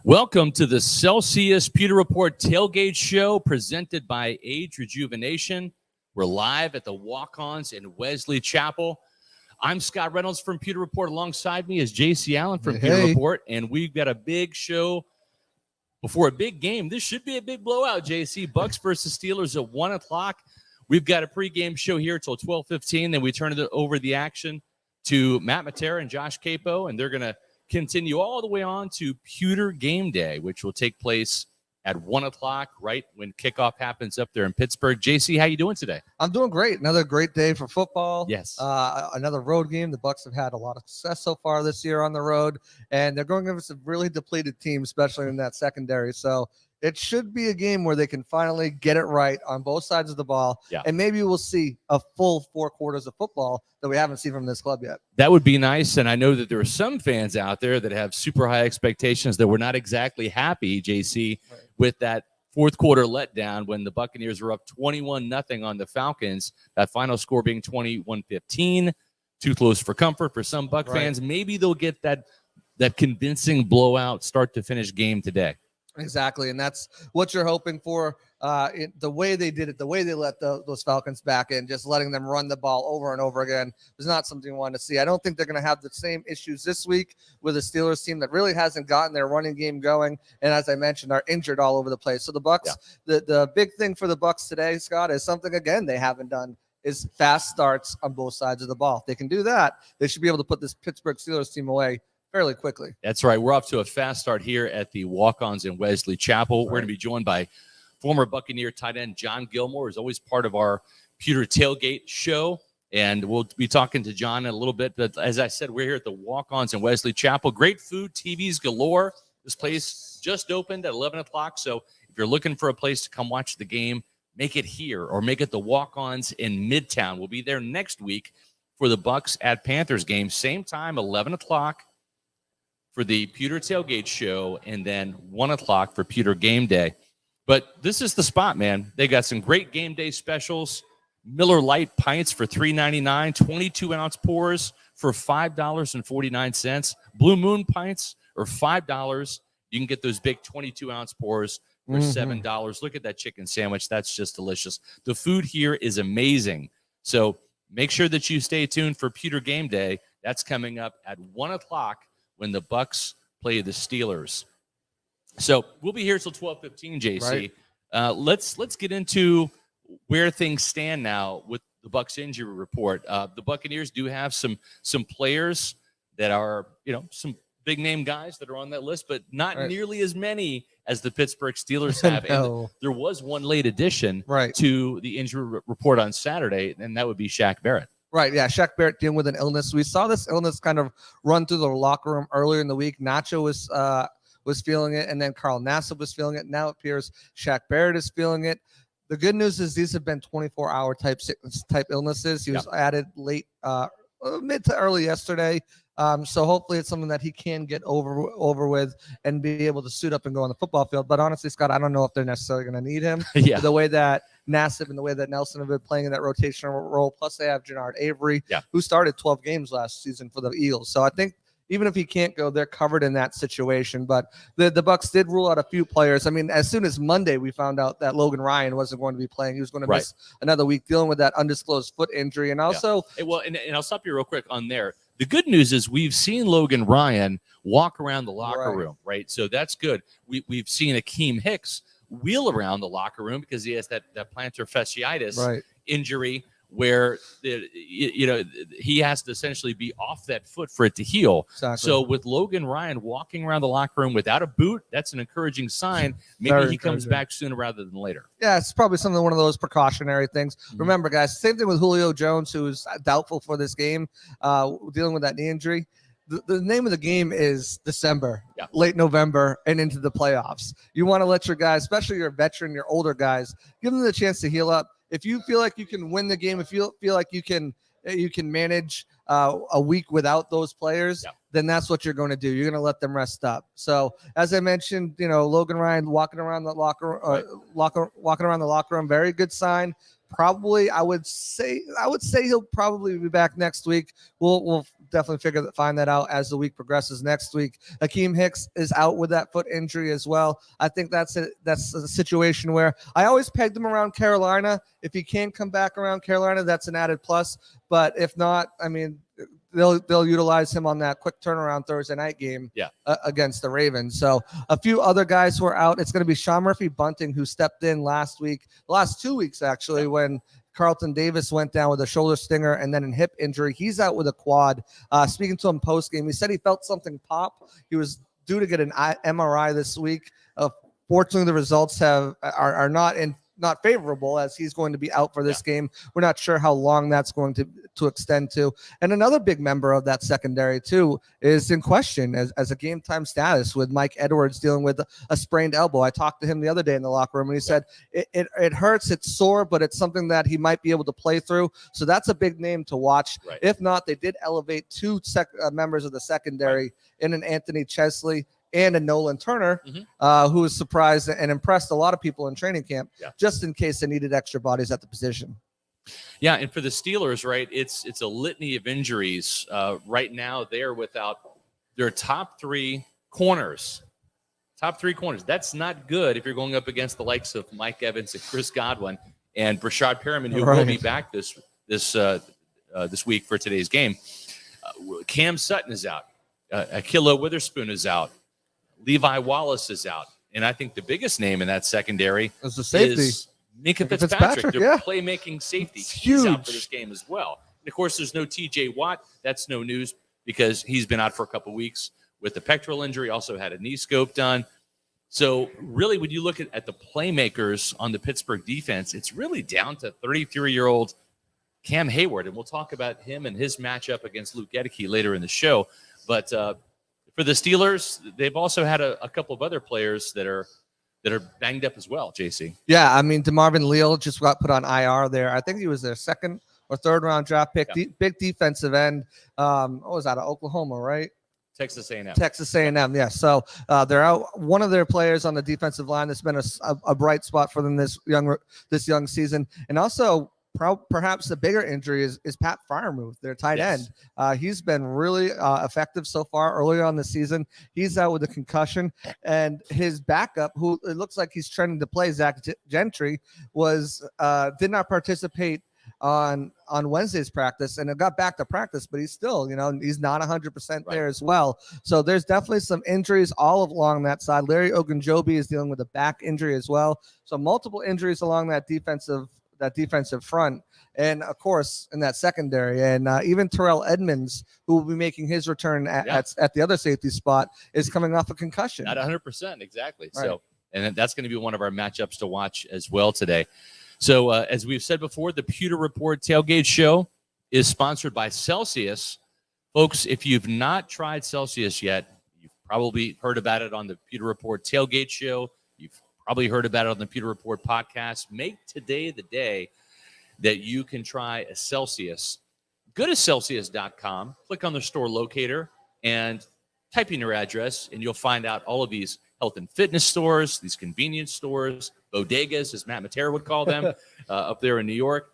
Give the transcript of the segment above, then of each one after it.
Welcome to the Celsius Pewter Report Tailgate Show presented by Age Rejuvenation. We're live at the Walk-Ons in Wesley Chapel. I'm Scott Reynolds from Pewter Report. Alongside me is JC Allen from Pewter Report, and we've got a big show before a big game. This should be a big blowout, JC. Bucs versus Steelers at 1 o'clock. We've got a pregame show here until 12:15. Then we turn it over the action to Matt Matera and Josh Queipo, and they're going to continue all the way on to Pewter GameDay, which will take place at 1 o'clock, right when kickoff happens up there in Pittsburgh. JC, how you doing today? I'm doing great. Another great day for football. Yes. Another road game. The Bucs have had a lot of success so far this year on the road, and they're going against a really depleted team, especially in that secondary. So it should be a game where they can finally get it right on both sides of the ball, and maybe we'll see a full 4 quarters of football that we haven't seen from this club yet. That would be nice, and I know that there are some fans out there that have super high expectations that were not exactly happy, JC, with that fourth quarter letdown when the Buccaneers were up 21-0 on the Falcons, that final score being 21-15, too close for comfort for some Buc fans. Maybe they'll get that convincing blowout start-to-finish game today. Exactly, and that's what you're hoping for. The way they did it, the way they let those Falcons back in, just letting them run the ball over and over again was not something you want to see. I don't think they're going to have the same issues this week with a Steelers team that really hasn't gotten their running game going, and as I mentioned, are injured all over the place. So the Bucs, the big thing for the Bucs today, Scott, is something again they haven't done, is fast starts on both sides of the ball. If they can do that, they should be able to put this Pittsburgh Steelers team away fairly quickly. That's right. We're off to a fast start here at the Walk-Ons in Wesley Chapel. We're going to be joined by former Buccaneer tight end John Gilmore, who's always part of our Pewter Tailgate show, and we'll be talking to John in a little bit. But as I said, we're here at the Walk-Ons in Wesley Chapel. Great food, TVs galore. This place just opened at 11 o'clock, so if you're looking for a place to come watch the game, make it here or make it the Walk-Ons in Midtown. We'll be there next week for the Bucs at Panthers game, same time, 11 o'clock. For the Pewter Tailgate show, and then 1 o'clock for Pewter Game Day. But this is the spot, man. They got some great game day specials. Miller Lite pints for $3.99, 22-ounce pours for $5.49. Blue Moon pints are $5. You can get those big 22-ounce pours for $7. Look at that chicken sandwich. That's just delicious. The food here is amazing. So make sure that you stay tuned for Pewter Game Day. That's coming up at 1 o'clock. When the Bucs play the Steelers. So we'll be here till 12:15, JC. Let's get into where things stand now with the Bucs injury report. The Buccaneers do have some players that are, some big name guys that are on that list, but not nearly as many as the Pittsburgh Steelers have. And there was one late addition to the injury report on Saturday, and that would be Shaq Barrett. Right, yeah, Shaq Barrett dealing with an illness. We saw this illness kind of run through the locker room earlier in the week. Nacho was feeling it, and then Carl Nassib was feeling it. Now it appears Shaq Barrett is feeling it. The good news is these have been 24-hour type illnesses. He was added late, mid to early yesterday. So hopefully it's something that he can get over with and be able to suit up and go on the football field. But honestly, Scott, I don't know if they're necessarily going to need him. The way that Nassib and the way that Nelson have been playing in that rotational role. Plus they have Jannard Avery, who started 12 games last season for the Eagles. So I think even if he can't go, they're covered in that situation. But the Bucs did rule out a few players. I mean, as soon as Monday, we found out that Logan Ryan wasn't going to be playing. He was going to miss another week dealing with that undisclosed foot injury. And also, and I'll stop you real quick on there. The good news is we've seen Logan Ryan walk around the locker room, right? So that's good. We've seen Akeem Hicks wheel around the locker room because he has that plantar fasciitis injury where he has to essentially be off that foot for it to heal. So with Logan Ryan walking around the locker room without a boot, that's an encouraging sign. Maybe he comes back sooner rather than later. Yeah, it's probably one of those precautionary things. Remember, guys, same thing with Julio Jones, who's doubtful for this game, dealing with that knee injury. the name of the game is December, Yeah. late November, and into the playoffs. You want to let your guys, especially your veteran, your older guys, give them the chance to heal up. If you feel like you can win the game, if you feel like you can manage a week without those players, then that's what you're going to do. You're going to let them rest up. So as I mentioned, Logan Ryan walking around the locker room, very good sign. Probably, I would say he'll probably be back next week. We'll definitely find that out as the week progresses next week. Hakeem Hicks is out with that foot injury as well. I think that's a situation where I always pegged him around Carolina. If he can come back around Carolina, that's an added plus. But if not, I mean, they'll utilize him on that quick turnaround Thursday night game against the Ravens. So a few other guys who are out. It's going to be Sean Murphy-Bunting, who stepped in last 2 weeks actually, when Carlton Davis went down with a shoulder stinger and then a hip injury. He's out with a quad. Speaking to him post game, he said he felt something pop. He was due to get an MRI this week. Fortunately, the results are not favorable, as he's going to be out for this game. We're not sure how long that's going to extend to. And another big member of that secondary too is in question as a game time status, with Mike Edwards dealing with a sprained elbow. I talked to him the other day in the locker room, and he said it hurts, it's sore, but it's something that he might be able to play through. So that's a big name to watch. Right. If not, they did elevate two members of the secondary in an Anthony Chesley and a Nolan Turner, who was surprised and impressed a lot of people in training camp, just in case they needed extra bodies at the position. Yeah, and for the Steelers, right, it's a litany of injuries. Right now, they are without their top three corners. That's not good if you're going up against the likes of Mike Evans and Chris Godwin and Brashad Perriman, who will be back this week for today's game. Cam Sutton is out. Akilo Witherspoon is out. Levi Wallace is out. And I think the biggest name in that secondary is the safety. Is Minka Fitzpatrick, their playmaking safety. He's out for this game as well. And of course, there's no TJ Watt. That's no news because he's been out for a couple weeks with the pectoral injury, also had a knee scope done. So really, when you look at the playmakers on the Pittsburgh defense, it's really down to 33-year-old Cam Hayward. And we'll talk about him and his matchup against Luke Gedeke later in the show. But for the Steelers, they've also had a couple of other players that are banged up as well, JC. Yeah, I mean, DeMarvin Leal just got put on IR there. I think he was their second or third round draft pick. Big defensive end. What was that, Oklahoma, right? Texas A&M. Texas A&M, yeah. So they're out. One of their players on the defensive line that's been a bright spot for them this young season. And also, perhaps the bigger injury is Pat Freiermuth, their tight end. He's been really effective so far early on the season. He's out with a concussion, and his backup, who it looks like he's trending to play, Zach Gentry, did not participate on Wednesday's practice, and it got back to practice, but he's still, he's not 100% there as well. So there's definitely some injuries all along that side. Larry Ogunjobi is dealing with a back injury as well. So multiple injuries along that defensive front, and of course in that secondary, and even Terrell Edmonds, who will be making his return at the other safety spot, is coming off a concussion. Not 100%, exactly. Right. So, and that's going to be one of our matchups to watch as well today. So as we've said before, the Pewter Report Tailgate Show is sponsored by Celsius. Folks, if you've not tried Celsius yet, you've probably heard about it on the Pewter Report Tailgate Show. You've probably heard about it on the Pewter Report podcast. Make today the day that you can try a Celsius. Go to Celsius.com, click on the store locator, and type in your address, and you'll find out all of these health and fitness stores, these convenience stores, bodegas, as Matt Matera would call them, up there in New York,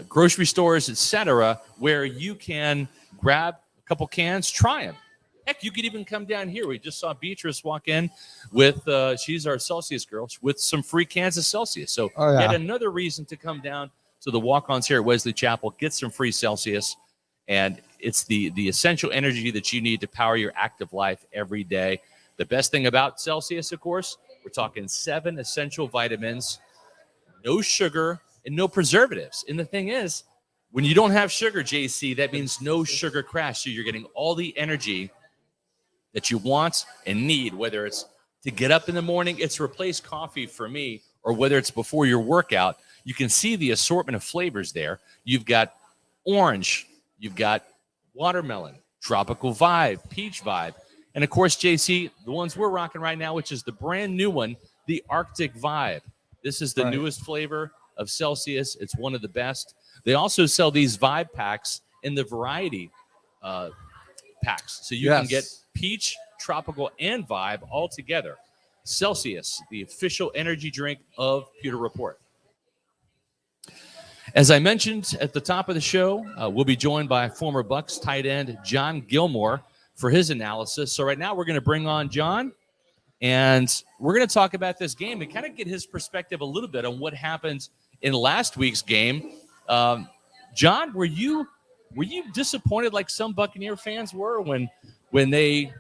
grocery stores, etc., where you can grab a couple cans, try them. Heck, you could even come down here. We just saw Beatrice walk in with, she's our Celsius girl, with some free cans of Celsius. So yet another reason to come down to the walk-ons here at Wesley Chapel, get some free Celsius. And it's the essential energy that you need to power your active life every day. The best thing about Celsius, of course, we're talking 7 essential vitamins, no sugar, and no preservatives. And the thing is, when you don't have sugar, JC, that means no sugar crash. So you're getting all the energy that you want and need, whether it's to get up in the morning, it's replace coffee for me, or whether it's before your workout. You can see the assortment of flavors there. You've got orange, you've got watermelon, Tropical Vibe, Peach Vibe. And, of course, JC, the ones we're rocking right now, which is the brand new one, the Arctic Vibe. This is the newest flavor of Celsius. It's one of the best. They also sell these Vibe packs in the variety packs. So you can get Peach, Tropical, and Vibe all together. Celsius, the official energy drink of Pewter Report. As I mentioned at the top of the show, we'll be joined by former Bucs tight end John Gilmore for his analysis. So right now we're going to bring on John, and we're going to talk about this game and kind of get his perspective a little bit on what happened in last week's game. John, were you disappointed like some Buccaneer fans were when they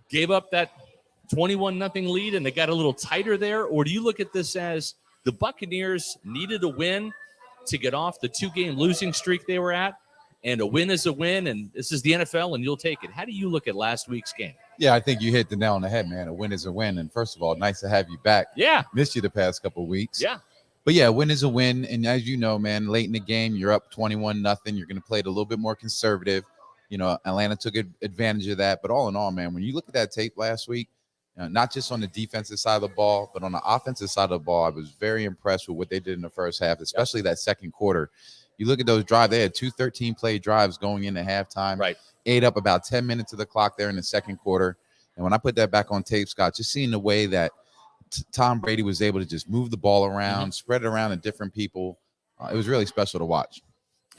gave up that 21-0 lead and they got a little tighter there? Or do you look at this as the Buccaneers needed a win to get off the 2-game losing streak they were at, and a win is a win, and this is the NFL, and you'll take it? How do you look at last week's game? Yeah, I think you hit the nail on the head, man. A win is a win, and first of all, nice to have you back. Yeah. Missed you the past couple of weeks. Yeah. But, yeah, a win is a win, and as you know, man, late in the game, you're up 21-0. You're going to play it a little bit more conservative. You know, Atlanta took advantage of that, but all in all, man, when you look at that tape last week, not just on the defensive side of the ball, but on the offensive side of the ball, I was very impressed with what they did in the first half, especially that second quarter. You look at those drives, they had 2 13-play drives going into halftime. Right. Ate up about 10 minutes of the clock there in the second quarter. And when I put that back on tape, Scott, just seeing the way that Tom Brady was able to just move the ball around, spread it around to different people, it was really special to watch.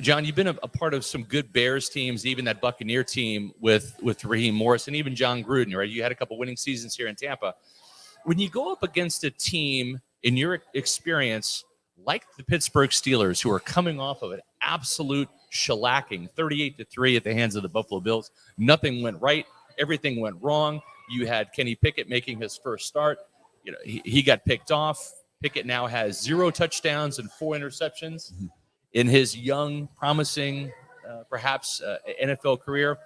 John, you've been a part of some good Bears teams, even that Buccaneer team with Raheem Morris and even John Gruden, right? You had a couple winning seasons here in Tampa. When you go up against a team, in your experience, like the Pittsburgh Steelers, who are coming off of an absolute shellacking, 38-3 at the hands of the Buffalo Bills, nothing went right. Everything went wrong. You had Kenny Pickett making his first start. You know, he got picked off. Pickett now has 0 touchdowns and 4 interceptions in his young, promising, perhaps NFL career.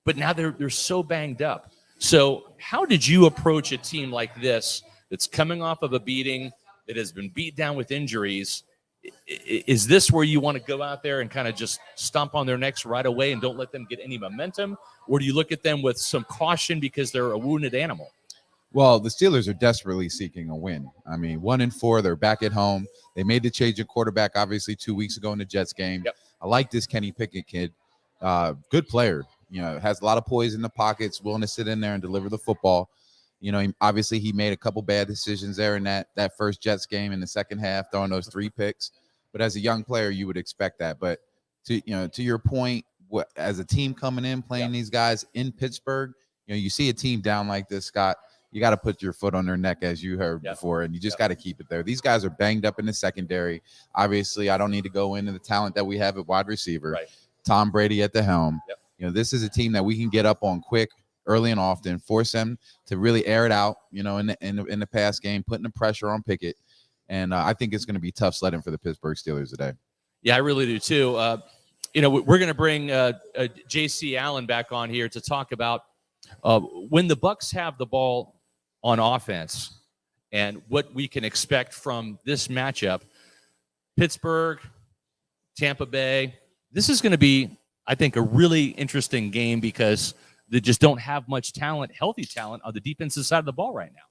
But now they're so banged up. So how did you approach a team like this that's coming off of a beating, that has been beat down with injuries? Is this where you want to go out there and kind of just stomp on their necks right away and don't let them get any momentum? Or do you look at them with some caution because they're a wounded animal? Well, the Steelers are desperately seeking a win. I mean, 1-4, they're back at home. They made the change of quarterback, obviously, 2 weeks ago in the Jets game. Yep. I like this Kenny Pickett kid. Good player. You know, has a lot of poise in the pockets, willing to sit in there and deliver the football. You know, obviously he made a couple bad decisions there in that first Jets game in the second half, throwing those 3 picks. But as a young player, you would expect that. But to your point, as a team coming in, playing these guys in Pittsburgh, you see a team down like this, Scott, you got to put your foot on their neck, as you heard before, and you just got to keep it there. These guys are banged up in the secondary. Obviously, I don't need to go into the talent that we have at wide receiver. Right. Tom Brady at the helm. Yep. This is a team that we can get up on quick, early and often, force them to really air it out, in the pass game, putting the pressure on Pickett. And I think it's going to be tough sledding for the Pittsburgh Steelers today. Yeah, I really do too. We're going to bring J.C. Allen back on here to talk about when the Bucs have the ball on offense and what we can expect from this matchup. Pittsburgh, Tampa Bay. This is going to be, I think, a really interesting game because they just don't have much talent, healthy talent, on the defensive side of the ball right now.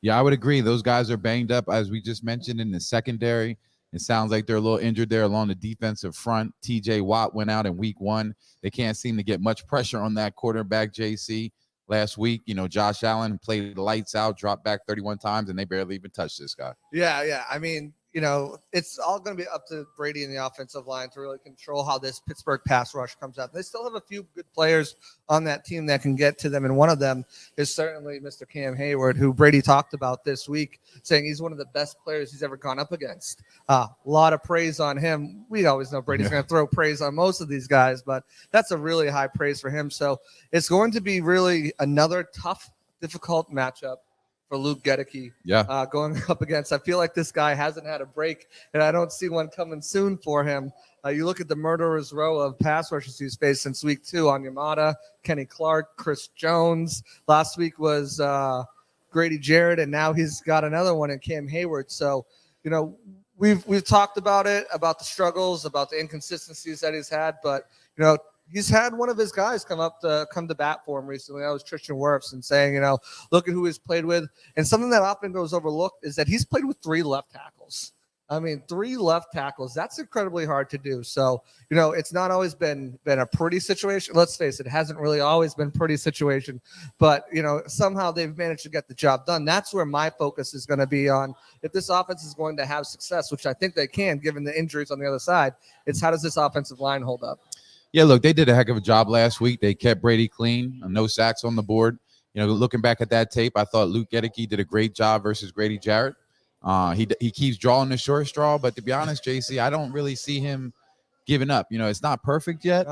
Yeah, I would agree. Those guys are banged up, as we just mentioned, in the secondary. It sounds like they're a little injured there along the defensive front. T.J. Watt went out in week 1. They can't seem to get much pressure on that quarterback, J.C. Last week, Josh Allen played the lights out, dropped back 31 times, and they barely even touched this guy. Yeah. I mean, it's all going to be up to Brady and the offensive line to really control how this Pittsburgh pass rush comes out. They still have a few good players on that team that can get to them, and one of them is certainly Mr. Cam Hayward, who Brady talked about this week, saying he's one of the best players he's ever gone up against. A lot of praise on him. We always know Brady's going to throw praise on most of these guys, but that's a really high praise for him. So it's going to be really another tough, difficult matchup for Luke Gedeke going up against. I feel like this guy hasn't had a break, and I don't see one coming soon for him. You look at the murderer's row of pass rushers he's faced since week 2 on Yamada, Kenny Clark, Chris Jones. Last week was Grady Jarrett, and now he's got another one in Cam Hayward. So, we've talked about it, about the struggles, about the inconsistencies that he's had, but, he's had one of his guys come to bat for him recently. That was Tristan Wirfs, and saying, look at who he's played with. And something that often goes overlooked is that he's played with 3 left tackles. I mean, 3 left tackles, that's incredibly hard to do. So, it's not always been a pretty situation. Let's face it, it hasn't really always been a pretty situation. But, somehow they've managed to get the job done. That's where my focus is going to be on. If this offense is going to have success, which I think they can, given the injuries on the other side, it's how does this offensive line hold up? Yeah, look, they did a heck of a job last week. They kept Brady clean, no sacks on the board. Looking back at that tape, I thought Luke Gedeke did a great job versus Grady Jarrett. He keeps drawing the short straw, but to be honest, JC, I don't really see him giving up. It's not perfect yet,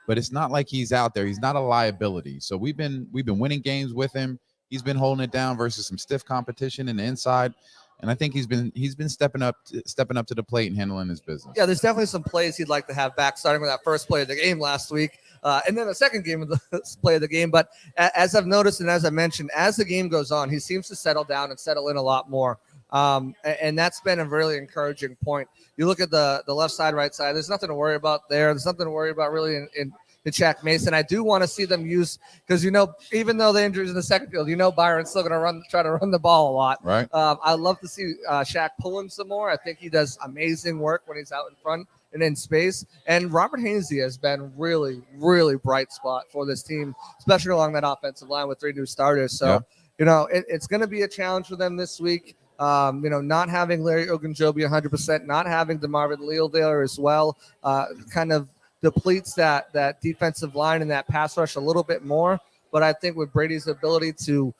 but it's not like he's out there. He's not a liability. So we've been winning games with him. He's been holding it down versus some stiff competition in the inside, and I think he's been stepping up to the plate and handling his business. Yeah, there's definitely some plays he'd like to have back, starting with that first play of the game last week, and then the second game of the play of the game. But as I've noticed and as I mentioned, as the game goes on, he seems to settle down and settle in a lot more. And that's been a really encouraging point. You look at the left side, right side, there's nothing to worry about there. There's nothing to worry about really in Shaq Mason. I do want to see them use, because, even though the injuries in the second field, Byron's still going to try to run the ball a lot. Right. I'd love to see Shaq pull him some more. I think he does amazing work when he's out in front and in space. And Robert Hainsey has been really, really bright spot for this team, especially along that offensive line with 3 new starters. So, it's going to be a challenge for them this week. Not having Larry Ogunjobi 100%, not having DeMarvin Leal there as well, kind of depletes that defensive line and that pass rush a little bit more. But I think with Brady's ability to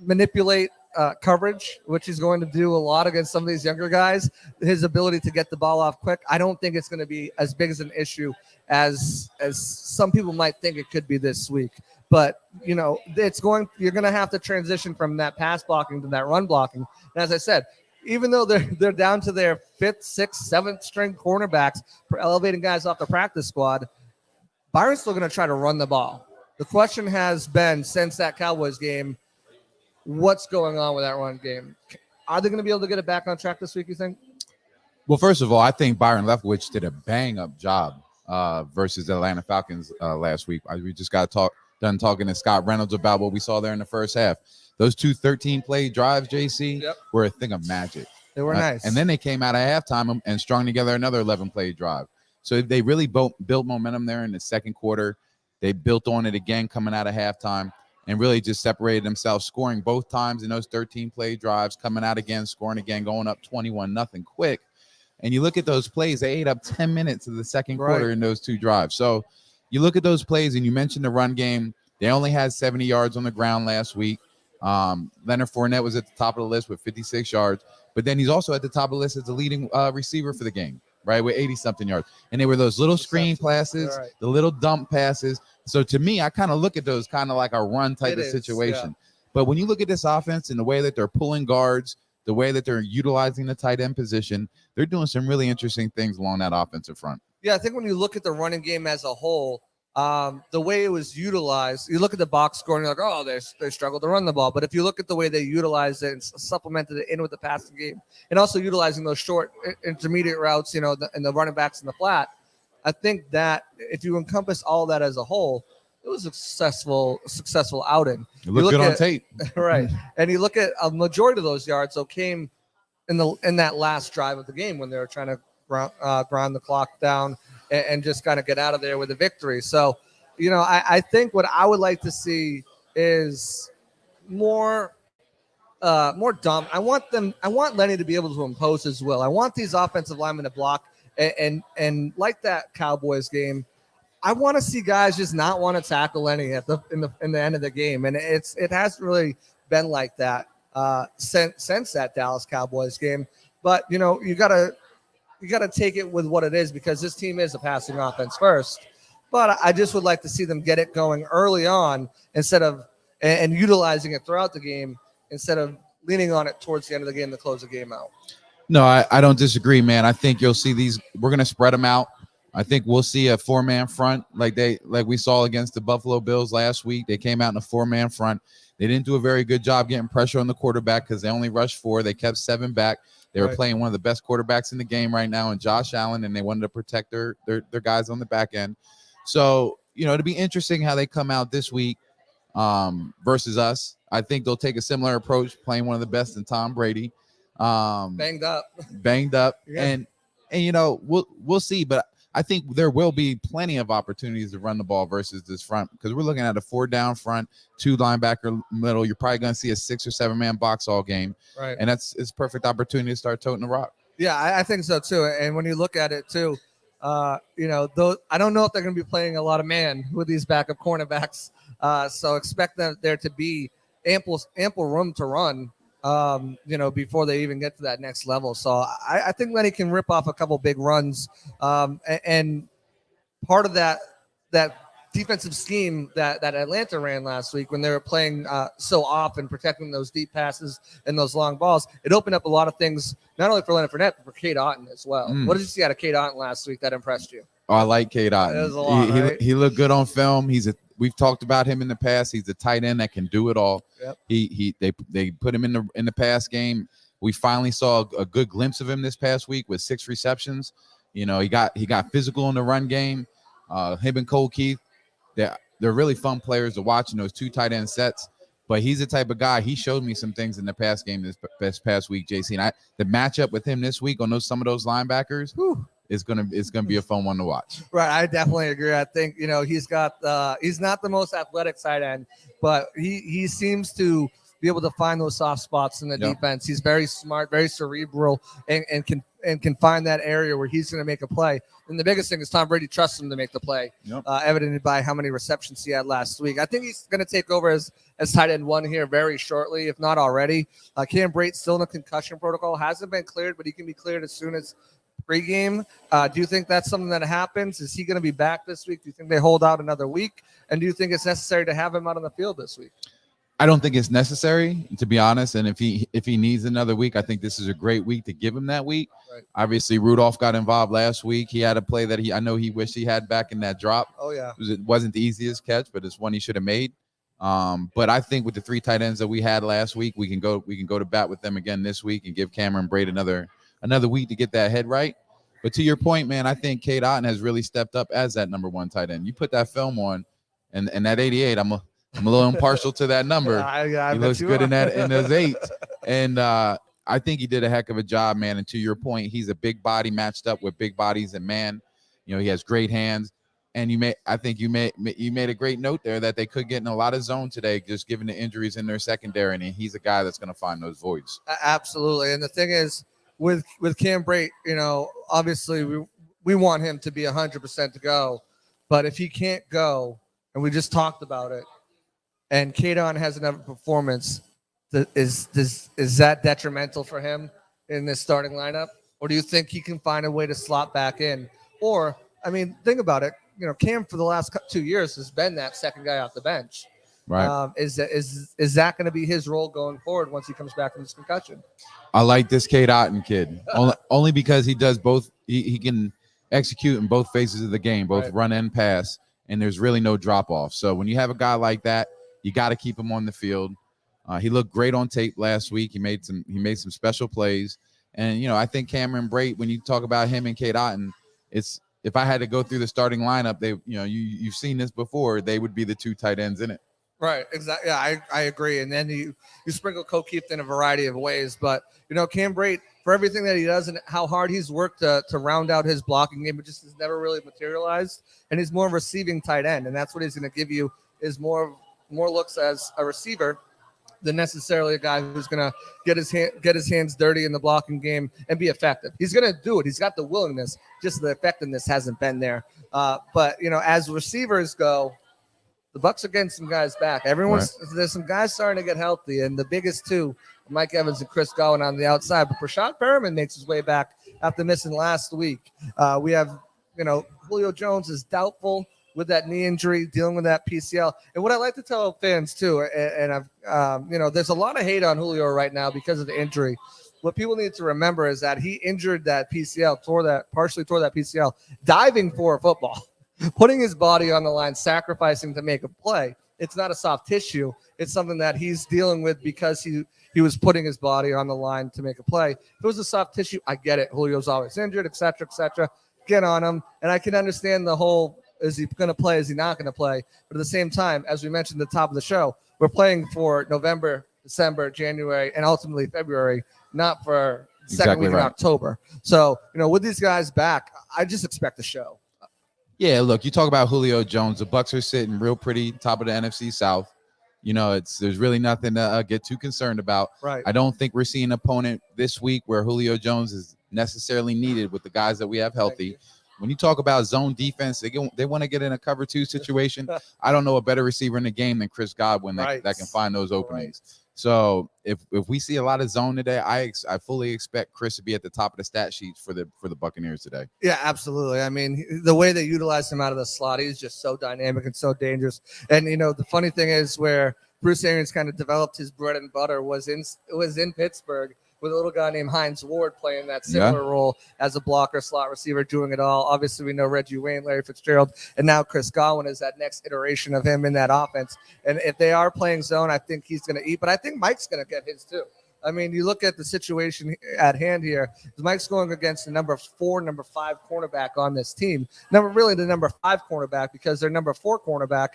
manipulate coverage, which he's going to do a lot against some of these younger guys, his ability to get the ball off quick, I don't think it's going to be as big as an issue as some people might think it could be this week. But, you're going to have to transition from that pass blocking to that run blocking. And as I said, even though they're down to their 5th, 6th, 7th string cornerbacks for elevating guys off the practice squad, Byron's still going to try to run the ball. The question has been, since that Cowboys game, what's going on with that run game? Are they going to be able to get it back on track this week, you think? Well, first of all, I think Byron Leftwich did a bang-up job versus the Atlanta Falcons last week. We just got done talking to Scott Reynolds about what we saw there in the first half. Those 2 13-play drives, JC, were a thing of magic. They were nice. And then they came out of halftime and strung together another 11-play drive. So they really built momentum there in the second quarter. They built on it again coming out of halftime and really just separated themselves, scoring both times in those 13-play drives, coming out again, scoring again, going up 21-0 quick. And you look at those plays, they ate up 10 minutes of the second quarter in those 2 drives. So you look at those plays, and you mentioned the run game. They only had 70 yards on the ground last week. Leonard Fournette was at the top of the list with 56 yards, but then he's also at the top of the list as the leading receiver for the game, right, with 80-something yards. And they were those little screen passes, the little dump passes. So to me, I kind of look at those kind of like a run type of situation. But when you look at this offense and the way that they're pulling guards, the way that they're utilizing the tight end position, they're doing some really interesting things along that offensive front. Yeah, I think when you look at the running game as a whole, the way it was utilized, you look at the box score and you're like, oh, they struggled to run the ball. But if you look at the way they utilized it and supplemented it in with the passing game, and also utilizing those short intermediate routes, and the running backs in the flat, I think that if you encompass all that as a whole, it was a successful outing. It looked good on tape. Right. And you look at a majority of those yards came in that last drive of the game when they were trying to grind the clock down and just kind of get out of there with a victory. So, I think what I would like to see is more dumb. I want Lenny to be able to impose his will. I want these offensive linemen to block and like that Cowboys game, I want to see guys just not want to tackle Lenny in the end of the game. And it hasn't really been like that since that Dallas Cowboys game. But, you gotta take it with what it is, because this team is a passing offense first. But I just would like to see them get it going early on instead of and utilizing it throughout the game instead of leaning on it towards the end of the game to close the game out. No, I don't disagree, man. I think you'll see these. We're going to spread them out. I think we'll see a 4-man front like we saw against the Buffalo Bills last week. They came out in a 4-man front. They didn't do a very good job getting pressure on the quarterback because they only rushed 4. They kept 7 back. They were Right. playing one of the best quarterbacks in the game right now, and Josh Allen, and they wanted to protect their guys on the back end. So, it'll be interesting how they come out this week versus us. I think they'll take a similar approach, playing one of the best in Tom Brady. Banged up. Yeah. and we'll see, but I think there will be plenty of opportunities to run the ball versus this front, because we're looking at a 4-down front, 2 linebacker middle. You're probably going to see a 6 or 7 man box all game, Right. and it's perfect opportunity to start toting the rock. Yeah, I think so too. And when you look at it too, though I don't know if they're going to be playing a lot of man with these backup cornerbacks. So expect there to be ample room to run. Before they even get to that next level. So I think Lenny can rip off a couple big runs. And part of that defensive scheme that Atlanta ran last week, when they were playing so often, protecting those deep passes and those long balls, it opened up a lot of things, not only for Leonard Fournette, but for Cade Otton as well. What did you see out of Cade Otton last week that impressed you? Oh, I like Cade Otton. It was a lot, right? He looked good on film. We've talked about him in the past. He's a tight end that can do it all. Yep. They put him in the pass game. We finally saw a good glimpse of him this past week with 6 receptions. He got physical in the run game. Him and Cole Keith, they're really fun players to watch in those 2 tight end sets. But he's the type of guy. He showed me some things in the pass game this past week, JC. And the matchup with him this week on some of those linebackers. Whew, it's gonna be a fun one to watch. Right, I definitely agree. I think he's not the most athletic side end, but he seems to be able to find those soft spots in the defense. He's very smart, very cerebral, and can find that area where he's going to make a play. And the biggest thing is Tom Brady trusts him to make the play, evidenced by how many receptions he had last week. I think he's going to take over as tight end 1 here very shortly, if not already. Cam Brate still in a concussion protocol, hasn't been cleared, but he can be cleared as soon as pregame. Do you think that's something that happens? Is he going to be back this week? Do you think they hold out another week? And do you think it's necessary to have him out on the field this week? I don't think it's necessary, to be honest. And if he needs another week, I think this is a great week to give him that week. Right. Obviously, Rudolph got involved last week. He had a play that I know he wished he had back in that drop. Oh yeah, It wasn't the easiest catch, but it's one he should have made. But I think with the 3 tight ends that we had last week, we can go to bat with them again this week and give Cameron Brate another week to get that head right. But to your point, man, I think Cade Otton has really stepped up as that number 1 tight end. You put that film on, and that 88, I'm a little impartial to that number. I he looks good in those 8s, and I think he did a heck of a job, man. And to your point, he's a big body matched up with big bodies, and man, he has great hands. And you made a great note there that they could get in a lot of zone today, just given the injuries in their secondary, and he's a guy that's going to find those voids. Absolutely. And the thing is, with Cam Brate, obviously we want him to be 100% to go, but if he can't go, and we just talked about it, and Cade Otton has another performance, is that detrimental for him in this starting lineup? Or do you think he can find a way to slot back in? Or, think about it. Cam for the last 2 years has been that second guy off the bench. Right. Is that going to be his role going forward once he comes back from this concussion? I like this Cade Otton kid only because he does both. He can execute in both phases of the game, both run and pass, and there's really no drop off. So when you have a guy like that, you got to keep him on the field. He looked great on tape last week. He made some special plays, and I think Cameron Brate, when you talk about him and Cade Otton, it's, if I had to go through the starting lineup, they you've seen this before, they would be the 2 tight ends in it. Right, exactly. Yeah, I agree. And then you sprinkle Cole Keith in a variety of ways. But, Cam Brate, for everything that he does and how hard he's worked to round out his blocking game, it just has never really materialized. And he's more of a receiving tight end. And that's what he's going to give you, is more looks as a receiver than necessarily a guy who's going to get his hands dirty in the blocking game and be effective. He's going to do it. He's got the willingness. Just the effectiveness hasn't been there. But, as receivers go, the Bucs are getting some guys back. There's some guys starting to get healthy, and the biggest 2, Mike Evans and Chris Godwin on the outside. But Rashad Perriman makes his way back after missing last week. We have, Julio Jones is doubtful with that knee injury, dealing with that PCL. And what I like to tell fans too, and I've, there's a lot of hate on Julio right now because of the injury. What people need to remember is that he injured that PCL, partially tore that PCL, diving for a football. Putting his body on the line, sacrificing to make a play. it's not a soft tissue. It's something that he's dealing with because he was putting his body on the line to make a play. If it was a soft tissue, I get it. Julio's always injured, et cetera, et cetera. Get on him. And I can understand the whole, is he going to play? Is he not going to play? But at the same time, as we mentioned at the top of the show, we're playing for November, December, January, and ultimately February, not for second week in October. So, with these guys back, I just expect a show. Yeah, look, you talk about Julio Jones. The Bucs are sitting real pretty, top of the NFC South. There's really nothing to get too concerned about. Right. I don't think we're seeing an opponent this week where Julio Jones is necessarily needed with the guys that we have healthy. When you talk about zone defense, they want to get in a cover 2 situation. I don't know a better receiver in the game than Chris Godwin that can find those openings. Right. So if we see a lot of zone today, I fully expect Chris to be at the top of the stat sheets for the Buccaneers today. Yeah, absolutely. I mean, the way they utilize him out of the slot, he's just so dynamic and so dangerous. And the funny thing is, where Bruce Arians kind of developed his bread and butter was in Pittsburgh, with a little guy named Hines Ward playing that similar role as a blocker, slot receiver, doing it all. Obviously, we know Reggie Wayne, Larry Fitzgerald, and now Chris Godwin is that next iteration of him in that offense. And if they are playing zone, I think he's going to eat. But I think Mike's going to get his too. I mean, you look at the situation at hand here. Mike's going against the number 4, number 5 cornerback on this team. The number 5 cornerback, because their number 4 cornerback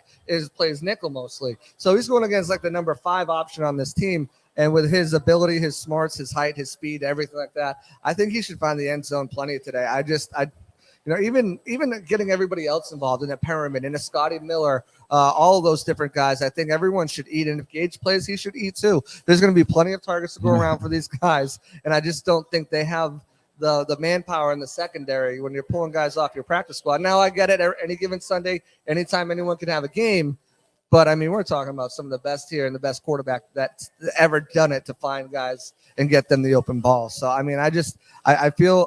plays nickel mostly. So he's going against like the number 5 option on this team. And with his ability, his smarts, his height, his speed, everything like that, I think he should find the end zone plenty today. Even getting everybody else involved in a Perriman, in a Scotty Miller, all of those different guys, I think everyone should eat. And if Gage plays, he should eat too. There's going to be plenty of targets to go around for these guys. And I just don't think they have the manpower in the secondary when you're pulling guys off your practice squad. Now, I get it. Any given Sunday, anytime anyone can have a game. But, I mean, we're talking about some of the best here and the best quarterback that's ever done it to find guys and get them the open ball. So, I mean, I feel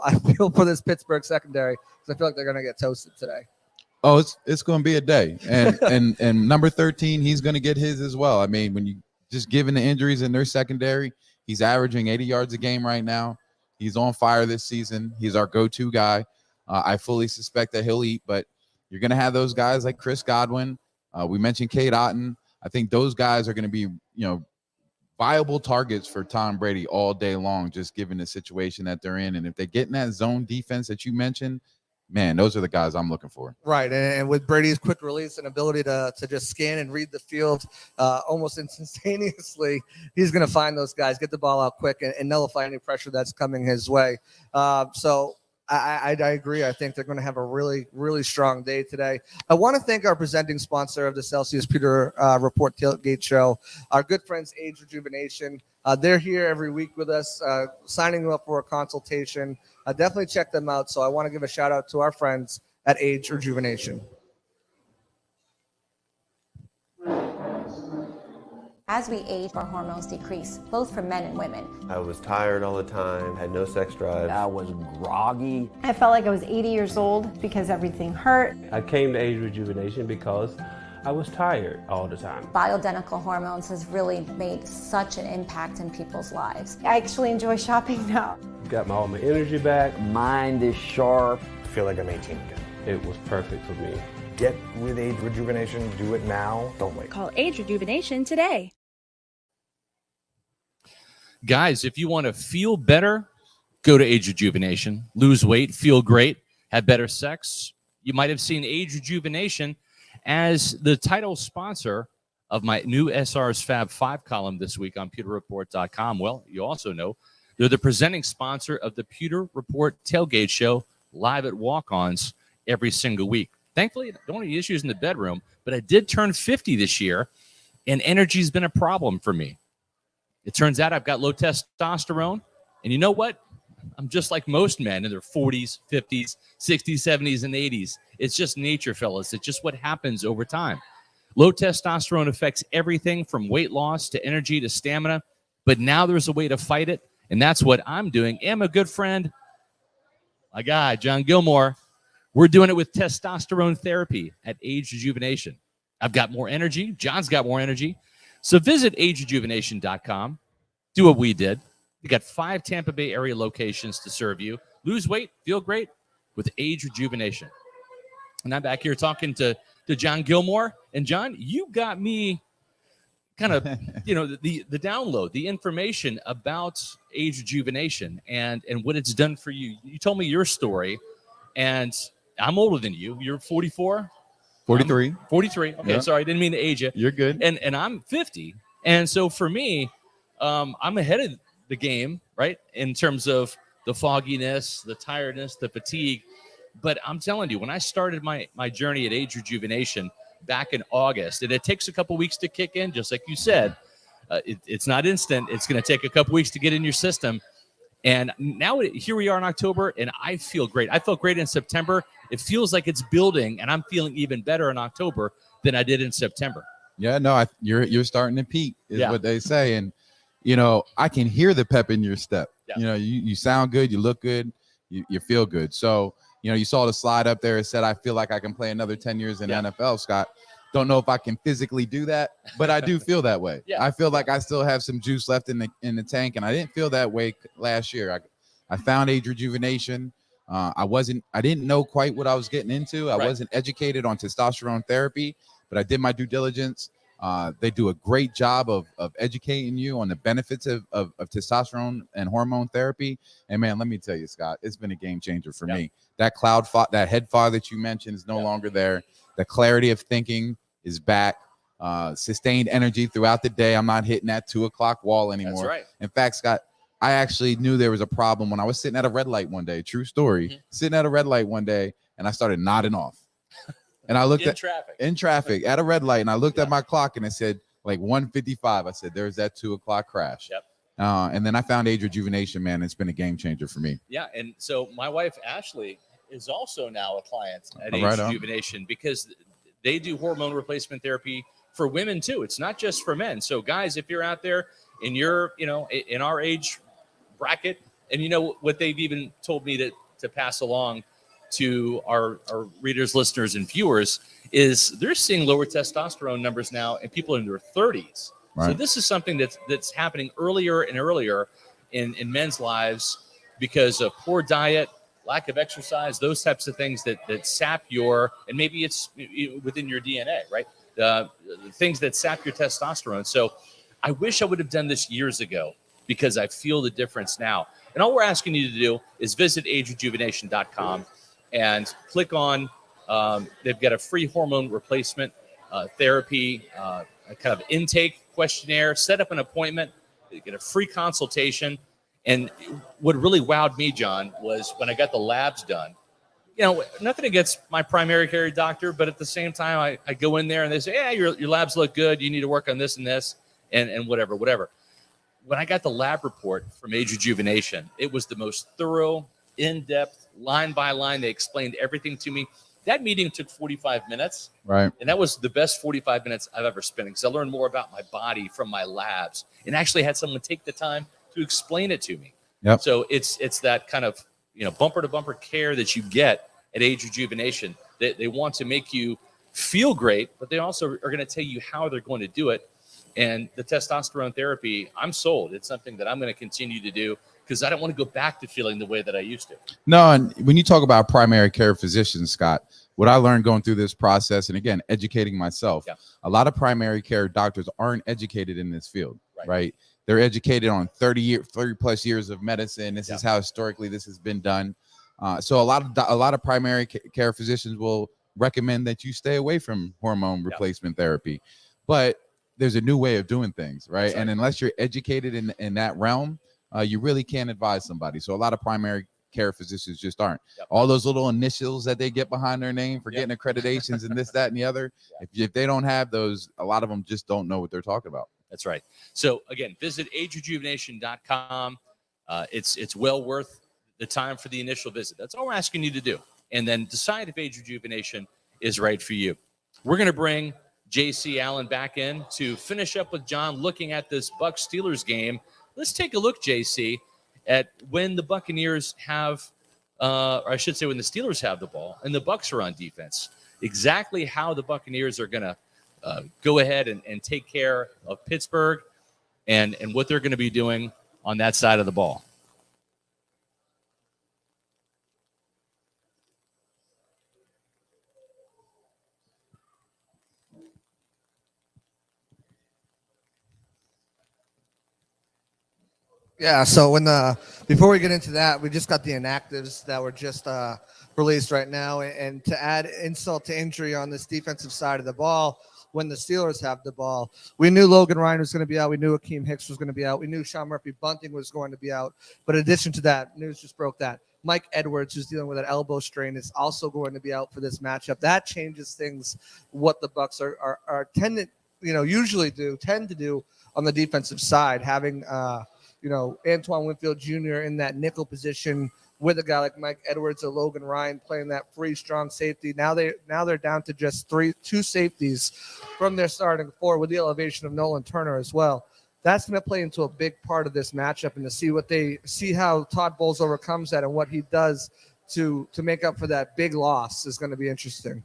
for this Pittsburgh secondary because I feel like they're going to get toasted today. Oh, it's going to be a day. And number 13, he's going to get his as well. I mean, when you just given the injuries in their secondary, he's averaging 80 yards a game right now. He's on fire this season. He's our go-to guy. I fully suspect that he'll eat, but you're going to have those guys like Chris Godwin. We mentioned Cade Otton. I think those guys are going to be, viable targets for Tom Brady all day long, just given the situation that they're in. And if they get in that zone defense that you mentioned, man, those are the guys I'm looking for. Right. And with Brady's quick release and ability to just scan and read the field almost instantaneously, he's going to find those guys, get the ball out quick, and nullify any pressure that's coming his way. So I agree. I think they're going to have a really, really strong day today. I want to thank our presenting sponsor of the Celsius Pewter Report Tailgate Show, our good friends, Age Rejuvenation. They're here every week with us, signing you up for a consultation. Definitely check them out. So I want to give a shout out to our friends at Age Rejuvenation. As we age, our hormones decrease, both for men and women. I was tired all the time, had no sex drive. I was groggy. I felt like I was 80 years old because everything hurt. I came to Age Rejuvenation because I was tired all the time. Bioidentical hormones has really made such an impact in people's lives. I actually enjoy shopping now. Got all my energy back. Mind is sharp. I feel like I'm 18 again. It was perfect for me. Get with Age Rejuvenation. Do it now. Don't wait. Call Age Rejuvenation today. Guys, if you want to feel better, go to Age Rejuvenation. Lose weight, feel great, have better sex. You might have seen Age Rejuvenation as the title sponsor of my new SR's Fab 5 column this week on PewterReport.com. Well, you also know they're the presenting sponsor of the Pewter Report Tailgate Show live at Walk-Ons every single week. Thankfully, I don't have any issues in the bedroom, but I did turn 50 this year, and energy's been a problem for me. It turns out I've got low testosterone, and you know what? I'm just like most men in their 40s, 50s, 60s, 70s, and 80s. It's just nature, fellas. It's just what happens over time. Low testosterone affects everything from weight loss to energy to stamina, but now there's a way to fight it, and that's what I'm doing. And my good friend, my guy, John Gilmore, we're doing it with testosterone therapy at Age Rejuvenation. I've got more energy. John's got more energy. So visit agerejuvenation.com. Do what we did. We got 5 Tampa Bay area locations to serve you. Lose weight, feel great with Age Rejuvenation. And I'm back here talking to to John Gilmore. And John, you got me kind of, the download, the information about age rejuvenation and what it's done for you. You told me your story, and I'm older than you. You're 44? 43. 43. Okay, Yeah. sorry, I didn't mean to age you. You're good. And I'm 50. And so for me, I'm ahead of the game, right, in terms of the fogginess, the tiredness, the fatigue. But I'm telling you, when I started my journey at age rejuvenation back in August, and it takes a couple weeks to kick in, just like you said, it's not instant. It's going to take a couple weeks to get in your system. And now here we are in October, and I feel great. I felt great in September. It feels like it's building, and I'm feeling even better in October than I did in September. Yeah, no, you're starting to peak is what they say. And, I can hear the pep in your step. Yeah. You sound good. You look good. You feel good. So, you saw the slide up there. It said, I feel like I can play another 10 years in NFL, Scott. Don't know if I can physically do that, but I do feel that way. Yeah. I feel like I still have some juice left in the tank, and I didn't feel that way last year. I found age rejuvenation. I didn't know quite what I was getting into. I wasn't educated on testosterone therapy, but I did my due diligence. They do a great job of educating you on the benefits of testosterone and hormone therapy. And man, let me tell you, Scott, it's been a game changer for me. That that head fog that you mentioned is no longer there. The clarity of thinking is back. Sustained energy throughout the day. I'm not hitting that 2:00 wall anymore. That's right. In fact, Scott, I actually knew there was a problem when I was sitting at a red light one day. True story. Sitting at a red light one day, and I started nodding off. And I looked in traffic at a red light, and I looked at my clock, and it said like 1:55. I said, "There's that 2:00 crash." Yep. And then I found age rejuvenation. Man, it's been a game changer for me. Yeah, and so my wife Ashley is also now a client at Age Right on. Rejuvenation because they do hormone replacement therapy for women too. It's not just for men. So guys, if you're out there and you're, in our age bracket, and what they've even told me to pass along to our readers, listeners, and viewers is they're seeing lower testosterone numbers now in people in their 30s. Right. So this is something that's happening earlier and earlier in men's lives because of poor diet, lack of exercise, those types of things that sap and maybe it's within your DNA, right? The things that sap your testosterone. So I wish I would have done this years ago because I feel the difference now. And all we're asking you to do is visit agerejuvenation.com and click on, they've got a free hormone replacement therapy, a kind of intake questionnaire, set up an appointment, you get a free consultation. And what really wowed me, John, was when I got the labs done. Nothing against my primary care doctor, but at the same time, I go in there and they say, yeah, your labs look good. You need to work on this and this and whatever. When I got the lab report from Age Rejuvenation, it was the most thorough, in-depth, line by line. They explained everything to me. That meeting took 45 minutes. Right. And that was the best 45 minutes I've ever spent because I learned more about my body from my labs and actually had someone take the time to explain it to me. Yep. So it's that kind of bumper to bumper care that you get at Age Rejuvenation. They want to make you feel great, but they also are going to tell you how they're going to do it. And the testosterone therapy, I'm sold. It's something that I'm going to continue to do because I don't want to go back to feeling the way that I used to. No, and when you talk about primary care physicians, Scott, what I learned going through this process, and again, educating myself, a lot of primary care doctors aren't educated in this field, right? They're educated on 30 plus years of medicine. This is how historically this has been done. So a lot of primary care physicians will recommend that you stay away from hormone replacement therapy, but there's a new way of doing things, right? And unless you're educated in that realm, you really can't advise somebody. So a lot of primary care physicians just aren't. All those little initials that they get behind their name for getting accreditations and this, that, and the other, if they don't have those, a lot of them just don't know what they're talking about. That's right. So again, visit agerejuvenation.com. It's well worth the time for the initial visit. That's all we're asking you to do. And then decide if Age Rejuvenation is right for you. We're going to bring JC Allen back in to finish up with John looking at this Bucs Steelers game. Let's take a look, JC, at when the Buccaneers have, or I should say when the Steelers have the ball and the Bucs are on defense. Exactly how the Buccaneers are going to go ahead and take care of Pittsburgh and what they're going to be doing on that side of the ball. Yeah, so before we get into that, we just got the inactives that were just released right now, and to add insult to injury on this defensive side of the ball, when the Steelers have the ball, we knew Logan Ryan was going to be out, we knew Akeem Hicks was going to be out, we knew Sean Murphy-Bunting was going to be out, but in addition to that, news just broke that Mike Edwards, who's dealing with an elbow strain, is also going to be out for this matchup. That changes things, what the Bucs are tend to do on the defensive side, having Antoine Winfield Jr. in that nickel position with a guy like Mike Edwards or Logan Ryan playing that free, strong safety. Now they're down to just two safeties from their starting four with the elevation of Nolan Turner as well. That's going to play into a big part of this matchup, and to see how Todd Bowles overcomes that and what he does to make up for that big loss is going to be interesting.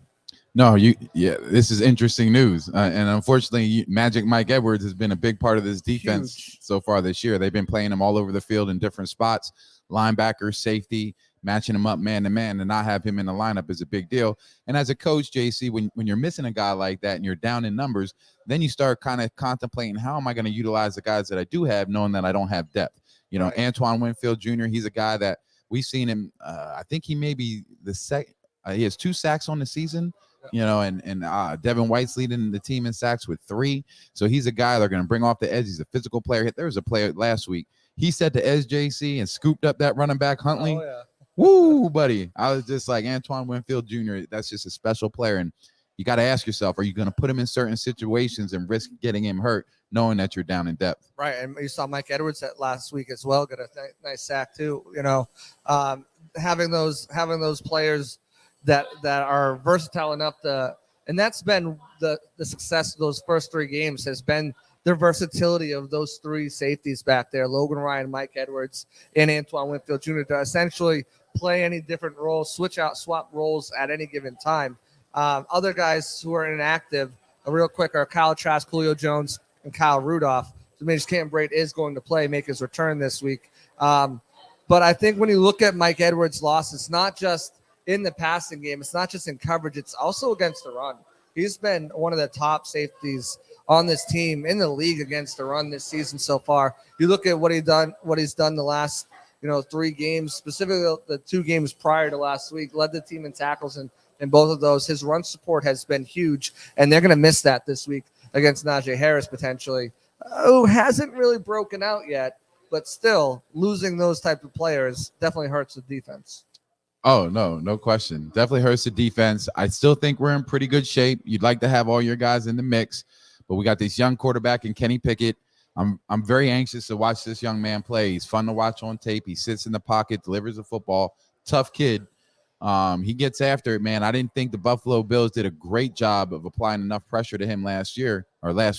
No, this is interesting news. And unfortunately, Magic Mike Edwards has been a big part of this defense so far this year. They've been playing him all over the field in different spots, linebacker, safety, matching him up man to man, and not have him in the lineup is a big deal. And as a coach, JC, when you're missing a guy like that and you're down in numbers, then you start kind of contemplating, how am I going to utilize the guys that I do have, knowing that I don't have depth? Right. Antoine Winfield Jr., he's a guy that we've seen him. I think he may be the second. He has 2 sacks on the season. And Devin White's leading the team in sacks with 3. So he's a guy they're going to bring off the edge. He's a physical player. There was a player last week. He set the edge, JC, and scooped up that running back Huntley. Oh, yeah. Woo, buddy. I was just like, Antoine Winfield Jr., that's just a special player. And you got to ask yourself, are you going to put him in certain situations and risk getting him hurt, knowing that you're down in depth? Right. And you saw Mike Edwards last week as well, got a nice sack too. Having those players that are versatile enough and that's been the success of those first 3 games, has been the versatility of those 3 safeties back there, Logan Ryan, Mike Edwards, and Antoine Winfield Jr., to essentially play any different roles, swap roles at any given time. Other guys who are inactive, real quick, are Kyle Trask, Julio Jones, and Kyle Rudolph. So Mitch Cambray is going to make his return this week. But I think when you look at Mike Edwards' loss, it's not just in the passing game, it's not just in coverage, it's also against the run. He's been one of the top safeties on this team in the league against the run this season so far. You look at what he's done the last 3 games, specifically the 2 games prior to last week, led the team in tackles in both of those. His run support has been huge, and they're going to miss that this week against Najee Harris potentially, who hasn't really broken out yet, but still losing those type of players definitely hurts the defense. Oh, no question. Definitely hurts the defense. I still think we're in pretty good shape. You'd like to have all your guys in the mix, but we got this young quarterback in Kenny Pickett. I'm very anxious to watch this young man play. He's fun to watch on tape. He sits in the pocket, delivers the football. Tough kid. He gets after it, man. I didn't think the Buffalo Bills did a great job of applying enough pressure to him last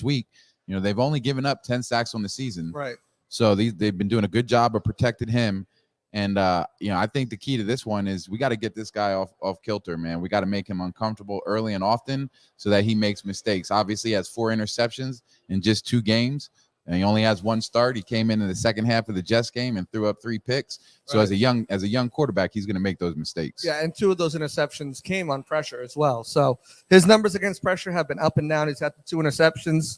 week. They've only given up 10 sacks on the season. Right. So they've been doing a good job of protecting him. And, I think the key to this one is we got to get this guy off kilter, man. We got to make him uncomfortable early and often so that he makes mistakes. Obviously, he has 4 interceptions in just 2 games, and he only has 1 start. He came in the second half of the Jets game and threw up 3 picks. So right. as a young quarterback, he's going to make those mistakes. Yeah, and 2 of those interceptions came on pressure as well. So his numbers against pressure have been up and down. He's got the 2 interceptions.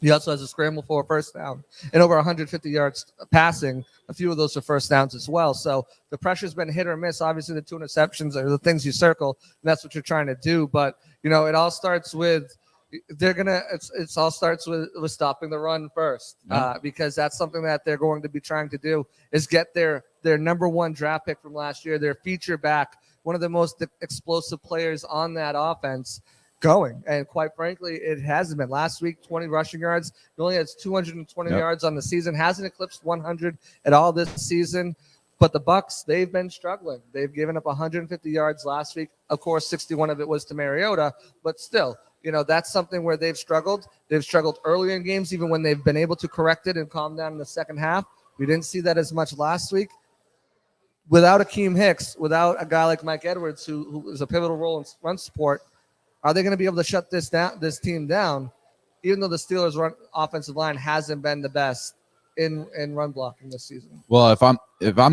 He also has a scramble for a first down and over 150 yards passing. A few of those are first downs as well. So the pressure's been hit or miss. Obviously, the 2 interceptions are the things you circle, and that's what you're trying to do. But, it all starts with it all starts with stopping the run first, because that's something that they're going to be trying to do is get their number 1 draft pick from last year, their feature back, one of the most explosive players on that offense, going. And quite frankly, it hasn't been. Last week, 20 rushing yards. He only has 220 yards on the season. Hasn't eclipsed 100 at all this season. But the Bucs, they've been struggling. They've given up 150 yards last week. Of course, 61 of it was to Mariota. But still, that's something where they've struggled. They've struggled early in games, even when they've been able to correct it and calm down in the second half. We didn't see that as much last week. Without Akeem Hicks, without a guy like Mike Edwards, who is a pivotal role in run support, are they going to be able to shut this team down, even though the Steelers' offensive line hasn't been the best in run blocking this season? Well, if I'm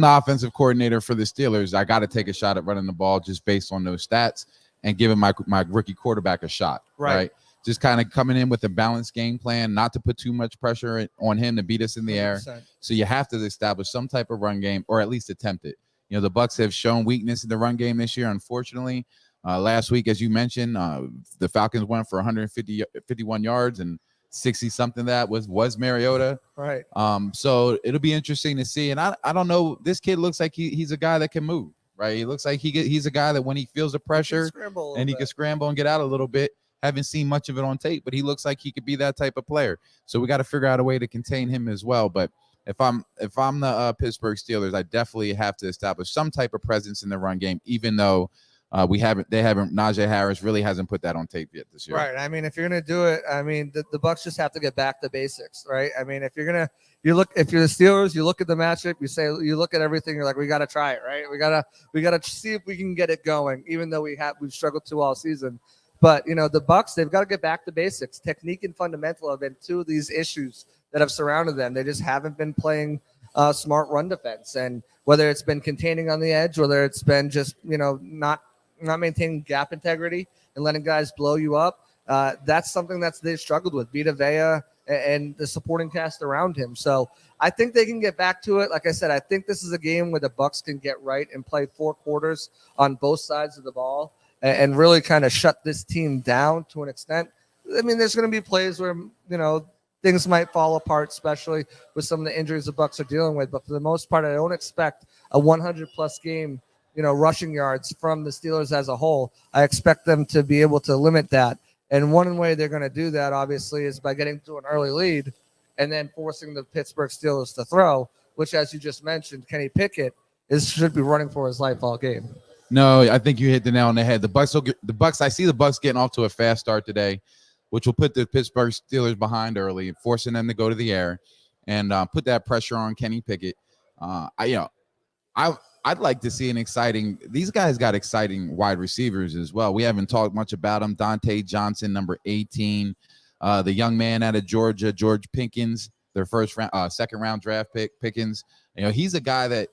the offensive coordinator for the Steelers, I got to take a shot at running the ball just based on those stats and giving my rookie quarterback a shot. Right. just kind of coming in with a balanced game plan, not to put too much pressure on him to beat us in the air. 100%. So you have to establish some type of run game, or at least attempt it. The Bucs have shown weakness in the run game this year, unfortunately. Last week, as you mentioned, the Falcons went for 151 yards, and 60-something that was Mariota. Right. So it'll be interesting to see. And I don't know. This kid looks like he's a guy that can move, right? He looks like he's a guy that when he feels the pressure and he can scramble and get out a little bit. Haven't seen much of it on tape, but he looks like he could be that type of player. So we got to figure out a way to contain him as well. But if I'm the Pittsburgh Steelers, I definitely have to establish some type of presence in the run game, even though Najee Harris really hasn't put that on tape yet this year. Right. I mean, if you're going to do it, I mean, the Bucs just have to get back to basics, right? I mean, if you're the Steelers, you look at the matchup, you look at everything, you're like, we got to try it, right? We got to see if we can get it going, even though we've struggled to all season. But, the Bucs, they've got to get back to basics. Technique and fundamental have been two of these issues that have surrounded them. They just haven't been playing smart run defense. And whether it's been containing on the edge, whether it's been just, not maintaining gap integrity and letting guys blow you up, that's something they've struggled with. Vita Vea and the supporting cast around him. So I think they can get back to it. Like I said, I think this is a game where the Bucs can get right and play 4 quarters on both sides of the ball and really kind of shut this team down to an extent. I mean, there's going to be plays where, things might fall apart, especially with some of the injuries the Bucs are dealing with. But for the most part, I don't expect a 100-plus game, rushing yards from the Steelers as a whole. I expect them to be able to limit that. And one way they're going to do that, obviously, is by getting to an early lead and then forcing the Pittsburgh Steelers to throw, which, as you just mentioned, Kenny Pickett should be running for his life all game. No, I think you hit the nail on the head. The Bucs. I see the Bucs getting off to a fast start today, which will put the Pittsburgh Steelers behind early, forcing them to go to the air and put that pressure on Kenny Pickett. I'd like to see these guys got exciting wide receivers as well. We haven't talked much about them. Dante Johnson, number 18, the young man out of Georgia, George Pickens, their second round draft pick. Pickens, he's a guy that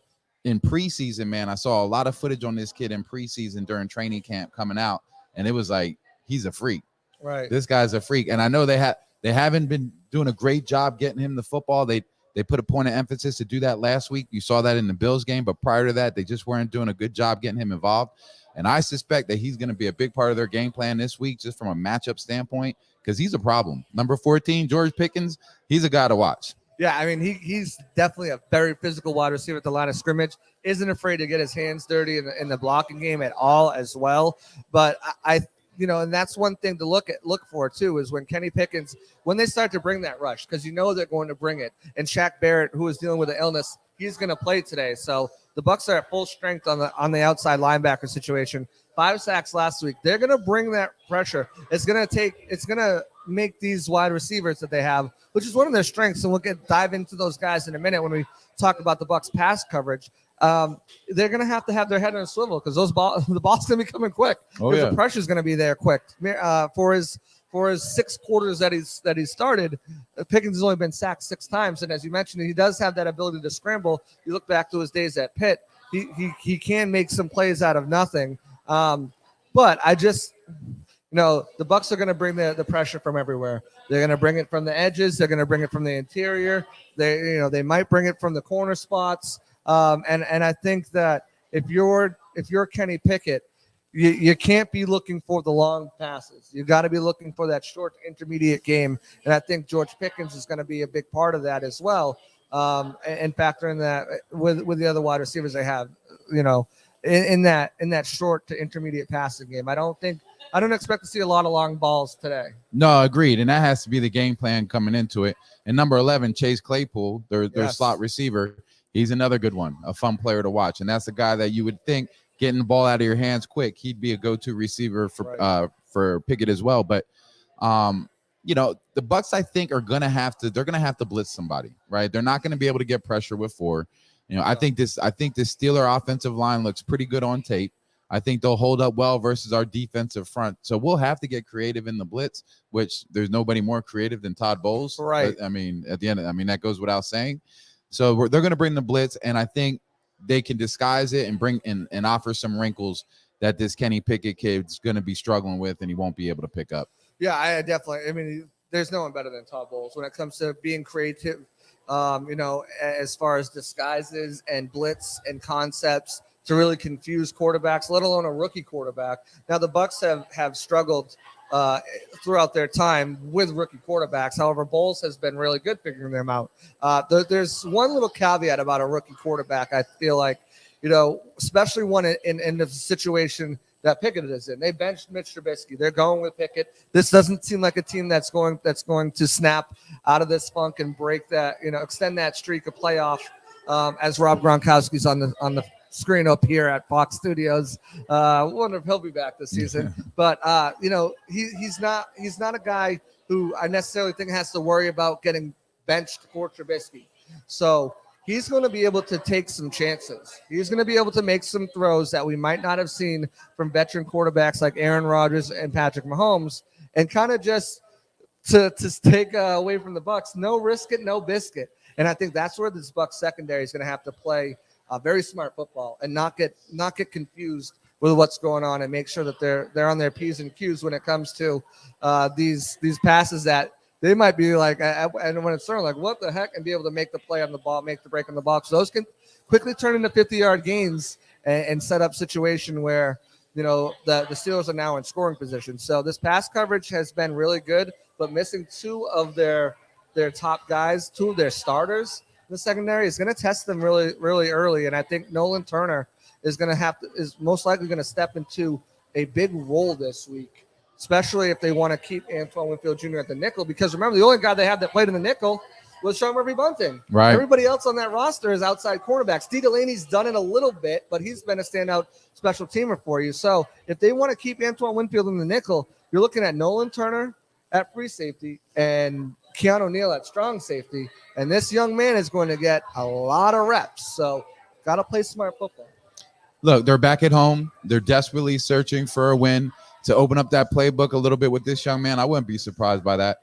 in preseason, man, I saw a lot of footage on this kid in preseason during training camp coming out, and it was like, he's a freak. Right. This guy's a freak. And I know they haven't been doing a great job getting him the football. They put a point of emphasis to do that last week. You saw that in the Bills game, but prior to that, they just weren't doing a good job getting him involved. And I suspect that he's going to be a big part of their game plan this week, just from a matchup standpoint, because he's a problem. Number 14, George Pickens, he's a guy to watch. Yeah, I mean, he's definitely a very physical wide receiver at the line of scrimmage. Isn't afraid to get his hands dirty in the blocking game at all as well. But and that's one thing to look for too, is when Kenny Pickens, when they start to bring that rush, because they're going to bring it. And Shaq Barrett, who is dealing with an illness, he's going to play today. So the Bucs are at full strength on the outside linebacker situation. 5 sacks last week. They're going to bring that pressure. It's going to make these wide receivers that they have, which is one of their strengths, and we'll dive into those guys in a minute when we talk about the Bucs pass coverage. They're going to have their head on a swivel because the ball's going to be coming quick. The pressure's going to be there quick. For his 6 quarters that he started, Pickens has only been sacked 6 times, and as you mentioned, he does have that ability to scramble. You look back to his days at Pitt, he can make some plays out of nothing. But I just, the Bucs are going to bring the pressure from everywhere. They're going to bring it from the edges. They're going to bring it from the interior. They might bring it from the corner spots. And I think that if you're Kenny Pickett, you can't be looking for the long passes. You got to be looking for that short intermediate game. And I think George Pickens is going to be a big part of that as well. And factor in that with the other wide receivers they have, in that short to intermediate passing game. I don't expect to see a lot of long balls today. No, agreed. And that has to be the game plan coming into it. And number 11, Chase Claypool, their slot receiver, he's another good one, a fun player to watch. And that's a guy that you would think getting the ball out of your hands quick, he'd be a go-to receiver for Pickett as well. But the Bucs, I think, they're going to have to blitz somebody, right? They're not going to be able to get pressure with 4. I think this Steeler offensive line looks pretty good on tape. I think they'll hold up well versus our defensive front. So we'll have to get creative in the blitz, which there's nobody more creative than Todd Bowles. Right. But, at the end, that goes without saying. So they're going to bring the blitz, and I think they can disguise it and bring and offer some wrinkles that this Kenny Pickett kid's going to be struggling with, and he won't be able to pick up. Yeah, I definitely. I mean, there's no one better than Todd Bowles when it comes to being creative. As far as disguises and blitz and concepts to really confuse quarterbacks, let alone a rookie quarterback. Now the Bucs have struggled throughout their time with rookie quarterbacks. However, Bowles has been really good figuring them out. There's one little caveat about a rookie quarterback. I feel like, especially one in the situation that Pickett is in. They benched Mitch Trubisky. They're going with Pickett. This doesn't seem like a team that's going to snap out of this funk and break that, extend that streak of playoff. As Rob Gronkowski's on the screen up here at Fox Studios. Wonder if he'll be back this season. But he's not a guy who I necessarily think has to worry about getting benched for Trubisky. So he's going to be able to take some chances. He's going to be able to make some throws that we might not have seen from veteran quarterbacks like Aaron Rodgers and Patrick Mahomes, and kind of just to take away from the Bucs. No risk it, no biscuit. And I think that's where this Bucs secondary is going to have to play very smart football and not get confused with what's going on, and make sure that they're on their P's and Q's when it comes to these passes that they might be like, and when it's certain, like, what the heck, and be able to make the play on the ball, make the break on the ball. So those can quickly turn into 50-yard gains and set up situation where, the Steelers are now in scoring position. So this pass coverage has been really good, but missing two of their top guys, two of their starters in the secondary is going to test them really, really early. And I think Nolan Turner is most likely going to step into a big role this week, especially if they want to keep Antoine Winfield Jr. at the nickel, because remember, the only guy they had that played in the nickel was Sean Murphy-Bunting. Right. Everybody else on that roster is outside cornerbacks. Steve Delaney's done it a little bit, but he's been a standout special teamer for you. So if they want to keep Antoine Winfield in the nickel, you're looking at Nolan Turner at free safety and Keanu Neal at strong safety. And this young man is going to get a lot of reps. So got to play smart football. Look, they're back at home. They're desperately searching for a win to open up that playbook a little bit with this young man. I wouldn't be surprised by that.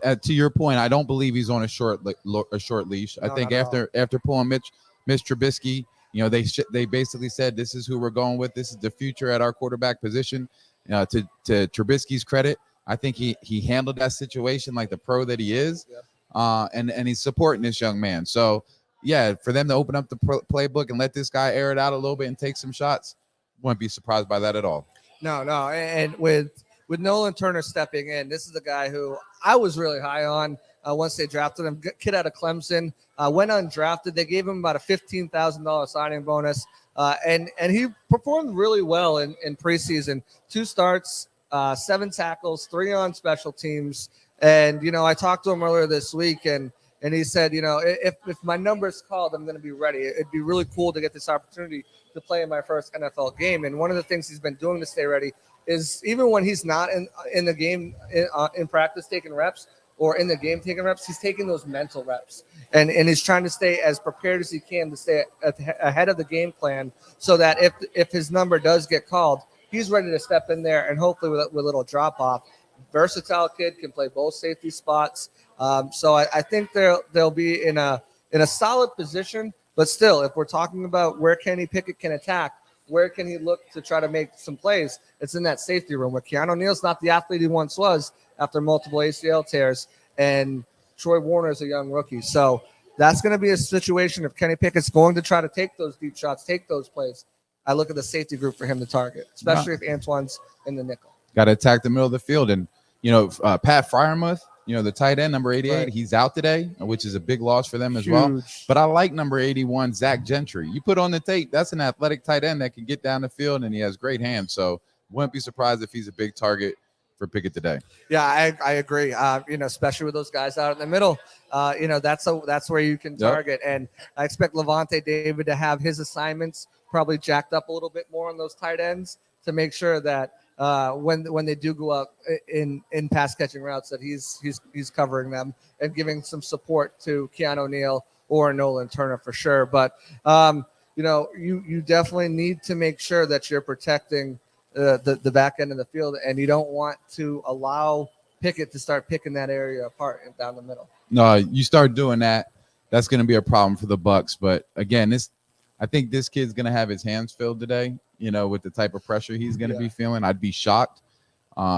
And to your point, I don't believe he's on a short leash. I think after pulling Mitch Trubisky, they basically said, this is who we're going with. This is the future at our quarterback position. To Trubisky's credit, I think he handled that situation like the pro that he is. Yep. And he's supporting this young man. So yeah, for them to open up the playbook and let this guy air it out a little bit and take some shots, wouldn't be surprised by that at all. No. And with Nolan Turner stepping in, this is the guy who I was really high on once they drafted him. Kid out of Clemson, went undrafted. They gave him about a $15,000 signing bonus, and he performed really well in preseason. 2 starts, 7 tackles, 3 on special teams. And, I talked to him earlier this week, and he said, if my number's called, I'm going to be ready. It'd be really cool to get this opportunity to play in my first NFL game. And one of the things he's been doing to stay ready is, even when he's not in the game, in practice taking reps, or in the game taking reps, he's taking those mental reps. And he's trying to stay as prepared as he can to stay ahead of the game plan, so that if his number does get called, he's ready to step in there and hopefully with a little drop-off. Versatile kid, can play both safety spots. So I think they'll be in a solid position. But still, if we're talking about where Kenny Pickett can attack, where can he look to try to make some plays, it's in that safety room, where Keanu Neal's not the athlete he once was after multiple ACL tears, and Troy Warner's a young rookie. So that's going to be a situation if Kenny Pickett's going to try to take those deep shots, take those plays. I look at the safety group for him to target, especially if Antoine's in the nickel. Got to attack the middle of the field. And, Pat Freiermuth, the tight end, number 88, right, he's out today, which is a big loss for them as well. But I like number 81, Zach Gentry. You put on the tape, that's an athletic tight end that can get down the field, and he has great hands. So wouldn't be surprised if he's a big target for Pickett today. Yeah, I agree. Especially with those guys out in the middle, that's where you can target. Yep. And I expect Levante David to have his assignments probably jacked up a little bit more on those tight ends, to make sure that when they do go out in pass catching routes, that he's covering them and giving some support to Keanu Neal or Nolan Turner for sure. But you definitely need to make sure that you're protecting the back end of the field, and you don't want to allow Pickett to start picking that area apart and down the middle. No, you start doing that, that's going to be a problem for the Bucs. But again, I think this kid's going to have his hands filled today, with the type of pressure he's going to be feeling. I'd be shocked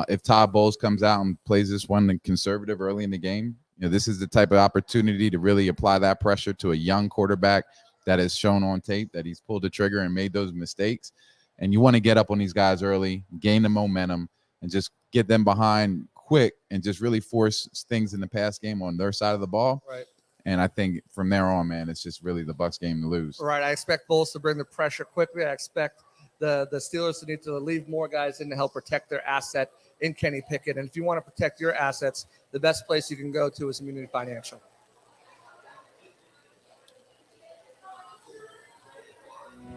If Todd Bowles comes out and plays this one conservative early in the game, this is the type of opportunity to really apply that pressure to a young quarterback that has shown on tape that he's pulled the trigger and made those mistakes. And you want to get up on these guys early, gain the momentum, and just get them behind quick and just really force things in the pass game on their side of the ball. Right. And I think from there on, man, it's just really the Bucs game to lose. Right. I expect Bowles to bring the pressure quickly. I expect the Steelers to need to leave more guys in to help protect their asset in Kenny Pickett. And if you want to protect your assets, the best place you can go to is Immunity Financial.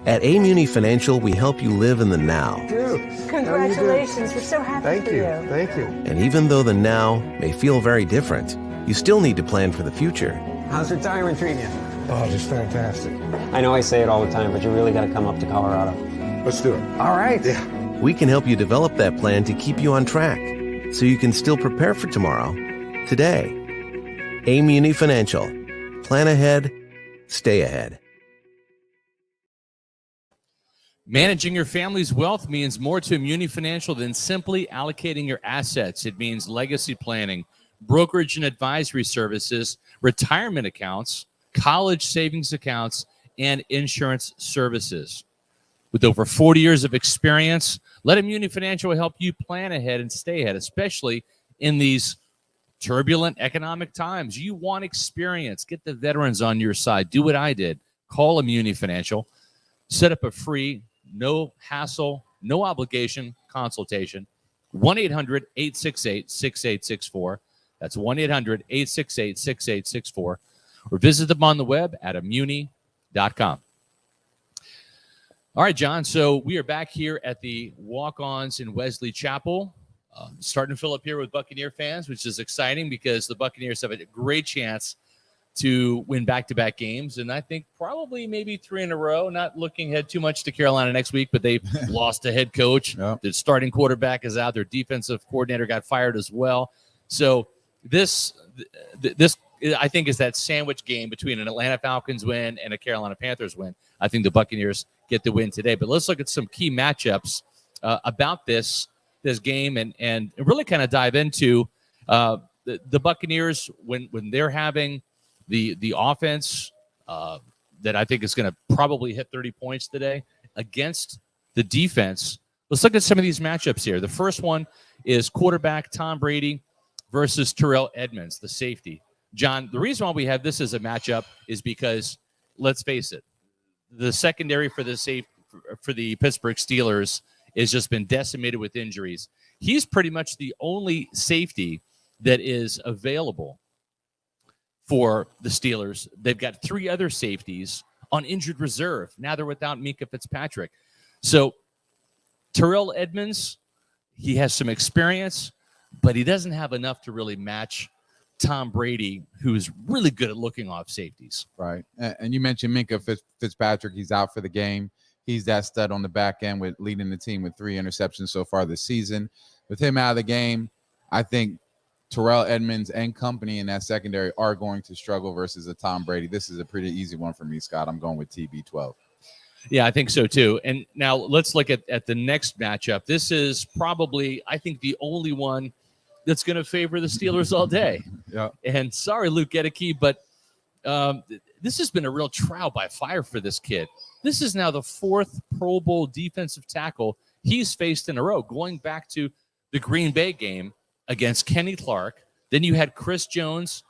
At Amuni Financial, we help you live in the now. Dude, Congratulations. We're so happy for you. Thank you. And even though the now may feel very different, you still need to plan for the future. How's retirement treating you? Oh, just fantastic. I know I say it all the time, but you really got to come up to Colorado. Let's do it. All right. Yeah. We can help you develop that plan to keep you on track, so you can still prepare for tomorrow, today. Amuni Financial. Plan ahead, stay ahead. Managing your family's wealth means more to Immunity Financial than simply allocating your assets. It means legacy planning, brokerage and advisory services, retirement accounts, college savings accounts, and insurance services. With over 40 years of experience, let Immunity Financial help you plan ahead and stay ahead, especially in these turbulent economic times. You want experience. Get the veterans on your side. Do what I did. Call Immunity Financial. Set up a free, no hassle, no obligation consultation. 1-800-868-6864. That's 1-800-868-6864. Or visit them on the web at immuni.com. All right, John. So we are back here at the Walk-Ons in Wesley Chapel. Starting to fill up here with Buccaneer fans, which is exciting because the Buccaneers have a great chance to win back-to-back games, and I think probably maybe 3 in a row. Not looking ahead too much to Carolina next week, but they've lost a head coach. Yep. Their starting quarterback is out. Their defensive coordinator got fired as well. So this I think is that sandwich game between an Atlanta Falcons win and a Carolina Panthers win. I think the Buccaneers get the win today. But let's look at some key matchups about this game and really kind of dive into the Buccaneers when they're having the offense that I think is going to probably hit 30 points today against the defense. Let's look at some of these matchups here. The first one is quarterback Tom Brady versus Terrell Edmunds, the safety. John, the reason why we have this as a matchup is because, let's face it, the secondary for the Pittsburgh Steelers has just been decimated with injuries. He's pretty much the only safety that is available for the Steelers. They've got 3 other safeties on injured reserve. Now they're without Minkah Fitzpatrick. So Terrell Edmunds, he has some experience, but he doesn't have enough to really match Tom Brady, who's really good at looking off safeties. Right. And you mentioned Minkah Fitzpatrick. He's out for the game. He's that stud on the back end with leading the team with 3 interceptions so far this season. With him out of the game, I think Terrell Edmunds and company in that secondary are going to struggle versus a Tom Brady. This is a pretty easy one for me, Scott. I'm going with TB12. Yeah, I think so too. And now let's look at the next matchup. This is probably, I think, the only one that's going to favor the Steelers all day. Yeah. And sorry, Luke Gedeke, but this has been a real trial by fire for this kid. This is now the 4th Pro Bowl defensive tackle he's faced in a row, going back to the Green Bay game against Kenny Clark. Then you had Chris Jones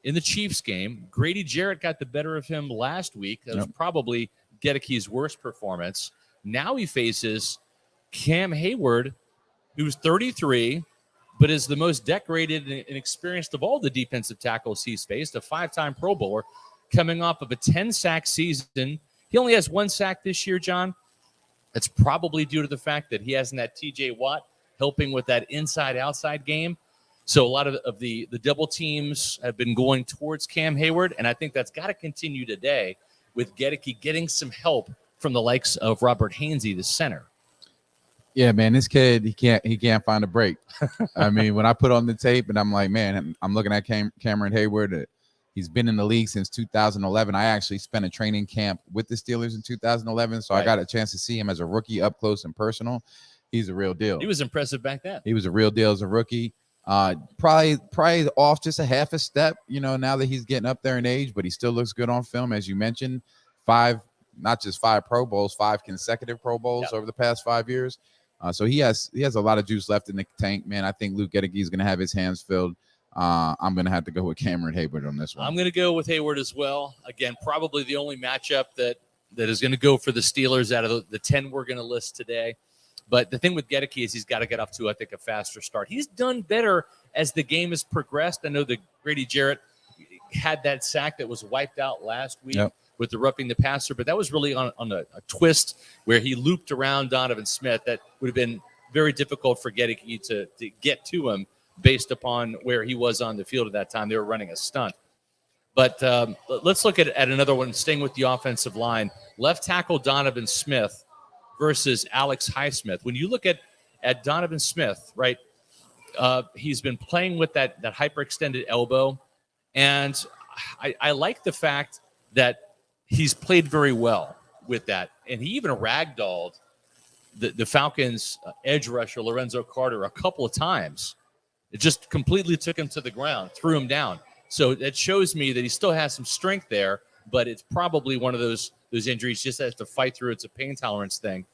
in the Chiefs game. Grady Jarrett got the better of him last week. That was probably Gedeke's worst performance. Now he faces Cam Hayward, who's 33, but is the most decorated and experienced of all the defensive tackles he's faced, a 5-time Pro Bowler, coming off of a 10-sack season. He only has 1 sack this year, John. It's probably due to the fact that he hasn't had T.J. Watt helping with that inside-outside game. So a lot of the double teams have been going towards Cam Hayward, and I think that's got to continue today with Gedeke getting some help from the likes of Robert Hainsey, the center. Yeah, man, this kid, he can't find a break. I mean, when I put on the tape and I'm like, man, I'm looking at Cameron Hayward. He's been in the league since 2011. I actually spent a training camp with the Steelers in 2011, so I got a chance to see him as a rookie up close and personal. he's a real deal. He was impressive back then. He was a real deal as a rookie. Probably off just a half a step, now that he's getting up there in age, but he still looks good on film. As you mentioned, not just 5 Pro Bowls, 5 consecutive Pro Bowls over the past 5 years. So he has a lot of juice left in the tank, man. I think Luke Gettige is going to have his hands filled. I'm going to have to go with Cameron Hayward on this one. I'm going to go with Hayward as well. Again, probably the only matchup that is going to go for the Steelers out of the 10 we're going to list today. But the thing with Gettige is he's got to get off to, I think, a faster start. He's done better as the game has progressed. I know that Grady Jarrett had that sack that was wiped out last week with the roughing the passer, but that was really on a twist where he looped around Donovan Smith. That would have been very difficult for Gettige to get to him based upon where he was on the field at that time. They were running a stunt. But let's look at another one, staying with the offensive line. Left tackle Donovan Smith versus Alex Highsmith. When you look at Donovan Smith, right, he's been playing with that hyperextended elbow, and I like the fact that he's played very well with that, and he even ragdolled the Falcons' edge rusher Lorenzo Carter a couple of times. It just completely took him to the ground, threw him down. So it shows me that he still has some strength there, but it's probably one of those injuries just has to fight through. It's a pain tolerance thing.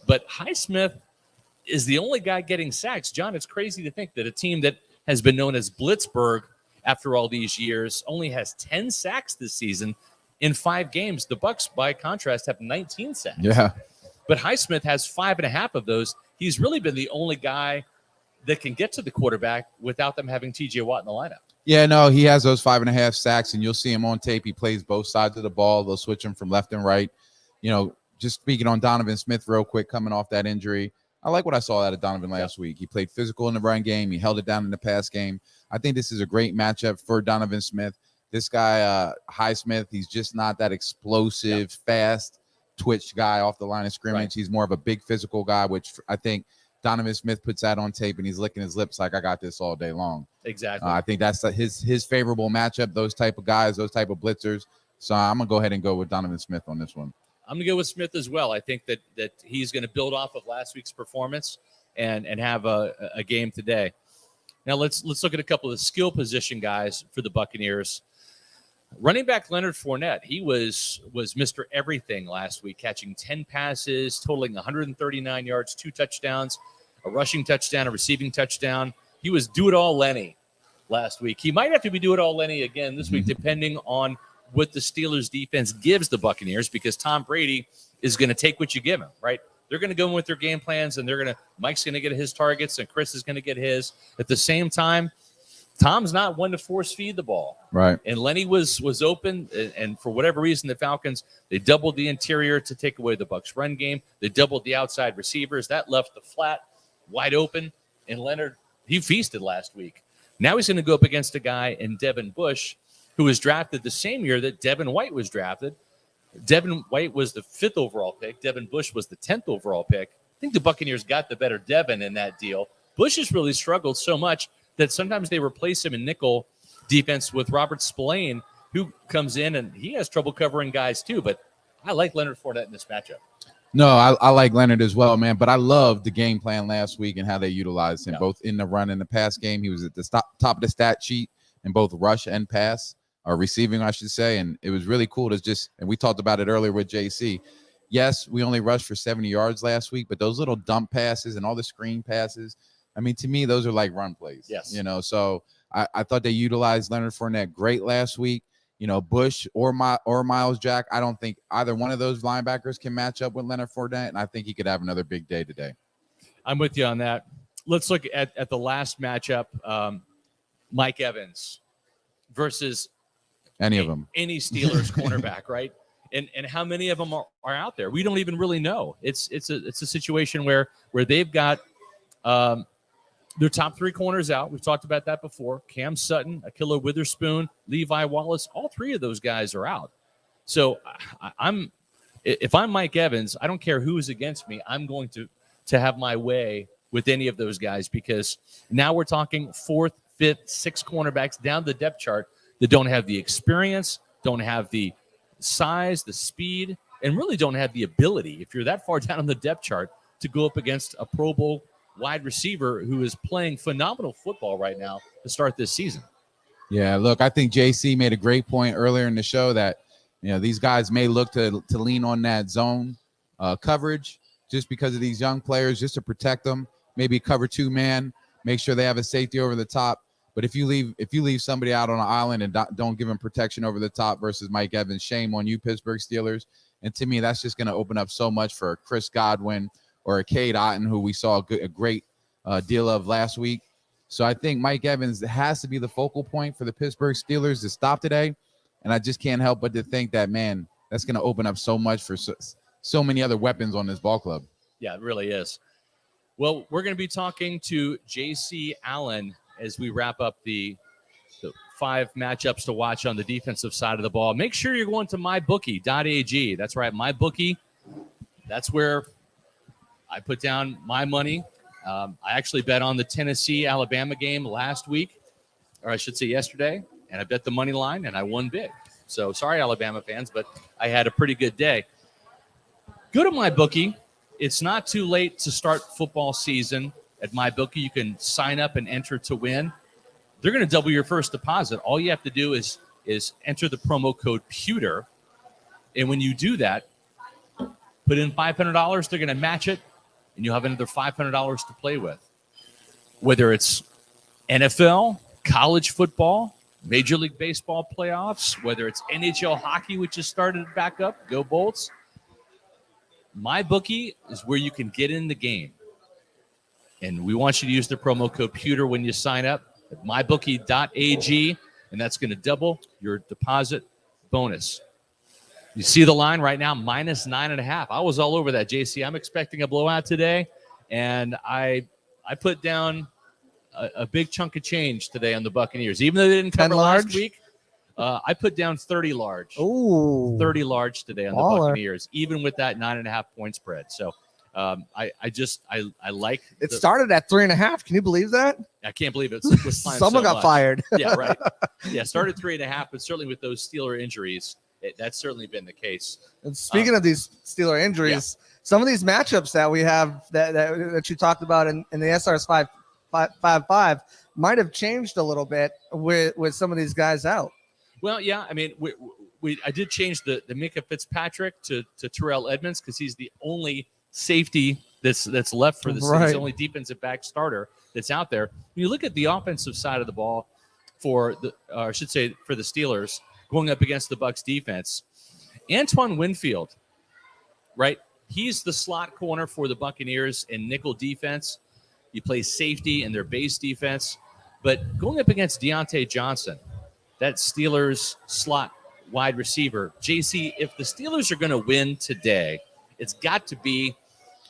But Highsmith is the only guy getting sacks. John, it's crazy to think that a team that has been known as Blitzburg after all these years only has 10 sacks this season in 5 games. The Bucs, by contrast, have 19 sacks. Yeah. But Highsmith has 5.5 of those. He's really been the only guy that can get to the quarterback without them having T.J. Watt in the lineup. Yeah, no, he has those 5.5 sacks, and you'll see him on tape. He plays both sides of the ball. They'll switch him from left and right. Just speaking on Donovan Smith real quick, coming off that injury, I like what I saw out of Donovan last week. He played physical in the run game. He held it down in the pass game. I think this is a great matchup for Donovan Smith. This guy, Highsmith, he's just not that explosive, fast, twitch guy off the line of scrimmage. Right. He's more of a big physical guy, which I think Donovan Smith puts that on tape, and he's licking his lips like, I got this all day long. Exactly. I think that's his favorable matchup, those type of guys, those type of blitzers. So I'm going to go ahead and go with Donovan Smith on this one. I'm going to go with Smith as well. I think that he's going to build off of last week's performance and have a game today. Now let's look at a couple of the skill position guys for the Buccaneers. Running back Leonard Fournette, he was Mr. Everything last week, catching 10 passes, totaling 139 yards, 2 touchdowns, a rushing touchdown, a receiving touchdown. He was do-it-all Lenny last week. He might have to be do-it-all Lenny again this week, depending on what the Steelers defense gives the Buccaneers, because Tom Brady is going to take what you give him, right? They're going to go in with their game plans, and Mike's going to get his targets, and Chris is going to get his. At the same time, Tom's not one to force feed the ball. Right. And Lenny was open, and for whatever reason, the Falcons, they doubled the interior to take away the Bucs run game. They doubled the outside receivers. That left the flat wide open, and Leonard, he feasted last week. Now he's going to go up against a guy in Devin Bush, who was drafted the same year that Devin White was drafted. Devin White was the 5th overall pick. Devin Bush was the 10th overall pick. I think the Buccaneers got the better Devin in that deal. Bush has really struggled so much that sometimes they replace him in nickel defense with Robert Spillane, who comes in, and he has trouble covering guys too. But I like Leonard Fournette in this matchup. No, I like Leonard as well, man. But I loved the game plan last week and how they utilized him, both in the run and the pass game. He was at the top of the stat sheet in both rush and pass, or receiving, I should say. And it was really cool to just, and we talked about it earlier with JC. Yes, we only rushed for 70 yards last week, but those little dump passes and all the screen passes, I mean, to me, those are like run plays. Yes. So I thought they utilized Leonard Fournette great last week. Bush or Miles Jack, I don't think either one of those linebackers can match up with Leonard Fournette, and I think he could have another big day today. I'm with you on that. Let's look at the last matchup, Mike Evans versus any of them, any Steelers cornerback, right? And how many of them are out there? We don't even really know. It's a situation where they've got their top 3 corners out. We've talked about that before. Cam Sutton, Ahkello Witherspoon, Levi Wallace, all 3 of those guys are out. So if I'm Mike Evans, I don't care who is against me. I'm going to have my way with any of those guys, because now we're talking 4th, 5th, 6th cornerbacks down the depth chart that don't have the experience, don't have the size, the speed, and really don't have the ability, if you're that far down on the depth chart, to go up against a Pro Bowl wide receiver who is playing phenomenal football right now to start this season. Yeah, look, I think JC made a great point earlier in the show that, these guys may look to lean on that zone coverage just because of these young players, just to protect them. Maybe cover 2-man, make sure they have a safety over the top. But if you leave somebody out on an island and don't give them protection over the top versus Mike Evans, shame on you, Pittsburgh Steelers. And to me, that's just going to open up so much for Chris Godwin or a Cade Otton, who we saw a great deal of last week. So I think Mike Evans has to be the focal point for the Pittsburgh Steelers to stop today. And I just can't help but to think that, man, that's going to open up so much for so many other weapons on this ball club. Yeah, it really is. Well, we're going to be talking to J.C. Allen as we wrap up the 5 matchups to watch on the defensive side of the ball. Make sure you're going to mybookie.ag. That's right, MyBookie. That's where I put down my money. I actually bet on the Tennessee-Alabama game last week, or I should say yesterday, and I bet the money line, and I won big. So sorry, Alabama fans, but I had a pretty good day. Go to MyBookie. It's not too late to start football season. At MyBookie, you can sign up and enter to win. They're going to double your first deposit. All you have to do is enter the promo code Pewter, and when you do that, put in $500, they're going to match it, and you'll have another $500 to play with. Whether it's NFL, college football, Major League Baseball playoffs, whether it's NHL hockey, which has started back up, go Bolts. MyBookie is where you can get in the game. And we want you to use the promo code Pewter when you sign up at mybookie.ag, and that's going to double your deposit bonus. You see the line right now, -9.5. I was all over that, JC. I'm expecting a blowout today, and I put down a big chunk of change today on the Buccaneers. Even though they didn't cover last week, I put down 30 large. Ooh. 30 large today on the Buccaneers, even with that 9.5 point spread. So I like it. Started at 3.5. Can you believe that? I can't believe it. Someone got fired. Yeah, right. Yeah, started 3.5, but certainly with those Steeler injuries, that's certainly been the case. And speaking of these Steeler injuries, some of these matchups that we have that you talked about in the SRS 5 might have changed a little bit with some of these guys out. Well, yeah, I mean, I did change the Micah Fitzpatrick to Terrell Edmonds because he's the only safety that's left for the season. He's the only defensive back starter that's out there. When you look at the offensive side of the ball for the Steelers going up against the Bucs defense, Antoine Winfield, right? He's the slot corner for the Buccaneers in nickel defense. He plays safety in their base defense. But going up against Deontay Johnson, that Steelers slot wide receiver, JC, if the Steelers are going to win today, it's got to be,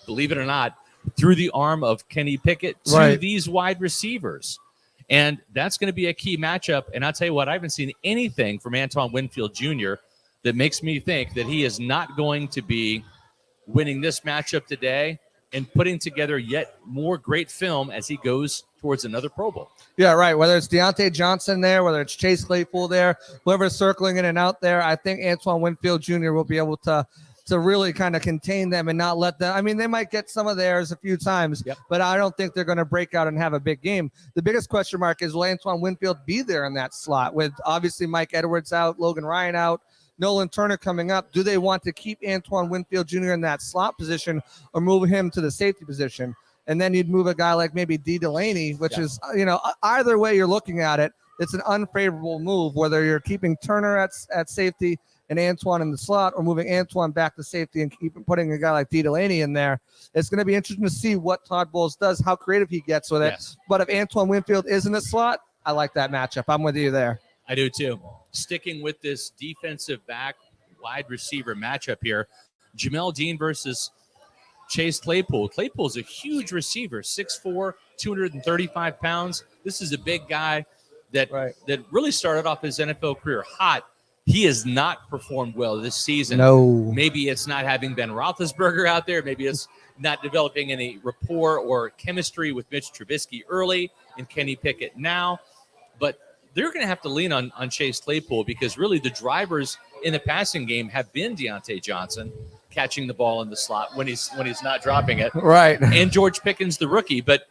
believe it or not, through the arm of Kenny Pickett to these wide receivers. And that's going to be a key matchup. And I'll tell you what, I haven't seen anything from Antoine Winfield Jr. that makes me think that he is not going to be winning this matchup today and putting together yet more great film as he goes towards another Pro Bowl. Yeah, right. Whether it's Deontay Johnson there, whether it's Chase Claypool there, whoever's circling in and out there, I think Antoine Winfield Jr. will be able to really kind of contain them and not let them. I mean, they might get some of theirs a few times, but I don't think they're going to break out and have a big game. The biggest question mark is, will Antoine Winfield be there in that slot with obviously Mike Edwards out, Logan Ryan out, Nolan Turner coming up? Do they want to keep Antoine Winfield Jr. in that slot position or move him to the safety position? And then you'd move a guy like maybe D. Delaney, which is, either way you're looking at it, it's an unfavorable move, whether you're keeping Turner at safety and Antoine in the slot or moving Antoine back to safety and putting a guy like D. Delaney in there. It's going to be interesting to see what Todd Bowles does, how creative he gets with it. Yes. But if Antoine Winfield is in the slot, I like that matchup. I'm with you there. I do too. Sticking with this defensive back wide receiver matchup here, Jamel Dean versus Chase Claypool. Claypool's a huge receiver, 6'4", 235 pounds. This is a big guy that really started off his NFL career hot. He has not performed well this season. No. Maybe it's not having Ben Roethlisberger out there. Maybe it's not developing any rapport or chemistry with Mitch Trubisky early and Kenny Pickett now. But they're going to have to lean on Chase Claypool because really the drivers in the passing game have been Deontay Johnson, catching the ball in the slot when he's not dropping it. Right. And George Pickens, the rookie. But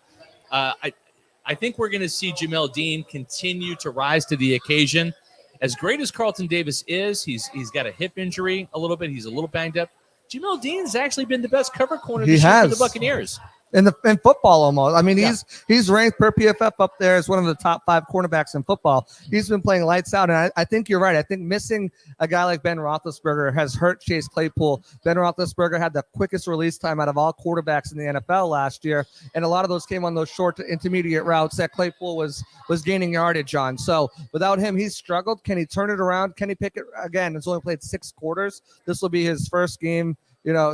I think we're going to see Jamel Dean continue to rise to the occasion. As great as Carlton Davis is, he's got a hip injury a little bit. He's a little banged up. Jamel Dean's actually been the best cover corner this year for the Buccaneers. In football almost. I mean, he's ranked per PFF up there as one of the top 5 cornerbacks in football. He's been playing lights out, and I think you're right. I think missing a guy like Ben Roethlisberger has hurt Chase Claypool. Ben Roethlisberger had the quickest release time out of all quarterbacks in the NFL last year, and a lot of those came on those short to intermediate routes that Claypool was gaining yardage on. So without him, he's struggled. Can he turn it around? Can he pick it again? He's only played 6 quarters. This will be his first game.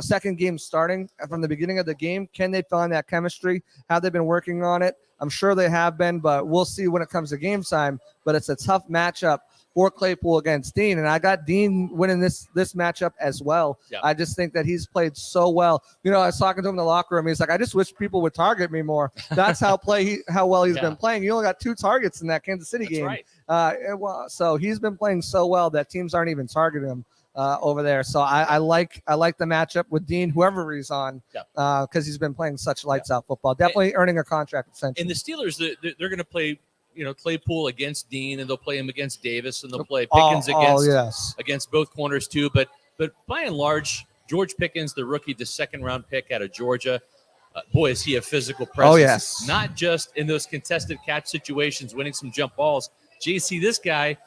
Second game starting from the beginning of the game. Can they find that chemistry? Have they been working on it? I'm sure they have been, but we'll see when it comes to game time. But it's a tough matchup for Claypool against Dean, and I got Dean winning this matchup as well. Yeah. I just think that he's played so well. I was talking to him in the locker room. He's like, I just wish people would target me more. That's how well he's been playing. You only got 2 targets in that Kansas City game. Right. So he's been playing so well that teams aren't even targeting him over there. So I like the matchup with Dean, whoever he's on, because he's been playing such lights out football. Definitely earning a contract extension. And the Steelers, they're going to play, Claypool against Dean, and they'll play him against Davis, and they'll play Pickens against both corners too. But by and large, George Pickens, the rookie, the 2nd-round pick out of Georgia, boy, is he a physical presence. Oh, yes. Not just in those contested catch situations, winning some jump balls. JC, this guy,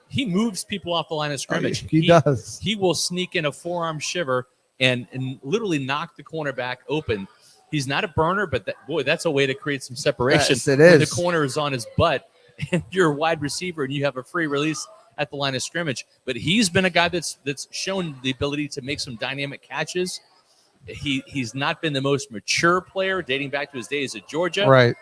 he moves people off the line of scrimmage. He does. He will sneak in a forearm shiver and literally knock the cornerback open. He's not a burner, but that's a way to create some separation. Yes, it when is. the corner is on his butt and you're a wide receiver and you have a free release at the line of scrimmage. But he's been a guy that's shown the ability to make some dynamic catches. He's not been the most mature player dating back to his days at Georgia. Right.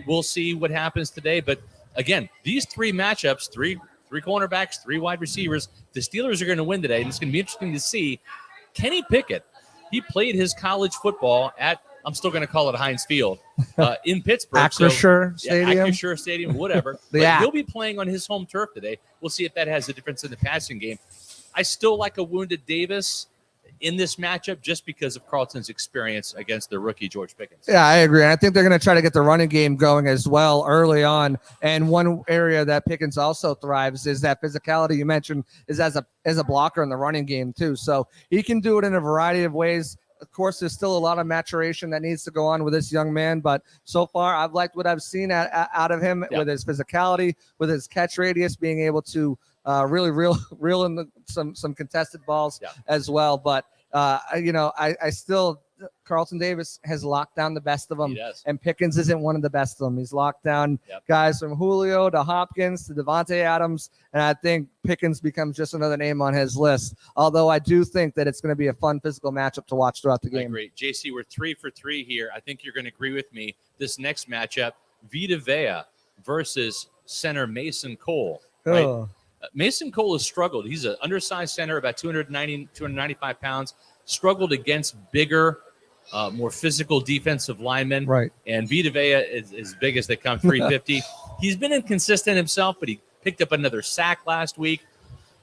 We'll see what happens today. But again, these 3 matchups, three cornerbacks, 3 wide receivers. The Steelers are going to win today, and it's going to be interesting to see Kenny Pickett. He played his college football at, I'm still going to call it Heinz Field, in Pittsburgh. Acrisure Stadium. Acrisure Stadium, whatever. He'll be playing on his home turf today. We'll see if that has a difference in the passing game. I still like a wounded Davis in this matchup just because of Carlton's experience against the rookie George Pickens. Yeah, I agree. And I think they're going to try to get the running game going as well early on. And one area that Pickens also thrives is that physicality you mentioned is as a blocker in the running game too. So he can do it in a variety of ways. Of course, there's still a lot of maturation that needs to go on with this young man, but so far I've liked what I've seen out of him with his physicality, with his catch radius, being able to really reel in some contested balls as well. But I still, Carlton Davis has locked down the best of them, and Pickens isn't one of the best of them. He's locked down guys from Julio to Hopkins to Devontae Adams, and I think Pickens becomes just another name on his list. Although I do think that it's going to be a fun physical matchup to watch throughout the game. I agree. JC, we're 3 for 3 here. I think you're going to agree with me. This next matchup, Vita Vea versus center Mason Cole. Right? Mason Cole has struggled. He's an undersized center, about 295 pounds, struggled against bigger, more physical defensive linemen. Right. And Vita Vea is as big as they come, 350. He's been inconsistent himself, but he picked up another sack last week.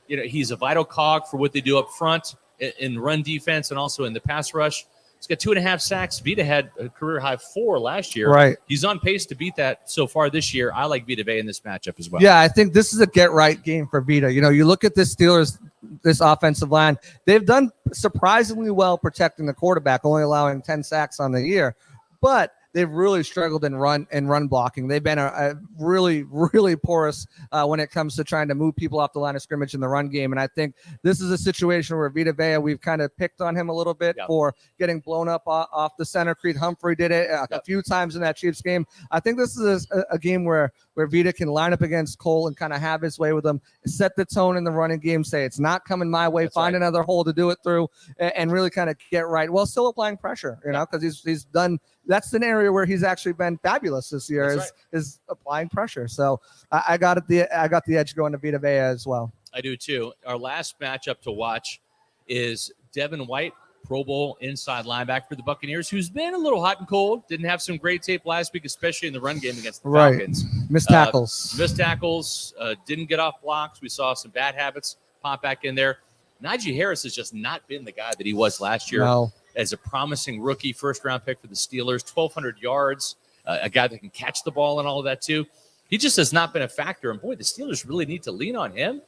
He's a vital cog for what they do up front in run defense and also in the pass rush. He's got 2.5 sacks. Vita had a career high 4 last year. Right. He's on pace to beat that so far this year. I like Vita Vea in this matchup as well. Yeah, I think this is a get-right game for Vita. You look at this Steelers, this offensive line, they've done surprisingly well protecting the quarterback, only allowing 10 sacks on the year. But they've really struggled in run blocking. They've been a really, really porous when it comes to trying to move people off the line of scrimmage in the run game. And I think this is a situation where Vita Vea, we've kind of picked on him a little bit for getting blown up off the center. Creed Humphrey did it a few times in that Chiefs game. I think this is a game where Vita can line up against Cole and kind of have his way with him, set the tone in the running game, say it's not coming my way, find another hole to do it through, and really kind of get right while still applying pressure, because he's done. That's an area where he's actually been fabulous this year, is applying pressure. So I got the edge going to Vita Vea as well. I do too. Our last matchup to watch is Devin White, Pro Bowl inside linebacker for the Buccaneers, who's been a little hot and cold. Didn't have some great tape last week, especially in the run game against the Falcons. Missed tackles. Didn't get off blocks. We saw some bad habits pop back in there. Najee Harris has just not been the guy that he was last year. No. As a promising rookie first-round pick for the Steelers, 1,200 yards, a guy that can catch the ball and all of that too. He just has not been a factor. And, boy, the Steelers really need to lean on him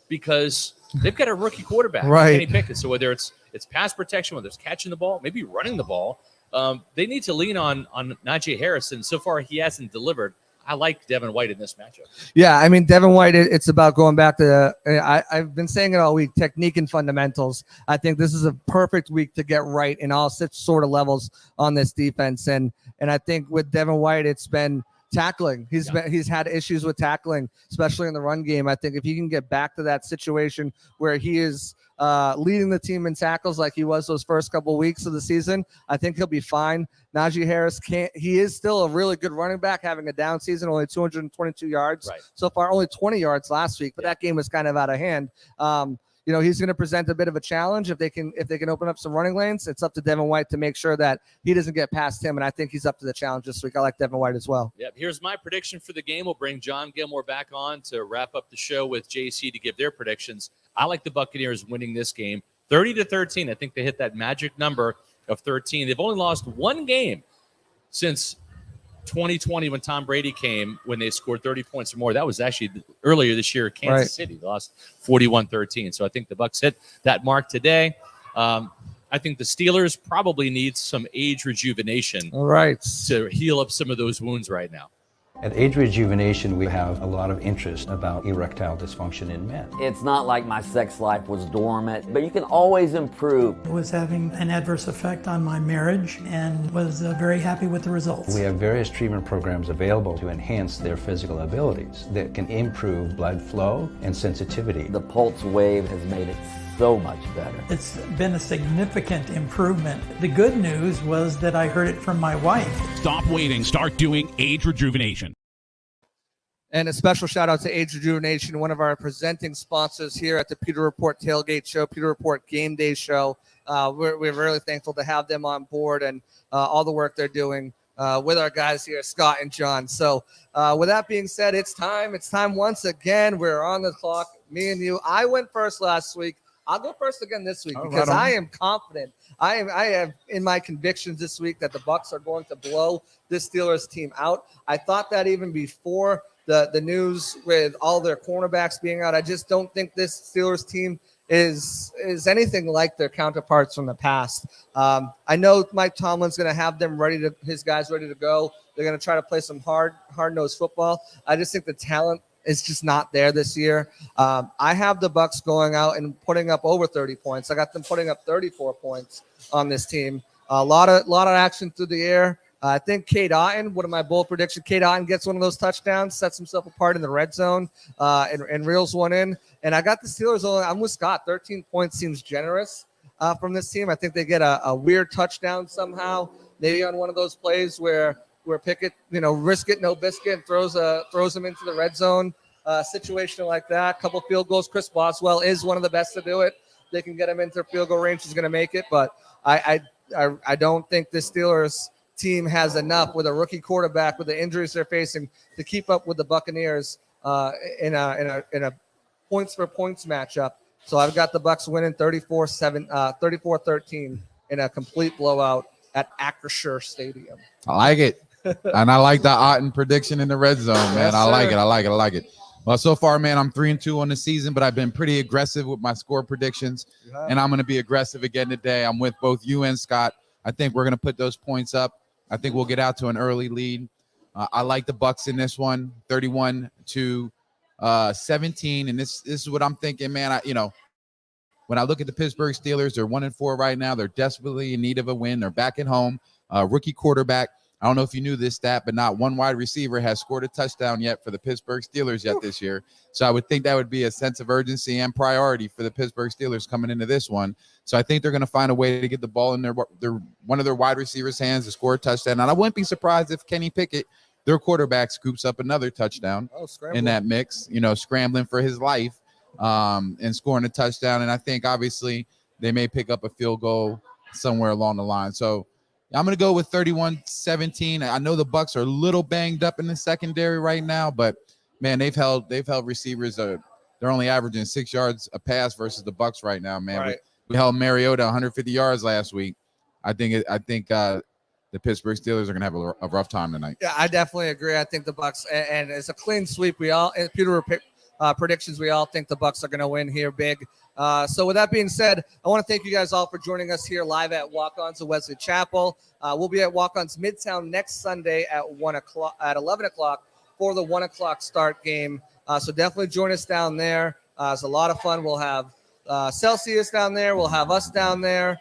because they've got a rookie quarterback, right? Kenny Pickett. So whether it's pass protection, whether it's catching the ball, maybe running the ball, they need to lean on Najee Harris. And so far he hasn't delivered. I like Devin White in this matchup. Yeah, I mean, Devin White, it's about going back to I've been saying it all week, technique and fundamentals. I think this is a perfect week to get right in all such sort of levels on this defense. And I think with Devin White, it's been tackling. He's had issues with tackling, especially in the run game. I think if he can get back to that situation where he is leading the team in tackles like he was those first couple of weeks of the season, I think he'll be fine. Najee Harris he is still a really good running back, having a down season, only 222 yards so far, only 20 yards last week, but that game was kind of out of hand. He's going to present a bit of a challenge if they can open up some running lanes. It's up to Devin White to make sure that he doesn't get past him, and I think he's up to the challenge this week. I like Devin White as well. Yeah, here's my prediction for the game. We'll bring John Gilmore back on to wrap up the show with JC to give their predictions. I like the Buccaneers winning this game 30-13. I think they hit that magic number of 13. They've only lost one game since 2020 when Tom Brady came, when they scored 30 points or more. That was actually earlier this year, Kansas City. They lost 41-13. So I think the Bucs hit that mark today. I think the Steelers probably need some age rejuvenation to heal up some of those wounds right now. At Age Rejuvenation, we have a lot of interest about erectile dysfunction in men. It's not like my sex life was dormant, but you can always improve. I was having an adverse effect on my marriage and was very happy with the results. We have various treatment programs available to enhance their physical abilities that can improve blood flow and sensitivity. The pulse wave has made it so much better. It's been a significant improvement. The good news was that I heard it from my wife. Stop waiting. Start doing Age Rejuvenation. And a special shout out to Age Rejuvenation, one of our presenting sponsors here at the Pewter Report Tailgate Show, Pewter Report Game Day Show. We're really thankful to have them on board and all the work they're doing with our guys here, Scott and John. So with that being said, it's time. It's time once again. We're on the clock, me and you. I went first last week. I'll go first again this week because I am confident. I have in my convictions this week that the Bucs are going to blow this Steelers team out. I thought that even before the news with all their cornerbacks being out. I just don't think this Steelers team is anything like their counterparts from the past. I know Mike Tomlin's going to have his guys ready to go. They're going to try to play some hard-nosed football. I just think the talent is just not there this year. I have the Bucs going out and putting up over 30 points. I got them putting up 34 points on this team. A lot of action through the air. I think Cade Otton, one of my bold predictions, Cade Otton gets one of those touchdowns, sets himself apart in the red zone, and reels one in. And I got the Steelers only. I'm with Scott. 13 points seems generous from this team. I think they get a weird touchdown somehow, maybe on one of those plays where Pickett, risk it, no biscuit, and throws him into the red zone. Situation like that. Couple field goals. Chris Boswell is one of the best to do it. They can get him into field goal range. He's going to make it, but I don't think the Steelers team has enough with a rookie quarterback with the injuries they're facing to keep up with the Buccaneers in a points for points matchup. So I've got the Bucs winning 34-13 in a complete blowout at Acrisure Stadium. I like it. And I like the Otton prediction in the red zone, man. Yes, I like sir. it. I like it. Well, so far, man, I'm 3-2 on the season, but I've been pretty aggressive with my score predictions, and I'm going to be aggressive again today. I'm with both you and Scott. I think we're going to put those points up. I think we'll get out to an early lead. I like the Bucs in this one, 31-17, and this is what I'm thinking, man. When I look at the Pittsburgh Steelers, they're 1-4 right now. They're desperately in need of a win. They're back at home. Rookie quarterback. I don't know if you knew this stat, but not one wide receiver has scored a touchdown yet for the Pittsburgh Steelers yet this year. So I would think that would be a sense of urgency and priority for the Pittsburgh Steelers coming into this one. So I think they're going to find a way to get the ball in one of their wide receivers' hands to score a touchdown. And I wouldn't be surprised if Kenny Pickett, their quarterback, scoops up another touchdown in that mix, scrambling for his life and scoring a touchdown. And I think, obviously, they may pick up a field goal somewhere along the line. So I'm going to go with 31-17. I know the Bucs are a little banged up in the secondary right now, but man, they've held receivers they're only averaging 6 yards a pass versus the Bucs right now, man. Right. We held Mariota 150 yards last week. I think the Pittsburgh Steelers are going to have a rough time tonight. Yeah, I definitely agree. I think the Bucs, and it's a clean sweep. We all, in Pewter predictions, we all think the Bucs are going to win here big. So with that being said, I want to thank you guys all for joining us here live at Walk-Ons of Wesley Chapel. We'll be at Walk-Ons Midtown next Sunday at 11 o'clock for the 1 o'clock start game. So definitely join us down there. It's a lot of fun. We'll have Celsius down there. We'll have us down there.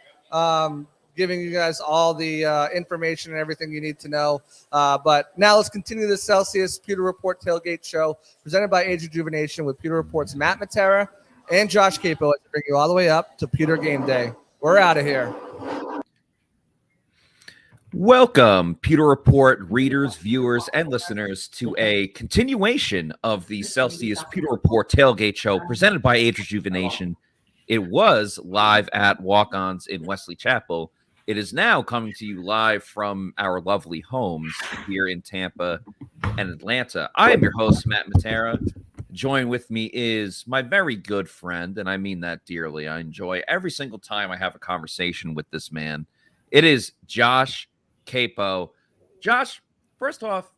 Giving you guys all the information and everything you need to know. But now let's continue the Celsius Pewter Report Tailgate Show presented by Age Rejuvenation with Pewter Report's Matt Matera and Josh Queipo to bring you all the way up to Pewter Game Day. We're out of here. Welcome, Pewter Report readers, viewers, and listeners to a continuation of the Celsius Pewter Report Tailgate Show presented by Age Rejuvenation. It was live at Walk-Ons in Wesley Chapel. It is now coming to you live from our lovely homes here in Tampa and Atlanta. I am your host, Matt Matera. Join with me is my very good friend, and I mean that dearly. I enjoy every single time I have a conversation with this man. It is Josh Queipo. Josh, first off,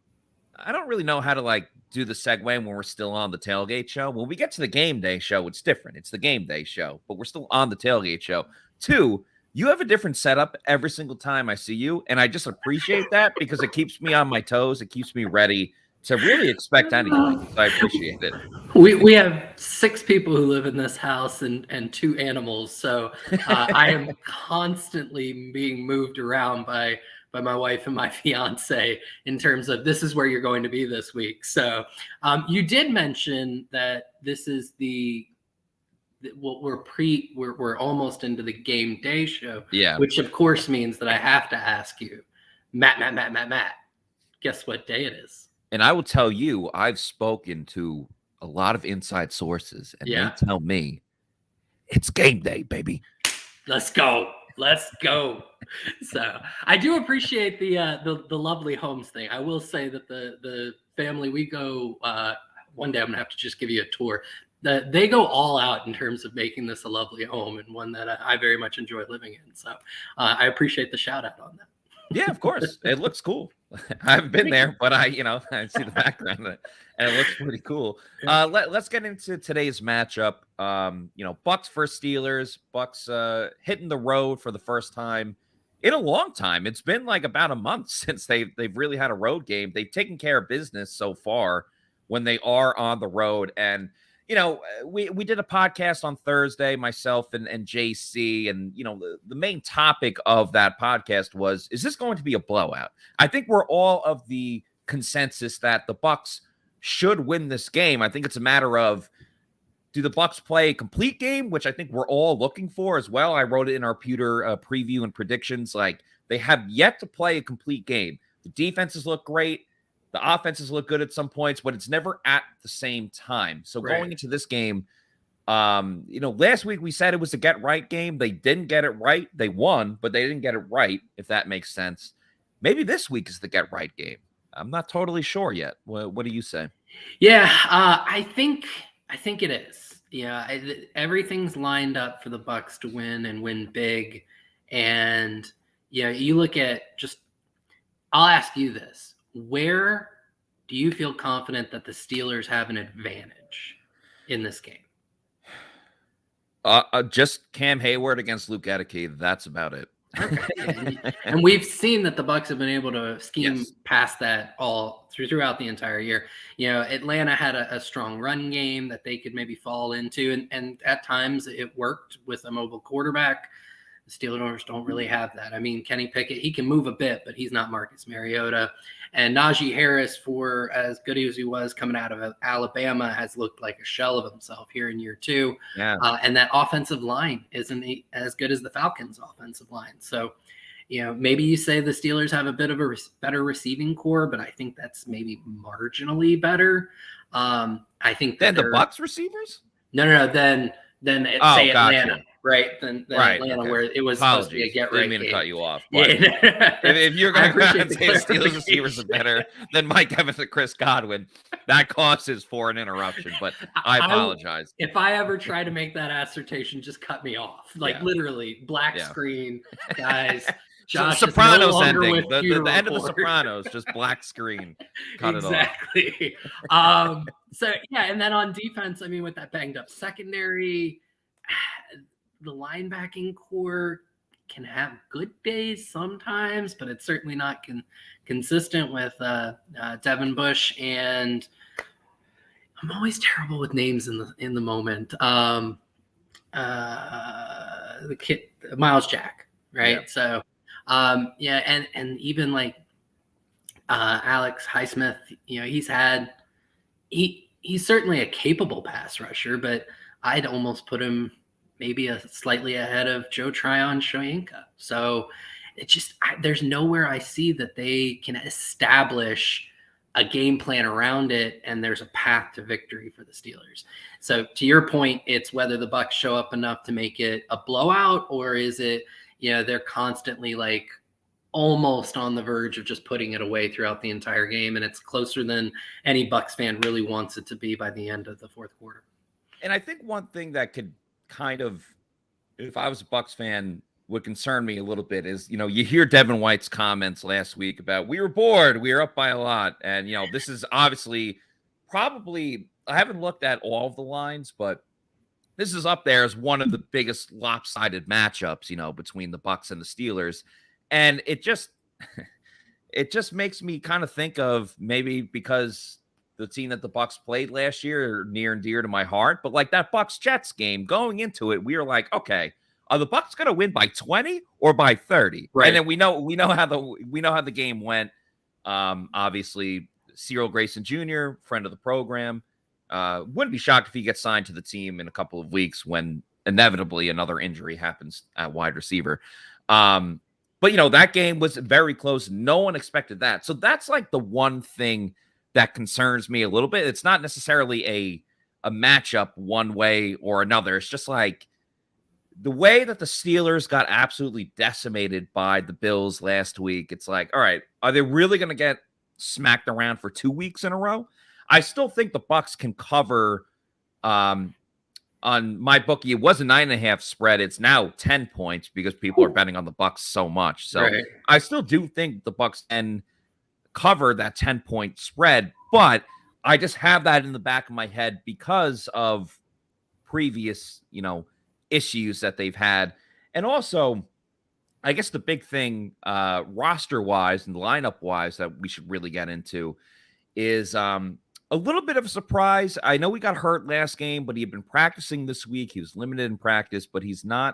I don't really know how to do the segue when we're still on the tailgate show. When we get to the game day show, it's different. It's the game day show, but we're still on the tailgate show. 2, you have a different setup every single time I see you, and I just appreciate that because it keeps me on my toes. It keeps me ready to really expect anything. So I appreciate it. We have 6 people who live in this house and 2 animals, so I am constantly being moved around by my wife and my fiance in terms of this is where you're going to be this week. So you did mention that this is we're almost into the game day show. Yeah. Which of course means that I have to ask you, Matt, guess what day it is? And I will tell you, I've spoken to a lot of inside sources, and they tell me it's game day, baby. Let's go. So I do appreciate the lovely homes thing. I will say that the family we go one day I'm gonna have to just give you a tour. They go all out in terms of making this a lovely home and one that I very much enjoy living in. So I appreciate the shout out on that. Yeah, of course. It looks cool. I haven't been there, but I see the background and it looks pretty cool. Let's get into today's matchup. Bucs versus Steelers. Bucs hitting the road for the first time in a long time. It's been about a month since they've really had a road game. They've taken care of business so far when they are on the road. And we did a podcast on Thursday, myself and JC, and the main topic of that podcast was, is this going to be a blowout? I think we're all of the consensus that the Bucs should win this game. I think it's a matter of, do the Bucs play a complete game, which I think we're all looking for as well. I wrote it in our Pewter preview and predictions. They have yet to play a complete game. The defenses look great. The offenses look good at some points, but it's never at the same time. So going into this game, last week we said it was a get-right game. They didn't get it right. They won, but they didn't get it right, if that makes sense. Maybe this week is the get-right game. I'm not totally sure yet. What do you say? Yeah, I think it is. Yeah, everything's lined up for the Bucs to win and win big. And, you look at I'll ask you this. Where do you feel confident that the Steelers have an advantage in this game? Just Cam Hayward against Luke Gedeke. That's about it. Okay. And we've seen that the Bucs have been able to scheme past that all throughout the entire year. Atlanta had a strong run game that they could maybe fall into, and at times it worked with a mobile quarterback. The Steelers don't really have that. I mean, Kenny Pickett, he can move a bit, but he's not Marcus Mariota. And Najee Harris, for as good as he was coming out of Alabama, has looked like a shell of himself here in year 2. Yeah. And that offensive line isn't as good as the Falcons' offensive line. So, maybe you say the Steelers have a bit of a better receiving core, but I think that's maybe marginally better. I think than the Bucs receivers? No. Then than Gotcha. Atlanta, right? Than Atlanta, okay. where it was supposed to be a get right Didn't mean game. to cut you off. But Yeah. if you're going to go out and say the Steelers clarification. receivers are better than Mike Evans and Chris Godwin, that causes for an interruption. But I apologize. If I ever try to make that assertion, just cut me off. Like literally, black screen, guys. Josh Sopranos no ending. The end of the Sopranos, just black screen. Cut it off. Exactly. So yeah, and then on defense, I mean, with that banged up secondary, the linebacking core can have good days sometimes, but it's certainly not consistent with Devin Bush, and I'm always terrible with names in the moment. The kid Miles Jack, right? Yeah. So and even like Alex Highsmith, he's certainly a capable pass rusher, but I'd almost put him maybe slightly ahead of Joe Tryon-Shoyinka. So it's just there's nowhere I see that they can establish a game plan around it, and there's a path to victory for the Steelers. So to your point, it's whether the Bucs show up enough to make it a blowout, or is it they're constantly like almost on the verge of just putting it away throughout the entire game, and it's closer than any Bucs fan really wants it to be by the end of the fourth quarter. And I think one thing that could kind of, if I was a Bucs fan, would concern me a little bit is, you hear Devin White's comments last week about we were bored, we were up by a lot. And, this is obviously probably, I haven't looked at all of the lines, but this is up there as one of the biggest lopsided matchups, between the Bucs and the Steelers. And it just makes me kind of think of, maybe because the team that the Bucs played last year are near and dear to my heart, but like that Bucs Jets game, going into it, we were like, okay, are the Bucs going to win by 20 or by 30? Right. And then we know how the game went. Obviously, Cyril Grayson Jr., friend of the program, wouldn't be shocked if he gets signed to the team in a couple of weeks when inevitably another injury happens at wide receiver. But that game was very close. No one expected that. So that's like the one thing that concerns me a little bit. It's not necessarily a matchup one way or another. It's just like the way that the Steelers got absolutely decimated by the Bills last week. It's like, all right, are they really going to get smacked around for 2 weeks in a row? I still think the Bucs can cover. On my bookie, it was a 9.5 spread. It's now 10 points because people are betting on the Bucs so much. So I still do think the Bucs can cover that 10-point spread, but I just have that in the back of my head because of previous, issues that they've had. And also, I guess the big thing roster-wise and lineup-wise that we should really get into is a little bit of a surprise. I know he got hurt last game, but he had been practicing this week. He was limited in practice, but he's not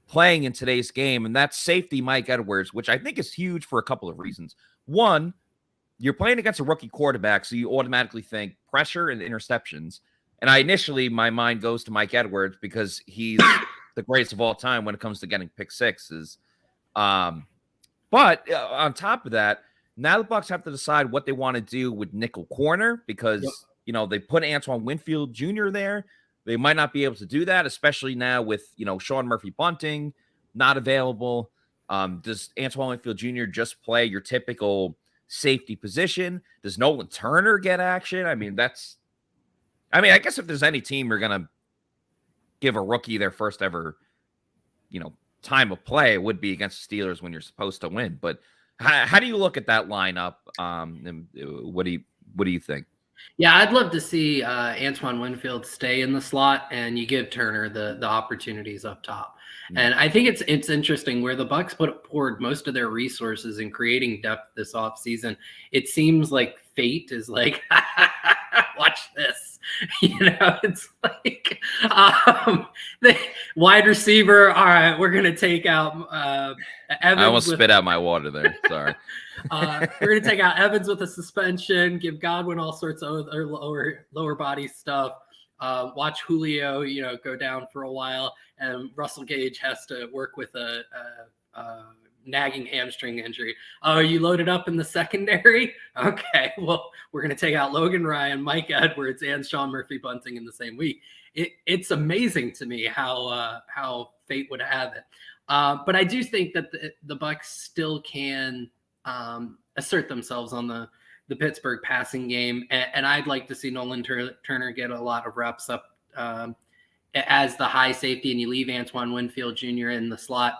playing in today's game, and that's safety Mike Edwards, which I think is huge for a couple of reasons. One, you're playing against a rookie quarterback, so you automatically think pressure and interceptions. And my mind goes to Mike Edwards because he's the greatest of all time when it comes to getting pick sixes. But on top of that, now the Bucs have to decide what they want to do with nickel corner because, they put Antoine Winfield Jr. there. They might not be able to do that, especially now with, Sean Murphy-Bunting not available. Does Antoine Winfield Jr. just play your typical safety position? Does Nolan Turner get action? I guess if there's any team you're going to give a rookie their first ever, time of play, it would be against the Steelers when you're supposed to win. But how do you look at that lineup? And what do you think? Yeah, I'd love to see Antoine Winfield stay in the slot, and you give Turner the opportunities up top. And I think it's interesting where the Bucs poured most of their resources in creating depth this offseason. It seems like fate is like, watch this. It's like the wide receiver. All right, we're gonna take out Evans. I almost spit out my water there. Sorry. We're going to take out Evans with a suspension, give Godwin all sorts of lower body stuff. Watch Julio, go down for a while, and Russell Gage has to work with a nagging hamstring injury. Oh, you loaded up in the secondary? Okay, well, we're going to take out Logan Ryan, Mike Edwards, and Sean Murphy-Bunting in the same week. It's amazing to me how fate would have it. But I do think that the Bucs still can assert themselves on the Pittsburgh passing game. And I'd like to see Nolan Turner get a lot of reps up as the high safety, and you leave Antoine Winfield Jr. in the slot.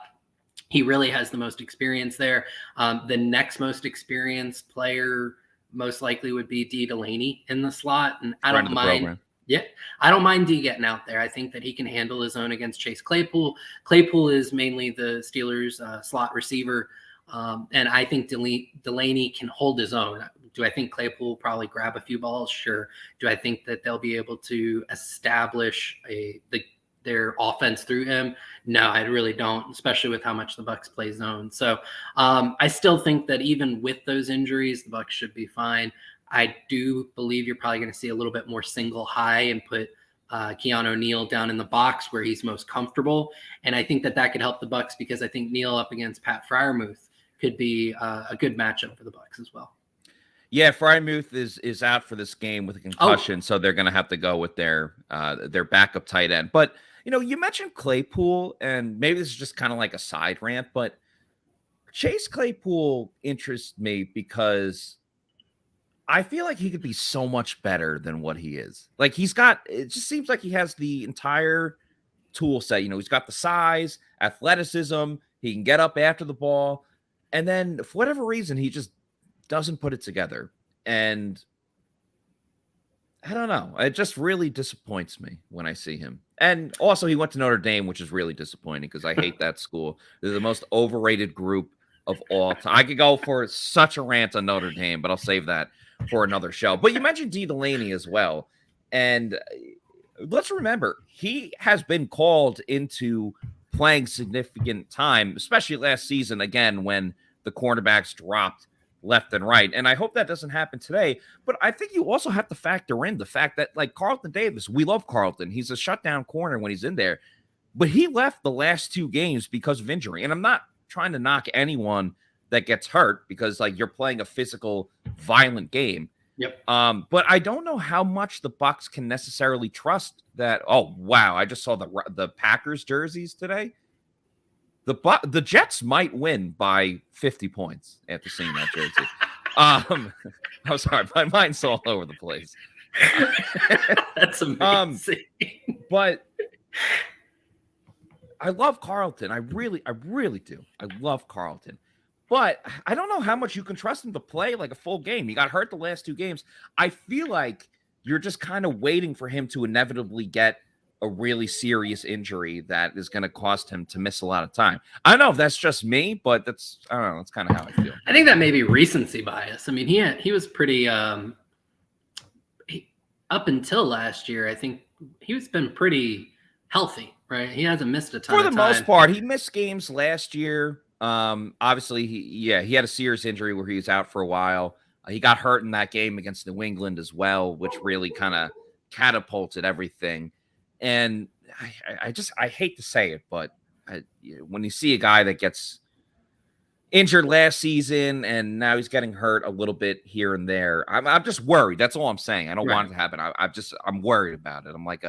He really has the most experience there. The next most experienced player most likely would be D. Delaney in the slot. And I don't mind. Yeah, I don't mind D getting out there. I think that he can handle his own against Chase Claypool. Claypool is mainly the Steelers' slot receiver. And I think Delaney can hold his own. Do I think Claypool will probably grab a few balls? Sure. Do I think that they'll be able to establish their offense through him? No, I really don't, especially with how much the Bucs play zone. So I still think that even with those injuries, the Bucs should be fine. I do believe you're probably going to see a little bit more single high and put Keanu Neal down in the box where he's most comfortable. And I think that could help the Bucs because I think Neal up against Pat Freiermuth could be a good matchup for the Bucs as well. Yeah, Freiermuth is out for this game with a concussion, so they're going to have to go with their backup tight end. But, you mentioned Claypool, and maybe this is just kind of like a side rant, but Chase Claypool interests me because I feel like he could be so much better than what he is. Like it just seems like he has the entire tool set. He's got the size, athleticism, he can get up after the ball. And then for whatever reason, he just doesn't put it together. And I don't know. It just really disappoints me when I see him. And also he went to Notre Dame, which is really disappointing because I hate that school. They're the most overrated group of all time. I could go for such a rant on Notre Dame, but I'll save that for another show. But you mentioned D. Delaney as well. And let's remember, he has been called into playing significant time, especially last season, again, when the cornerbacks dropped left and right. And I hope that doesn't happen today. But I think you also have to factor in the fact that, like Carlton Davis, we love Carlton. He's a shutdown corner when he's in there. But he left the last 2 games because of injury. And I'm not trying to knock anyone that gets hurt because, like, you're playing a physical, violent game. Yep. But I don't know how much the Bucs can necessarily trust that. Oh, wow. I just saw the Packers jerseys today. The Jets might win by 50 points after seeing that jersey. I'm sorry, my mind's all over the place. That's amazing. But I love Carlton. I really do. I love Carlton. But I don't know how much you can trust him to play like a full game. He got hurt the last 2 games. I feel like you're just kind of waiting for him to inevitably get a really serious injury that is going to cost him to miss a lot of time. I don't know if that's just me, but that's kind of how I feel. I think that may be recency bias. I mean, he was pretty up until last year. I think he's been pretty healthy, right? He hasn't missed a ton for the of time. most part. He missed games last year. Obviously he had a serious injury where he was out for a while. He got hurt in that game against New England as well, which really kind of catapulted everything. And I hate to say it, but when you see a guy that gets injured last season and now he's getting hurt a little bit here and there, I'm just worried. That's all I'm saying. I don't want it to happen. I'm worried about it. I'm like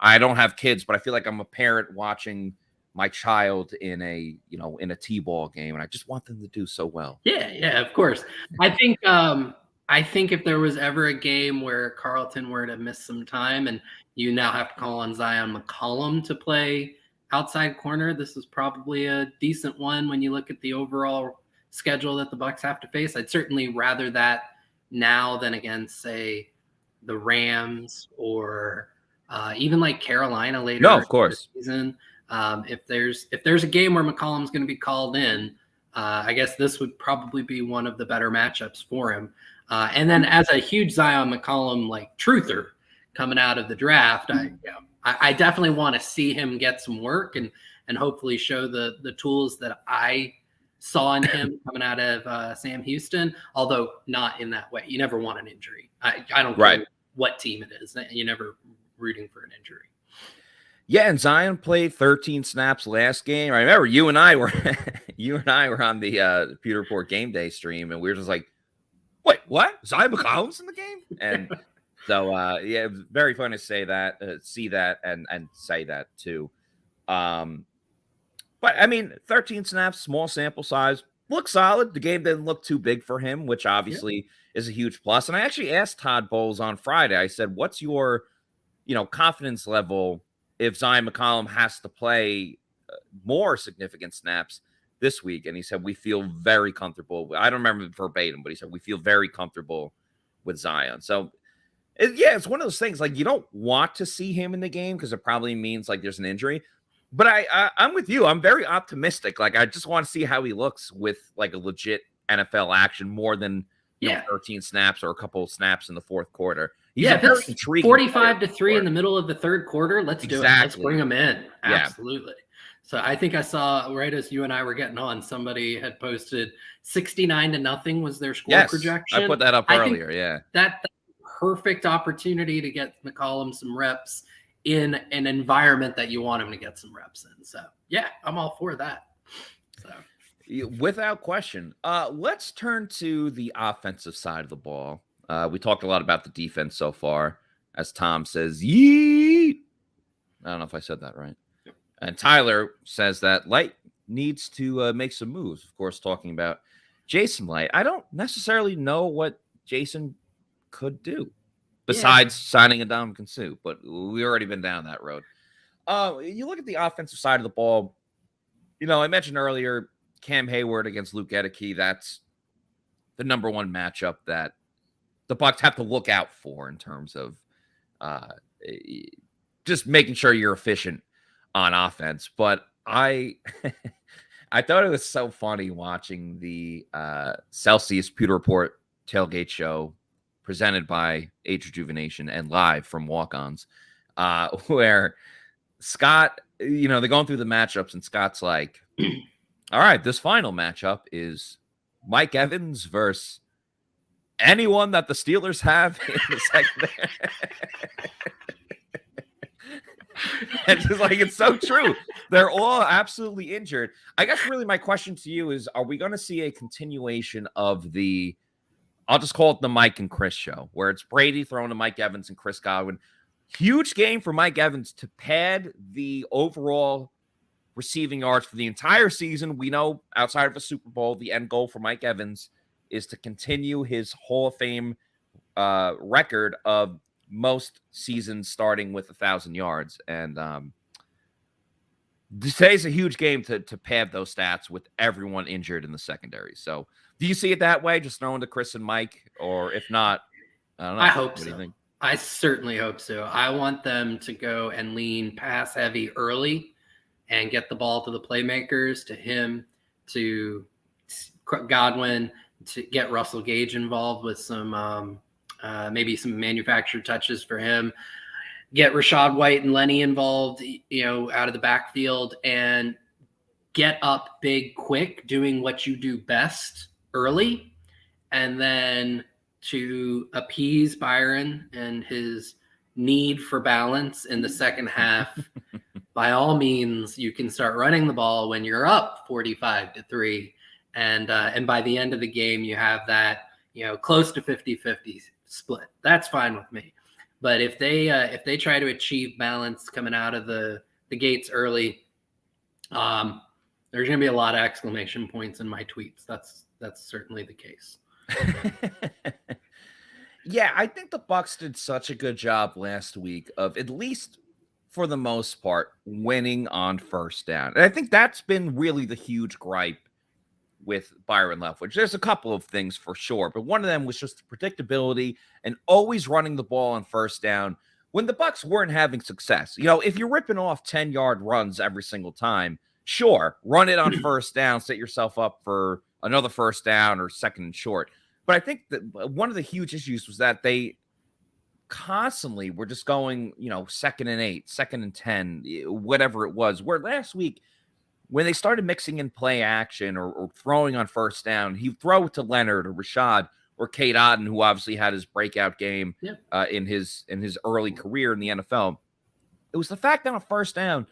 I don't have kids, but I feel like I'm a parent watching my child in a T-ball game, and I just want them to do so well. Yeah, of course. I think if there was ever a game where Carlton were to miss some time and you now have to call on Zion McCollum to play outside corner, this is probably a decent one when you look at the overall schedule that the Bucs have to face. I'd certainly rather that now than against, say, the Rams or even like Carolina later. No, of course. In the season. If there's a game where McCollum's going to be called in, I guess this would probably be one of the better matchups for him. And then as a huge Zion McCollum like truther coming out of the draft, I definitely want to see him get some work and hopefully show the tools that I saw in him coming out of Sam Houston, although not in that way. You never want an injury. I don't care what team it is. You're never rooting for an injury. Yeah, and Zion played 13 snaps last game. I remember you and I were on the Pewter Report Game Day stream, and we were just like, "Wait, what? Zion McCollum's in the game?" And so, yeah, it was very fun to say that, see that, and say that too. But I mean, 13 snaps, small sample size, looks solid. The game didn't look too big for him, which obviously is a huge plus. And I actually asked Todd Bowles on Friday. I said, "What's your, confidence level if Zion McCollum has to play more significant snaps this week?" And he said, "We feel very comfortable." I don't remember verbatim, but he said, "We feel very comfortable with Zion." So, it's one of those things, like, you don't want to see him in the game because it probably means like there's an injury. But I'm with you. I'm very optimistic. Like, I just want to see how he looks with like a legit NFL action more than 13 snaps or a couple of snaps in the fourth quarter. He's if it's intriguing 45-3 in the middle of the third quarter, let's do it. Let's bring him in. Absolutely. So I think I saw right as you and I were getting on, somebody had posted 69-0 was their score projection. I put that up earlier. Yeah. That's perfect opportunity to get McCollum some reps in an environment that you want him to get some reps in. So yeah, I'm all for that. So without question. Let's turn to the offensive side of the ball. We talked a lot about the defense so far, as Tom says, yeet. I don't know if I said that right. And Tyler says that Light needs to make some moves. Of course, talking about Jason Light. I don't necessarily know what Jason could do besides signing a Dominican Sue, but we already been down that road. You look at the offensive side of the ball. I mentioned earlier Cam Hayward against Luke Gedeke. That's the number one matchup that the Bucs have to look out for in terms of just making sure you're efficient on offense. But I thought it was so funny watching the Celsius Pewter Report tailgate show presented by Age Rejuvenation and live from Walk-Ons, where Scott, they're going through the matchups, and Scott's like, all right, this final matchup is Mike Evans versus anyone that the Steelers have in the secondary. And it's like, it's so true. They're all absolutely injured. I guess really my question to you is, are we going to see a continuation of the, I'll just call it the Mike and Chris show, where it's Brady throwing to Mike Evans and Chris Godwin? Huge game for Mike Evans to pad the overall receiving yards for the entire season. We know outside of a Super Bowl, the end goal for Mike Evans is to continue his Hall of Fame record of most seasons starting with 1,000 yards. And today's a huge game to pad those stats with everyone injured in the secondary. So do you see it that way, just throwing to Chris and Mike? Or if not, I don't know. I hope so. Do you think? I certainly hope so. I want them to go and lean pass heavy early and get the ball to the playmakers, to him, to Godwin, to get Russell Gage involved with some maybe some manufactured touches for him, get Rashad White and Lenny involved, out of the backfield, and get up big quick, doing what you do best early, and then to appease Byron and his need for balance in the second half. By all means, you can start running the ball when you're up 45-3. And by the end of the game, you have that, close to 50-50 split. That's fine with me. But if they try to achieve balance coming out of the gates early, there's going to be a lot of exclamation points in my tweets. That's certainly the case. Yeah, I think the Bucs did such a good job last week of, at least for the most part, winning on first down. And I think that's been really the huge gripe with Byron Leftwich. There's a couple of things for sure, but one of them was just the predictability and always running the ball on first down when the Bucs weren't having success. If you're ripping off 10-yard runs every single time, sure, run it on first down, set yourself up for another first down or second and short. But I think that one of the huge issues was that they constantly were just going, 2nd and 8, 2nd and 10, whatever it was. Where last week, when they started mixing in play action or throwing on first down, he'd throw it to Leonard or Rashad or Cade Otton, who obviously had his breakout game in his early career in the NFL. It was the fact that on first down,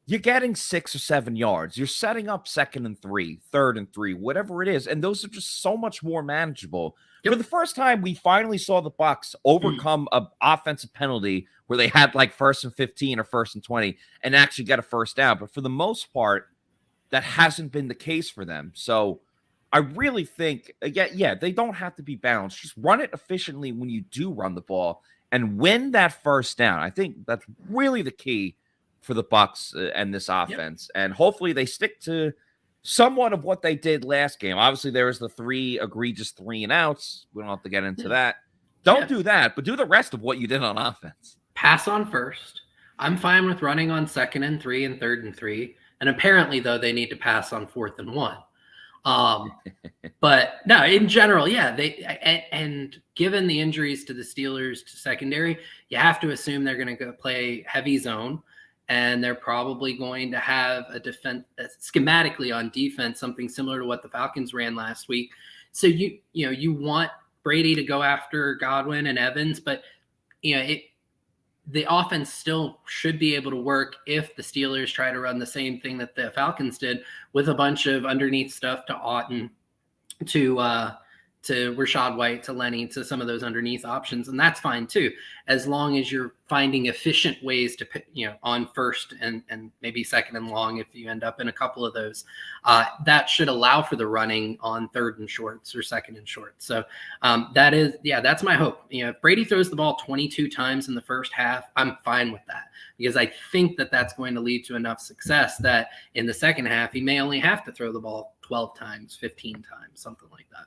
you're getting 6 or 7 yards. You're setting up 2nd and 3, 3rd and 3, whatever it is. And those are just so much more manageable. For the first time, we finally saw the Bucs overcome an offensive penalty where they had like 1st and 15 or 1st and 20 and actually get a first down. But for the most part, that hasn't been the case for them. So I really think, they don't have to be balanced. Just run it efficiently when you do run the ball and win that first down. I think that's really the key for the Bucs and this offense. And hopefully they stick to somewhat of what they did last game. Obviously, there was the 3 egregious 3-and-outs. We don't have to get into that. Don't do that, but do the rest of what you did on offense. Pass on first. I'm fine with running on 2nd and 3 and 3rd and 3. And apparently, though, they need to pass on 4th and 1. But no, in general, and given the injuries to the Steelers to secondary, you have to assume they're going to go play heavy zone. And they're probably going to have a defense schematically on defense, something similar to what the Falcons ran last week. So you want Brady to go after Godwin and Evans, but the offense still should be able to work if the Steelers try to run the same thing that the Falcons did with a bunch of underneath stuff to Otton, to Rashad White, to Lenny, to some of those underneath options. And that's fine too, as long as you're finding efficient ways to, on 1st and maybe 2nd and long, if you end up in a couple of those, that should allow for the running on 3rd and shorts or 2nd and shorts. So that's my hope. If Brady throws the ball 22 times in the first half, I'm fine with that, because I think that that's going to lead to enough success that in the second half, he may only have to throw the ball 12 times, 15 times, something like that.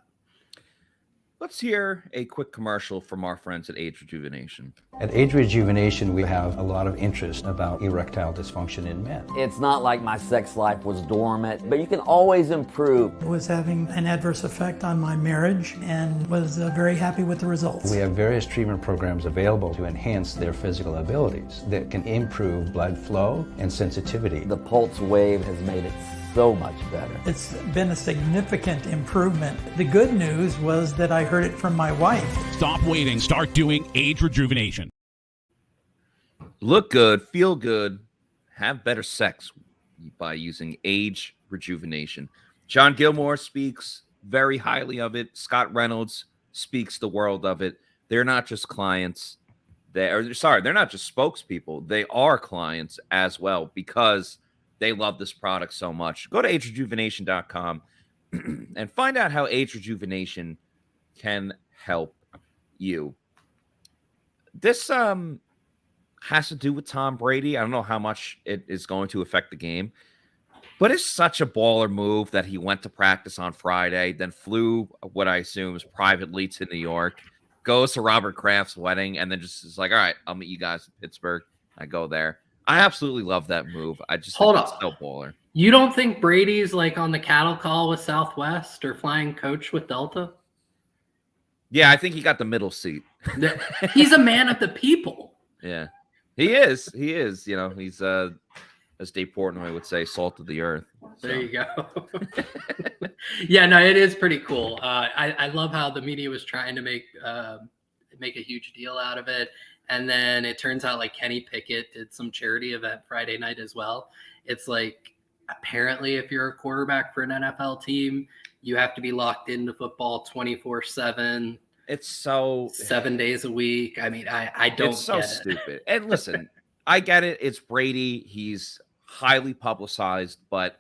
Let's hear a quick commercial from our friends at Age Rejuvenation. At Age Rejuvenation, we have a lot of interest about erectile dysfunction in men. It's not like my sex life was dormant, but you can always improve. I was having an adverse effect on my marriage and was very happy with the results. We have various treatment programs available to enhance their physical abilities that can improve blood flow and sensitivity. The pulse wave has made it so much better. It's been a significant improvement. The good news was that I heard it from my wife. Stop waiting. Start doing Age Rejuvenation. Look good, feel good, have better sex by using Age Rejuvenation. John Gilmore speaks very highly of it. Scott Reynolds speaks the world of it. They're not just clients. They're not just spokespeople. They are clients as well, because they love this product so much. Go to agerejuvenation.com and find out how Age Rejuvenation can help you. This has to do with Tom Brady. I don't know how much it is going to affect the game, but it's such a baller move that he went to practice on Friday, then flew what I assume is privately to New York, goes to Robert Kraft's wedding, and then just is like, all right, I'll meet you guys in Pittsburgh. I go there. I absolutely love that move. I just think it's so baller. You don't think Brady's like on the cattle call with Southwest or flying coach with Delta? Yeah, I think he got the middle seat. He's a man of the people. Yeah, he is. He is. He's as Dave Portnoy would say, salt of the earth. So. There you go. Yeah, no, it is pretty cool. I love how the media was trying to make a huge deal out of it. And then it turns out like Kenny Pickett did some charity event Friday night as well. It's like, apparently if you're a quarterback for an NFL team, you have to be locked into football 24/7. It's so 7 days a week. I mean, I don't It's so get stupid. it. And listen, I get it. It's Brady. He's highly publicized, but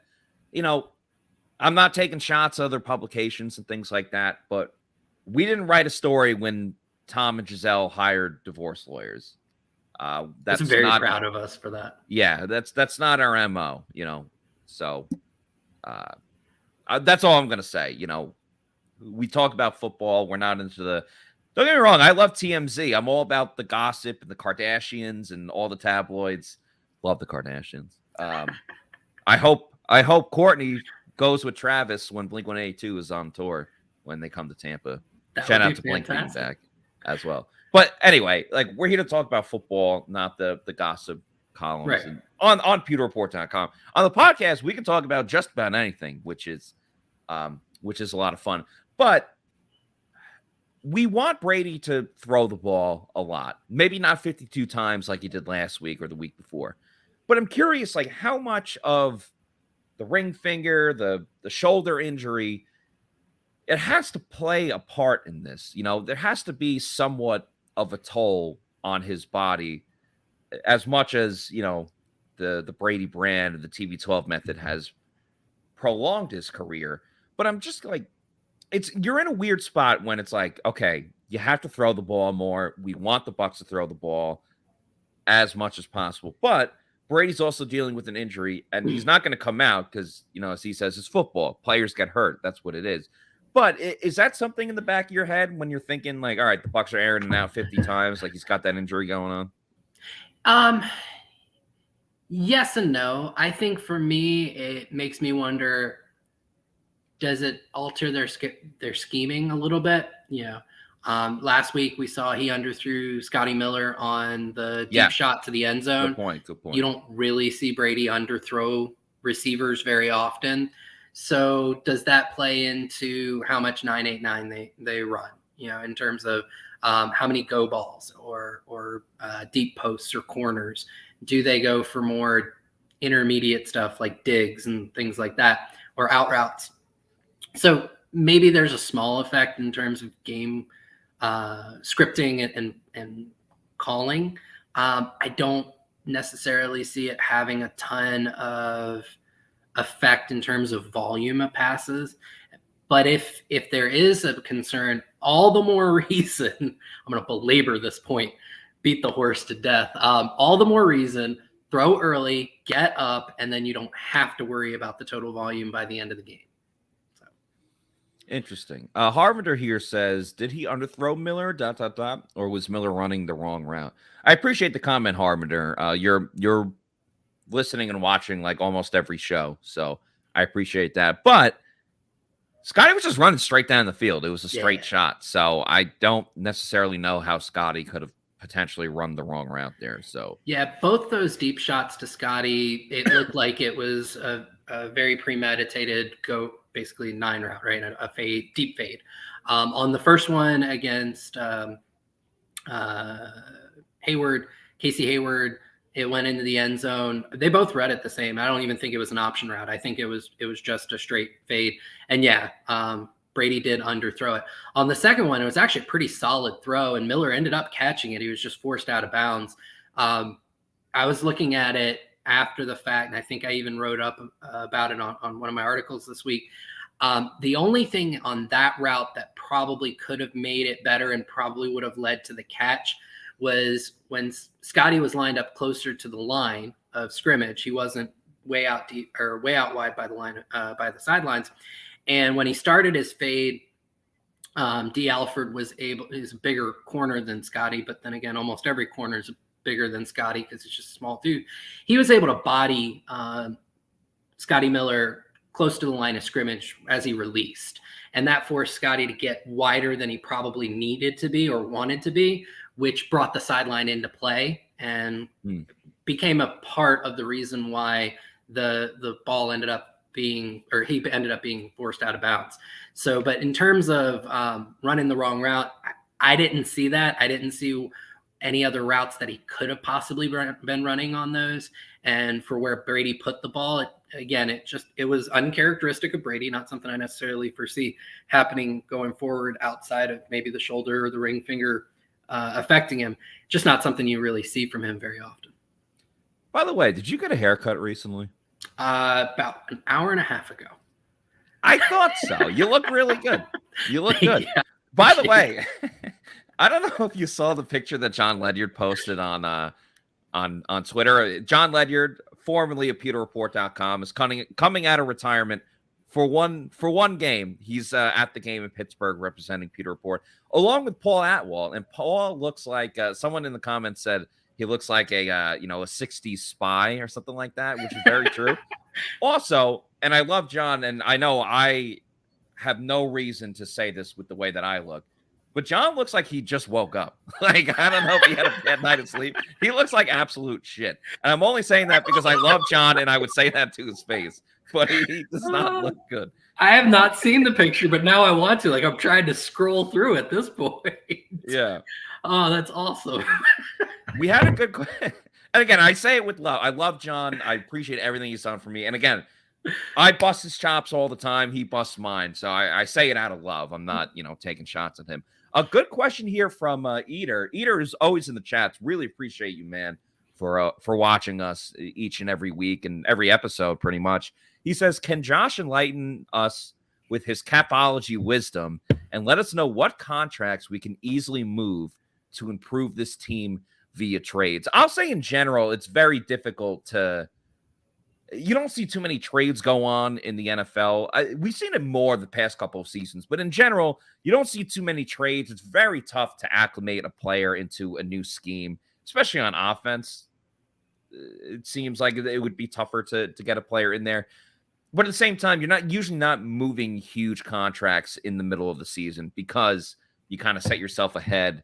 I'm not taking shots at other publications and things like that, but we didn't write a story when Tom and Giselle hired divorce lawyers. That's very not, proud of us for that. Yeah, that's not our MO, So that's all I'm gonna say. We talk about football. We're not into the. Don't get me wrong. I love TMZ. I'm all about the gossip and the Kardashians and all the tabloids. Love the Kardashians. I hope Courtney goes with Travis when Blink-182 is on tour when they come to Tampa. Shout out to Blink being back as well. But anyway, like, we're here to talk about football, not the gossip columns. Right. And on pewterreport.com. On the podcast, we can talk about just about anything, which is a lot of fun. But we want Brady to throw the ball a lot. Maybe not 52 times like he did last week or the week before. But I'm curious, like, how much of the ring finger, the shoulder injury, it has to play a part in this. You know, there has to be somewhat of a toll on his body, as much as, you know, the Brady brand and the TB12 method has prolonged his career. But I'm just like, you're in a weird spot when it's like, okay, you have to throw the ball more. We want the Bucs to throw the ball as much as possible. But Brady's also dealing with an injury, and he's not going to come out because, you know, as he says, it's football. Players get hurt. That's what it is. But is that something in the back of your head when you're thinking, like, all right, the Bucs are airing him out 50 times, like he's got that injury going on? Yes and no. I think for me, it makes me wonder, does it alter their scheming a little bit? You know, last week we saw he underthrew Scotty Miller on the deep shot to the end zone. Good point. You don't really see Brady underthrow receivers very often. So does that play into how much 9-8-9 they run, you know, in terms of how many go balls or deep posts or corners? Do they go for more intermediate stuff like digs and things like that, or out routes? So maybe there's a small effect in terms of game scripting and calling. I don't necessarily see it having a ton of effect in terms of volume of passes. But if there is a concern, all the more reason, I'm going to belabor this point, beat the horse to death. All the more reason, throw early, get up, and then you don't have to worry about the total volume by the end of the game. So. Interesting. Harvinder here says, did he underthrow Miller, ... or was Miller running the wrong route? I appreciate the comment, Harvinder. You're listening and watching like almost every show, so I appreciate that. But Scotty was just running straight down the field. It was a straight shot, so I don't necessarily know how Scotty could have potentially run the wrong route there. So yeah, both those deep shots to Scotty, it looked like it was a very premeditated go, basically 9 route, right? A fade, deep fade. On the first one against Casey Hayward, it went into the end zone. They both read it the same. I don't even think it was an option route. I think it was just a straight fade. And Brady did underthrow it. On the second one, it was actually a pretty solid throw, and Miller ended up catching it. He was just forced out of bounds. I was looking at it after the fact, and I think I even wrote up about it on one of my articles this week. The only thing on that route that probably could have made it better and probably would have led to the catch was when Scotty was lined up closer to the line of scrimmage. He wasn't way out deep or way out wide by the line, by the sidelines. And when he started his fade, D. Alford he's a bigger corner than Scotty, but then again, almost every corner is bigger than Scotty because it's just a small dude. He was able to body Scotty Miller close to the line of scrimmage as he released. And that forced Scotty to get wider than he probably needed to be or wanted to be, which brought the sideline into play and became a part of the reason why the ball ended up being, or he ended up being forced out of bounds. So, but in terms of running the wrong route, I didn't see that. I didn't see any other routes that he could have possibly been running on those. And for where Brady put the ball, it was uncharacteristic of Brady, not something I necessarily foresee happening going forward outside of maybe the shoulder or the ring finger affecting him. Just not something you really see from him very often. By the way, did you get a haircut recently? About an hour and a half ago. I thought so. You look really good. You look good. Yeah. By the way, I don't know if you saw the picture that John Ledyard posted on Twitter. John Ledyard, formerly of PewterReport.com, is coming out of retirement for one game. He's at the game in Pittsburgh representing Pewter Report, along with Paul Atwell. And Paul looks like someone in the comments said he looks like a 60s spy or something like that, which is very true. Also, and I love John, and I know I have no reason to say this with the way that I look. But John looks like he just woke up. Like, I don't know if he had a bad night of sleep. He looks like absolute shit. And I'm only saying that because I love John and I would say that to his face. But he does not look good. I have not seen the picture, but now I want to. Like, I'm trying to scroll through at this point. Yeah. Oh, that's awesome. We had a good question. And again, I say it with love. I love John. I appreciate everything he's done for me. And again, I bust his chops all the time. He busts mine. So I say it out of love. I'm not, taking shots at him. A good question here from Eater. Eater is always in the chats. Really appreciate you, man, for watching us each and every week and every episode, pretty much. He says, can Josh enlighten us with his capology wisdom and let us know what contracts we can easily move to improve this team via trades? I'll say in general, it's very difficult to... You don't see too many trades go on in the NFL. We've seen it more the past couple of seasons, but in general, you don't see too many trades. It's very tough to acclimate a player into a new scheme, especially on offense. It seems like it would be tougher to get a player in there. But at the same time, you're usually not moving huge contracts in the middle of the season because you kind of set yourself ahead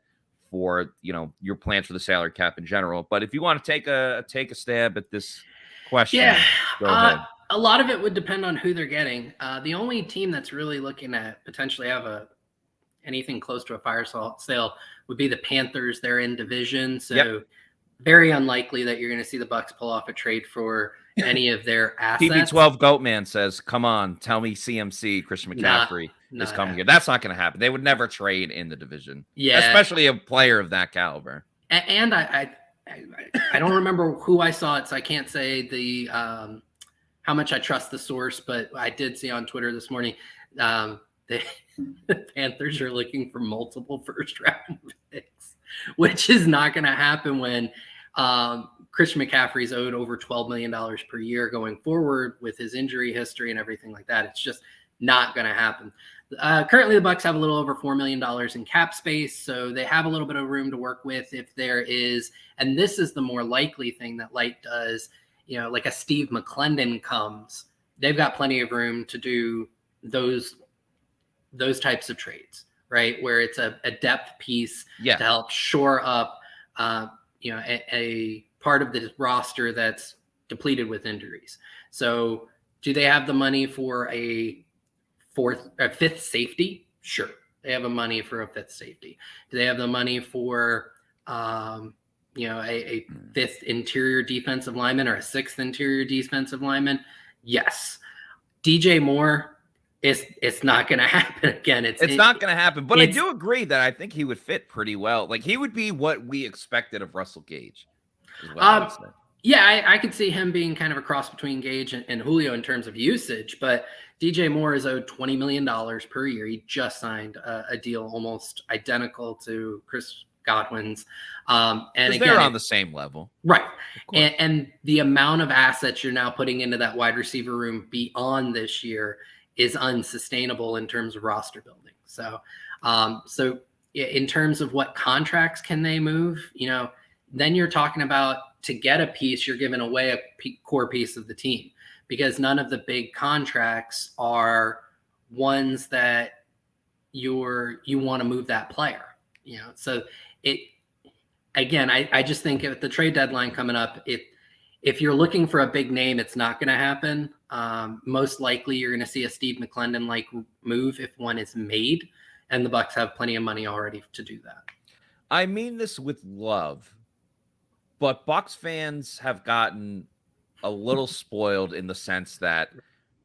for, your plans for the salary cap in general. But if you want to take a stab at this question, go ahead. A lot of it would depend on who they're getting. The only team that's really looking at potentially have anything close to a fire sale would be the Panthers. They're in division, so very unlikely that you're going to see the Bucs pull off a trade for any of their assets. TB12 Goatman says, come on, tell me CMC, Christian McCaffrey is coming here. That's not going to happen. They would never trade in the division. Yeah. Especially a player of that caliber. And I don't remember who I saw it, so I can't say the how much I trust the source, but I did see on Twitter this morning the Panthers are looking for multiple first-round picks, which is not going to happen when Christian McCaffrey's owed over $12 million per year going forward with his injury history and everything like that. It's just not going to happen. Currently, the Bucs have a little over $4 million in cap space, so they have a little bit of room to work with if there is, and this is the more likely thing that Light does, like a Steve McClendon comes, they've got plenty of room to do those types of trades, right? Where it's a depth piece to help shore up, a part of the roster that's depleted with injuries. So do they have the money for a fifth safety? Sure. They have the money for a fifth safety. Do they have the money for, a fifth interior defensive lineman or a sixth interior defensive lineman? Yes. DJ Moore, it's not going to happen again. It's not going to happen, but I do agree that I think he would fit pretty well. Like, he would be what we expected of Russell Gage. Yeah, I could see him being kind of a cross between Gage and Julio in terms of usage, but DJ Moore is owed $20 million per year. He just signed a deal almost identical to Chris Godwin's. And again, they're on the same level. Right. And the amount of assets you're now putting into that wide receiver room beyond this year is unsustainable in terms of roster building. So in terms of what contracts can they move, then you're talking about, to get a piece, you're giving away a core piece of the team, because none of the big contracts are ones that you want to move that player. So I just think at the trade deadline coming up, if you're looking for a big name, it's not going to happen. Most likely you're going to see a Steve McClendon like move if one is made, and the Bucs have plenty of money already to do that. I mean this with love, but Bucs fans have gotten a little spoiled in the sense that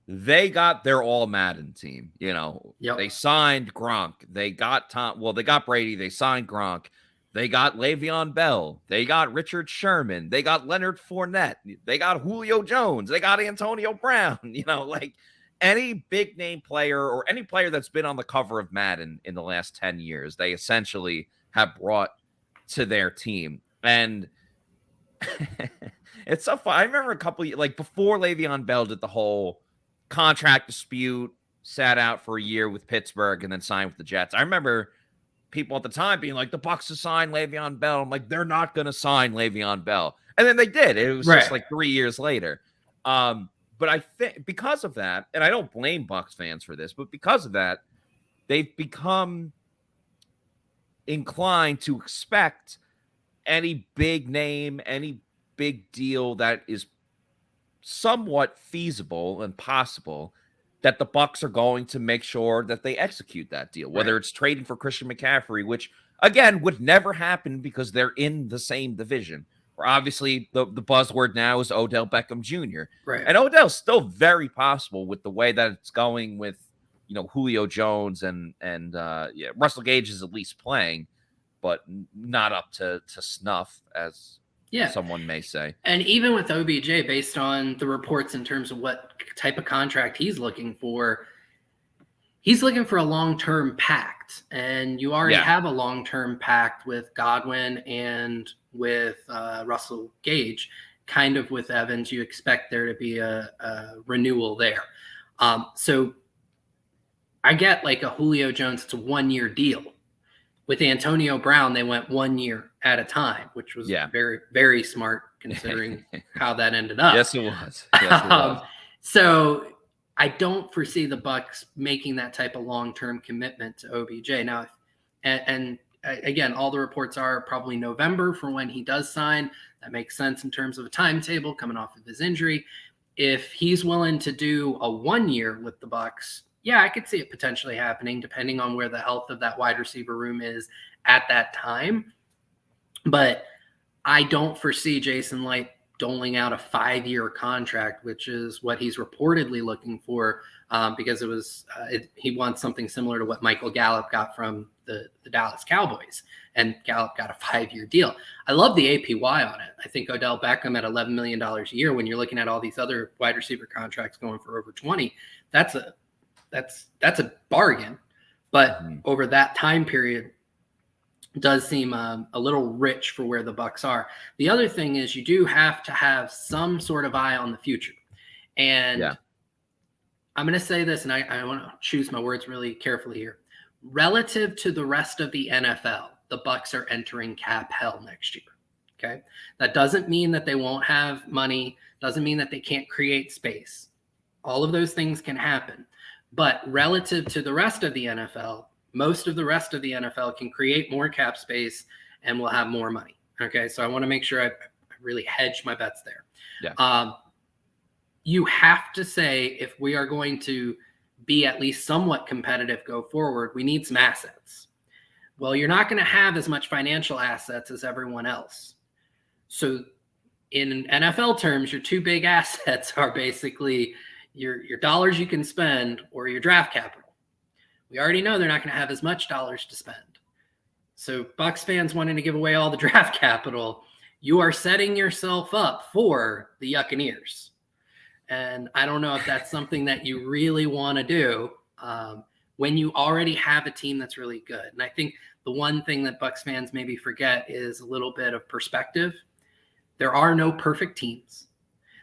they got their all Madden team. They signed Gronk. They got they got Brady. They signed Gronk. They got Le'Veon Bell. They got Richard Sherman. They got Leonard Fournette. They got Julio Jones. They got Antonio Brown. Like any big name player or any player that's been on the cover of Madden in the last 10 years, they essentially have brought to their team. And it's so fun. I remember a couple like before Le'Veon Bell did the whole contract dispute, sat out for a year with Pittsburgh and then signed with the Jets. I remember people at the time being like, the Bucs to sign Le'Veon Bell. I'm like, they're not going to sign Le'Veon Bell. And then they did. It was just like 3 years later. But I think because of that, and I don't blame Bucs fans for this, but because of that, they've become inclined to expect any big name, any big deal that is somewhat feasible and possible, that the Bucs are going to make sure that they execute that deal, whether it's trading for Christian McCaffrey, which again would never happen because they're in the same division. Where obviously the buzzword now is Odell Beckham Jr. Right. And Odell's still very possible with the way that it's going with, Julio Jones and Russell Gage is at least playing, but not up to snuff, as someone may say. And even with OBJ, based on the reports in terms of what type of contract he's looking for a long-term pact. And you already have a long-term pact with Godwin and with Russell Gage. Kind of with Evans, you expect there to be a renewal there. So I get like a Julio Jones, it's a 1-year deal. With Antonio Brown, they went 1 year at a time, which was very, very smart considering how that ended up. Yes, it was. So I don't foresee the Bucs making that type of long-term commitment to OBJ. Now, and again, all the reports are probably November for when he does sign. That makes sense in terms of a timetable coming off of his injury. If he's willing to do a 1 year with the Bucs, I could see it potentially happening depending on where the health of that wide receiver room is at that time. But I don't foresee Jason Light doling out a 5-year contract, which is what he's reportedly looking for, because he wants something similar to what Michael Gallup got from the Dallas Cowboys, and Gallup got a 5-year deal. I love the APY on it. I think Odell Beckham at $11 million a year, when you're looking at all these other wide receiver contracts going for over 20, that's a bargain. But over that time period, does seem a little rich for where the Bucs are. The other thing is you do have to have some sort of eye on the future. And I'm going to say this, and I want to choose my words really carefully here. Relative to the rest of the NFL, the Bucs are entering cap hell next year. Okay. That doesn't mean that they won't have money. Doesn't mean that they can't create space. All of those things can happen. But relative to the rest of the NFL, most of the rest of the NFL can create more cap space and will have more money. Okay, so I want to make sure I really hedge my bets there. You have to say, if we are going to be at least somewhat competitive go forward, we need some assets. Well, you're not going to have as much financial assets as everyone else. So in NFL terms, your two big assets are basically your dollars you can spend or your draft capital. We already know they're not going to have as much dollars to spend. So Bucs fans wanting to give away all the draft capital, you are setting yourself up for the Buccaneers. And I don't know if that's something that you really want to do when you already have a team that's really good. And I think the one thing that Bucs fans maybe forget is a little bit of perspective. There are no perfect teams.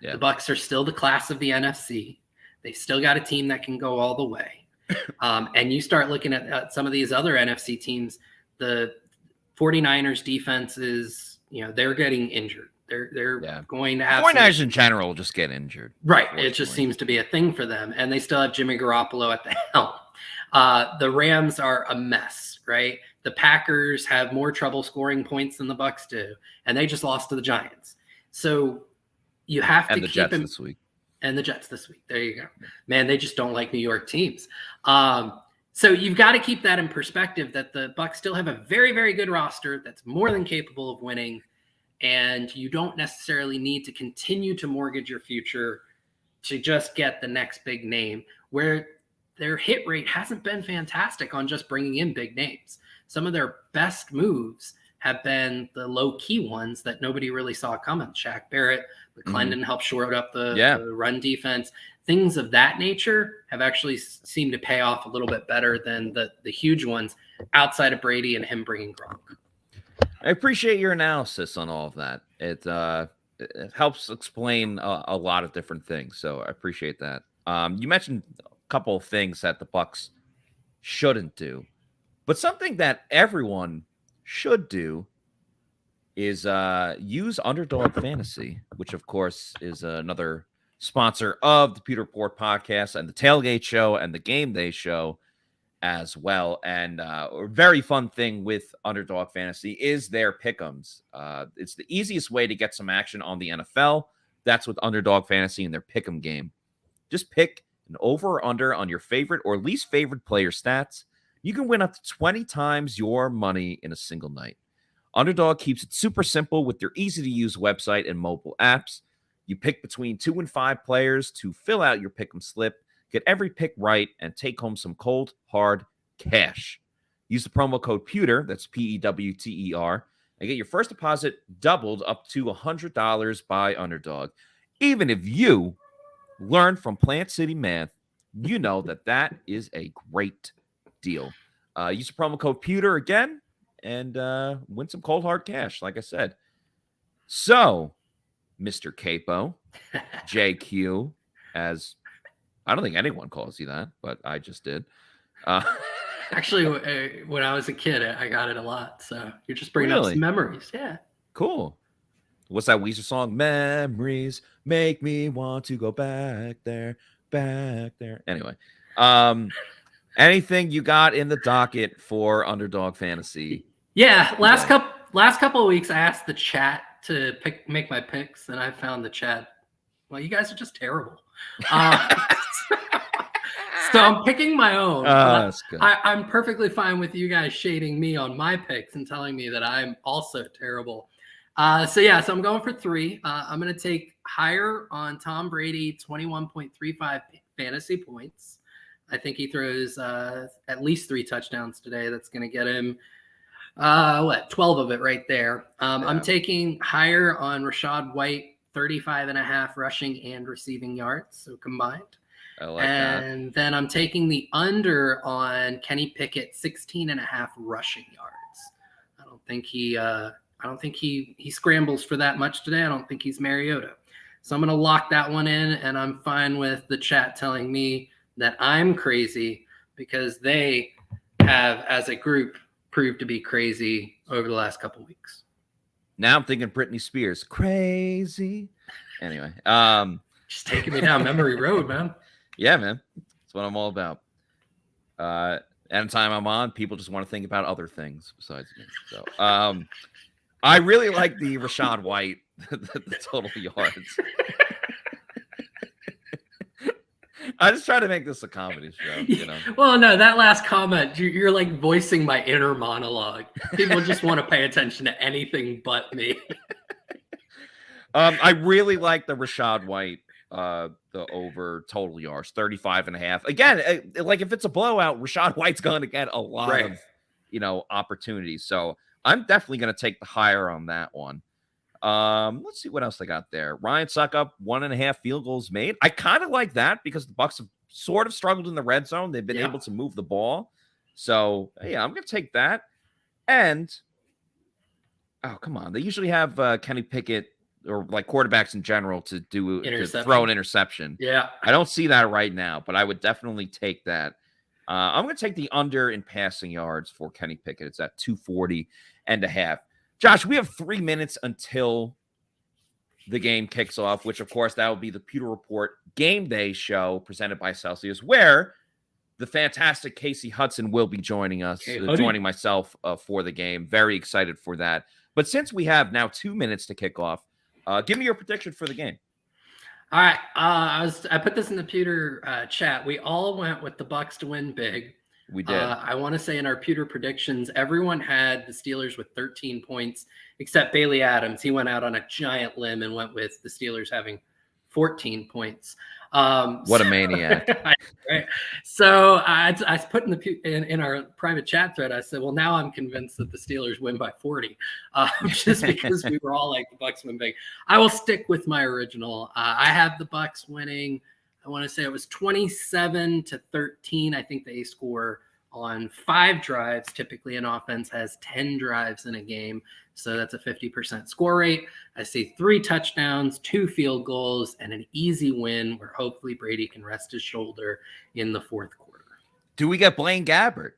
The Bucs are still the class of the NFC. They've still got a team that can go all the way. And you start looking at some of these other NFC teams, the 49ers defense is, they're getting injured. They're going to have 49ers in general just get injured. Right. It just seems to be a thing for them. And they still have Jimmy Garoppolo at the helm. The Rams are a mess, right? The Packers have more trouble scoring points than the Bucs do. And they just lost to the Giants. So you have to keep Jets this week. And the Jets this week. There you go. Man, they just don't like New York teams. So you've got to keep that in perspective, that the Bucs still have a very, very good roster that's more than capable of winning. And you don't necessarily need to continue to mortgage your future to just get the next big name, where their hit rate hasn't been fantastic on just bringing in big names. Some of their best moves have been the low-key ones that nobody really saw coming. Shaq Barrett, McClendon helped shore up the run defense. Things of that nature have actually seemed to pay off a little bit better than the huge ones outside of Brady and him bringing Gronk. I appreciate your analysis on all of that. It helps explain a lot of different things, so I appreciate that. You mentioned a couple of things that the Bucs shouldn't do, but something that everyone should do is use Underdog Fantasy, which of course is another sponsor of the Pewter Report podcast and the Tailgate show and the Game Day show. as well. And a very fun thing with Underdog Fantasy is their pick'ems. It's the easiest way to get some action on the NFL. That's with Underdog Fantasy and their pick'em game. Just pick an over or under on your favorite or least favorite player stats. You can win up to 20 times your money in a single night. Underdog keeps it super simple with their easy-to-use website and mobile apps. You pick between 2 and 5 players to fill out your pick'em slip, get every pick right, and take home some cold, hard cash. Use the promo code Pewter, that's Pewter, and get your first deposit doubled up to $100 by Underdog. Even if you learn from Plant City Math, you know that is a great deal. Use the promo code Pewter again and win some cold, hard cash, like I said. So, Mr. Queipo, JQ, as I don't think anyone calls you that, but I just did. Actually, when I was a kid, I got it a lot. So you're just bringing up some memories. Yeah. Cool. What's that Weezer song? Memories make me want to go back there, back there. Anyway, anything you got in the docket for Underdog Fantasy? Yeah, last couple of weeks, I asked the chat to make my picks, and I found the chat. Well, you guys are just terrible. So I'm picking my own. That's good. I'm perfectly fine with you guys shading me on my picks and telling me that I'm also terrible. So I'm going for 3. I'm going to take higher on Tom Brady, 21.35 fantasy points. I think he throws at least 3 touchdowns today. That's going to get him 12 of it right there. I'm taking higher on Rachaad White, 35.5 rushing and receiving yards, so combined. I like that. And then I'm taking the under on Kenny Pickett, 16.5 rushing yards. I don't think he scrambles for that much today. I don't think he's Mariota. So I'm going to lock that one in, and I'm fine with the chat telling me that I'm crazy because they have, as a group, proved to be crazy over the last couple of weeks. Now I'm thinking Britney Spears, crazy. Anyway, just taking me down memory road, man. Yeah, man. That's what I'm all about. Anytime I'm on, people just want to think about other things besides me. So I really like the Rachaad White, the total yards. I just try to make this a comedy show, you know. Well, no, that last comment, you're like voicing my inner monologue. People just want to pay attention to anything but me. I really like the Rachaad White, the over total yards, 35.5. Again, like if it's a blowout, Rachaad White's going to get a lot of, opportunities. So I'm definitely going to take the higher on that one. Let's see what else I got there. Ryan Suckup, 1.5 field goals made. I kind of like that because the Bucs have sort of struggled in the red zone. They've been able to move the ball. So yeah, I'm going to take that. And come on, they usually have Kenny Pickett or like quarterbacks in general to throw an interception. Yeah, I don't see that right now, but I would definitely take that. I'm going to take the under in passing yards for Kenny Pickett. It's at 240.5. Josh, we have 3 minutes until the game kicks off, which, of course, that will be the Pewter Report Game Day show presented by Celsius, where the fantastic Casey Hudson will be joining us, joining myself for the game. Very excited for that. But since we have now 2 minutes to kick off, give me your prediction for the game. All right. I put this in the Pewter chat. We all went with the Bucs to win big. We did. I want to say in our Pewter predictions, everyone had the Steelers with 13 points, except Bailey Adams. He went out on a giant limb and went with the Steelers having 14 points. What a maniac. Right. So I put in our private chat thread, I said, well, now I'm convinced that the Steelers win by 40, just because we were all like the Bucs win big. I will stick with my original. I have the Bucs winning. I want to say it was 27-13. I think they score on 5 drives. Typically, an offense has 10 drives in a game. So that's a 50% score rate. I see 3 touchdowns, 2 field goals, and an easy win where hopefully Brady can rest his shoulder in the 4th quarter. Do we get Blaine Gabbert?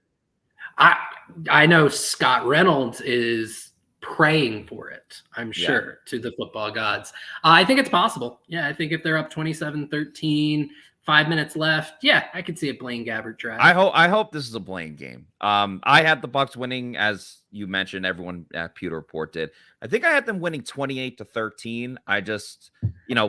I know Scott Reynolds is praying for it, I'm sure, to the football gods. I think it's possible. Yeah, I think if they're up 27-13, 5 minutes left. Yeah, I could see a Blaine Gabbert draft. I hope this is a Blaine game. I had the Bucs winning, as you mentioned. Everyone at Pewter Report did. I think I had them winning 28-13. I just,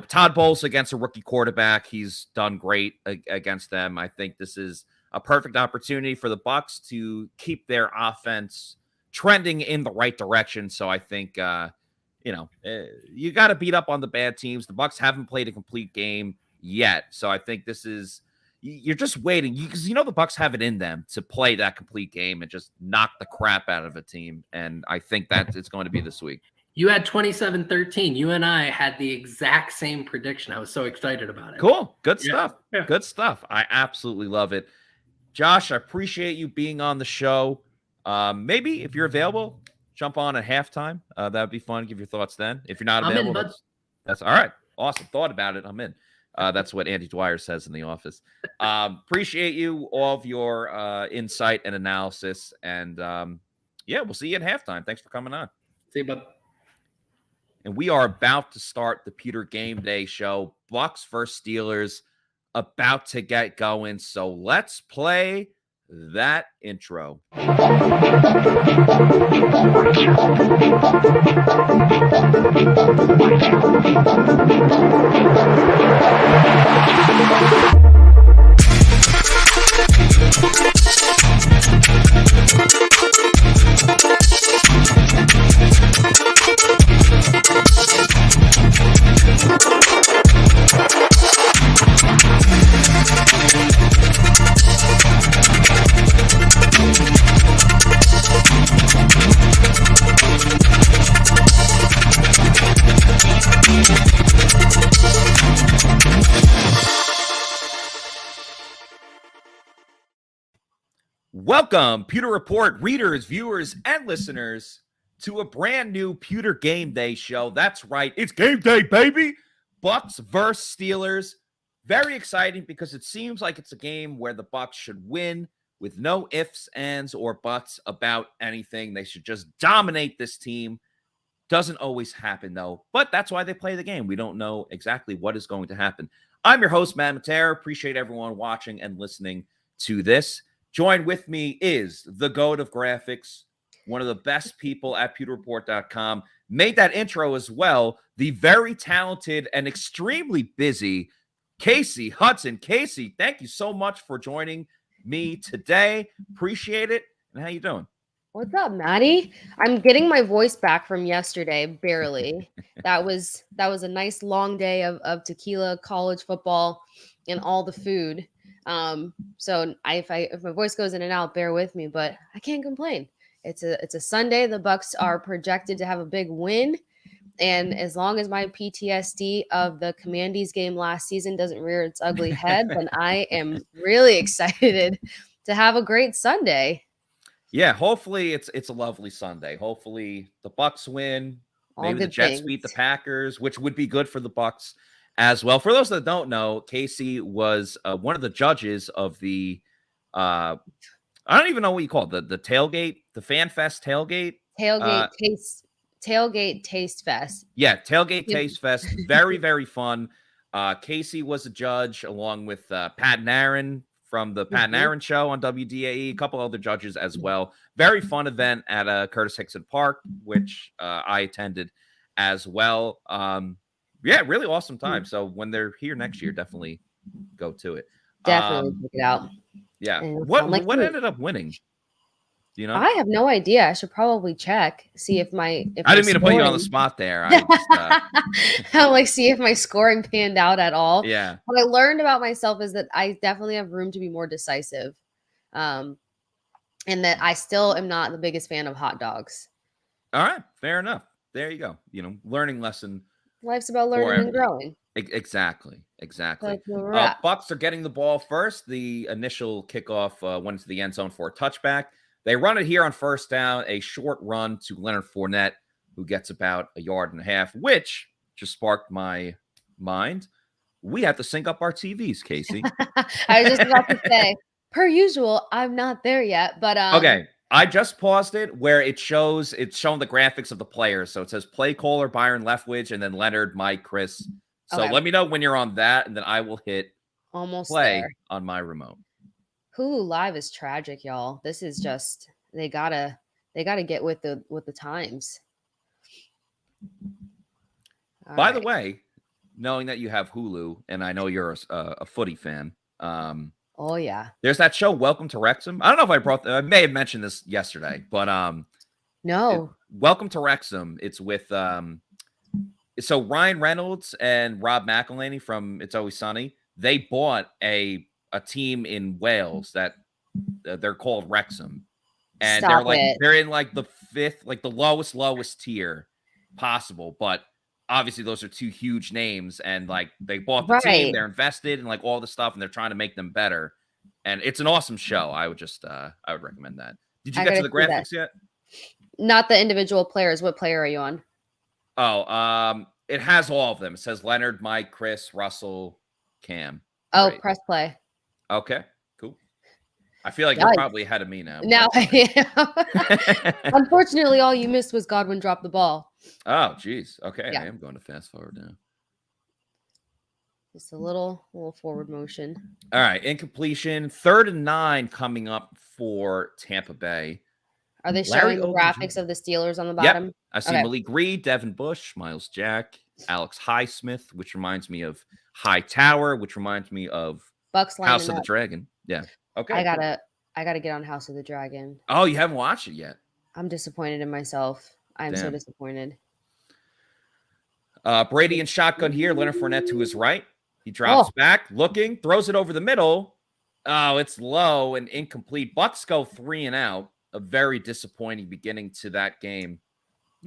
Todd Bowles against a rookie quarterback. He's done great against them. I think this is a perfect opportunity for the Bucs to keep their offense trending in the right direction. So I think, you got to beat up on the bad teams. The Bucs haven't played a complete game yet. So I think this is, you're just waiting because the Bucs have it in them to play that complete game and just knock the crap out of a team. And I think that it's going to be this week. You had 27-13. You and I had the exact same prediction. I was so excited about it. Cool. Good stuff. Yeah. Good stuff. I absolutely love it. Josh, I appreciate you being on the show. Maybe if you're available, jump on at halftime. That would be fun. Give your thoughts then. If you're not available, that's all right. Awesome. Thought about it. I'm in. That's what Andy Dwyer says in the office. Appreciate you, all of your insight and analysis. And we'll see you at halftime. Thanks for coming on. See you, bud. And we are about to start the Pewter Game Day show. Bucs versus Steelers about to get going. So let's play that intro. Welcome, Pewter Report readers, viewers, and listeners to a brand new Pewter Game Day show. That's right, it's game day, baby! Bucs versus Steelers. Very exciting because it seems like it's a game where the Bucs should win with no ifs, ands, or buts about anything. They should just dominate this team. Doesn't always happen, though, but that's why they play the game. We don't know exactly what is going to happen. I'm your host, Matt Matera. Appreciate everyone watching and listening to this. Joined with me is the GOAT of graphics, one of the best people at pewterreport.com. Made that intro as well. The very talented and extremely busy Casey Hudson. Casey, thank you so much for joining me today. Appreciate it. And how you doing? What's up, Maddie? I'm getting my voice back from yesterday, barely. That was a nice long day of tequila, college football, and all the food. So if my voice goes in and out, bear with me, but I can't complain. It's a Sunday. The Bucs are projected to have a big win. And as long as my PTSD of the Commandees game last season doesn't rear its ugly head, then I am really excited to have a great Sunday. Yeah, hopefully it's a lovely Sunday. Hopefully the Bucs win. Maybe the Jets beat the Packers, which would be good for the Bucs as well. For those that don't know, Casey was one of the judges of the I don't even know what you call it, the tailgate, the Fan Fest tailgate. Tailgate Taste Fest. Yeah, Tailgate Taste Fest. Very, very fun. Casey was a judge along with Pat and Aaron from the Pat and Aaron show on WDAE, a couple other judges as well. Very fun event at Curtis Hickson Park, which I attended as well. Yeah, really awesome time. So when they're here next year, definitely go to it. Definitely check it out. Yeah. What ended up winning? Do you know? I have no idea. I should probably check, see if my I didn't mean to put you on the spot there. I see if my scoring panned out at all. Yeah. What I learned about myself is that I definitely have room to be more decisive. And that I still am not the biggest fan of hot dogs. All right, fair enough. There you go. Learning lesson. Life's about learning and growing. Exactly. Bucs are getting the ball first. The initial kickoff went into the end zone for a touchback. They run it here on first down, a short run to Leonard Fournette, who gets about 1.5 yards, which just sparked my mind. We have to sync up our TVs, Casey. I was just about to say, per usual, I'm not there yet, but okay. I just paused it where it's showing the graphics of the players. So it says play caller Byron Leftwich and then Leonard, Mike, Chris. So let me know when you're on that, and then I will hit Almost play there. on my remote. Hulu Live is tragic, y'all. This is just they gotta get with the times. By the way, knowing that you have Hulu, and I know you're a footy fan. Oh yeah. There's that show, Welcome to Wrexham. I don't know if I may have mentioned this yesterday, but no. Welcome to Wrexham. It's with so Ryan Reynolds and Rob McElhenney from It's Always Sunny. They bought a team in Wales that they're called Wrexham, and they're in like the fifth, like the lowest tier possible. But obviously, those are two huge names, and like they bought the team, they're invested in like all the stuff, and they're trying to make them better. And it's an awesome show. I would recommend that. Did you get to the graphics yet? Not the individual players. What player are you on? Oh, it has all of them. It says Leonard, Mike, Chris, Russell, Cam. Oh, press play. Okay, cool. I feel like you're probably ahead of me now. Now, unfortunately, all you missed was Godwin dropped the ball. Oh, geez. Okay, yeah. I am going to fast forward now. Just a little forward motion. All right, incompletion. 3rd and 9 coming up for Tampa Bay. Are they showing the graphics of the Steelers on the bottom? Yep. I see Malik Reed, Devin Bush, Miles Jack, Alex Highsmith, which reminds me of High Tower, which reminds me of Bucs House of the Dragon. Yeah. Okay. I gotta get on House of the Dragon. Oh, you haven't watched it yet. I'm disappointed in myself. I'm so disappointed. Brady in shotgun here. Leonard Fournette to his right. He drops back, looking, throws it over the middle. Oh, it's low and incomplete. Bucs go 3 and out. A very disappointing beginning to that game,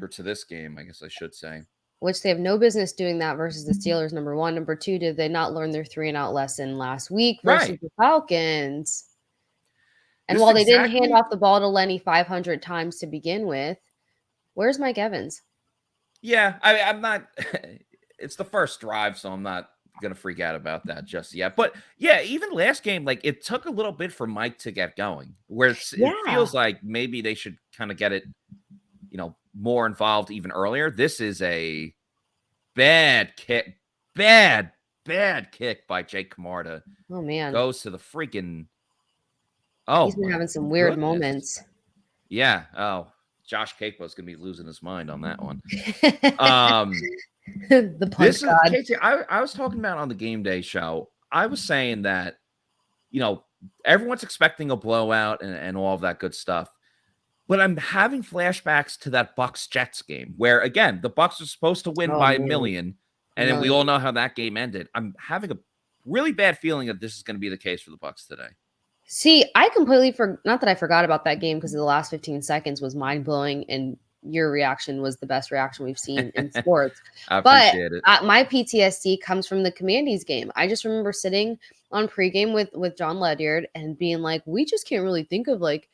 or to this game, I guess I should say. Which they have no business doing that versus the Steelers, number one. Number two, did they not learn their 3 and out lesson last week versus the Falcons? And while they didn't hand off the ball to Lenny 500 times to begin with, where's Mike Evans? Yeah, I'm not. It's the first drive, so I'm not going to freak out about that just yet. But yeah, even last game, like it took a little bit for Mike to get going, where it feels like maybe they should kind of get it, more involved even earlier. This is a bad kick, bad kick by Jake Camarda. Oh man, goes to the freaking. Oh, he's been having some weird moments. Yeah. Oh, Josh Queipo is going to be losing his mind on that one. The punch god. Casey, I was talking about on the Game Day show. I was saying that, everyone's expecting a blowout and all of that good stuff. But I'm having flashbacks to that Bucs Jets game where, again, the Bucs were supposed to win by a million. And then we all know how that game ended. I'm having a really bad feeling that this is going to be the case for the Bucs today. See, I completely not that I forgot about that game because the last 15 seconds was mind-blowing and your reaction was the best reaction we've seen in sports. I appreciate it. My PTSD comes from the Commandees game. I just remember sitting on pregame with John Ledyard and being like, we just can't really think of like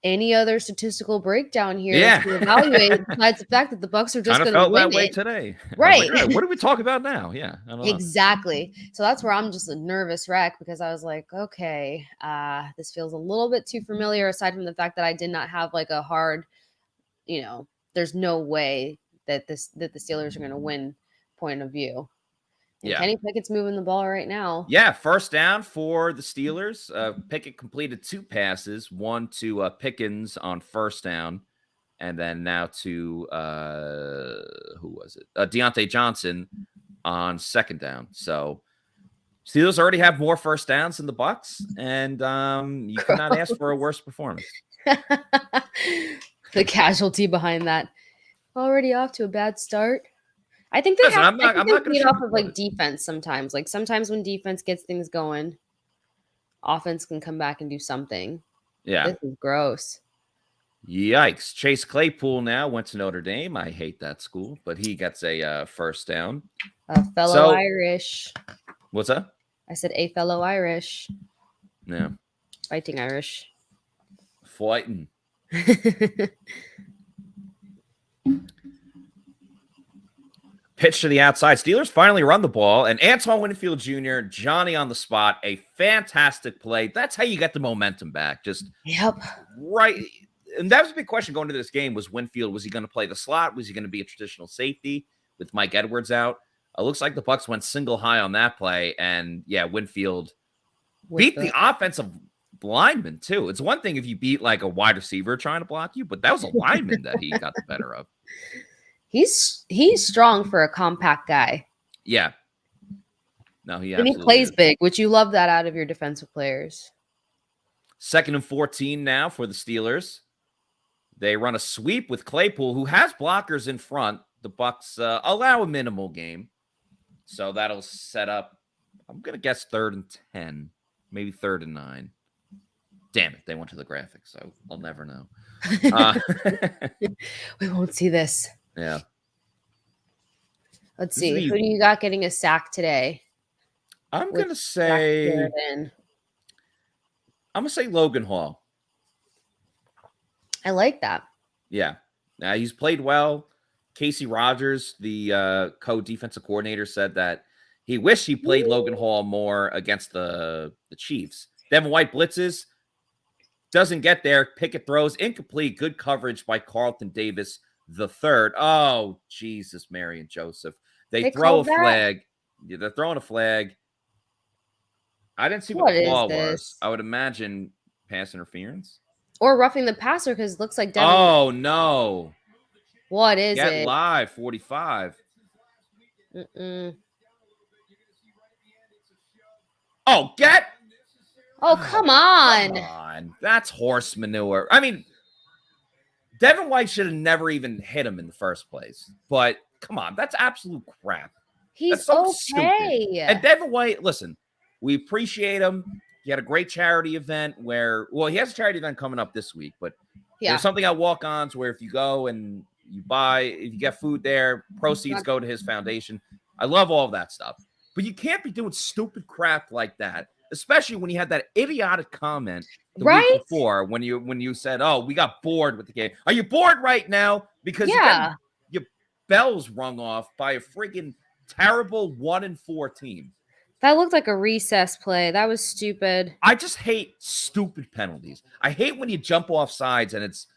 any other statistical breakdown here to evaluate besides the fact that the Bucs are just going to win that way today. Right. Like, what do we talk about now? Yeah. I don't know. Exactly. So that's where I'm just a nervous wreck because I was like, okay, this feels a little bit too familiar aside from the fact that I did not have like a hard, there's no way that the Steelers are going to win point of view. And Kenny Pickett's moving the ball right now. Yeah, first down for the Steelers. Pickett completed 2 passes, one to Pickens on first down, and then now to who was it? Deontay Johnson on second down. So Steelers already have more first downs than the Bucs, and you cannot ask for a worse performance. The casualty behind that. Already off to a bad start. I think they have to feed off of like defense sometimes. Like sometimes when defense gets things going, offense can come back and do something. Yeah. This is gross. Yikes. Chase Claypool now went to Notre Dame. I hate that school, but he gets a first down. A fellow Irish. What's that? I said a fellow Irish. Yeah. Fighting Irish. Fighting. Pitch to the outside. Steelers finally run the ball, and Antoine Winfield Jr., Johnny on the spot, a fantastic play. That's how you get the momentum back. Just right. And that was a big question going into this game was Winfield, was he going to play the slot? Was he going to be a traditional safety with Mike Edwards out? It looks like the Bucs went single high on that play, and yeah, Winfield beat the offensive lineman too. It's one thing if you beat like a wide receiver trying to block you, but that was a lineman that he got the better of. He's strong for a compact guy. Yeah. No, he and he plays big, which you love that out of your defensive players. 2nd and 14 now for the Steelers. They run a sweep with Claypool, who has blockers in front. The Bucs allow a minimal game, so that'll set up. I'm gonna guess 3rd and 10, maybe 3rd and 9. Damn it, they went to the graphics, so I'll never know. We won't see this. Yeah. Let's see. Who do you got getting a sack today? I'm gonna say Logan Hall. I like that. Yeah. Now he's played well. Casey Rogers, the co-defensive coordinator, said that he wished he played Logan Hall more against the Chiefs. Devin White blitzes, doesn't get there. Pickett throws incomplete. Good coverage by Carlton Davis the third. Oh, Jesus, Mary and Joseph. They throw a flag. Yeah, they're throwing a flag. I didn't see what the call was. I would imagine pass interference. Or roughing the passer, because it looks like Devin. Oh, no. What is Get it? live, 45. Oh, get. Oh, come on. Come on. That's horse manure. I mean, Devin White should have never even hit him in the first place. But come on, that's absolute crap. He's so okay. Stupid. And Devin White, listen, we appreciate him. He had a great charity event he has a charity event coming up this week, but there's something at Walk-Ons where if you go and you buy, if you get food there, proceeds go to his foundation. I love all of that stuff. But you can't be doing stupid crap like that, especially when you had that idiotic comment the week before when you said, "Oh, we got bored with the game." Are you bored right now because your bells rung off by a freaking terrible 1-4 team? That looked like a recess play. That was stupid. I just hate stupid penalties. I hate when you jump off sides and it's,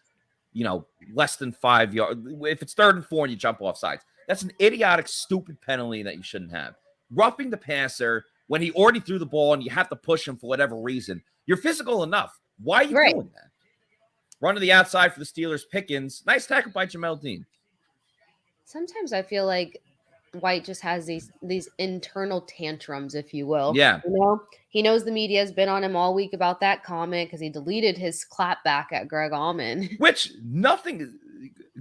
less than 5 yards. If it's 3rd and 4 and you jump off sides, that's an idiotic, stupid penalty that you shouldn't have. Roughing the passer when he already threw the ball and you have to push him for whatever reason. You're physical enough. Why are you doing that? Run to the outside for the Steelers. Pickens. Nice tackle by Jamel Dean. Sometimes I feel like White just has these internal tantrums, if you will. Yeah. He knows the media has been on him all week about that comment because he deleted his clap back at Greg Allman.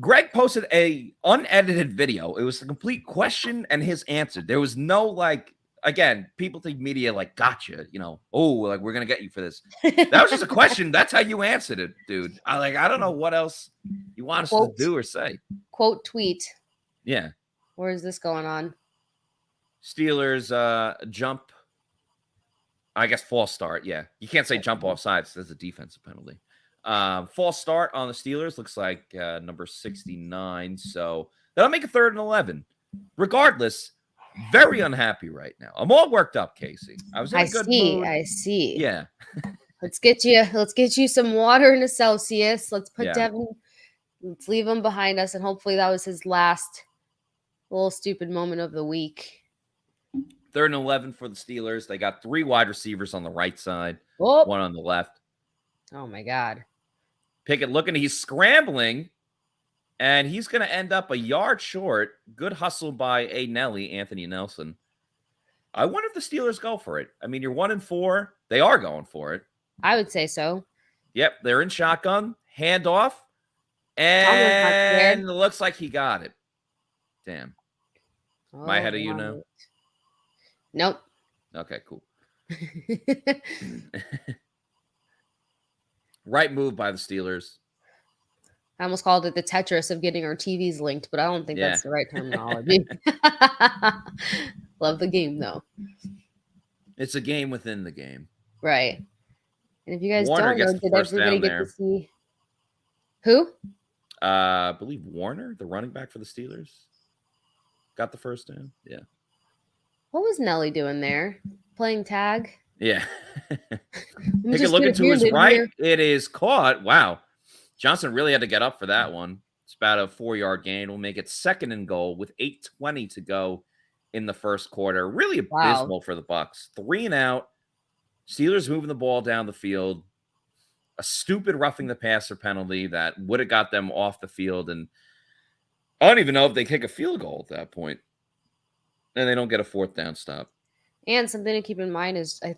Greg posted a unedited video. It was a complete question and his answer. There was no again, people think media gotcha, we're going to get you for this. That was just a question. That's how you answered it, dude. I don't know what else you want us to do or say. Quote tweet. Yeah. Where is this going on? Steelers jump. I guess false start. Yeah. You can't say jump off sides. That's a defensive penalty. False start on the Steelers. Looks like number 69. So that'll make a 3rd and 11. Regardless, very unhappy right now. I'm all worked up, Casey. I was in a good mood. I see. Yeah. Let's get you some water and a Celsius. Let's put Devin. Let's leave him behind us, and hopefully that was his last little stupid moment of the week. 3rd and 11 for the Steelers. They got 3 wide receivers on the right side, 1 on the left. Oh, my God. Pickett looking. He's scrambling, and he's going to end up a yard short. Good hustle by Anthony Nelson. I wonder if the Steelers go for it. I mean, you're 1-4. They are going for it. I would say so. Yep, they're in shotgun. Handoff. And it looks like he got it. Damn. Am I ahead of you now? Nope. Okay, cool. Right move by the Steelers. I almost called it the Tetris of getting our TVs linked, but I don't think that's the right terminology. Love the game, though. It's a game within the game. Right. And if you guys Warner don't know, did everybody get to see who? I believe Warner, the running back for the Steelers, got the first down. Yeah. What was Nelly doing there? Playing tag? Yeah. Take a look into his right. Here. It is caught. Wow. Johnson really had to get up for that one. It's about a 4-yard gain. We'll make it 2nd and goal with 8:20 to go in the first quarter. Really abysmal for the Bucs. 3 and out. Steelers moving the ball down the field. A stupid roughing the passer penalty that would have got them off the field. And I don't even know if they kick a field goal at that point. And they don't get a 4th down stop. And something to keep in mind is, I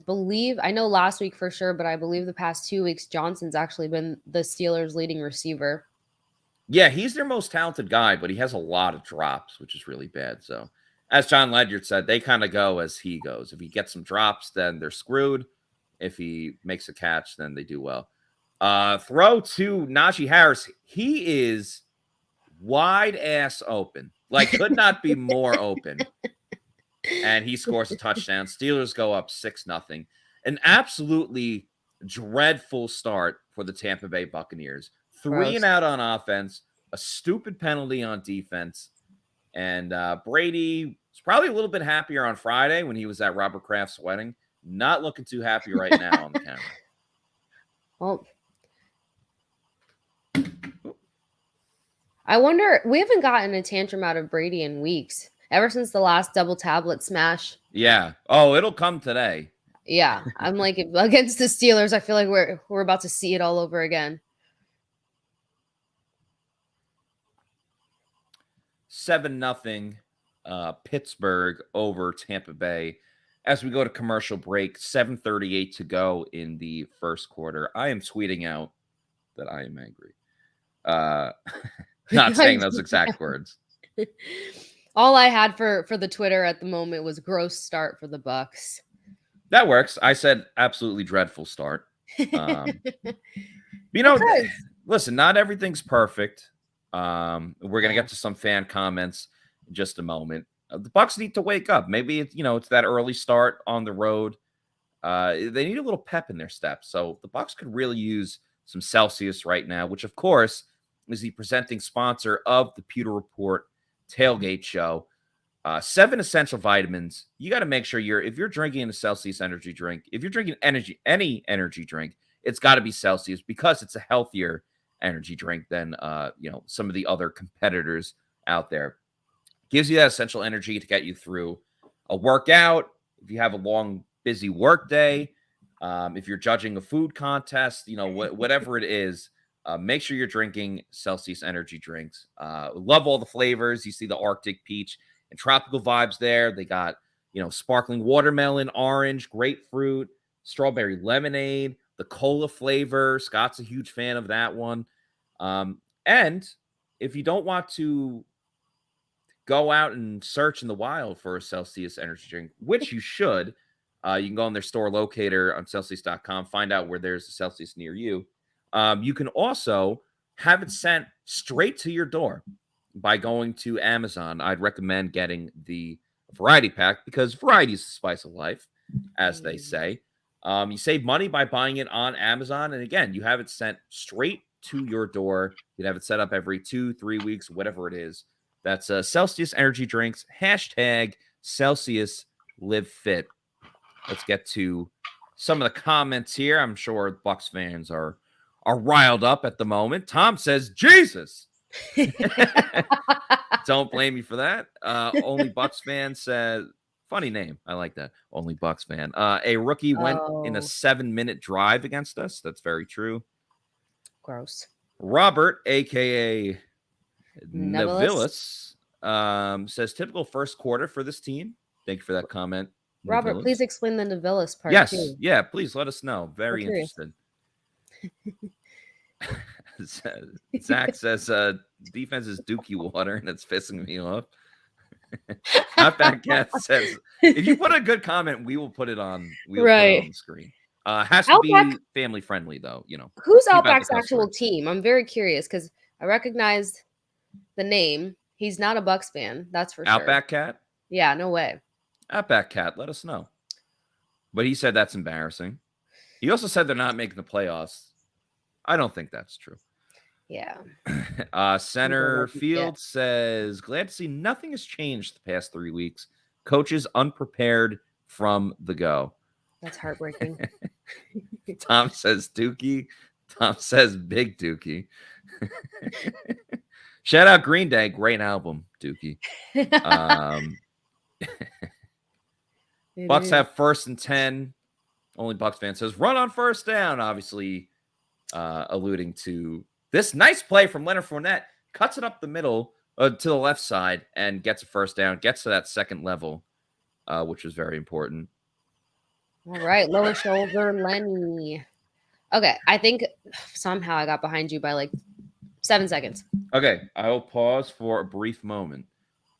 know last week for sure, but I believe the past 2 weeks, Johnson's actually been the Steelers' leading receiver. Yeah, he's their most talented guy, but he has a lot of drops, which is really bad. So, as John Ledyard said, they kind of go as he goes. If he gets some drops, then they're screwed. If he makes a catch, then they do well. Throw to Najee Harris. He is wide ass open. Like, could not be more open. And he scores a touchdown. Steelers go up 6-0. An absolutely dreadful start for the Tampa Bay Buccaneers. 3 and out on offense, a stupid penalty on defense. And Brady was probably a little bit happier on Friday when he was at Robert Kraft's wedding. Not looking too happy right now on the camera. Well, I wonder, we haven't gotten a tantrum out of Brady in weeks. Ever since the last double tablet smash. Yeah. Oh, it'll come today. Yeah. I'm like, against the Steelers, I feel like we're about to see it all over again. 7-0 Pittsburgh over Tampa Bay. As we go to commercial break, 7:38 to go in the first quarter. I am tweeting out that I am angry. Not saying those exact words. All I had for the Twitter at the moment was gross start for the Bucs. That works. I said absolutely dreadful start. Listen, not everything's perfect. We're gonna get to some fan comments in just a moment. The Bucs need to wake up. Maybe it's that early start on the road. They need a little pep in their step. So the Bucs could really use some Celsius right now, which of course is the presenting sponsor of the Pewter Report Tailgate show. 7 essential vitamins. You got to make sure if you're drinking a Celsius energy drink, if you're drinking any energy drink, it's got to be Celsius because it's a healthier energy drink than some of the other competitors out there. Gives you that essential energy to get you through a workout. If you have a long, busy work day, if you're judging a food contest, whatever it is, make sure you're drinking Celsius energy drinks. Love all the flavors. You see the Arctic peach and tropical vibes there. They got, sparkling watermelon, orange, grapefruit, strawberry lemonade, the cola flavor. Scott's a huge fan of that one. And if you don't want to go out and search in the wild for a Celsius energy drink, which you should, you can go on their store locator on Celsius.com, find out where there's a Celsius near you. You can also have it sent straight to your door by going to Amazon. I'd recommend getting the variety pack because variety is the spice of life, as they say. You save money by buying it on Amazon. And again, you have it sent straight to your door. You'd have it set up every 2-3 weeks, whatever it is. That's Celsius Energy Drinks, #Celsius Live Fit. Let's get to some of the comments here. I'm sure Bucs fans are riled up at the moment. Tom says, Jesus. Don't blame me for that. Only Bucs fan says, funny name. I like that. Only Bucs fan. A rookie went in a 7-minute drive against us. That's very true. Gross. Robert, a.k.a. Navilis, says typical first quarter for this team. Thank you for that comment. Robert, Navilis. please explain the Navilis part. Yes. Too. Yeah, please let us know. Very interested. Zach says defense is dookie water and it's pissing me off. Not bad cat says if you put a good comment, we will put it on put it on the screen. Has to be family friendly though, Who's Outback's actual team? I'm very curious because I recognized the name. He's not a Bucs fan, that's for sure. Outback Cat? Yeah, no way. Outback Cat, let us know. But he said that's embarrassing. He also said they're not making the playoffs. I don't think that's true. Yeah. Center Field says, glad to see nothing has changed the past 3 weeks. Coaches unprepared from the go. That's heartbreaking. Tom says Dookie. Tom says Big Dookie. Shout out Green Day. Great album, Dookie. Bucs have 1st and 10. Only Bucs fan says run on 1st down. Obviously, alluding to this nice play from Leonard Fournette. Cuts it up the middle to the left side and gets a 1st down. Gets to that 2nd level, which was very important. All right, lower shoulder, Lenny. Okay, I think somehow I got behind you by like 7 seconds. Okay, I will pause for a brief moment.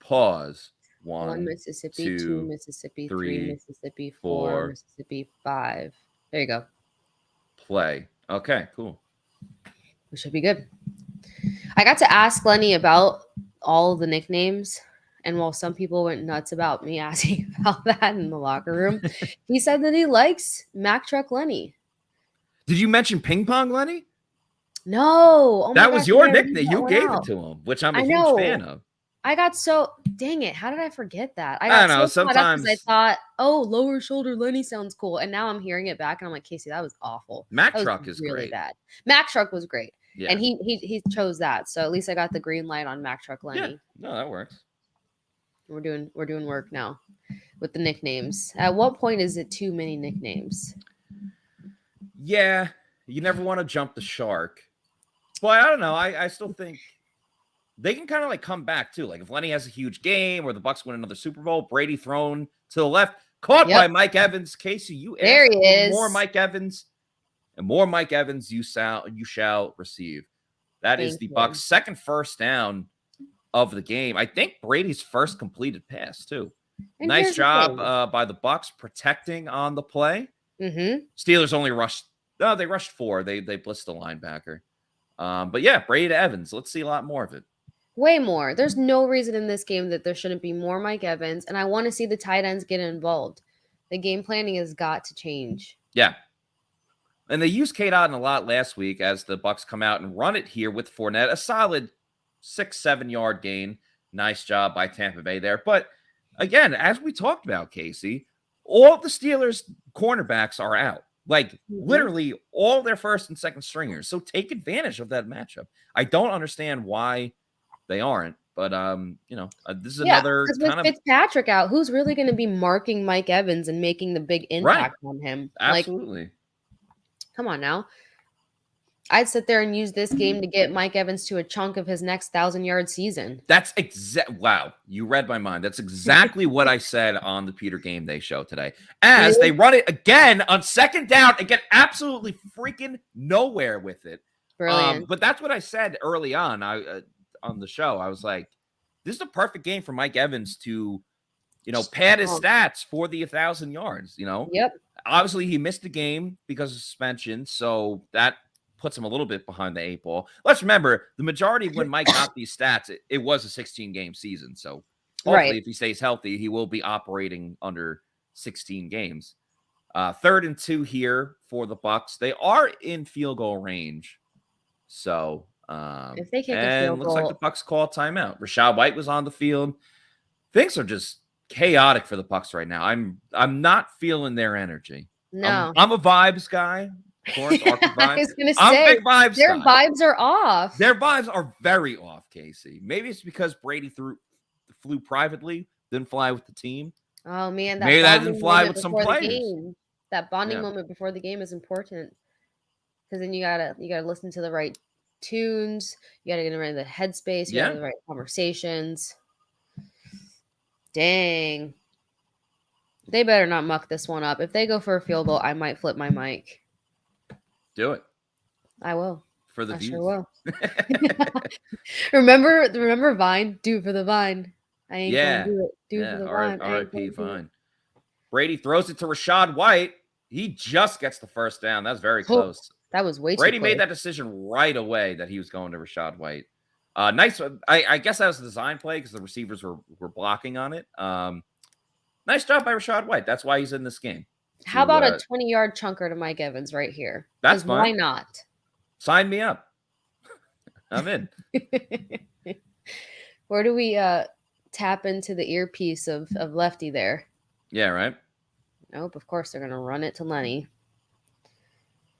Pause. 1 Mississippi, 2 Mississippi, 3 Mississippi, 4 Mississippi, 5. There you go. Play. Okay, cool. We should be good. I got to ask Lenny about all the nicknames. And while some people went nuts about me asking about that in the locker room, he said that he likes Mack Truck Lenny. Did you mention Ping Pong Lenny? No. Oh that was your nickname. You gave it to him, which I'm a huge fan of. I got so dang it. How did I forget that? I don't know. So Sometimes I thought, oh, lower shoulder Lenny sounds cool. And now I'm hearing it back and I'm like, Casey, that was awful. Mack Truck is really great. Bad. Mack Truck was great. Yeah. And he chose that. So at least I got the green light on Mack Truck Lenny. Yeah. No, that works. We're doing work now with the nicknames. At what point is it too many nicknames? Yeah. You never want to jump the shark. But I don't know. I still think they can kind of like come back too. Like if Lenny has a huge game or the Bucs win another Super Bowl, Brady thrown to the left, caught by Mike Evans. Casey, you there he is. More Mike Evans, and more Mike Evans you shall receive. That is the Bucs' 2nd 1st down of the game. I think Brady's 1st completed pass too. And nice job by the Bucs protecting on the play. Mm-hmm. Steelers only rushed. No, they rushed 4. They blitzed the linebacker. But yeah, Brady to Evans. Let's see a lot more of it. Way more. There's no reason in this game that there shouldn't be more Mike Evans, and I want to see the tight ends get involved. The game planning has got to change. Yeah. And they used Cade Otton a lot last week as the Bucs come out and run it here with Fournette. A solid 6-7 yard gain. Nice job by Tampa Bay there. But again, as we talked about, Casey, all the Steelers cornerbacks are out. Like literally all their 1st and 2nd stringers. So take advantage of that matchup. I don't understand why they aren't, but this is another kind of Fitzpatrick out. Who's really going to be marking Mike Evans and making the big impact on him? Absolutely. Like, come on now. I'd sit there and use this game to get Mike Evans to a chunk of his next 1,000-yard season. That's wow. You read my mind. That's exactly what I said on the Pewter GameDay show today. As they run it again on 2nd down and get absolutely freaking nowhere with it. Brilliant. But that's what I said early on. On the show, I was like, this is a perfect game for Mike Evans to, pad his stats for the 1,000 yards, Yep. Obviously, he missed the game because of suspension, so that puts him a little bit behind the 8 ball. Let's remember, the majority of when Mike got these stats, it was a 16-game season, so hopefully if he stays healthy, he will be operating under 16 games. 3rd and 2 here for the Bucs. They are in field goal range, so... if they kick a field looks goal, like the Bucs call a timeout. Rachaad White was on the field. Things are just chaotic for the Bucs right now. I'm not feeling their energy. No, I'm a vibes guy. Of course, vibes. I was gonna I'm say a big vibes their guy. vibes are off. Their vibes are very off, Casey. Maybe it's because Brady flew privately, didn't fly with the team. Oh man, maybe that didn't fly with some players. That bonding moment before the game is important because then you gotta listen to the right tunes. You gotta get in the headspace. You gotta have the right conversations. Dang. They better not muck this one up. If they go for a field goal, I might flip my mic. Do it. I will. For the I views. sure will. Remember Vine? Do it for the Vine. I ain't gonna do it. Do it for the Vine. R.I.P. Vine. Brady throws it to Rachaad White. He just gets the 1st down. That's very close. That was way too Brady close. made that decision right away that he was going to Rachaad White. Nice. I guess that was a design play because the receivers were blocking on it. Nice job by Rachaad White. That's why he's in this game. How about a 20-yard chunker to Mike Evans right here? That's fine. Why not? Sign me up. I'm in. Where do we tap into the earpiece of Lefty there? Yeah, right. Nope. Of course, they're going to run it to Lenny.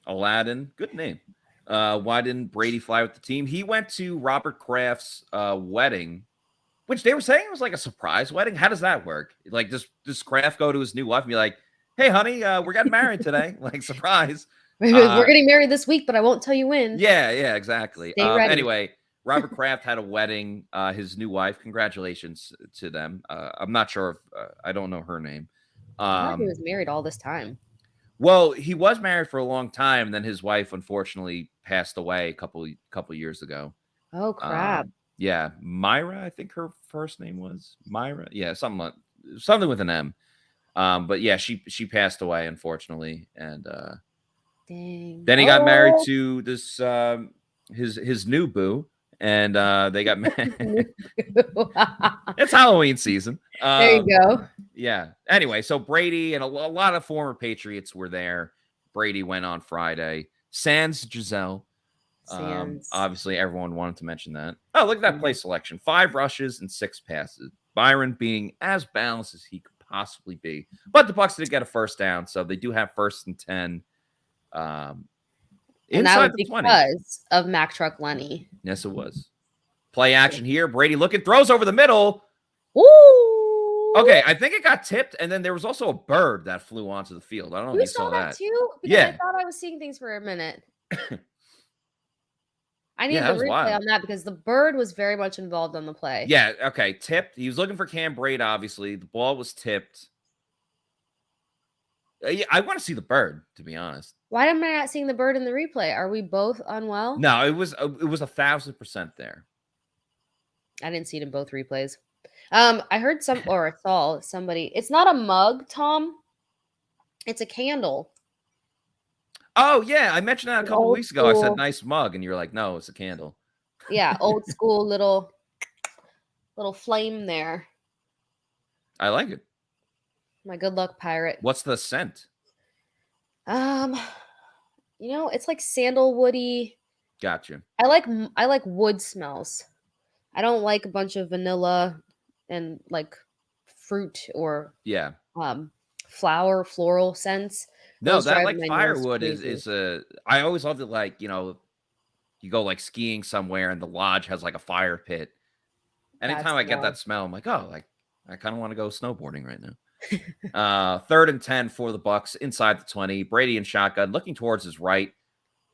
Aladdin. Good name. Why didn't Brady fly with the team? He went to Robert Kraft's wedding Which they were saying it was like a surprise wedding. How does that work? Like, does Kraft go to his new wife and be like, "Hey, honey, we're getting married today"? Like, surprise. We're getting married this week, but I won't tell you when. Yeah, exactly. Stay ready. Anyway, Robert Kraft had a wedding. His new wife. Congratulations to them. I'm not sure if I don't know her name. I thought he was married all this time. Well, he was married for a long time. Then his wife unfortunately passed away a couple years ago. Oh crap! Yeah, Myra. I think her first name was Myra. Yeah, something with an M. But yeah, she passed away unfortunately, and dang. Then he got married to this his new boo, and they got married. It's Halloween season. There you go. Yeah. Anyway, so Brady and a lot of former Patriots were there. Brady went on Friday. Sans Giselle. Obviously, everyone wanted to mention that. Oh, look at that play selection. 5 rushes and 6 passes. Byron being as balanced as he could possibly be. But the Bucs did get a first down, so they do have 1st and 10. And Inside that was the 20. because of Mack Truck Lenny. Yes, it was. Play action here. Brady looking, throws over the middle. Woo! Okay, I think it got tipped, and then there was also a bird that flew onto the field. I don't know if you saw that. Too? Because Yeah. I thought I was seeing things for a minute. I need Yeah, that the was replay wild. on that because the bird was very much involved on the play. Yeah, okay, tipped. He was looking for Cam Braid, obviously. The ball was tipped. Yeah, I want to see the bird, to be honest. Why am I not seeing the bird in the replay? Are we both unwell? No, it was 1,000% there. I didn't see it in both replays. I heard or saw somebody. It's not a mug, Tom. It's a candle. Oh, yeah, I mentioned that a couple old weeks ago. I said school. nice mug, and you're like, no, it's a candle. Yeah, old school little flame there. I like it. My good luck pirate. What's the scent? It's like sandalwoody. Gotcha. I like wood smells. I don't like a bunch of vanilla and like fruit or Yeah. floral scents. No, Those that drive like my nose firewood crazy. is I always loved it. Like, you go like skiing somewhere and the lodge has like a fire pit. Anytime I get that smell, I'm like, oh, like I kind of want to go snowboarding right now. 3rd and 10 for the Bucs inside the 20. Brady in shotgun, looking towards his right,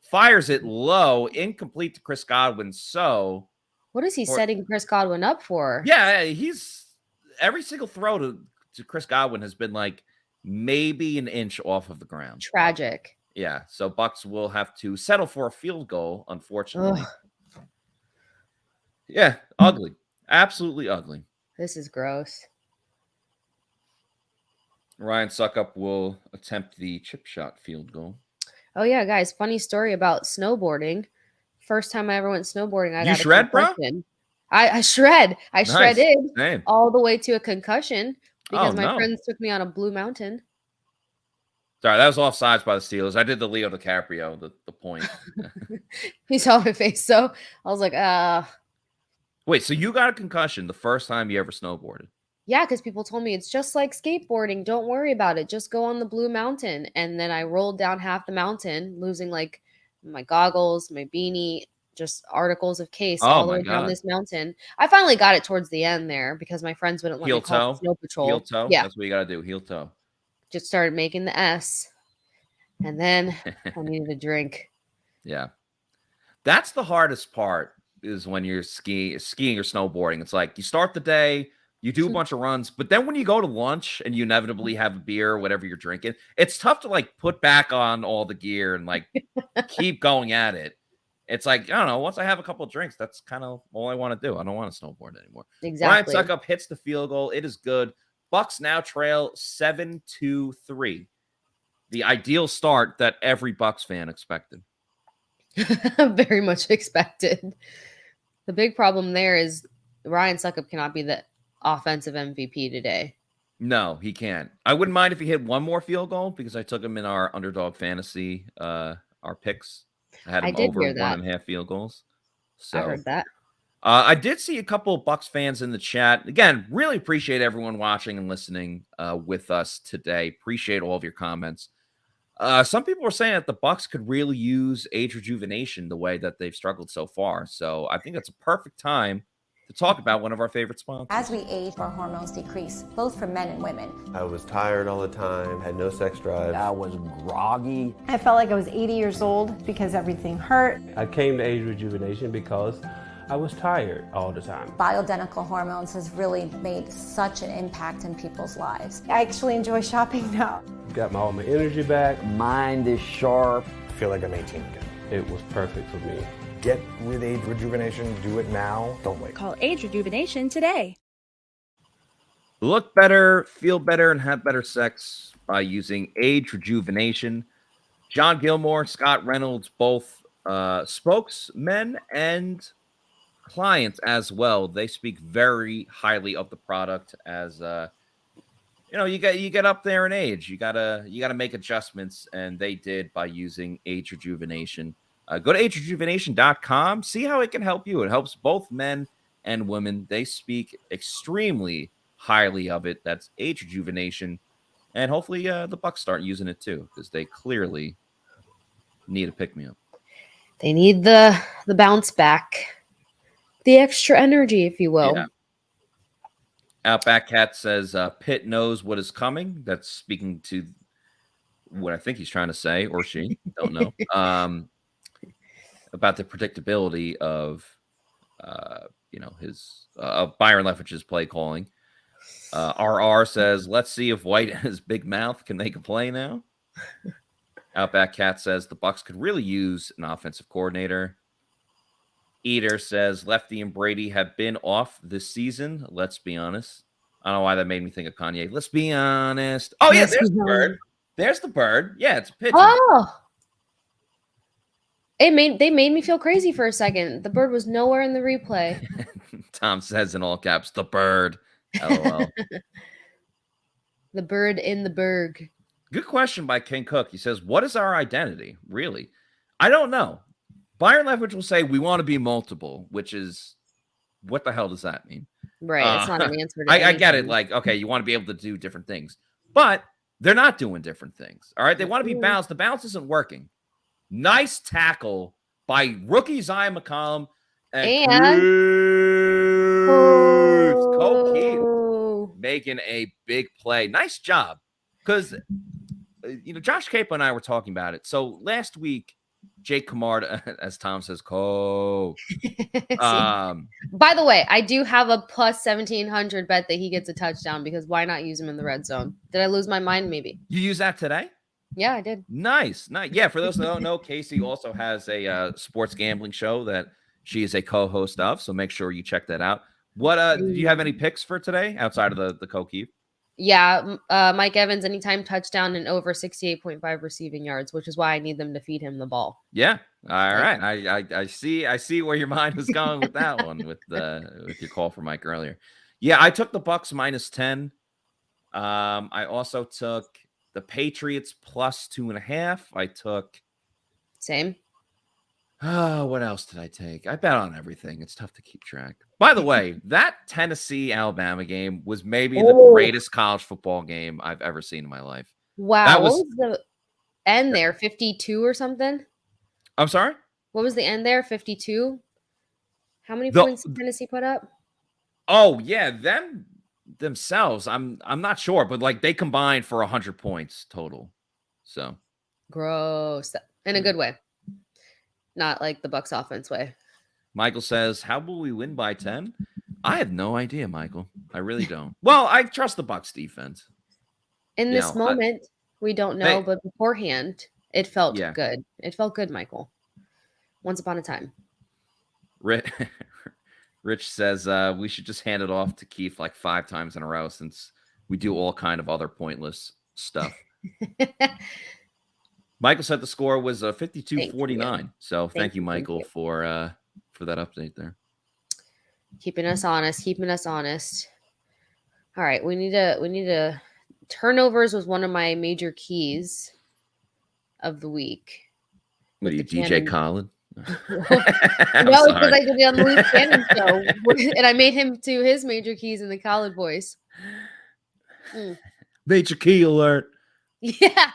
fires it low, incomplete to Chris Godwin. So, What is he setting Chris Godwin up for? yeah, he's every single throw to Chris Godwin has been like maybe an inch off of the ground. Tragic. Yeah, so Bucs will have to settle for a field goal, unfortunately. Ugh, Yeah, ugly. Absolutely ugly. this is gross. Ryan Suckup will attempt the chip shot field goal. Oh yeah, guys, funny story about snowboarding. First time I ever went snowboarding, I You got shred, a bro? concussion. I shred. I Nice. shredded Same. all the way to a concussion because my no. friends took me on a blue mountain. Sorry, that was offsides by the Steelers. I did the Leo DiCaprio, the point. He saw my face, so I was like, Wait, so you got a concussion the first time you ever snowboarded? yeah, because people told me it's just like skateboarding. Don't worry about it. Just go on the blue mountain. And then I rolled down half the mountain, losing like my goggles, my beanie, just articles of case all the way down this mountain. I finally got it towards the end there because my friends wouldn't let Heel me call toe? Snow Patrol. Heel toe? Yeah, That's what you got to do, heel toe. just started making the S. And then I needed a drink. Yeah. That's the hardest part is when you're skiing or snowboarding. It's like you start the day, you do a bunch of runs, but then when you go to lunch and you inevitably have a beer or whatever you're drinking, it's tough to like put back on all the gear and like keep going at it. It's like, I don't know, once I have a couple of drinks, that's kind of all I want to do. I don't want to snowboard anymore. Exactly. Ryan Suckup hits the field goal. It is good. Bucs now trail 7-3. The ideal start that every Bucs fan expected. Very much expected. The big problem there is Ryan Suckup cannot be the offensive MVP today. No, he can't. I wouldn't mind if he hit one more field goal because I took him in our underdog fantasy, our picks. I had him over 1.5 field goals. So I heard that. I did see a couple of Bucs fans in the chat. Again, really appreciate everyone watching and listening with us today. Appreciate all of your comments. Some people were saying that the Bucs could really use age rejuvenation the way that they've struggled so far. So I think that's a perfect time to talk about one of our favorite sponsors. As we age, our hormones decrease, both for men and women. I was tired all the time, had no sex drive. I was groggy. I felt like I was 80 years old because everything hurt. I came to Age Rejuvenation because I was tired all the time. Bioidentical hormones has really made such an impact in people's lives. I actually enjoy shopping now. Got all my energy back. Mind is sharp. I feel like I'm 18 again. It was perfect for me. Get with Age Rejuvenation. Do it now. Don't wait. Call Age Rejuvenation today. Look better, feel better, and have better sex by using Age Rejuvenation. John Gilmore, Scott Reynolds, both spokesmen and clients as well. They speak very highly of the product. As you get up there in age, you gotta make adjustments, and they did by using Age Rejuvenation. Go to agerejuvenation.com. See how it can help you. It helps both men and women. They speak extremely highly of it. That's Age Rejuvenation, and hopefully the Bucs start using it too, because they clearly need a pick me up. They need the bounce back, the extra energy, if you will. Yeah. Outback Cat says Pitt knows what is coming. That's speaking to what I think he's trying to say, or she, don't know. About the predictability of his Byron Leftwich's play calling. RR says, let's see if White and his big mouth can make a play now. Outback Cat says the Bucs could really use an offensive coordinator. Eater says Lefty and Brady have been off this season. Let's be honest. I don't know why that made me think of Kanye. Let's be honest. Oh, yeah, there's the bird. There's the bird. Yeah, it's a pigeon. Oh, they made me feel crazy for a second. The bird was nowhere in the replay. Tom says in all caps, the bird. LOL. The bird in the berg. Good question by King Cook. He says, what is our identity? Really? I don't know. Byron Leftwich will say we want to be multiple, which is, what the hell does that mean? Right. It's not an answer to I get it. Like, okay, you want to be able to do different things, but they're not doing different things. All right. They want to be balanced. The balance isn't working. Nice tackle by rookie Zion McCollum and Cole Keith making a big play. Nice job. Because, Josh Queipo and I were talking about it. So last week, Jake Camarda, as Tom says, By the way, I do have a plus 1,700 bet that he gets a touchdown, because why not use him in the red zone? Did I lose my mind? Maybe. You use that today? Yeah, I did. Nice. Yeah, for those that don't know, Casey also has a sports gambling show that she is a co-host of, so make sure you check that out. What do you have any picks for today outside of the co-keep? Yeah, Mike Evans, anytime touchdown and over 68.5 receiving yards, which is why I need them to feed him the ball. Yeah. All right. I see where your mind was going with that one with your call for Mike earlier. Yeah, I took the Bucs -10. I also took the Patriots +2.5. I took same. What else did I take? I bet on everything. It's tough to keep track. By the way, that Tennessee-Alabama game was maybe the greatest college football game I've ever seen in my life. Wow. What was the end there? 52 or something? I'm sorry? What was the end there? 52? How many points did Tennessee put up? Oh, yeah. Themselves, I'm not sure, but like they combined for 100 points total. So gross. In a good way. Not like the Bucs offense way. Michael says, how will we win by 10? I have no idea, Michael. I really don't. Well, I trust the Bucs defense. In this moment, we don't know, but beforehand, it felt good. It felt good, Michael. Once upon a time. Rich says we should just hand it off to Keith like 5 times in a row, since we do all kind of other pointless stuff. Michael said the score was 52-49. So thank you, Michael, for that update there. Keeping us honest. All right, we need to turnovers was one of my major keys of the week. What are you, DJ Colin? No, it's because I did it on the Luke Cannon show, and I made him to his major keys in the college voice. Major key alert. Yeah,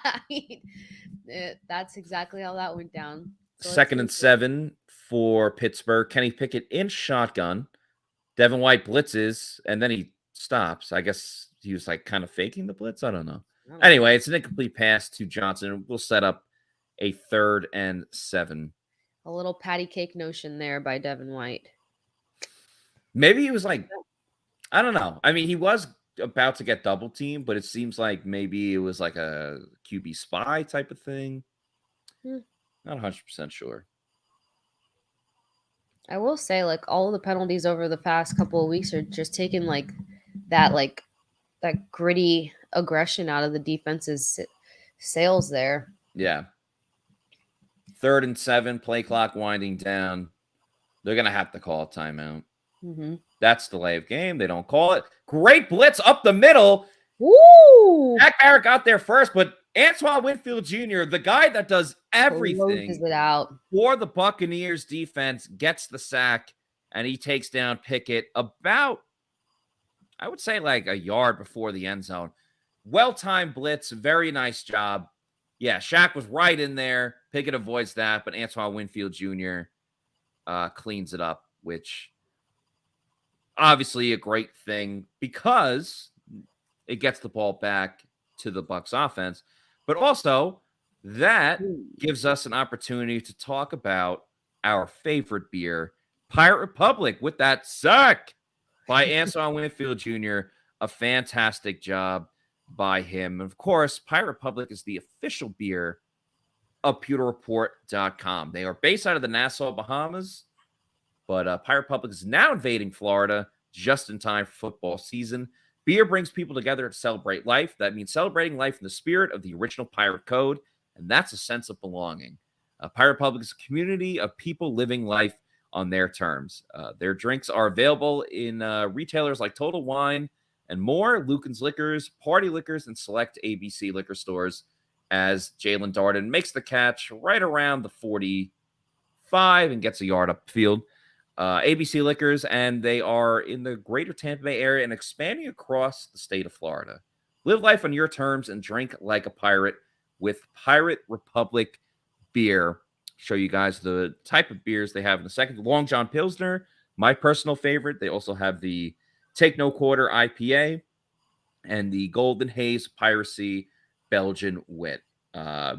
that's exactly how that went down. So 2nd and 7 for Pittsburgh. Kenny Pickett in shotgun. Devin White blitzes, and then he stops. I guess he was like kind of faking the blitz. I don't know. Anyway, it's an incomplete pass to Johnson. We'll set up a 3rd and 7. A little patty cake notion there by Devin White. Maybe he was like, I don't know. I mean, he was about to get double teamed, but it seems like maybe it was like a QB spy type of thing. Not 100% sure. I will say, like, all of the penalties over the past couple of weeks are just taking that gritty aggression out of the defense's sails there. Yeah. 3rd and 7, play clock winding down. They're going to have to call a timeout. Mm-hmm. That's delay of game. They don't call it. Great blitz up the middle. Woo! Zach Barrett got there first, but Antoine Winfield Jr., the guy that does everything Closes it out for the Buccaneers defense, gets the sack, and he takes down Pickett about, I would say, like a yard before the end zone. Well-timed blitz. Very nice job. Yeah, Shaq was right in there. Pickett avoids that, but Antoine Winfield Jr. Cleans it up, which obviously a great thing because it gets the ball back to the Bucs offense. But also, that gives us an opportunity to talk about our favorite beer, Pirate Republic, with that sack by Antoine Winfield Jr. A fantastic job by him. And of course, Pirate Republic is the official beer of PewterReport.com. They are based out of the Nassau, Bahamas, but Pirate Republic is now invading Florida just in time for football season. Beer brings people together to celebrate life. That means celebrating life in the spirit of the original Pirate Code, and that's a sense of belonging. Pirate Republic is a community of people living life on their terms. Their drinks are available in retailers like Total Wine and more, Lucan's Liquors, Party Liquors, and select ABC liquor stores, as Jalen Darden makes the catch right around the 45 and gets a yard upfield. ABC Liquors, and they are in the greater Tampa Bay area and expanding across the state of Florida. Live life on your terms and drink like a pirate with Pirate Republic beer. Show you guys the type of beers they have in a second. Long John Pilsner, my personal favorite. They also have the Take No Quarter IPA and the Golden Haze Piracy Belgian Wit.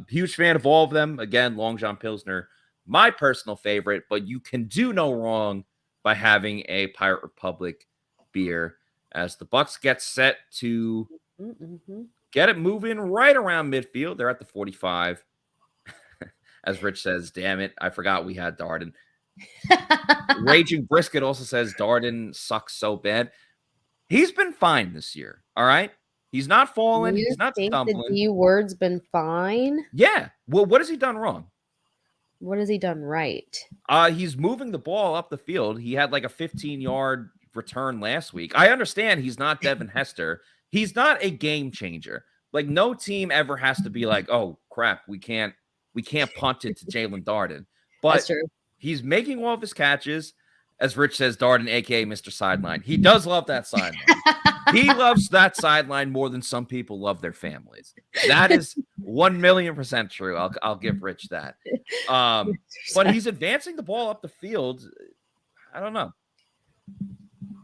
Huge fan of all of them. Again, Long John Pilsner, my personal favorite, but you can do no wrong by having a Pirate Republic beer as the Bucs get set to get it moving right around midfield. They're at the 45. As Rich says, damn it, I forgot we had Darden. Raging Brisket also says Darden sucks so bad. He's been fine this year, all right? He's not falling. He's not stumbling. The D word's been fine? Yeah. Well, what has he done wrong? What has he done right? He's moving the ball up the field. He had like a 15-yard return last week. I understand he's not Devin Hester. He's not a game changer. Like, no team ever has to be like, oh, crap, we can't punt it to Jalen Darden. But he's making all of his catches. As Rich says, Darden, a.k.a. Mr. Sideline. He does love that sideline. He loves that sideline more than some people love their families. That is 1,000,000% true. I'll give Rich that. But he's advancing the ball up the field. I don't know.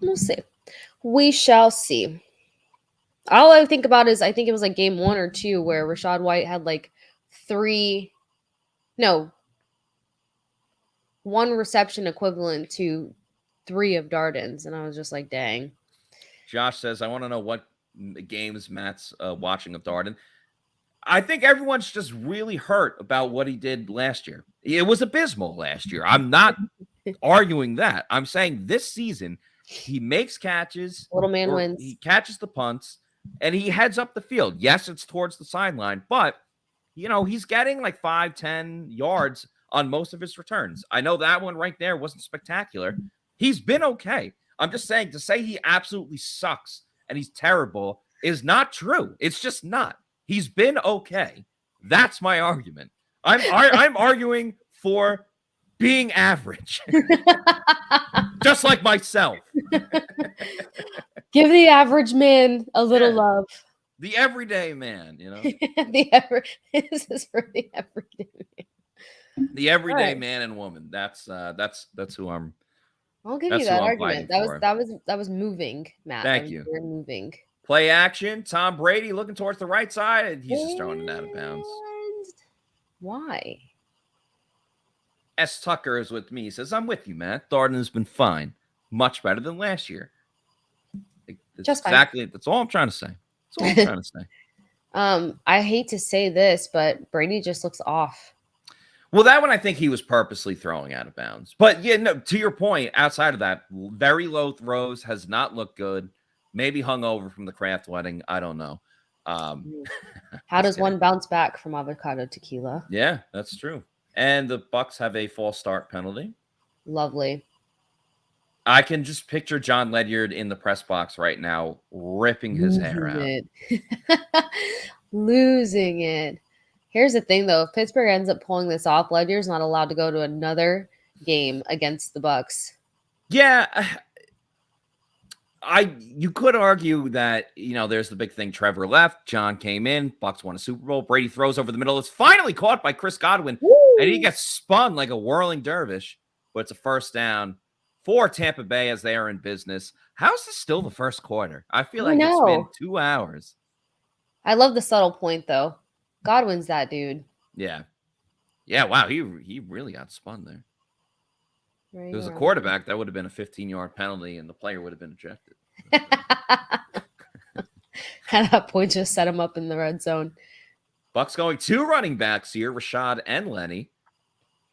We'll see. We shall see. All I think about is I think it was like game 1 or 2 where Rachaad White had like 1 reception equivalent to 3 of Darden's. And I was just like, dang. Josh says, I want to know what games Matt's watching of Darden. I think everyone's just really hurt about what he did last year. It was abysmal last year. I'm not arguing that. I'm saying this season, he makes catches. Little man wins. He catches the punts, and he heads up the field. Yes, it's towards the sideline, but, he's getting like 5-10 yards on most of his returns. I know that one right there wasn't spectacular. He's been okay. I'm just saying, to say he absolutely sucks and he's terrible is not true. It's just not. He's been okay. That's my argument. I'm arguing for being average, just like myself. Give the average man a little love. The everyday man, This is for the everyday man. The everyday man and woman. That's who I'm I'll give That's you who that I'm argument. fighting for. That was moving, Matt. Thank That was you. very moving. Play action. Tom Brady looking towards the right side, and he's just throwing it out of bounds. Why? S. Tucker is with me. He says, I'm with you, Matt. Darden has been fine. Much better than last year. Just fine. Exactly. That's all I'm trying to say. That's all I'm trying to say. I hate to say this, but Brady just looks off. Well, that one I think he was purposely throwing out of bounds. But yeah, no, to your point, outside of that, very low throws, has not looked good. Maybe hung over from the Kraft wedding. I don't know. How does one bounce back from avocado tequila? Yeah, that's true. And the Bucs have a false start penalty. Lovely. I can just picture John Ledyard in the press box right now, ripping his hair out. Losing it. Here's the thing, though. If Pittsburgh ends up pulling this off, Ledyard's not allowed to go to another game against the Bucs. Yeah. You could argue that, there's the big thing. Trevor left. John came in. Bucs won a Super Bowl. Brady throws over the middle. It's finally caught by Chris Godwin. Woo! And he gets spun like a whirling dervish. But it's a first down for Tampa Bay as they are in business. How is this still the first quarter? I feel like it's been 2 hours. I love the subtle point, though. Godwin's that dude. Yeah. Yeah, wow. He really got spun there. If it was a quarterback, that would have been a 15-yard penalty, and the player would have been ejected. At that point, just set him up in the red zone. Bucs going 2 running backs here, Rashad and Lenny.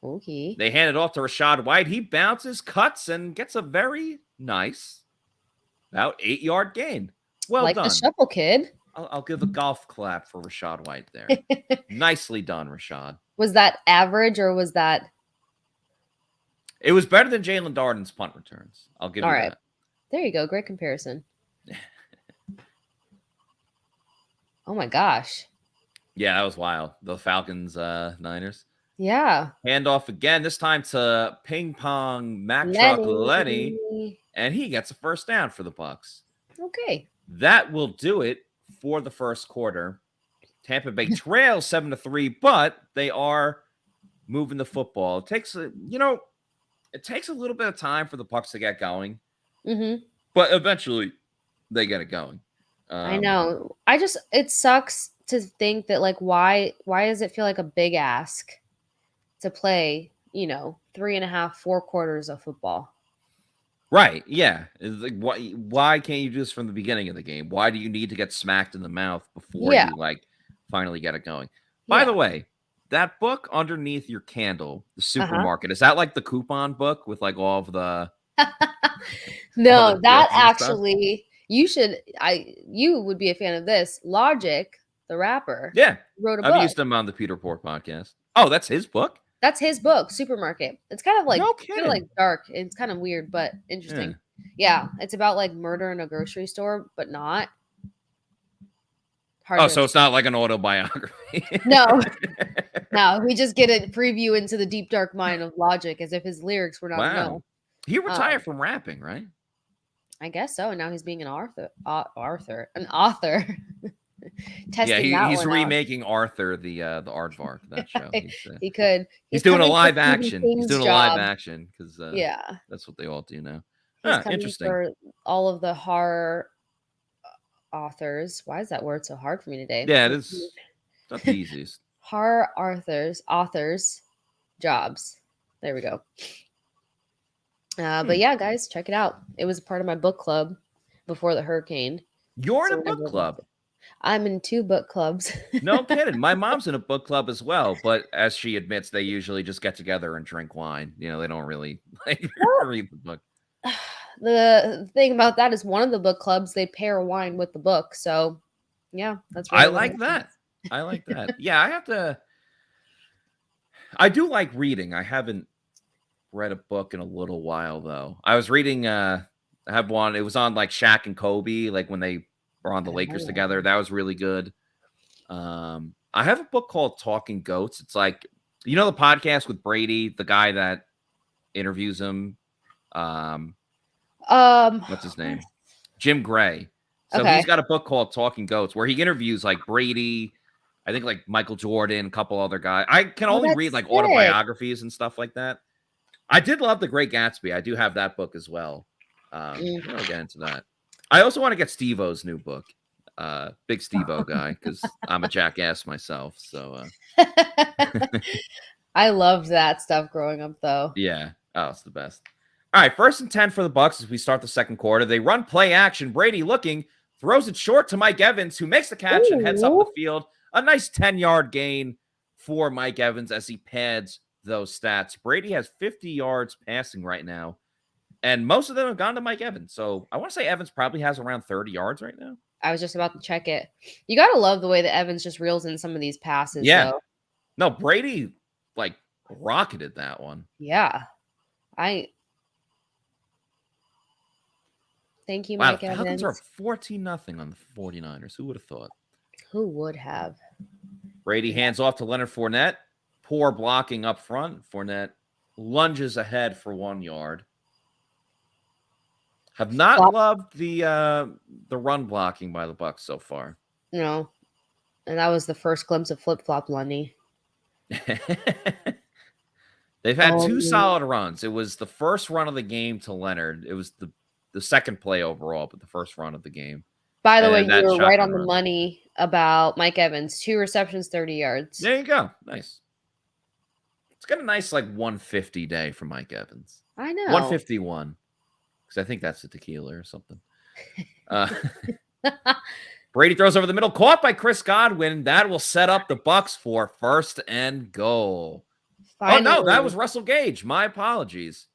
Okay. They hand it off to Rashad White. He bounces, cuts, and gets a very nice, about 8-yard gain. Well like done. The shuffle kid. I'll give a golf clap for Rashad White there. Nicely done, Rashad. Was that average or was that? It was better than Jalen Darden's punt returns. I'll give you that. There you go. Great comparison. Oh, my gosh. Yeah, that was wild. The Falcons, Niners. Yeah. Handoff again, this time to ping pong Mac Truck Lenny. And he gets a first down for the Bucs. Okay. That will do it for the first quarter. Tampa Bay trails 7-3, but they are moving the football. It takes a little bit of time for the Bucs to get going. Mm-hmm. But eventually they get it going. I know. It sucks to think that, like, why does it feel like a big ask to play, 3.5, 4 quarters of football? Right. Yeah. It's like, why can't you do this from the beginning of the game? Why do you need to get smacked in the mouth before you finally get it going? By the way, that book underneath your candle, the supermarket, is that like the coupon book with like all of the No, that actually you would be a fan of this. Logic, the rapper. Yeah. Wrote a book. I've used him on the Peter Port podcast. Oh, that's his book? That's his book, Supermarket. It's kind of like dark. It's kind of weird, but interesting. Yeah. It's about like murder in a grocery store, but not. So it's not like an autobiography. No. No, we just get a preview into the deep dark mind of Logic as if his lyrics were not known. He retired from rapping, right? I guess so. And now he's being an author. He's remaking Arthur, the Aardvark, that show. He could. He's doing a live action. He's doing a live action because that's what they all do now. Interesting. For all of the horror authors. Why is that word so hard for me today? Yeah, it is not the easiest. Horror authors jobs. There we go. But yeah, guys, check it out. It was a part of my book club before the hurricane. You're in a book club. I'm in 2 book clubs. No kidding. My mom's in a book club as well, but as she admits, they usually just get together and drink wine. They don't really read the book. The thing about that is one of the book clubs, they pair wine with the book. So yeah, that's really I like that. I like that. Yeah, I do like reading. I haven't read a book in a little while though. I was reading I have one, it was on like Shaq and Kobe, like when they were on the Lakers together. That was really good. I have a book called Talking Goats. It's like, the podcast with Brady, the guy that interviews him. What's his name? Jim Gray. So he's got a book called Talking Goats where he interviews like Brady, I think like Michael Jordan, a couple other guys. I can only read like autobiographies and stuff like that. I did love The Great Gatsby. I do have that book as well. I'll get into that. I also want to get Steve-O's new book. Big Steve-O guy, because I'm a jackass myself. So I loved that stuff growing up, though. yeah. Oh, it's the best. All right, 1st and 10 for the Bucs as we start the second quarter. They run play action. Brady looking, throws it short to Mike Evans, who makes the catch and heads up the field. A nice 10-yard gain for Mike Evans as he pads those stats. Brady has 50 yards passing right now, and most of them have gone to Mike Evans. So I want to say Evans probably has around 30 yards right now. I was just about to check it. You got to love the way that Evans just reels in some of these passes. Yeah. Though. No, Brady like rocketed that one. Yeah. Thank you, wow, Mike the Evans. Falcons are 14-0 on the 49ers. Who would have thought? Who would have? Brady hands off to Leonard Fournette. Poor blocking up front. Fournette lunges ahead for 1 yard. Have not loved the run blocking by the Bucs so far. No. And that was the first glimpse of flip-flop Lundy. They've had 2 solid runs. It was the first run of the game to Leonard. It was the second play overall, but the first run of the game. By the way, you were right on the money about Mike Evans. 2 receptions, 30 yards. There you go. Nice. It's got a nice, 150 day for Mike Evans. I know. 151. Because I think that's a tequila or something. Brady throws over the middle. Caught by Chris Godwin. That will set up the Bucs for 1st and goal. Finally. Oh, no. That was Russell Gage. My apologies.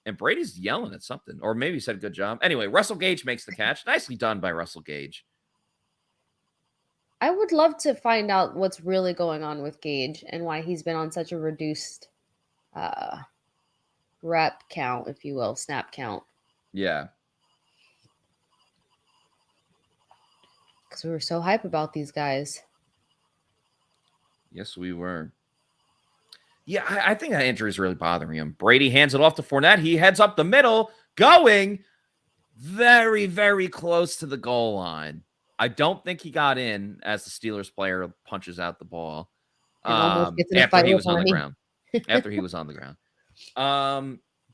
And Brady's yelling at something. Or maybe he said good job. Anyway, Russell Gage makes the catch. Nicely done by Russell Gage. I would love to find out what's really going on with Gage and why he's been on such a reduced rep count, if you will, snap count. Yeah. Because we were so hype about these guys. Yes, we were. Yeah, I think that injury is really bothering him. Brady hands it off to Fournette. He heads up the middle, going very, very close to the goal line. I don't think he got in as the Steelers player punches out the ball after he was on the ground. After he was on the ground.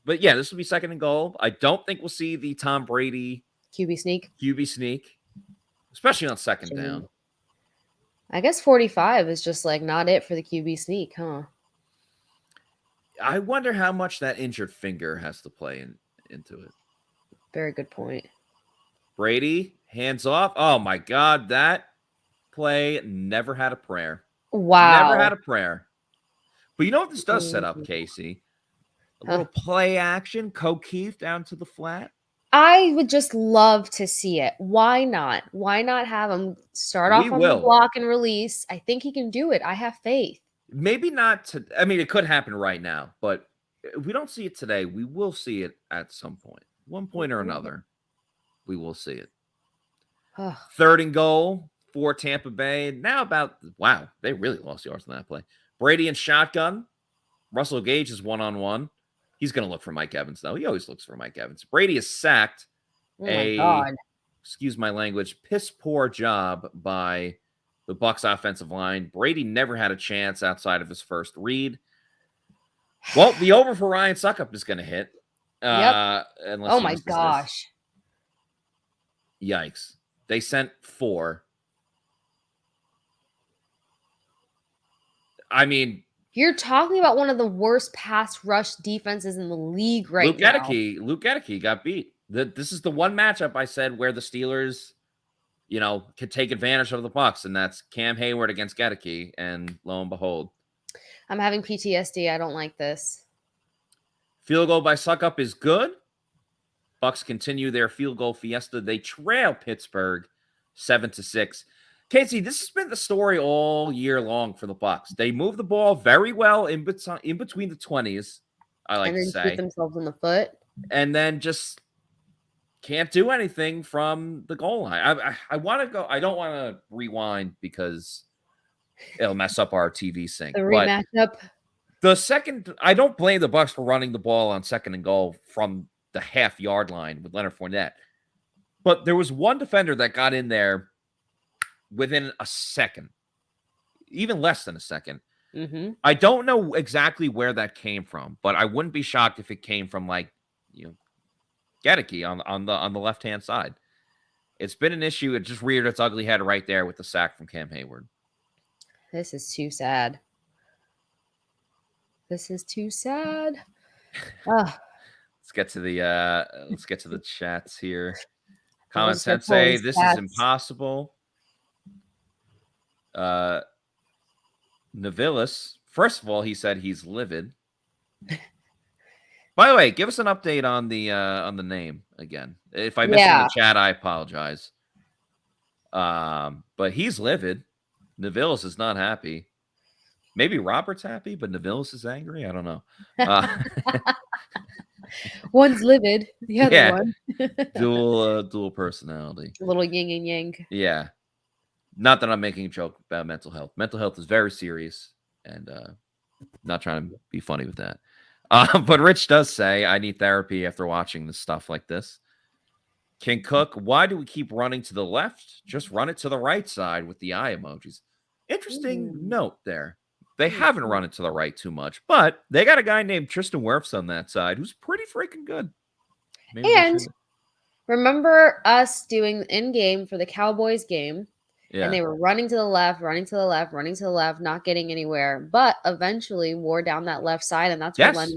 But yeah, this will be 2nd and goal. I don't think we'll see the Tom Brady QB sneak, especially on 2nd down. I guess 45 is just not it for the QB sneak, huh? I wonder how much that injured finger has to play into it. Very good point. Brady, hands off. Oh, my God. That play never had a prayer. Wow. Never had a prayer. But you know what this does set up, Casey? A little play action, O'Keefe down to the flat. I would just love to see it. Why not? Why not have him start off on the block and release? I think he can do it. I have faith. Maybe not. I mean, it could happen right now, but if we don't see it today, we will see it at some point. One point or another, we will see it. 3rd and goal for Tampa Bay. Now wow, they really lost yards on that play. Brady and shotgun. Russell Gage is 1-on-1. He's going to look for Mike Evans, though. He always looks for Mike Evans. Brady is sacked. Oh my God. Excuse my language, piss poor job by the Bucs offensive line. Brady never had a chance outside of his first read. Well, the over for Ryan Suckup is going to hit. Yep. Oh my gosh. Yikes. They sent 4. I mean, you're talking about one of the worst pass rush defenses in the league now. Luke Gedeke got beat. This is the one matchup I said where the Steelers, could take advantage of the Bucs, and that's Cam Hayward against Gedeke, and lo and behold. I'm having PTSD. I don't like this. Field goal by Suckup is good. Bucs continue their field goal fiesta. They trail Pittsburgh 7-6. Casey, this has been the story all year long for the Bucs. They move the ball very well in between the 20s, I like to say. Shoot themselves in the foot. And then just can't do anything from the goal line. I want to go. I don't want to rewind because it'll mess up our TV sync. The rematch up. The second, I don't blame the Bucs for running the ball on 2nd and goal from the half-yard line with Leonard Fournette. But there was one defender that got in there within a second, even less than a second. Mm-hmm. I don't know exactly where that came from, but I wouldn't be shocked if it came from like, Gedeke on the left-hand side. It's been an issue. It just reared its ugly head right there with the sack from Cam Hayward. This is too sad. This is too sad. Oh. Let's get to the chats here. Common Sense say this is impossible. Navilis, first of all, he said he's livid. By the way, give us an update on the name again. If I missed it in the chat, I apologize. But he's livid. Navilis is not happy. Maybe Robert's happy, but Navilis is angry. I don't know. One's livid, the other one. dual personality. A little yin and yang. Yeah. Not that I'm making a joke about mental health. Mental health is very serious, and not trying to be funny with that. But Rich does say, I need therapy after watching this stuff like this. King Cook, why do we keep running to the left? Just run it to the right side with the eye emojis. Interesting note there. They haven't run it to the right too much, but they got a guy named Tristan Wirfs on that side who's pretty freaking good. Maybe and remember us doing in-game for the Cowboys game, and they were running to the left, not getting anywhere, but eventually wore down that left side, and that's what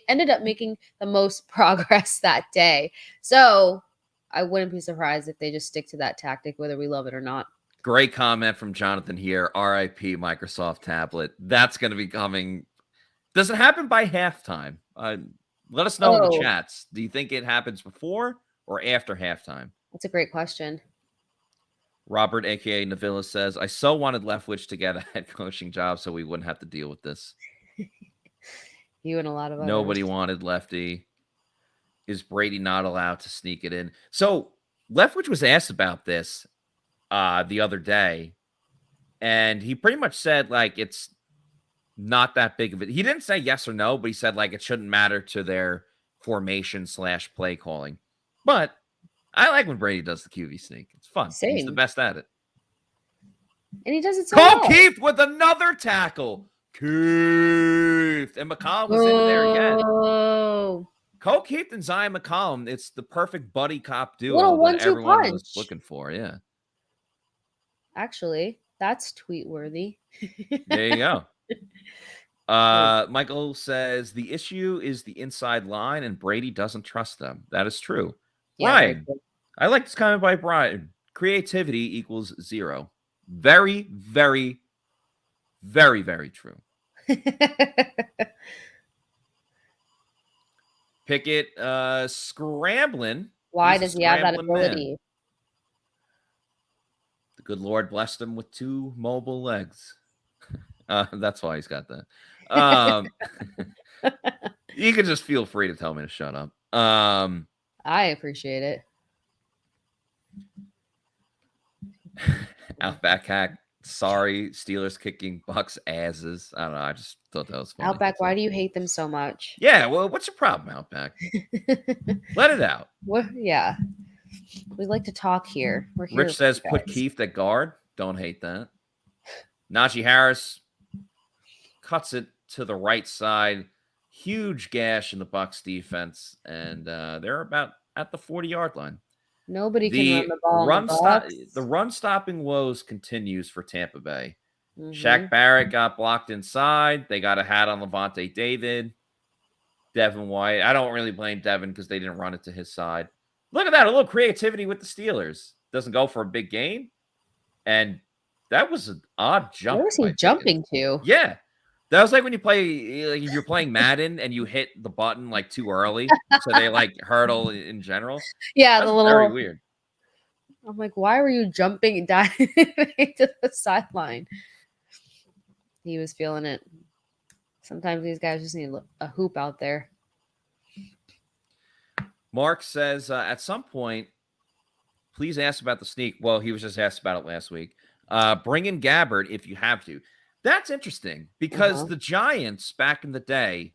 ended up making the most progress that day. So I wouldn't be surprised if they just stick to that tactic, whether we love it or not. Great comment from Jonathan here. RIP Microsoft tablet. That's going to be coming. Does it happen by halftime? Let us know in the chats. Do you think it happens before or after halftime? That's a great question. Robert, a.k.a. Navilla, says, I so wanted Leftwich to get a head coaching job so we wouldn't have to deal with this. You and a lot of others. Nobody wanted Lefty. Is Brady not allowed to sneak it in? So Leftwich was asked about this the other day, and he pretty much said, like, it's not that big of it. He didn't say yes or no, but he said, like, it shouldn't matter to their formation / play calling. But I like when Brady does the QB sneak. It's fun. Same. He's the best at it. And he does it so Cole well. Keith with another tackle. Keith. And McCollum was in there again. Cole Keith and Zion McCollum, it's the perfect buddy cop duo Little that everyone punch. was looking for. Yeah. Actually, that's tweet worthy. There you go. Michael says the issue is the inside line and Brady doesn't trust them. That is true. Brian, I like this comment by Brian. Creativity equals 0. Very, very, very, very true. Pickett scrambling. Why does he have that ability? Man. The good Lord blessed him with 2 mobile legs. That's why he's got that. You can just feel free to tell me to shut up. I appreciate it. Outback hack. Sorry, Steelers kicking Bucs asses. I don't know. I just thought that was funny. Outback, why do you hate them so much? Yeah, well, what's your problem, Outback? Let it out. Well, yeah. We like to talk here. We're here. Rich says put Keith at guard. Don't hate that. Najee Harris cuts it to the right side. Huge gash in the Bucs defense, and they're about at the 40-yard line. Nobody can run the ball. The run stopping woes continues for Tampa Bay. Shaq Barrett got blocked inside. They got a hat on Levante David. Devin White. I don't really blame Devin because they didn't run it to his side. Look at that. A little creativity with the Steelers. Doesn't go for a big gain. And that was an odd jump. Where was he jumping to? Yeah. That was like when you play, like if you're playing Madden and you hit the button like too early. So they like hurdle in general. Yeah. That's the little. Very weird. I'm like, why were you jumping and diving to the sideline? He was feeling it. Sometimes these guys just need a hoop out there. Mark says, at some point, please ask about the sneak. Well, he was just asked about it last week. Bring in Gabbard if you have to. That's interesting because the Giants back in the day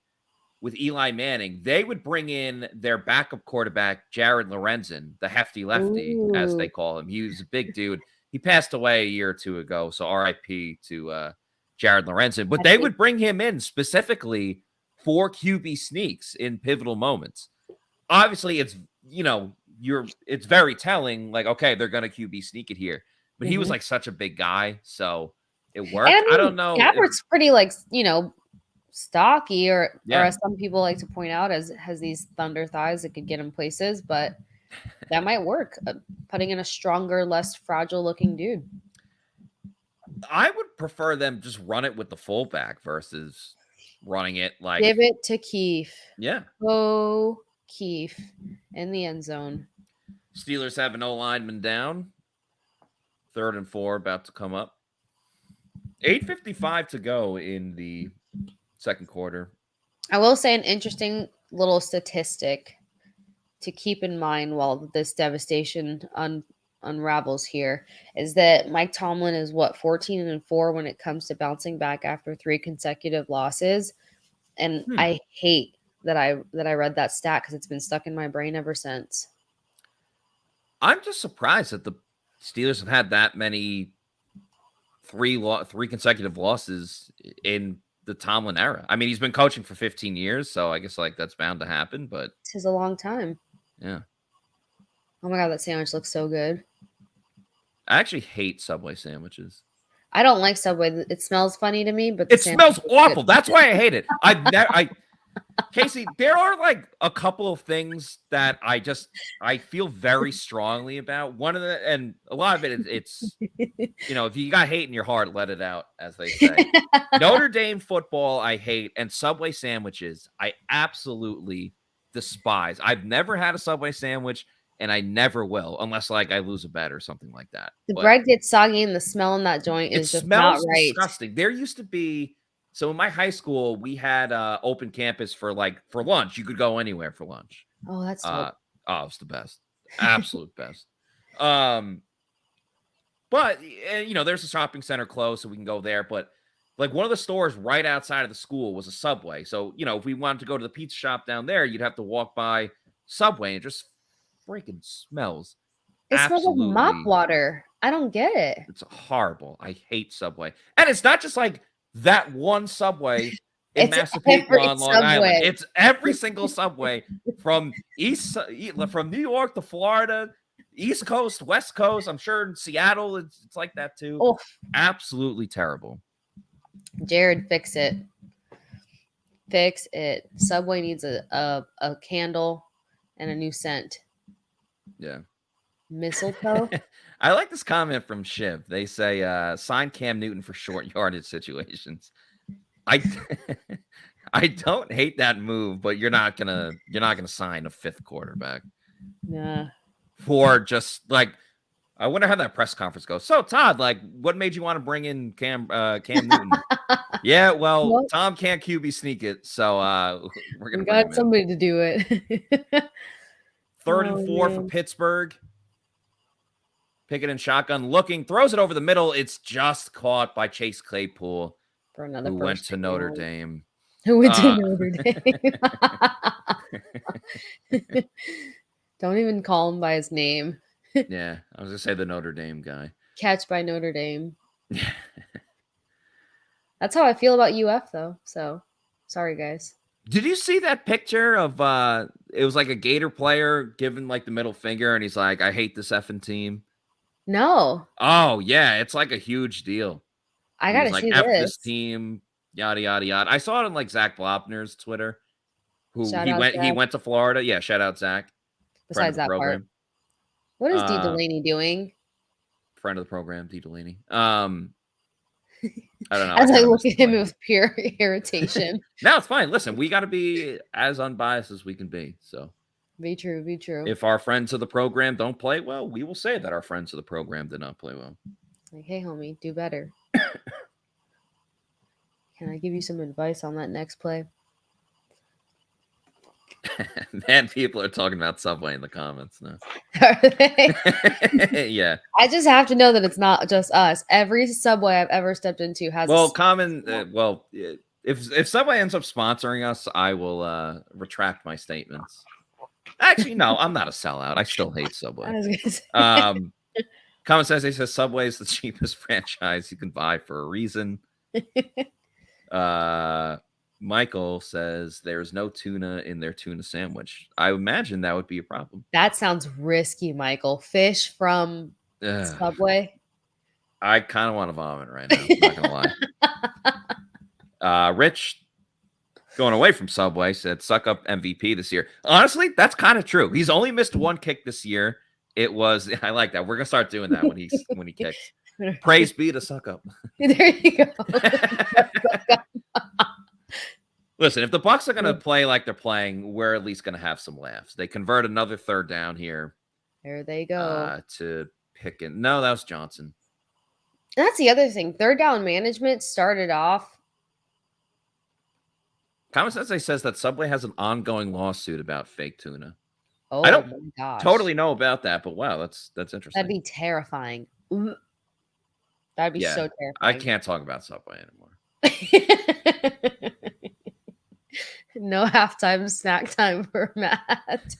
with Eli Manning, they would bring in their backup quarterback, Jared Lorenzen, the hefty lefty, as they call him. He was a big dude. He passed away a year or two ago, so RIP to Jared Lorenzen, but they would bring him in specifically for QB sneaks in pivotal moments. Obviously, it's it's very telling. Like, okay, they're gonna QB sneak it here, but he was like such a big guy, so it worked. And I don't know. Gabbert's pretty stocky, or as some people like to point out, has these thunder thighs that could get him places, but that might work. Putting in a stronger, less fragile looking dude. I would prefer them just run it with the fullback versus running it like give it to Keefe. Yeah. Oh, Keefe in the end zone. Steelers have an O-lineman down. 3rd and 4 about to come up. 8:55 to go in the second quarter. I will say an interesting little statistic to keep in mind while this devastation unravels here is that Mike Tomlin is 14-4 when it comes to bouncing back after 3 consecutive losses. And I hate that I read that stat because it's been stuck in my brain ever since. I'm just surprised that the Steelers have had that many three consecutive losses in the Tomlin era. I mean, he's been coaching for 15 years, so I guess that's bound to happen, but it's a long time. Yeah. Oh my God, that sandwich looks so good. I actually hate Subway sandwiches. I don't like Subway. It smells funny to me, but it smells awful. Good. That's why I hate it. Casey, there are a couple of things that I feel very strongly about. One of the, and a lot of it's if you got hate in your heart, let it out, as they say. Notre Dame football, I hate, and Subway sandwiches, I absolutely despise. I've never had a Subway sandwich, and I never will, unless I lose a bet or something like that. The bread gets soggy, and the smell in that joint is just not right. Disgusting. There used to be. So in my high school, we had open campus for lunch. You could go anywhere for lunch. Oh, that's it was the best, absolute best. But there's a shopping center close, so we can go there. But one of the stores right outside of the school was a Subway. So if we wanted to go to the pizza shop down there, you'd have to walk by Subway, and it just freaking smells. It smells like mop water. I don't get it. It's horrible. I hate Subway, and it's not just that one Subway in Massapequa on Long Island. It's every single Subway from New York to Florida, East Coast, West Coast. I'm sure in Seattle it's like that too. Oh. Absolutely terrible. Jared, fix it. Fix it. Subway needs a candle and a new scent. Yeah. Mistletoe. I like this comment from Shiv. They say, sign Cam Newton for short yardage situations. I don't hate that move, but you're not gonna sign a 5th quarterback. Nah. For just I wonder how that press conference goes. So Todd, what made you want to bring in Cam Newton? Yeah, well, Tom can't QB sneak it, so we're gonna got somebody to do it. 3rd and 4 for Pittsburgh. Pickett and shotgun looking, throws it over the middle. It's just caught by Chase Claypool, who went to Notre Dame. Who went to Notre Dame. Don't even call him by his name. Yeah, I was going to say the Notre Dame guy. Catch by Notre Dame. That's how I feel about UF, though. So, sorry, guys. Did you see that picture of it was a Gator player giving the middle finger, and he's like, I hate this effing team? No. Oh, yeah. It's a huge deal. I got to see F this team, yada, yada, yada. I saw it on Zach Blopner's Twitter, he went to Florida. Yeah, shout out Zach. Besides that part. What is D. Delaney doing? Friend of the program, D. Delaney. I don't know. As I look at him with pure irritation. No, it's fine. Listen, we got to be as unbiased as we can be. So be true. If our friends of the program don't play well, we will say that our friends of the program did not play well. Hey, homie, do better. Can I give you some advice on that next play? Man, people are talking about Subway in the comments now. Are they? Yeah. I just have to know that it's not just us. Every Subway I've ever stepped into has if Subway ends up sponsoring us, I will retract my statements. Actually, no, I'm not a sellout. I still hate Subway. I was gonna say. Comment says Subway is the cheapest franchise you can buy for a reason. Michael says there's no tuna in their tuna sandwich. I imagine that would be a problem. That sounds risky, Michael. Fish from Subway. I kind of want to vomit right now. I'm not gonna lie. Rich, going away from Subway, said suck up MVP this year. Honestly, that's kind of true. He's only missed one kick this year. I like that. We're gonna start doing that when he kicks. Praise be to suck up. There you go. Listen, if the Bucs are going to play like they're playing, we're at least going to have some laughs. They convert another third down here. There they go. To Pickens. No, that was Johnson. That's the other thing. Third down management started off. Common Sense says that Subway has an ongoing lawsuit about fake tuna. Oh, I don't my gosh. totally know about that, but wow, that's interesting. That'd be terrifying. That'd be so terrifying. I can't talk about Subway anymore. No halftime snack time for Matt.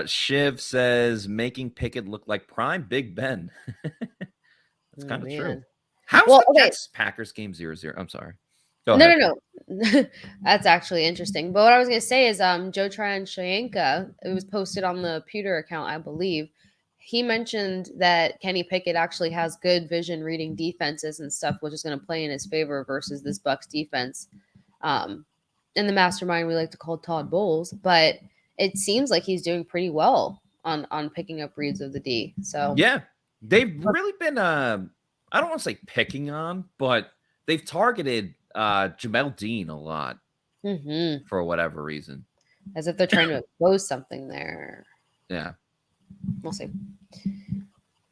Shiv says making Pickett look like prime Big Ben. That's kind of true. How's the Jets Packers game 0-0? I'm sorry. No. That's actually interesting. But what I was going to say is Joe Tryon-Shoyinka, it was posted on the Pewter account, I believe. He mentioned that Kenny Pickett actually has good vision reading defenses and stuff, which is going to play in his favor versus this Bucs defense. In the mastermind, we like to call Todd Bowles, but it seems like he's doing pretty well on picking up reads of the D. So yeah, they've really been I don't want to say picking on, but they've targeted Jamel Dean a lot for whatever reason, as if they're trying to expose something there. Yeah. We'll see.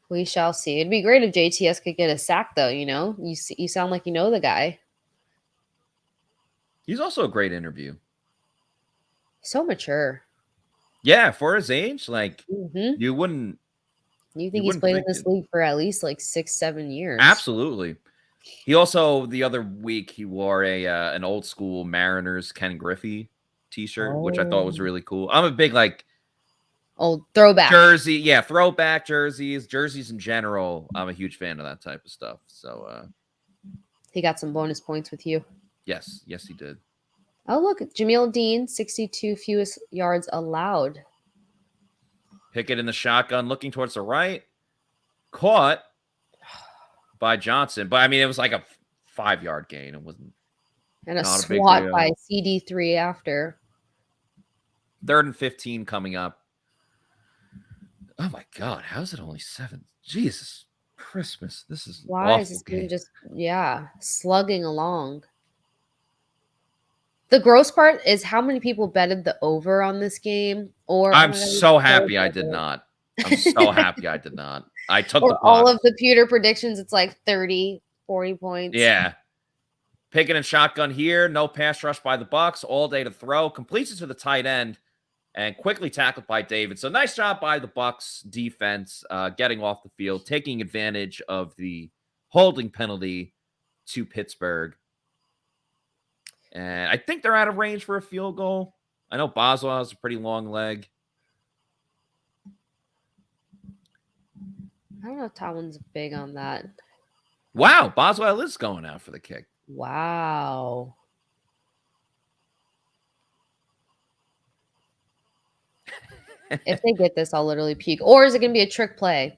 We shall see. It'd be great if JTS could get a sack, though. You sound like you know the guy. He's also a great interview. So mature. Yeah, for his age, like you wouldn't. You think he's played in this league for at least like 6-7 years? Absolutely. He also the other week he wore an old school Mariners Ken Griffey t-shirt, which I thought was really cool. I'm a big old throwback jersey. Yeah, throwback jerseys in general. I'm a huge fan of that type of stuff. So he got some bonus points with you. Yes, he did. Oh, look, Jamil Dean, 62 fewest yards allowed. Pickett in the shotgun, looking towards the right. Caught by Johnson. But, I mean, it was like a 5-yard gain. It wasn't. And a swat by CD3 after. 3rd and 15 coming up. Oh, my God. How is it only 7? Jesus Christmas. This is why is this game just, slugging along. The gross part is how many people betted the over on this game. Or I'm so happy I did not. I'm so happy I did not. I took the all of the Pewter predictions. It's like 30, 40 points. Yeah. Pickett and shotgun here. No pass rush by the Bucs. All day to throw. Completes it to the tight end and quickly tackled by David. So nice job by the Bucs defense getting off the field, taking advantage of the holding penalty to Pittsburgh. And I think they're out of range for a field goal. I know Boswell has a pretty long leg. I don't know if Tomlin's big on that. Wow, Boswell is going out for the kick. Wow. If they get this, I'll literally puke. Or is it going to be a trick play?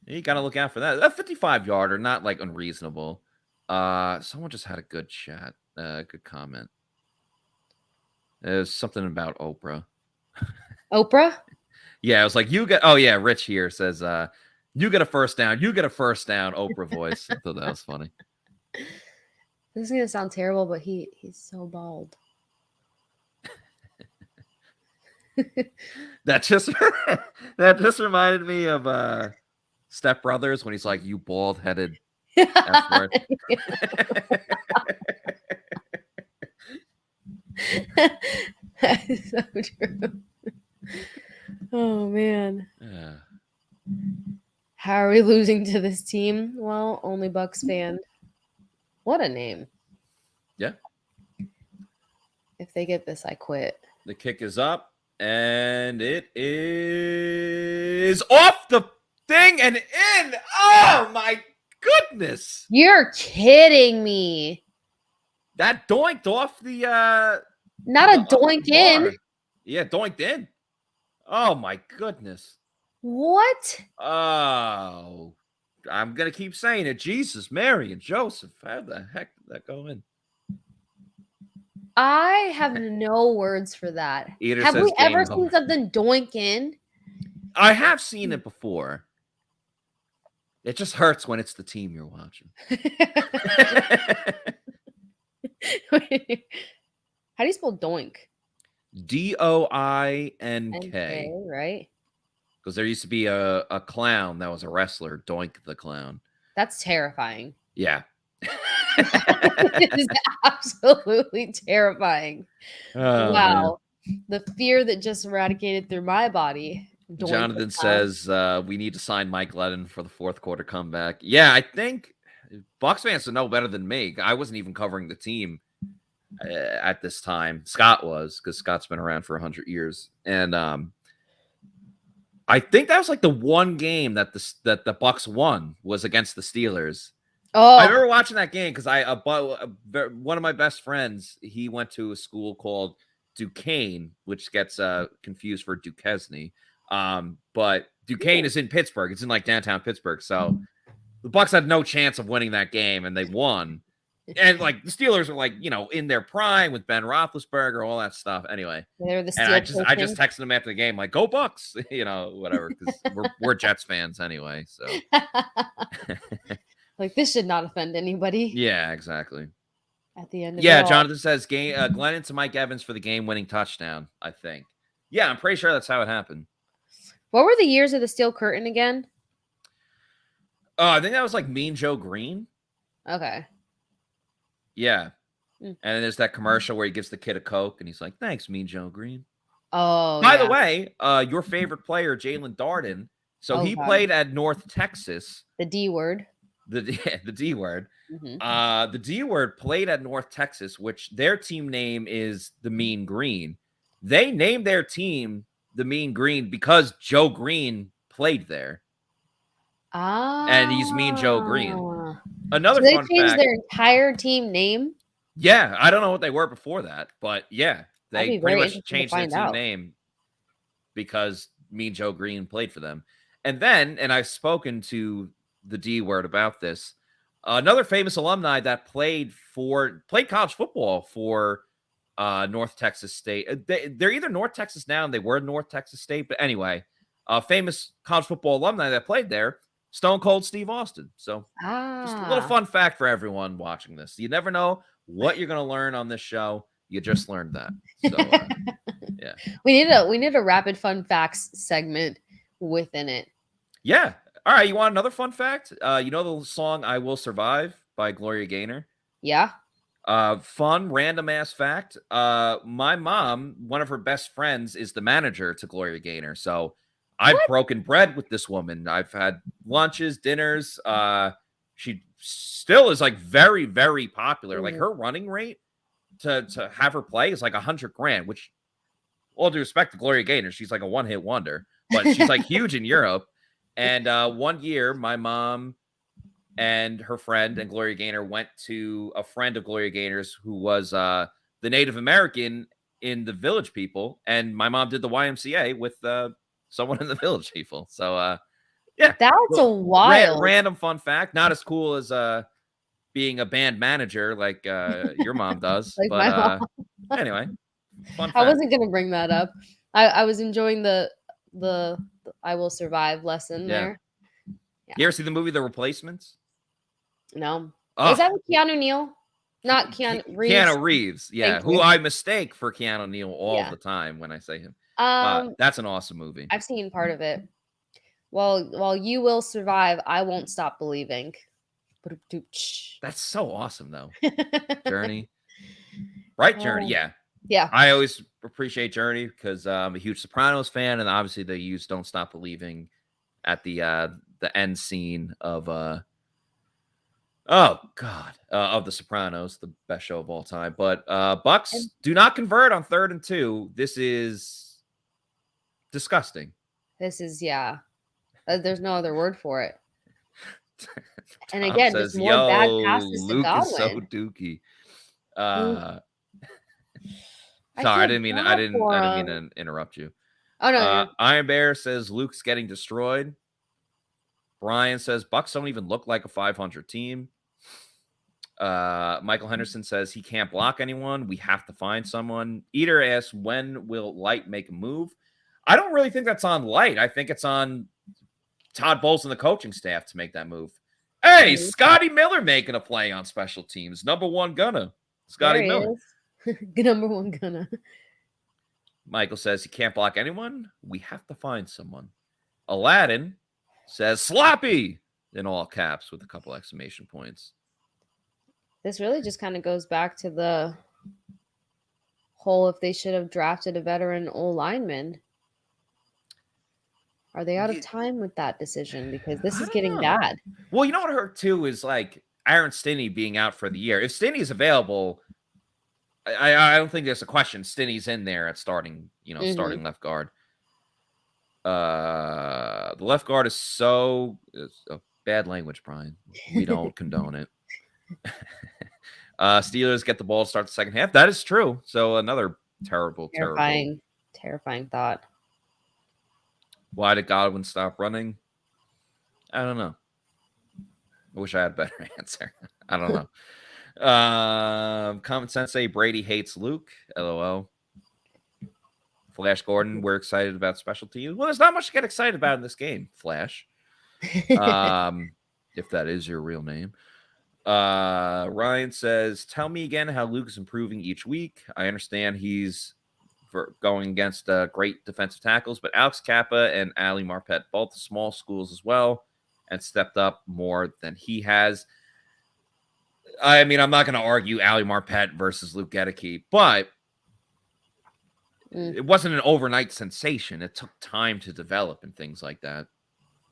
You got to look out for that. A 55-yarder, not like unreasonable. Someone just had a good chat, good comment. There's something about Oprah. Oprah? Yeah, it was like you get. Oh yeah, Rich here says, "You get a first down. You get a first down." Oprah voice. I thought that was funny. This is gonna sound terrible, but he's so bald. that just reminded me of Step Brothers when he's like, "You bald-headed." F-word. That is so true. Oh man. Yeah. How are we losing to this team? Well, only Bucs fan. What a name. Yeah. If they get this, I quit. The kick is up and it is off the thing and in. Oh my goodness. You're kidding me. That doinked off the Not a doink in. Yeah, doinked in. Oh my goodness. What? Oh, I'm gonna keep saying it. Jesus, Mary, and Joseph. How the heck did that go in? I have no words for that. Eater Have says we ever game seen over. something doink in? I have seen it before. It just hurts when it's the team you're watching. How do you spell doink? D-O-I-N-K. Right? Because there used to be a clown that was a wrestler, Doink the Clown. That's terrifying. Yeah. It is absolutely terrifying. Oh, wow. The fear that just eradicated through my body. Doink Jonathan the clown. says we need to sign Mike Glennon for the fourth quarter comeback. Yeah, I think Bucs fans know better than me. I wasn't even covering the team at this time. Scott was, because Scott's been around for 100 years. And I think that was like the one game that the Bucs won was against the Steelers. Oh, I remember watching that game because one of my best friends, he went to a school called Duquesne, which gets confused for Duquesne. But Duquesne is in Pittsburgh. It's in like downtown Pittsburgh. So the Bucs had no chance of winning that game, and they won. And like the Steelers are like, in their prime with Ben Roethlisberger, all that stuff. Anyway, they were the and I just texted them after the game, like, "Go Bucs," whatever, because we're Jets fans anyway. So like this should not offend anybody. yeah, exactly. At the end of Yeah, it all. Jonathan says Glennon to Mike Evans for the game-winning touchdown. I think. Yeah, I'm pretty sure that's how it happened. What were the years of the steel curtain again? I think that was like Mean Joe Green. Okay. Yeah. Mm. And then there's that commercial where he gives the kid a Coke and he's like, "Thanks, Mean Joe Green." Oh, By the way, your favorite player, Jalen Darden. So he God. played at North Texas. The D word. The D word. Mm-hmm. The D word played at North Texas, which their team name is the Mean Green. They named their team the Mean Green because Joe Green played there. And he's Mean Joe Green. Another so they fun changed fact. their entire team name? Yeah, I don't know what they were before that, but yeah, That'd they be pretty very much interesting to changed their find team out. name because Mean Joe Green played for them. And then, and I've spoken to the D word about this, another famous alumni that played college football for North Texas State. They're either North Texas now and they were North Texas State, but anyway, famous college football alumni that played there, Stone Cold Steve Austin. So just a little fun fact for everyone watching this. You never know what you're going to learn on this show. You just learned that. So yeah, We need a rapid fun facts segment within it. yeah. All right, you want another fun fact? You know the song "I Will Survive" by Gloria Gaynor? Yeah. Fun random ass fact. My mom, one of her best friends, is the manager to Gloria Gaynor. So I've broken bread with this woman. I've had lunches, dinners. She still is like very, very popular. Like her running rate to have her play is like $100,000, which, all due respect to Gloria Gaynor, she's like a one-hit wonder, but she's like huge in Europe. And one year, my mom and her friend and Gloria Gaynor went to a friend of Gloria Gaynor's who was the Native American in the Village People, and my mom did the YMCA with someone in the Village People. So yeah, that's a wild random fun fact. Not as cool as being a band manager like your mom does. Like but my mom. Anyway, fun fact. I wasn't gonna bring that up. I was enjoying the I Will Survive lesson there. Yeah. You ever see the movie The Replacements? No. Oh. Is that with Keanu Neal? Not Keanu Reeves. Keanu Reeves, yeah, Thank who you. I mistake for Keanu Neal all Yeah. the time when I say him. Um, That's an awesome movie. I've seen part of it. While you will survive, I won't stop believing. That's so awesome, though. Journey, right? Journey, yeah. Yeah. I always appreciate Journey because I'm a huge Sopranos fan, and obviously they use "Don't Stop Believing" at the end scene of of The Sopranos, the best show of all time. But Bucs do not convert on 3rd and 2. This is disgusting. This is there's no other word for it. And Tom again, says, just more bad "Yo, passes to Luke is so Godwin. dookie." I Sorry, I feel didn't mean bad for to interrupt you. Oh no, Iron Bear says Luke's getting destroyed. Brian says Bucs don't even look like a 500 team. Michael Henderson says he can't block anyone. We have to find someone. Eater asks, when will Light make a move? I don't really think that's on Light. I think it's on Todd Bowles and the coaching staff to make that move. Hey, Scotty Miller making a play on special teams. Number one gunner. Scotty Miller. Number one gunner. Michael says he can't block anyone. We have to find someone. Aladdin says sloppy in all caps with a couple exclamation points. This really just kind of goes back to the whole if they should have drafted a veteran old lineman. Are they out of time with that decision? Because this is getting bad. Well, you know what hurt too is like Aaron Stinney being out for the year. If Stinney is available, I don't think there's a question. Stinney's in there at starting, starting left guard. The left guard is so bad language, Brian. We don't condone it. Steelers get the ball to start the second half. That is true. So another terrifying thought. Why did Godwin stop running? I don't know. I wish I had a better answer. I don't know. Common sense say Brady hates Luke. LOL. Flash Gordon, we're excited about special teams. Well, there's not much to get excited about in this game, Flash. If that is your real name. Ryan says, tell me again how Luke is improving each week. I understand he's going against great defensive tackles, but Alex Kappa and Ali Marpet, both small schools as well, and stepped up more than he has. I mean, I'm not going to argue Ali Marpet versus Luke Gedeke, but it wasn't an overnight sensation. It took time to develop and things like that.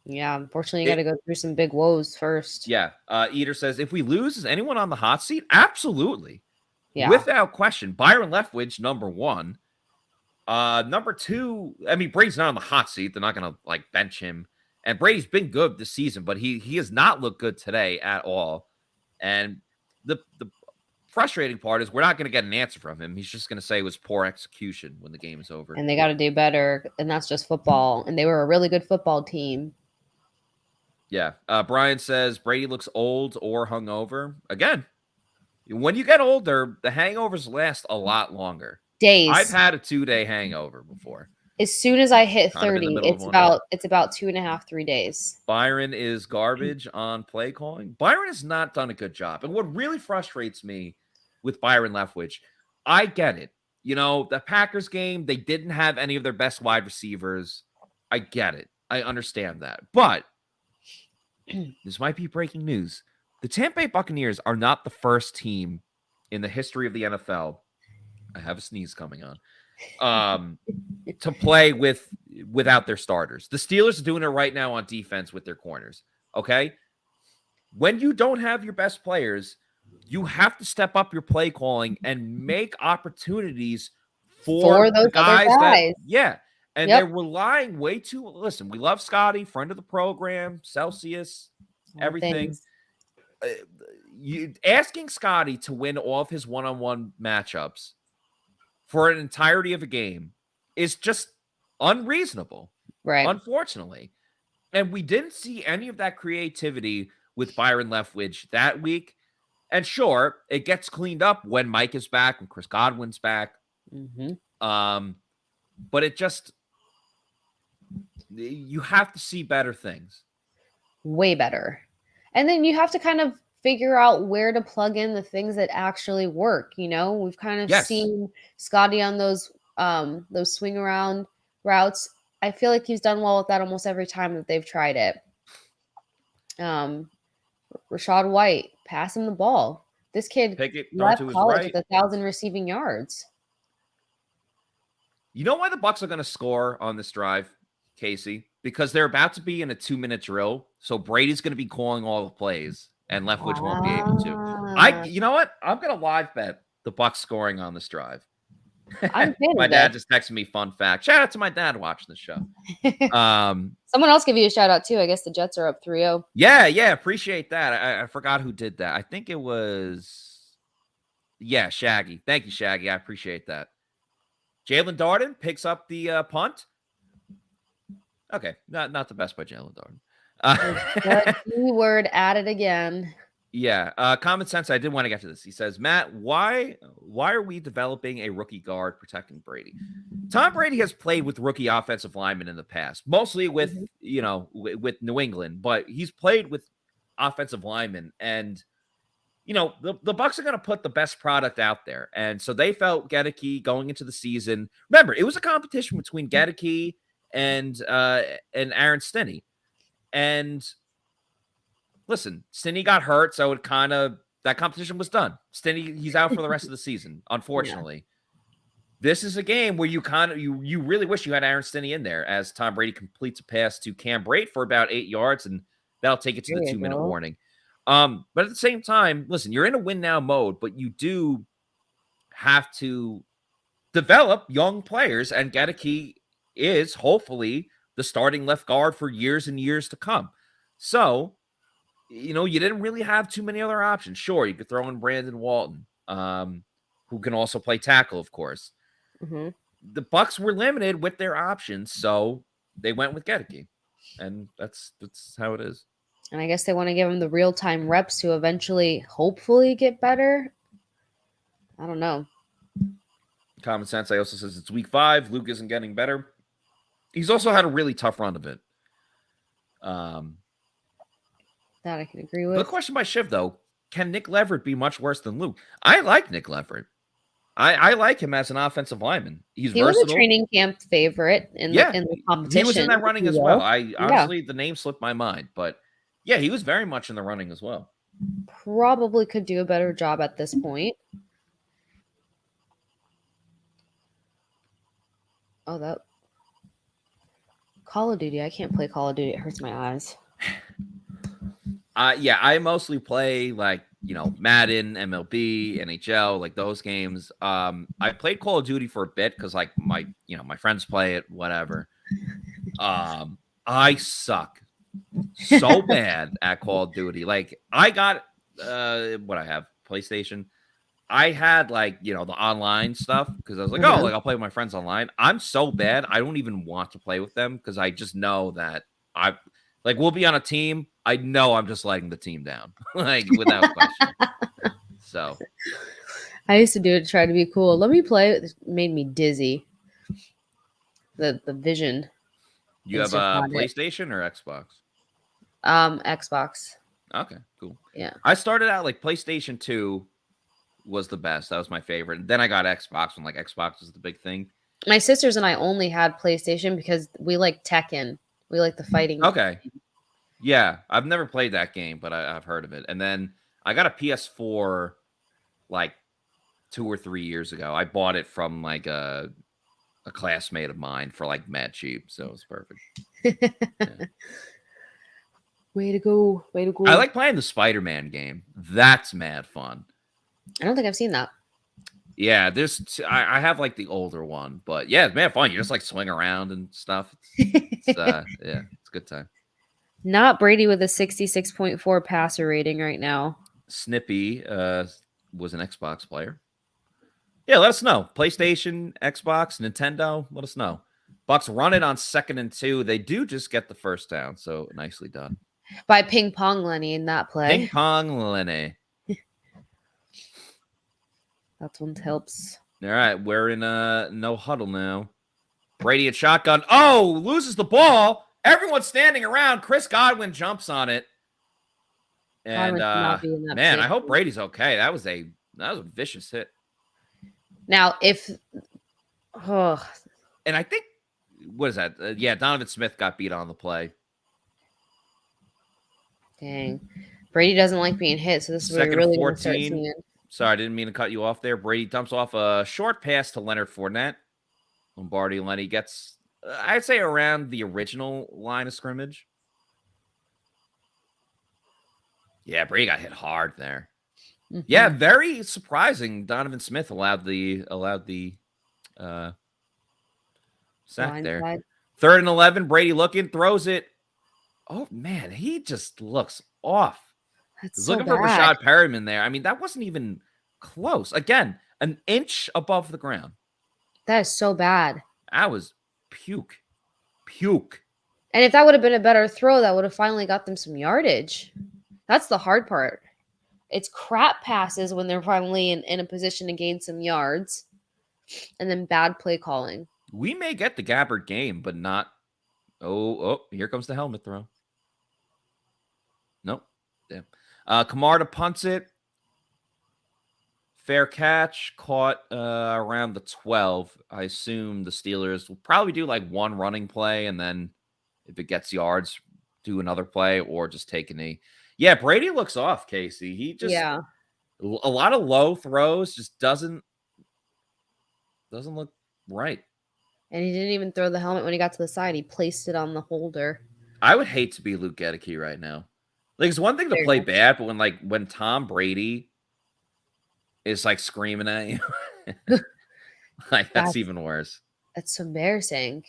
Yeah, unfortunately, you got to go through some big woes first. Yeah. Eater says, if we lose, is anyone on the hot seat? Absolutely. Yeah. Without question. Byron Leftwich, number one. Number two, I mean, Brady's not on the hot seat. They're not going to, bench him. And Brady's been good this season, but he has not looked good today at all. And the frustrating part is we're not going to get an answer from him. He's just going to say it was poor execution when the game is over. And they got to do better, and that's just football. And they were a really good football team. Yeah. Brian says Brady looks old or hungover. Again, when you get older, the hangovers last a lot longer. Days. I've had a 2-day hangover before. As soon as I hit 30, it's about 2.5, 3 days. Byron is garbage on play calling. Byron has not done a good job. And what really frustrates me with Byron Leftwich, I get it. The Packers game, they didn't have any of their best wide receivers. I get it. I understand that. But this might be breaking news. The Tampa Bay Buccaneers are not the first team in the history of the NFL. I have a sneeze coming on. To play without their starters. The Steelers are doing it right now on defense with their corners. Okay. When you don't have your best players, you have to step up your play calling and make opportunities for those guys. And they're relying way too. Listen, we love Scotty, friend of the program, Celsius, everything. Asking Scotty to win all of his one-on-one matchups for an entirety of a game is just unreasonable, right? Unfortunately. And we didn't see any of that creativity with Byron Leftwich that week. And sure, it gets cleaned up when Mike is back, when Chris Godwin's back. But it just, you have to see better things. Way better. And then you have to kind of figure out where to plug in the things that actually work. We've kind of seen Scotty on those swing around routes. I feel like he's done well with that almost every time that they've tried it. Rashad White, pass him the ball. This kid left college with 1,000 receiving yards. You know why the Bucs are going to score on this drive, Casey? Because they're about to be in a 2-minute drill. So Brady's going to be calling all the plays. And Leftwich won't be able to. You know what? I'm going to live bet the Bucs scoring on this drive. I'm a fan My of dad that. just texted me fun fact. Shout out to my dad watching the show. Someone else give you a shout out too. I guess the Jets are up 3-0. Yeah, appreciate that. I forgot who did that. I think it was Shaggy. Thank you, Shaggy. I appreciate that. Jalen Darden picks up the punt. Okay, not the best by Jalen Darden. The keyword added again. Yeah, common sense. I did want to get to this. He says, Matt, why are we developing a rookie guard protecting Brady? Tom Brady has played with rookie offensive linemen in the past, mostly with with New England, but he's played with offensive linemen, and the Bucs are going to put the best product out there, and so they felt Gedeke going into the season. Remember, it was a competition between Gedeke and Aaron Stinney, and listen, Stinney got hurt, so it that competition was done. Stinney, he's out for the rest of the season, unfortunately. Yeah. This is a game where you really wish you had Aaron Stinney in there as Tom Brady completes a pass to Cam Brate for about 8 yards, and that'll take it to the 2-minute warning. But at the same time, listen, you're in a win now mode, but you do have to develop young players, and Gedeke is hopefully the starting left guard for years and years to come. So, you didn't really have too many other options. Sure, you could throw in Brandon Walton, who can also play tackle, of course. Mm-hmm. The Bucs were limited with their options, so they went with Gedeke, and that's how it is. And I guess they want to give him the real-time reps to eventually, hopefully, get better. I don't know. Common sense. I also says it's week 5. Luke isn't getting better. He's also had a really tough run of it. That I can agree with. The question by Shiv, though, can Nick Leverett be much worse than Luke? I like Nick Leverett. I like him as an offensive lineman. He versatile. Was a training camp favorite in the competition. He was in that running as well. Honestly, the name slipped my mind, but yeah, he was very much in the running as well. Probably could do a better job at this point. Oh, that Call of Duty. I can't play Call of Duty. It hurts my eyes. I mostly play Madden, MLB, NHL, like those games. I played Call of Duty for a bit because my friends play it, whatever. I suck so bad at Call of Duty. Like I got what I have, PlayStation. I had the online stuff because I was like, I'll play with my friends online. I'm so bad. I don't even want to play with them because I just know that we'll be on a team. I know I'm just letting the team down, without question. So I used to do it to try to be cool. Let me play. It made me dizzy. The vision. You have a PlayStation or Xbox? Xbox. Okay, cool. Yeah. I started out PlayStation 2 was the best. That was my favorite. And then I got Xbox when Xbox was the big thing. My sisters and I only had PlayStation because we like Tekken. We like the fighting. Okay. Yeah, I've never played that game, but I've heard of it. And then I got a PS4 2 or 3 years ago. I bought it from a classmate of mine for mad cheap, so it was perfect. Yeah. Way to go. I like playing the Spider-Man game. That's mad fun. I don't think I've seen that. Yeah, I have the older one, but yeah, it's mad fun. You just swing around and stuff. It's yeah, it's a good time. Not Brady with a 66.4 passer rating right now. Snippy was an Xbox player. Yeah, let us know. PlayStation, Xbox, Nintendo, let us know. Bucs run it on 2nd and 2. They do just get the first down, so nicely done. By Ping Pong Lenny in that play. Ping Pong Lenny. That one helps. All right, we're in no huddle now. Brady at shotgun. Oh, loses the ball. Everyone's standing around. Chris Godwin jumps on it. And man, I hope Brady's okay. That was a vicious hit. Now, and I think what is that? Donovan Smith got beat on the play. Dang. Brady doesn't like being hit, so this is where we're really going to start seeing. Sorry, I didn't mean to cut you off there. Brady dumps off a short pass to Leonard Fournette. Lenny gets, I'd say, around the original line of scrimmage. Yeah, Brady got hit hard there. Mm-hmm. Yeah, very surprising. Donovan Smith allowed the sack there. Blindside. 3rd and 11. Brady looking, throws it. Oh man, he just looks off. That's He's so looking for bad. Rashad Perriman there. I mean, that wasn't even close. Again, an inch above the ground. That is so bad. That was puke. Puke. And if that would have been a better throw, that would have finally got them some yardage. That's the hard part. It's crap passes when they're finally in a position to gain some yards, and then bad play calling. We may get the Gabbard game, but not. Oh, here comes the helmet throw. Nope. Damn. Camarda punts it. Fair catch, caught around the 12. I assume the Steelers will probably do like one running play, and then if it gets yards, do another play or just take a knee. Yeah, Brady looks off, Casey. He just a lot of low throws, just doesn't look right. And he didn't even throw the helmet when he got to the side. He placed it on the holder. I would hate to be Luke Gedeke right now. Like, it's one thing to play bad, but when Tom Brady is like screaming at you, like that's even worse. That's so embarrassing.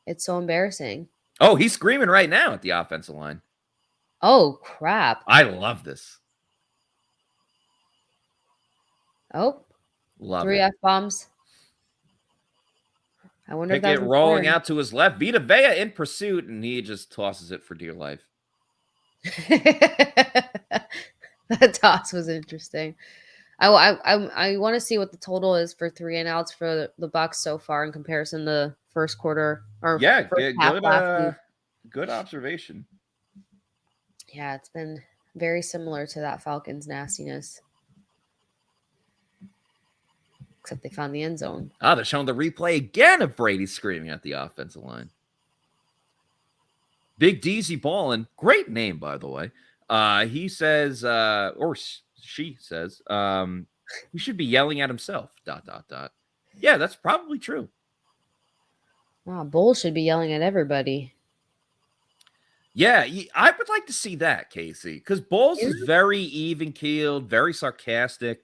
It's so embarrassing. Oh, he's screaming right now at the offensive line. Oh, crap. I love this. Oh, love 3 it. F-bombs. I wonder if Pickett that's rolling out to his left. Vita Vea in pursuit, and he just tosses it for dear life. That toss was interesting. I want to see what the total is for 3 and outs for the Bucs so far in comparison to first quarter or Yeah, first half last week. good observation. Yeah, it's been very similar to that Falcons nastiness. Except they found the end zone. They're showing the replay again of Brady screaming at the offensive line. Big Deezy Ballin, great name, by the way. He says, or she says, he should be yelling at himself, ... Yeah, that's probably true. Wow, Bull should be yelling at everybody. Yeah, I would like to see that, Casey, because Bowles is very even-keeled, very sarcastic.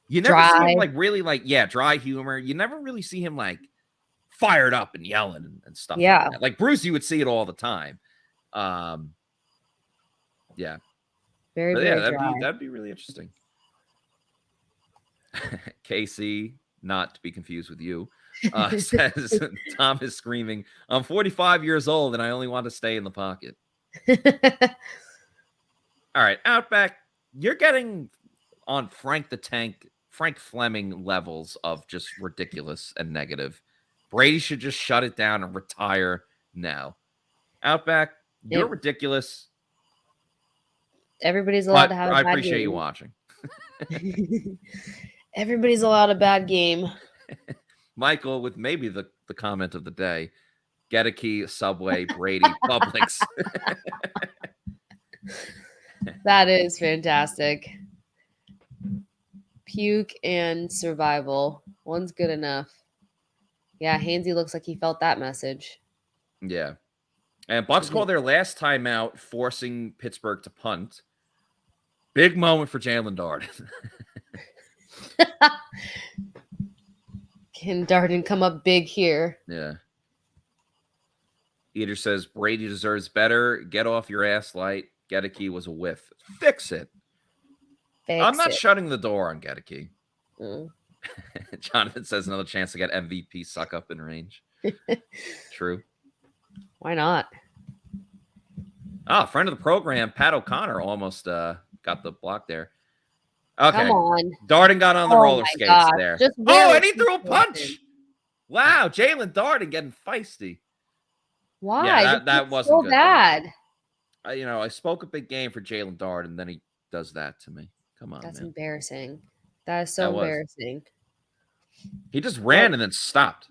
You never see him dry humor. You never really see him like fired up and yelling and stuff. Yeah. Like that. Like Bruce, you would see it all the time. Yeah. Very dry. That'd be really interesting. Casey, not to be confused with you, says Tom is screaming, "I'm 45 years old and I only want to stay in the pocket." All right, Outback, you're getting on Frank Fleming levels of just ridiculous and negative. Brady should just shut it down and retire now. Outback, you're ridiculous. Everybody's allowed to have a bad game. I appreciate you watching. Everybody's allowed a bad game. Michael, with maybe the comment of the day, Gedeke, Subway, Brady, Publix. That is fantastic. Puke and survival. One's good enough. Yeah, Hainsey looks like he felt that message. Yeah. And Bucs call their last timeout, forcing Pittsburgh to punt. Big moment for Jalen Darden. Can Darden come up big here? Yeah. Eater says, Brady deserves better. Get off your ass light. Gedeke was a whiff. Fix it. I'm not shutting the door on Gedeke. Jonathan says another chance to get MVP suck up in range. True. Why not? Friend of the program, Pat O'Connor, almost got the block there. Okay. Come on. Darden got on the roller skates there. And he threw a punch. Wow, Jalen Darden getting feisty. Why? Yeah, that wasn't so good. Bad. I spoke a big game for Jalen Darden, and then he does that to me. Come on, That's man. embarrassing. That is so embarrassing. He just ran and then stopped.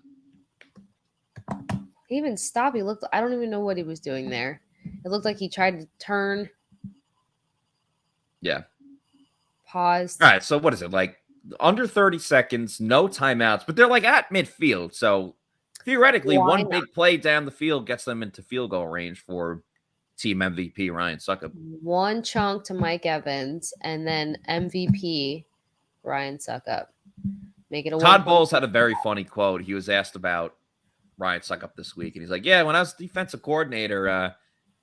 He even stopped. I don't even know what he was doing there. It looked like he tried to turn. Yeah. Pause. All right, so what is it? Like under 30 seconds, no timeouts, but they're like at midfield. So theoretically, one big play down the field gets them into field goal range for team MVP Ryan Succop. One chunk to Mike Evans and then MVP Ryan Succop. Make it a Todd 1 point Bowles had a very funny quote. He was asked about Ryan Suckup this week, and he's like, "Yeah, when I was defensive coordinator,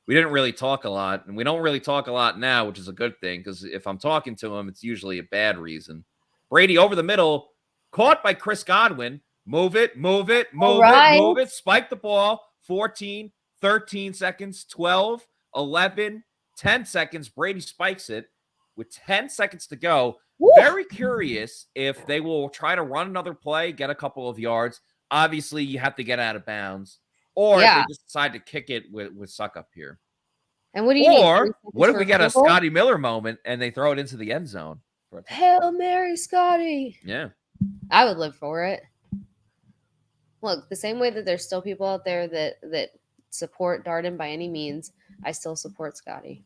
we didn't really talk a lot, and we don't really talk a lot now, which is a good thing because if I'm talking to him, it's usually a bad reason." Brady over the middle, caught by Chris Godwin. Move it, move it, move it, move it. Spike the ball. 14, 13 seconds, 12, 11, 10 seconds. Brady spikes it with 10 seconds to go. Woo. Very curious if they will try to run another play, get a couple of yards. Obviously, you have to get out of bounds. Or if they just decide to kick it with Suckup here. And what do you need? What if we get a Scotty Miller moment and they throw it into the end zone? Hail Mary, Scotty. Yeah. I would live for it. Look, the same way that there's still people out there that support Darden by any means, I still support Scotty.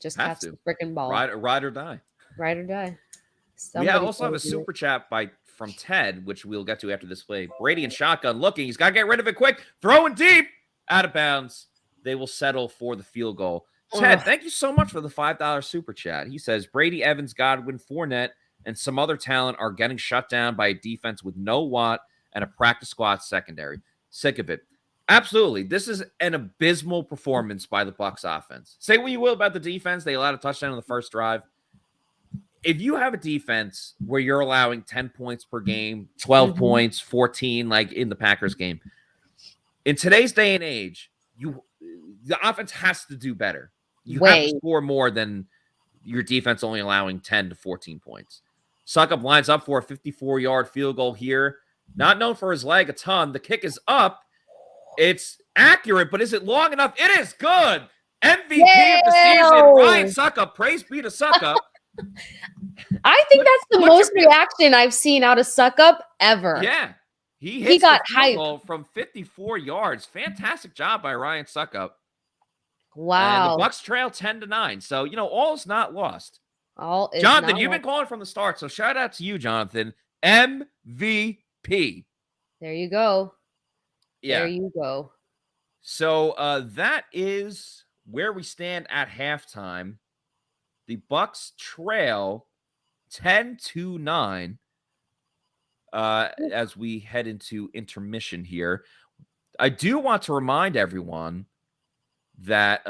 Just catch the freaking ball. Ride or die. Ride or die. We also have a super chat from Ted, which we'll get to after this play. Brady and shotgun looking. He's got to get rid of it quick. Throwing deep. Out of bounds. They will settle for the field goal. Ted, thank you so much for the $5 super chat. He says, Brady, Evans, Godwin, Fournette, and some other talent are getting shut down by a defense with no Watt and a practice squad secondary. Sick of it. Absolutely. This is an abysmal performance by the Bucs offense. Say what you will about the defense. They allowed a touchdown on the first drive. If you have a defense where you're allowing 10 points per game, 12 points, 14, like in the Packers game, in today's day and age, the offense has to do better. You have to score more than your defense only allowing 10 to 14 points. Suckup lines up for a 54-yard field goal here. Not known for his leg a ton. The kick is up. It's accurate, but is it long enough? It is good. MVP of the season, Ryan Suckup. Praise be to Suckup. I think that's the most reaction I've seen out of Suckup ever. Yeah. He got hyped from 54 yards. Fantastic job by Ryan Suckup. Wow. And the Bucs trail 10-9. So, all is not lost. All is Jonathan, not you've been calling from the start. So shout out to you, Jonathan. MVP. There you go. Yeah. There you go. So that is where we stand at halftime. The Bucs trail 10-9 as we head into intermission here. I do want to remind everyone that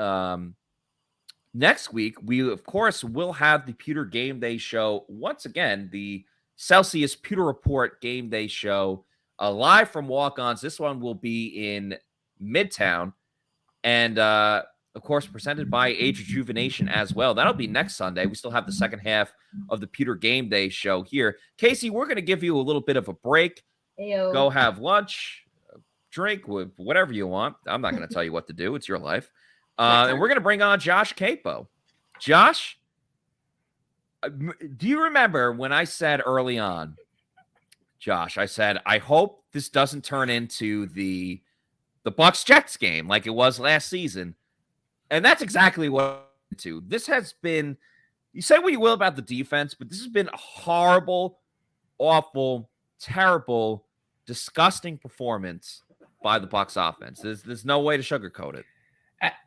next week we, of course, will have the Pewter GameDay show once again, the Celsius Pewter Report Game Day show live from Walk-Ons. This one will be in Midtown and, of course, presented by Age Rejuvenation as well. That'll be next Sunday. We still have the second half of the Pewter GameDay show here. Casey, we're going to give you a little bit of a break. Ayo. Go have lunch, drink, whatever you want. I'm not going to tell you what to do. It's your life. And we're going to bring on Josh Queipo. Josh, do you remember when I said early on, Josh, I said, I hope this doesn't turn into the Bucs-Jets game like it was last season. And that's exactly what this has been. You say what you will about the defense, but this has been a horrible, awful, terrible, disgusting performance by the Bucs offense. There's no way to sugarcoat it.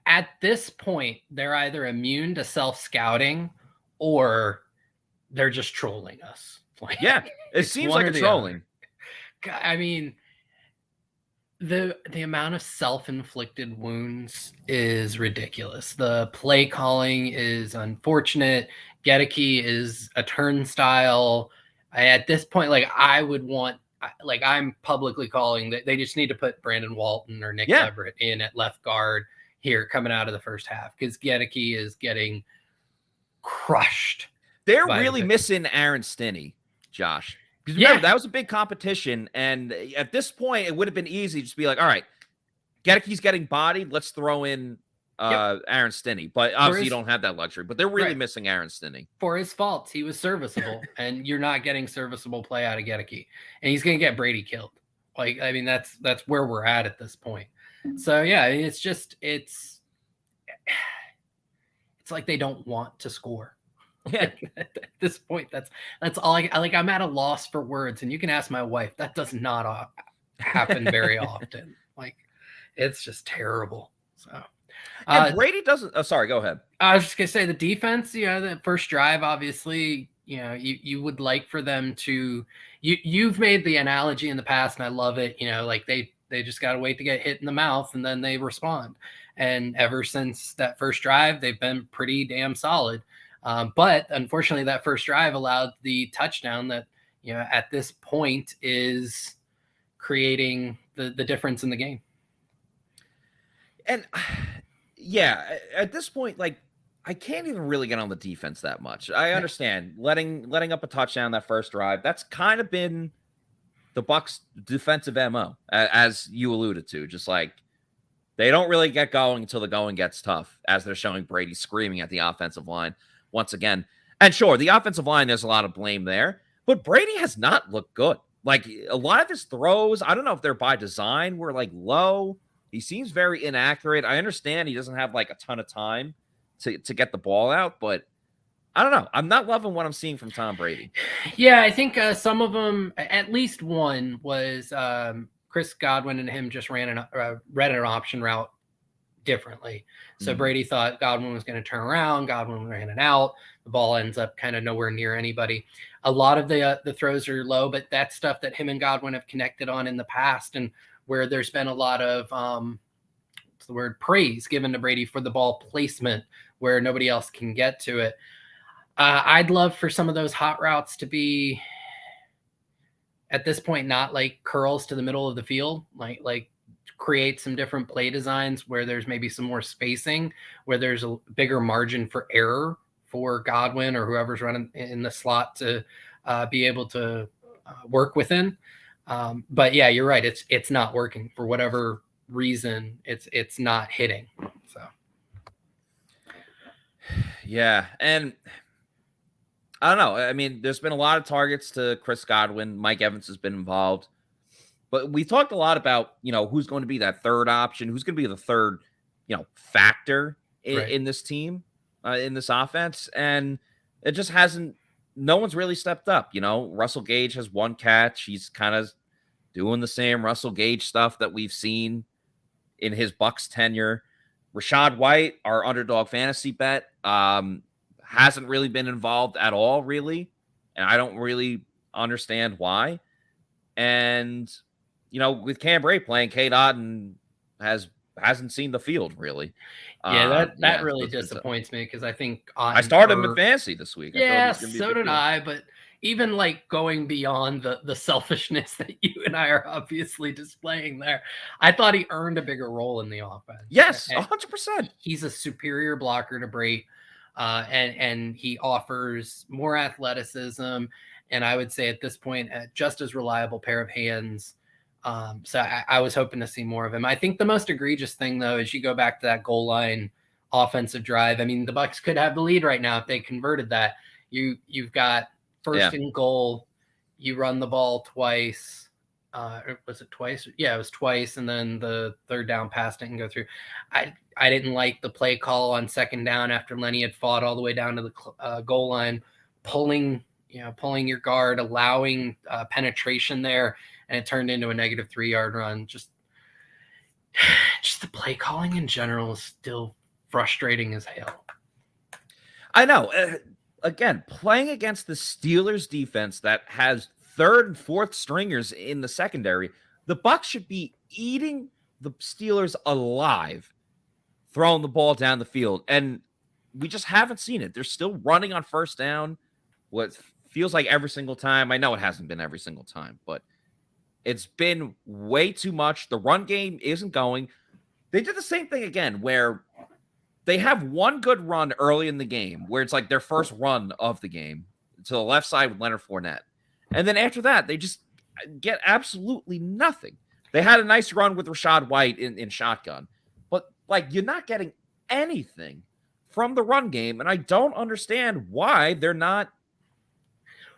At this point, they're either immune to self-scouting or they're just trolling us. Yeah, it seems like a trolling. I mean, the amount of self-inflicted wounds is ridiculous. The play calling is unfortunate. Gedeke is a turnstile. At this point, I would want, I'm publicly calling that they just need to put Brandon Walton or Nick Everett in at left guard here coming out of the first half because Gedeke is getting crushed. They're really missing Aaron Stinney, Josh. Because remember, that was a big competition. And at this point, it would have been easy to just be like, all right, Gedeke's getting bodied. Let's throw in Aaron Stinney. But obviously, you don't have that luxury. But they're really missing Aaron Stinney. For his faults, he was serviceable. And you're not getting serviceable play out of Gedeke. And he's going to get Brady killed. That's where we're at this point. So, yeah, it's like they don't want to score. Yeah. At this point, that's all I'm at a loss for words. And you can ask my wife. That does not happen very often. It's just terrible. So, and Brady doesn't. Oh, sorry, go ahead. I was just gonna say the defense. The first drive, obviously, you would like for them to, you've made the analogy in the past and I love it, like they just got to wait to get hit in the mouth and then they respond. And ever since that first drive, they've been pretty damn solid. But unfortunately that first drive allowed the touchdown that, at this point is creating the difference in the game. And yeah, at this point, like, I can't even really get on the defense that much. I understand letting up a touchdown that first drive. That's kind of been the Bucs' defensive MO, as you alluded to. Just like they don't really get going until the going gets tough, as they're showing Brady screaming at the offensive line once again. And sure, the offensive line, there's a lot of blame there, but Brady has not looked good. Like a lot of his throws, I don't know if they're by design, were like low. He seems very inaccurate. I understand he doesn't have like a ton of time to get the ball out, but I don't know. I'm not loving what I'm seeing from Tom Brady. Yeah, I think some of them, at least one, was Chris Godwin and him just read an option route differently. So Brady thought Godwin was going to turn around. Godwin ran it out. The ball ends up kind of nowhere near anybody. A lot of the throws are low, but that's stuff that him and Godwin have connected on in the past, and where there's been a lot of what's the word, praise given to Brady for the ball placement where nobody else can get to it. I'd love for some of those hot routes to be, at this point, not like curls to the middle of the field, like create some different play designs where there's maybe some more spacing, where there's a bigger margin for error for Godwin or whoever's running in the slot to be able to work within. But yeah, you're right. It's not working for whatever reason. It's not hitting. So yeah, and I don't know. I mean, there's been a lot of targets to Chris Godwin. Mike Evans has been involved, but we talked a lot about who's going to be that third option, who's going to be the third factor in this team, in this offense, and it just hasn't. No one's really stepped up. Russell Gage has one catch. He's kind of doing the same Russell Gage stuff that we've seen in his Bucs tenure. Rachaad White, our underdog fantasy bet, hasn't really been involved at all, really. And I don't really understand why. And, with Cam Brate playing, Cade Otton hasn't seen the field, really. Yeah, that really disappoints me, because I think I started him in fantasy this week. Yeah, so did I. But even like going beyond the selfishness that you and I are obviously displaying there, I thought he earned a bigger role in the offense. Yes, 100%. He's a superior blocker to Brate, and he offers more athleticism, and I would say at this point, just as reliable pair of hands. So I was hoping to see more of him. I think the most egregious thing, though, is you go back to that goal line offensive drive. I mean, the Bucs could have the lead right now if they converted that. You've got first and goal. You run the ball twice. Was it twice? Yeah, it was twice. And then the third down pass didn't go through. I didn't like the play call on second down after Lenny had fought all the way down to the goal line, pulling your guard, allowing penetration there. And it turned into a negative 3-yard run. Just the play calling in general is still frustrating as hell. I know. Again, playing against the Steelers defense that has third and fourth stringers in the secondary, the Bucs should be eating the Steelers alive, throwing the ball down the field. And we just haven't seen it. They're still running on first down. What feels like every single time. I know it hasn't been every single time, but it's been way too much. The run game isn't going. They did the same thing again, where they have one good run early in the game, where it's like their first run of the game to the left side with Leonard Fournette. And then after that, they just get absolutely nothing. They had a nice run with Rachaad White in shotgun, but like you're not getting anything from the run game. And I don't understand why they're not.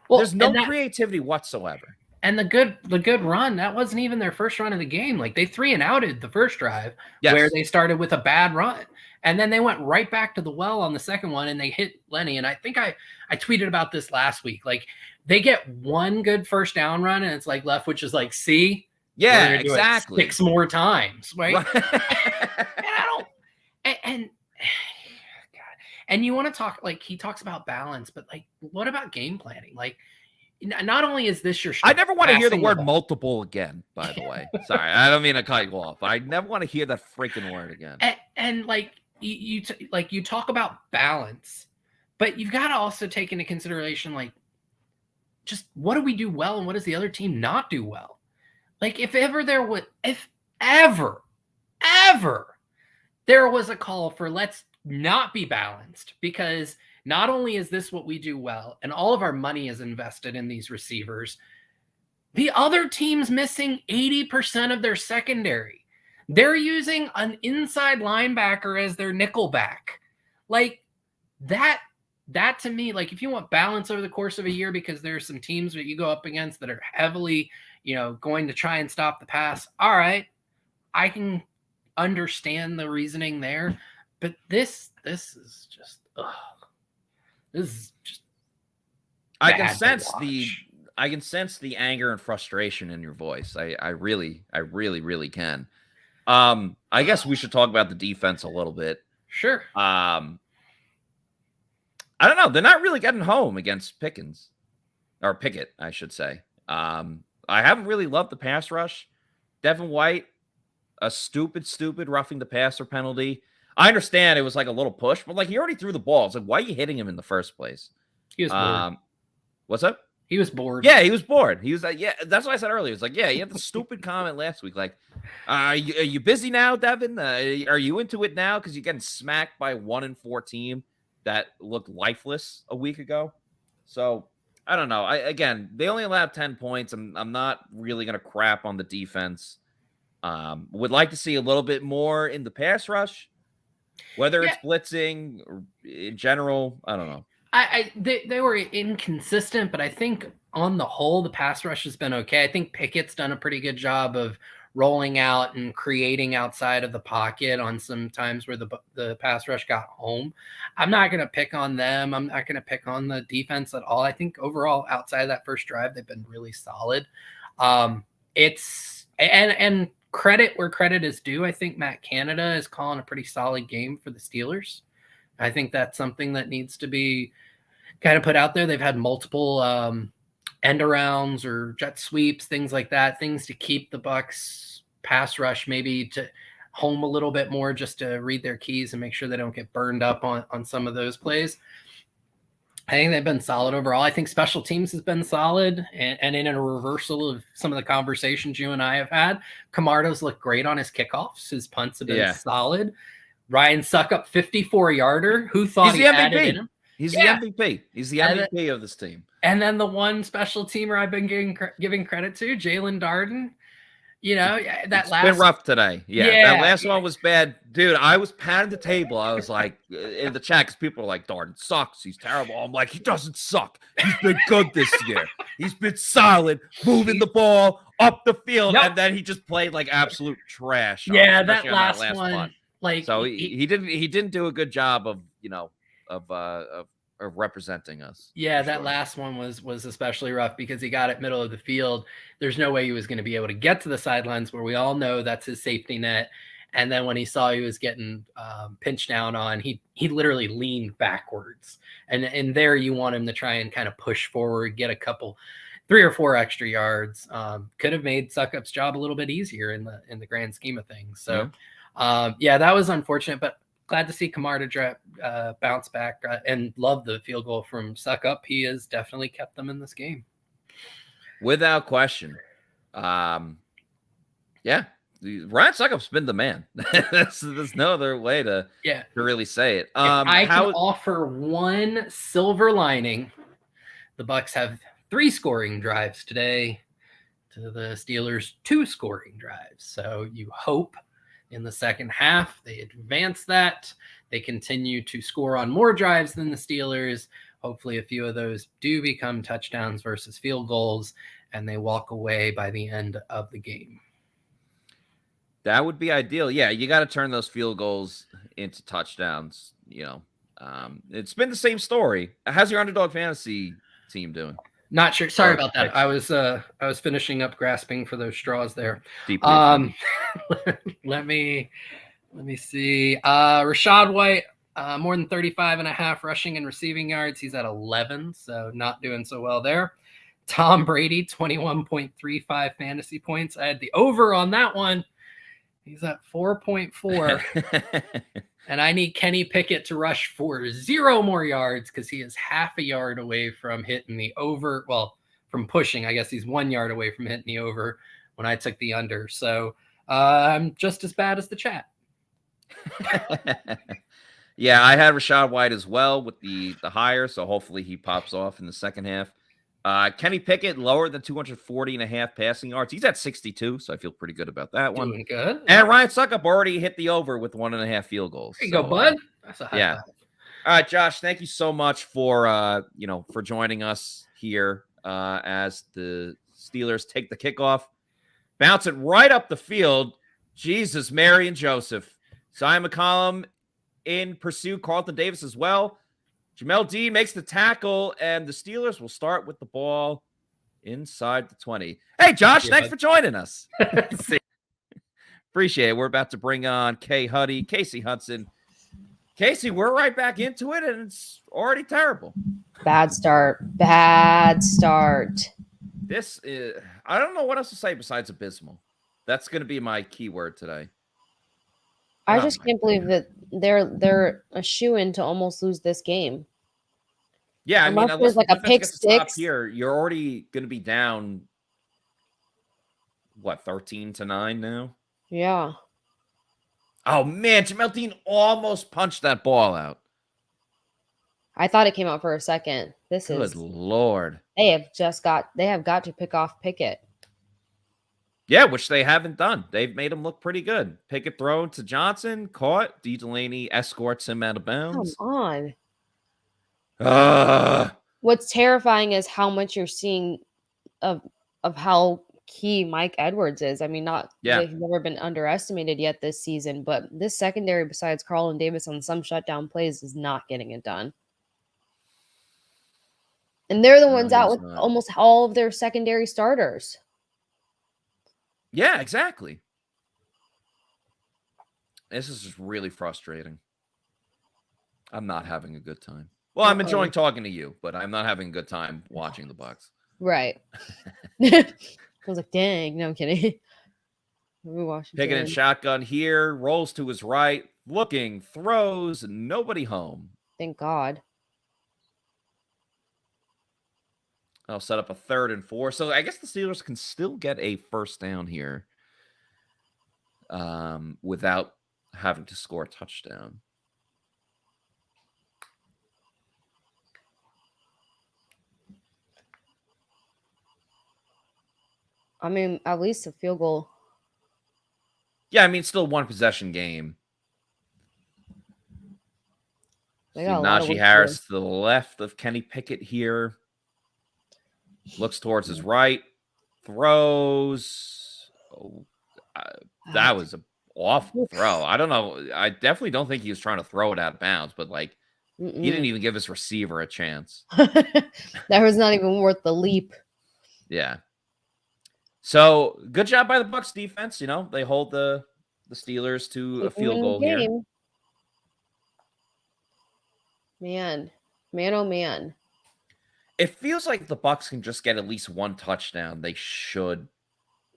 Well, there's no creativity whatsoever. And the good run, that wasn't even their first run of the game. Like they 3-and-outed the first drive, where they started with a bad run. And then they went right back to the well on the second one and they hit Lenny. And I think I tweeted about this last week. Like they get one good first down run and it's like Leftwich is like, see? Yeah, exactly. 6 more times, right? And I don't And you want to talk, like, he talks about balance, but like, what about game planning? Like, not only is this your, I never want to hear the word ball. multiple again, by the way. Sorry, I don't mean to cut you off, but I never want to hear that freaking word again. And like, you talk about balance, but you've got to also take into consideration, like, just what do we do well and what does the other team not do well? Like, if ever there was a call for let's not be balanced, because not only is this what we do well and all of our money is invested in these receivers, the other team's missing 80% of their secondary. They're using an inside linebacker as their nickel back. Like, that to me, like, if you want balance over the course of a year, because there's some teams that you go up against that are heavily, going to try and stop the pass. All right. I can understand the reasoning there, but this is just, this is just, I can sense the anger and frustration in your voice. I really can. I guess we should talk about the defense a little bit. Sure. I don't know. They're not really getting home against Pickett, I should say. I haven't really loved the pass rush. Devin White, a stupid roughing the passer penalty. I understand it was like a little push, but like, he already threw the ball. It's like, why are you hitting him in the first place? He was bored. What's up? He was bored. Yeah, he was bored. He was like, yeah, that's what I said earlier. It's like, yeah, you had the stupid comment last week. Like, are you busy now, Devin? Are you into it now? Because you're getting smacked by 1-4 team that looked lifeless a week ago. So I don't know. Again, they only allowed 10 points. I'm not really going to crap on the defense. Would like to see a little bit more in the pass rush, whether it's blitzing or in general. I don't know. They were inconsistent, but I think on the whole, the pass rush has been okay. I think Pickett's done a pretty good job of rolling out and creating outside of the pocket on some times where the pass rush got home. I'm not going to pick on them. I'm not going to pick on the defense at all. I think overall, outside of that first drive, they've been really solid. It's and credit where credit is due. I think Matt Canada is calling a pretty solid game for the Steelers. I think that's something that needs to be kind of put out there. They've had multiple end arounds or jet sweeps, things like that, things to keep the Bucs pass rush maybe to home a little bit more, just to read their keys and make sure they don't get burned up on some of those plays. I think they've been solid overall. I think special teams has been solid, and in a reversal of some of the conversations you and I have had, Camardo's looked great on his kickoffs. His punts have been solid. Ryan Suckup, 54-yarder. Who thought he had it in him? He's the MVP. He's the MVP of this team. And then the one special teamer I've been giving credit to, Jalen Darden. It's been rough today. Yeah, that last one was bad. Dude, I was patting the table. I was like, in the chat, because people are like, Darden sucks. He's terrible. I'm like, he doesn't suck. He's been good this year. He's been solid, moving the ball up the field. Yep. And then he just played like absolute trash. Yeah, that last one. Punt. Like, so he didn't do a good job of representing us. Yeah, that last one was especially rough because he got it middle of the field. There's no way he was going to be able to get to the sidelines, where we all know that's his safety net. And then when he saw he was getting pinched down on, he literally leaned backwards. And there you want him to try and kind of push forward, get a couple, 3 or 4 extra yards. Could have made Suckup's job a little bit easier in the grand scheme of things. So that was unfortunate, but glad to see Camarda bounce back and love the field goal from Suckup. He has definitely kept them in this game. Without question. Ryan Suckup's been the man. There's no other way to really say it. I can offer one silver lining. The Bucs have 3 scoring drives today, to the Steelers 2 scoring drives. So you hope in the second half they advance that. They continue to score on more drives than the Steelers. Hopefully a few of those do become touchdowns versus field goals, and they walk away by the end of the game. That would be ideal. Yeah, you got to turn those field goals into touchdowns. It's been the same story. How's your underdog fantasy team doing? Not sure. Sorry about that. I was finishing up grasping for those straws there. Deeply. Let me see. Rashad White, More than 35.5 rushing and receiving yards. He's at 11, so not doing so well there. Tom Brady, 21.35 fantasy points. I had the over on that one. He's at 4.4. And I need Kenny Pickett to rush for 0 more yards because he is half a yard away from hitting the over. Well, from pushing. I guess he's 1 yard away from hitting the over when I took the under. So I'm just as bad as the chat. Yeah, I had Rachaad White as well with the higher, so hopefully he pops off in the second half. Kenny Pickett lower than 240.5 passing yards. He's at 62, so I feel pretty good about that one. Doing good. And Ryan Suckup already hit the over with 1.5 field goals. There you go, bud. That's a high yeah. five. All right, Josh, thank you so much for for joining us here as the Steelers take the kickoff. Bounce it right up the field. Jesus, Mary, and Joseph. Zion McCollum in pursuit. Carlton Davis as well. Jamel Dean makes the tackle, and the Steelers will start with the ball inside the 20. Hey, Josh, thanks for joining us. Appreciate it. We're about to bring on Casey Hudson. Casey, we're right back into it, and it's already terrible. Bad start. Bad start. This is, I don't know what else to say besides abysmal. That's going to be my keyword today. I just can't believe that they're a shoo-in to almost lose this game. Yeah, unless there's like a pick six here, you're already going to be down. What, 13-9 now? Yeah. Oh man, Jamel Dean almost punched that ball out. I thought it came out for a second. Good Lord. They have got to pick off Pickett. Yeah, which they haven't done. They've made him look pretty good. Pickett thrown to Johnson, caught. D. Delaney escorts him out of bounds. Come on. What's terrifying is how much you're seeing of how key Mike Edwards is. I mean, he's never been underestimated yet this season, but this secondary, besides Carlton Davis on some shutdown plays, is not getting it done. And they're the ones out with almost all of their secondary starters. Yeah, exactly. This is just really frustrating. I'm not having a good time. Well, I'm enjoying talking to you, but I'm not having a good time watching the Bucs. Right. I was like, dang, no, I'm kidding. Picking in shotgun here, rolls to his right, looking, throws, nobody home. Thank God. I'll set up a 3rd and 4. So I guess the Steelers can still get a first down here without having to score a touchdown. I mean, at least a field goal. Yeah, I mean, still one possession game. Najee Harris to the left of Kenny Pickett here. Looks towards his right. Throws. That was an awful throw. I don't know. I definitely don't think he was trying to throw it out of bounds, but he didn't even give his receiver a chance. That was not even worth the leap. Yeah. So good job by the Bucs defense. They hold the Steelers to a field goal here. Man, oh man. It feels like the Bucs can just get at least one touchdown. They should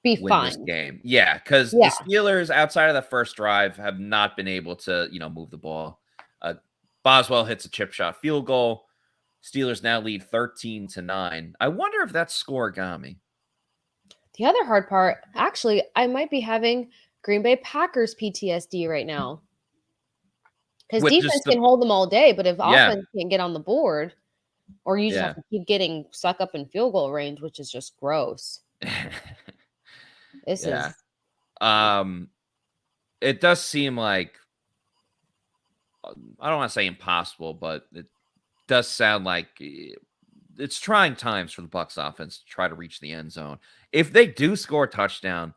be win fine this game. Yeah, because the Steelers outside of the first drive have not been able to, move the ball. Boswell hits a chip shot field goal. Steelers now lead 13-9. I wonder if that's scoregami. The other hard part, actually, I might be having Green Bay Packers PTSD right now. Because defense can hold them all day, but if offense can't get on the board, or you just have to keep getting stuck up in field goal range, which is just gross. This is. It does seem like, I don't want to say impossible, but it does sound like it's trying times for the Bucs offense to try to reach the end zone. If they do score a touchdown,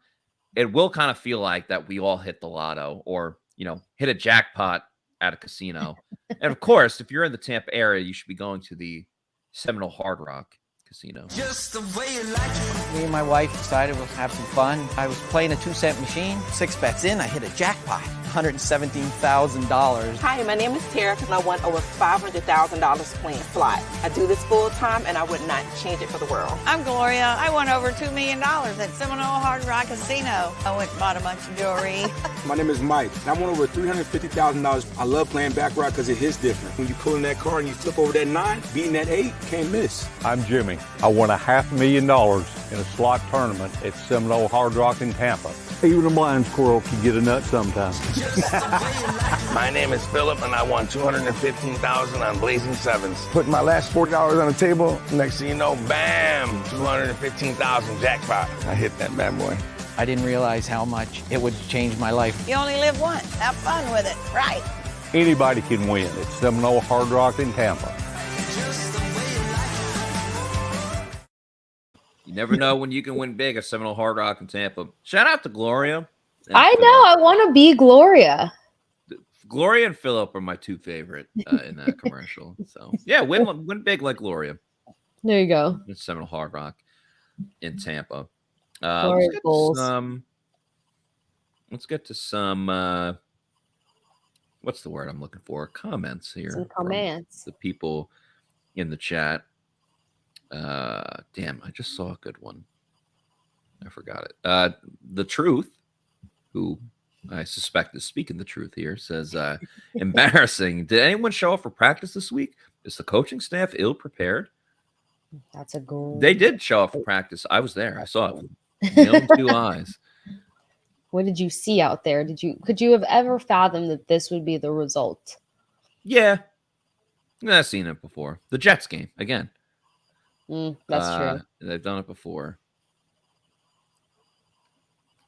it will kind of feel like that we all hit the lotto or, hit a jackpot at a casino. And of course, if you're in the Tampa area, you should be going to the Seminole Hard Rock Casino. Just the way you like it. Me and my wife decided we'll have some fun. I was playing a 2-cent machine. 6 bets in, I hit a jackpot. $117,000. Hi, my name is Tara, and I won over $500,000 playing slot. I do this full time, and I would not change it for the world. I'm Gloria. I won over $2 million at Seminole Hard Rock Casino. I went and bought a bunch of jewelry. My name is Mike, and I won over $350,000. I love playing baccarat because it hits different. When you pull in that car and you flip over that 9, beating that 8, can't miss. I'm Jimmy. I won $500,000 in a slot tournament at Seminole Hard Rock in Tampa. Even a blind squirrel can get a nut sometimes. My name is Philip, and I won $215,000 on Blazing Sevens. Putting my last $40 on the table, next thing you know, bam, $215,000 jackpot. I hit that bad boy. I didn't realize how much it would change my life. You only live once. Have fun with it, right? Anybody can win at Seminole Hard Rock in Tampa. You never know when you can win big at Seminole Hard Rock in Tampa. Shout out to Gloria. I know. I want to be Gloria. Gloria and Philip are my two favorite in that commercial. So yeah, win big like Gloria. There you go. It's Seminole Hard Rock in Tampa. Let's get to some what's the word I'm looking for? Comments here. Some comments. The people in the chat. Damn, I just saw a good one. I forgot it. The Truth, who I suspect is speaking the truth here, says, embarrassing. Did anyone show up for practice this week? Is the coaching staff ill prepared? That's a goal. They did show up for practice. I was there. I saw it with my own 2 eyes. What did you see out there? Could you have ever fathomed that this would be the result? Yeah. I've seen it before. The Jets game again. That's true. They've done it before.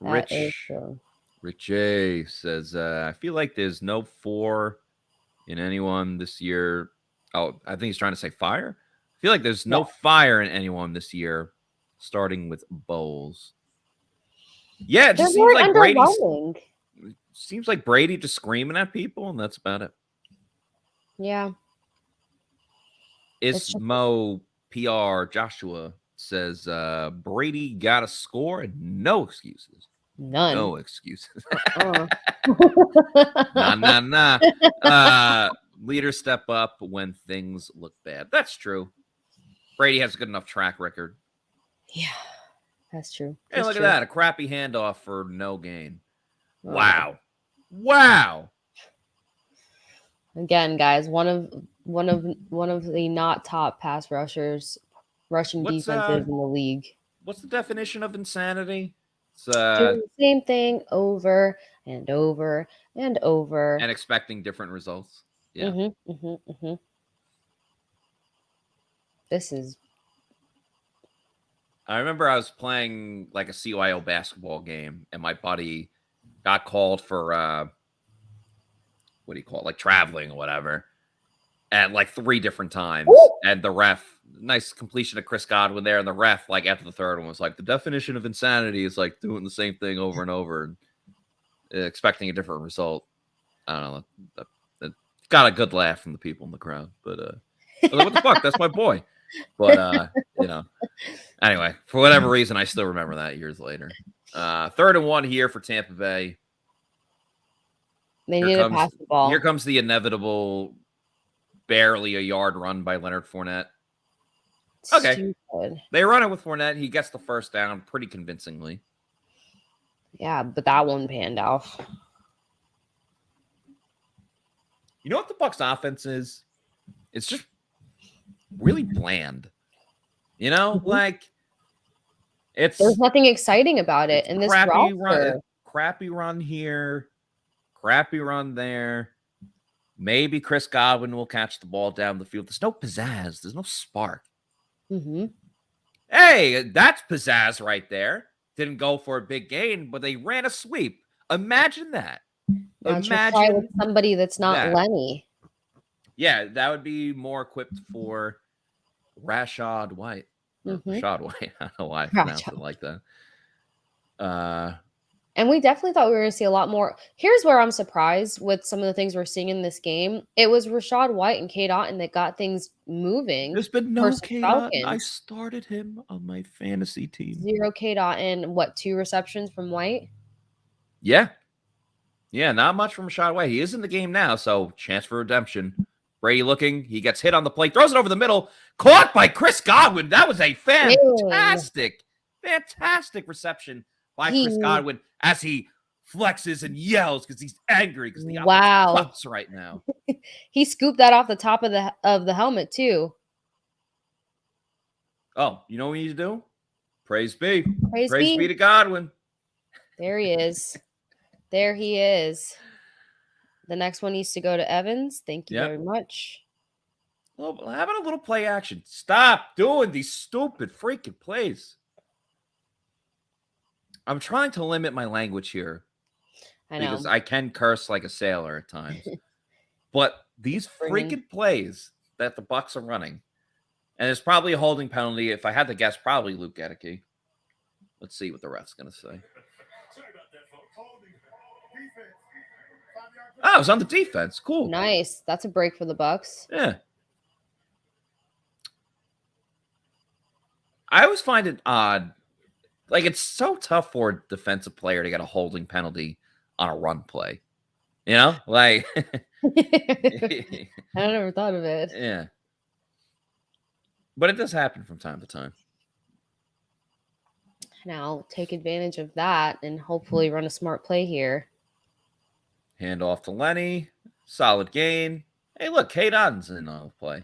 That is true. Rich A says, I feel like there's no 4 in anyone this year. Oh, I think he's trying to say fire. I feel like there's no fire in anyone this year, starting with Bowles. Yeah, it just seems like Brady just screaming at people, and that's about it. Yeah. Ismo PR Joshua says Brady got a score and no excuses. None. No excuses. Nah. Leaders step up when things look bad. That's true. Brady has a good enough track record. Yeah, that's true. Hey, look at that. A crappy handoff for no gain. Wow. Wow. Again, guys, one of the not top pass rushing defenses in the league. What's the definition of insanity? It's doing the same thing over and over and over, and expecting different results. Yeah. This is. I remember I was playing like a CYO basketball game, and my buddy got called for what do you call it, like traveling or whatever, at like 3 different times. Ooh! And the ref, nice completion of Chris Godwin there, and the ref, like after the third one, was like, the definition of insanity is like doing the same thing over and over and expecting a different result. I don't know. It got a good laugh from the people in the crowd, but I was like, what the fuck? That's my boy. But anyway, for whatever reason, I still remember that years later. 3rd and 1 here for Tampa Bay. They need to pass the ball. Here comes the inevitable, barely a yard run by Leonard Fournette. Okay. Stupid. They run it with Fournette. He gets the first down pretty convincingly. Yeah, but that one panned off. You know what the Bucs offense is? It's just really bland. You know, like there's nothing exciting about it in this roster. Crappy run here, crappy run there. Maybe Chris Godwin will catch the ball down the field. There's no pizzazz. There's no spark. Hey, that's pizzazz right there. Didn't go for a big gain, but they ran a sweep. Imagine that. Imagine with somebody that's not Lenny. Yeah, that would be more equipped for Rashad White. Rashad White. I don't know why I pronounced it like that. And we definitely thought we were going to see a lot more. Here's where I'm surprised with some of the things we're seeing in this game. It was Rachaad White and Cade Otton that got things moving. There's been no versus Cade Otton. I Falcons. started him on my fantasy team. 0 Cade Otton. What, 2 receptions from White? Yeah. Yeah, not much from Rachaad White. He is in the game now, so chance for redemption. Brady looking. He gets hit on the plate. Throws it over the middle. Caught by Chris Godwin. That was a fantastic reception by Chris Godwin as he flexes and yells because he's angry because the offense sucks right now. He scooped that off the top of the helmet too. Oh, you know what we need to do? Praise be. Praise be to Godwin. There he is. There he is. The next one needs to go to Evans. Thank you very much. Well, having a little play action. Stop doing these stupid freaking plays. I'm trying to limit my language here. I know. Because I can curse like a sailor at times. But these freaking plays that the Bucs are running, and it's probably a holding penalty. If I had to guess, probably Luke Gedeke. Let's see what the ref's going to say. Oh, it was on the defense. Cool. Nice. That's a break for the Bucs. Yeah. I always find it odd. Like, it's so tough for a defensive player to get a holding penalty on a run play. You know? Like, I never thought of it. Yeah. But it does happen from time to time. Now, take advantage of that and hopefully run a smart play here. Hand off to Lenny. Solid gain. Hey, look, Cade Otton's in on the play.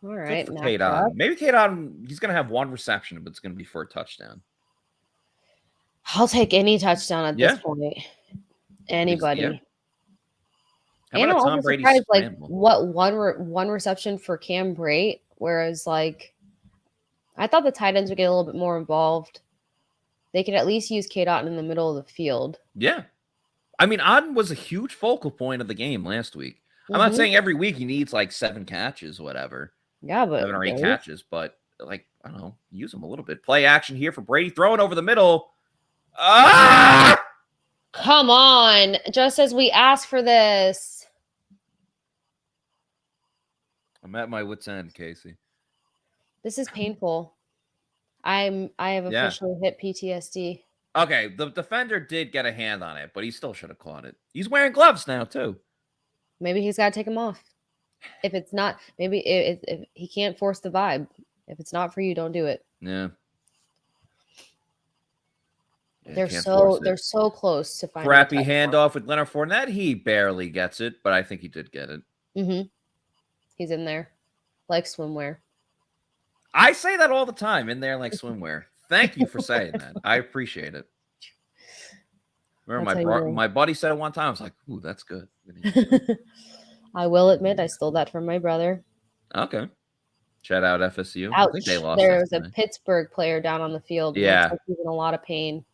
All right. Good for Cade Otton. Maybe Cade Otton, he's going to have one reception, but it's going to be for a touchdown. I'll take any touchdown at this point. Anybody. Yeah. And I'm also surprised, like, what one reception for Cam Brate, whereas, like, I thought the tight ends would get a little bit more involved. They could at least use Cade Otton in the middle of the field. Yeah. I mean, Otton was a huge focal point of the game last week. I'm not saying every week he needs, like, 7 catches, whatever. Yeah, but 7 or 8 catches, but, like, I don't know, use him a little bit. Play action here for Brady, throwing over the middle. Ah! Come on, just as we asked for this. I'm at my wit's end, Casey. This is painful. I have officially hit PTSD. Okay, the defender did get a hand on it, but he still should have caught it. He's wearing gloves now, too. Maybe he's got to take them off. If it's not, maybe if he can't force the vibe. If it's not for you, don't do it. Yeah. They're so close to finding crappy handoff with Leonard Fournette. He barely gets it, but I think he did get it. Mm-hmm. He's in there like swimwear. I say that all the time, in there like swimwear. Thank you for saying that. I appreciate it. Remember, my buddy said it one time. I was like, ooh, that's good. I will admit I stole that from my brother. Okay. Shout out FSU. Ouch. I think they lost. There was a Pittsburgh player down on the field. Yeah. Like he's in a lot of pain.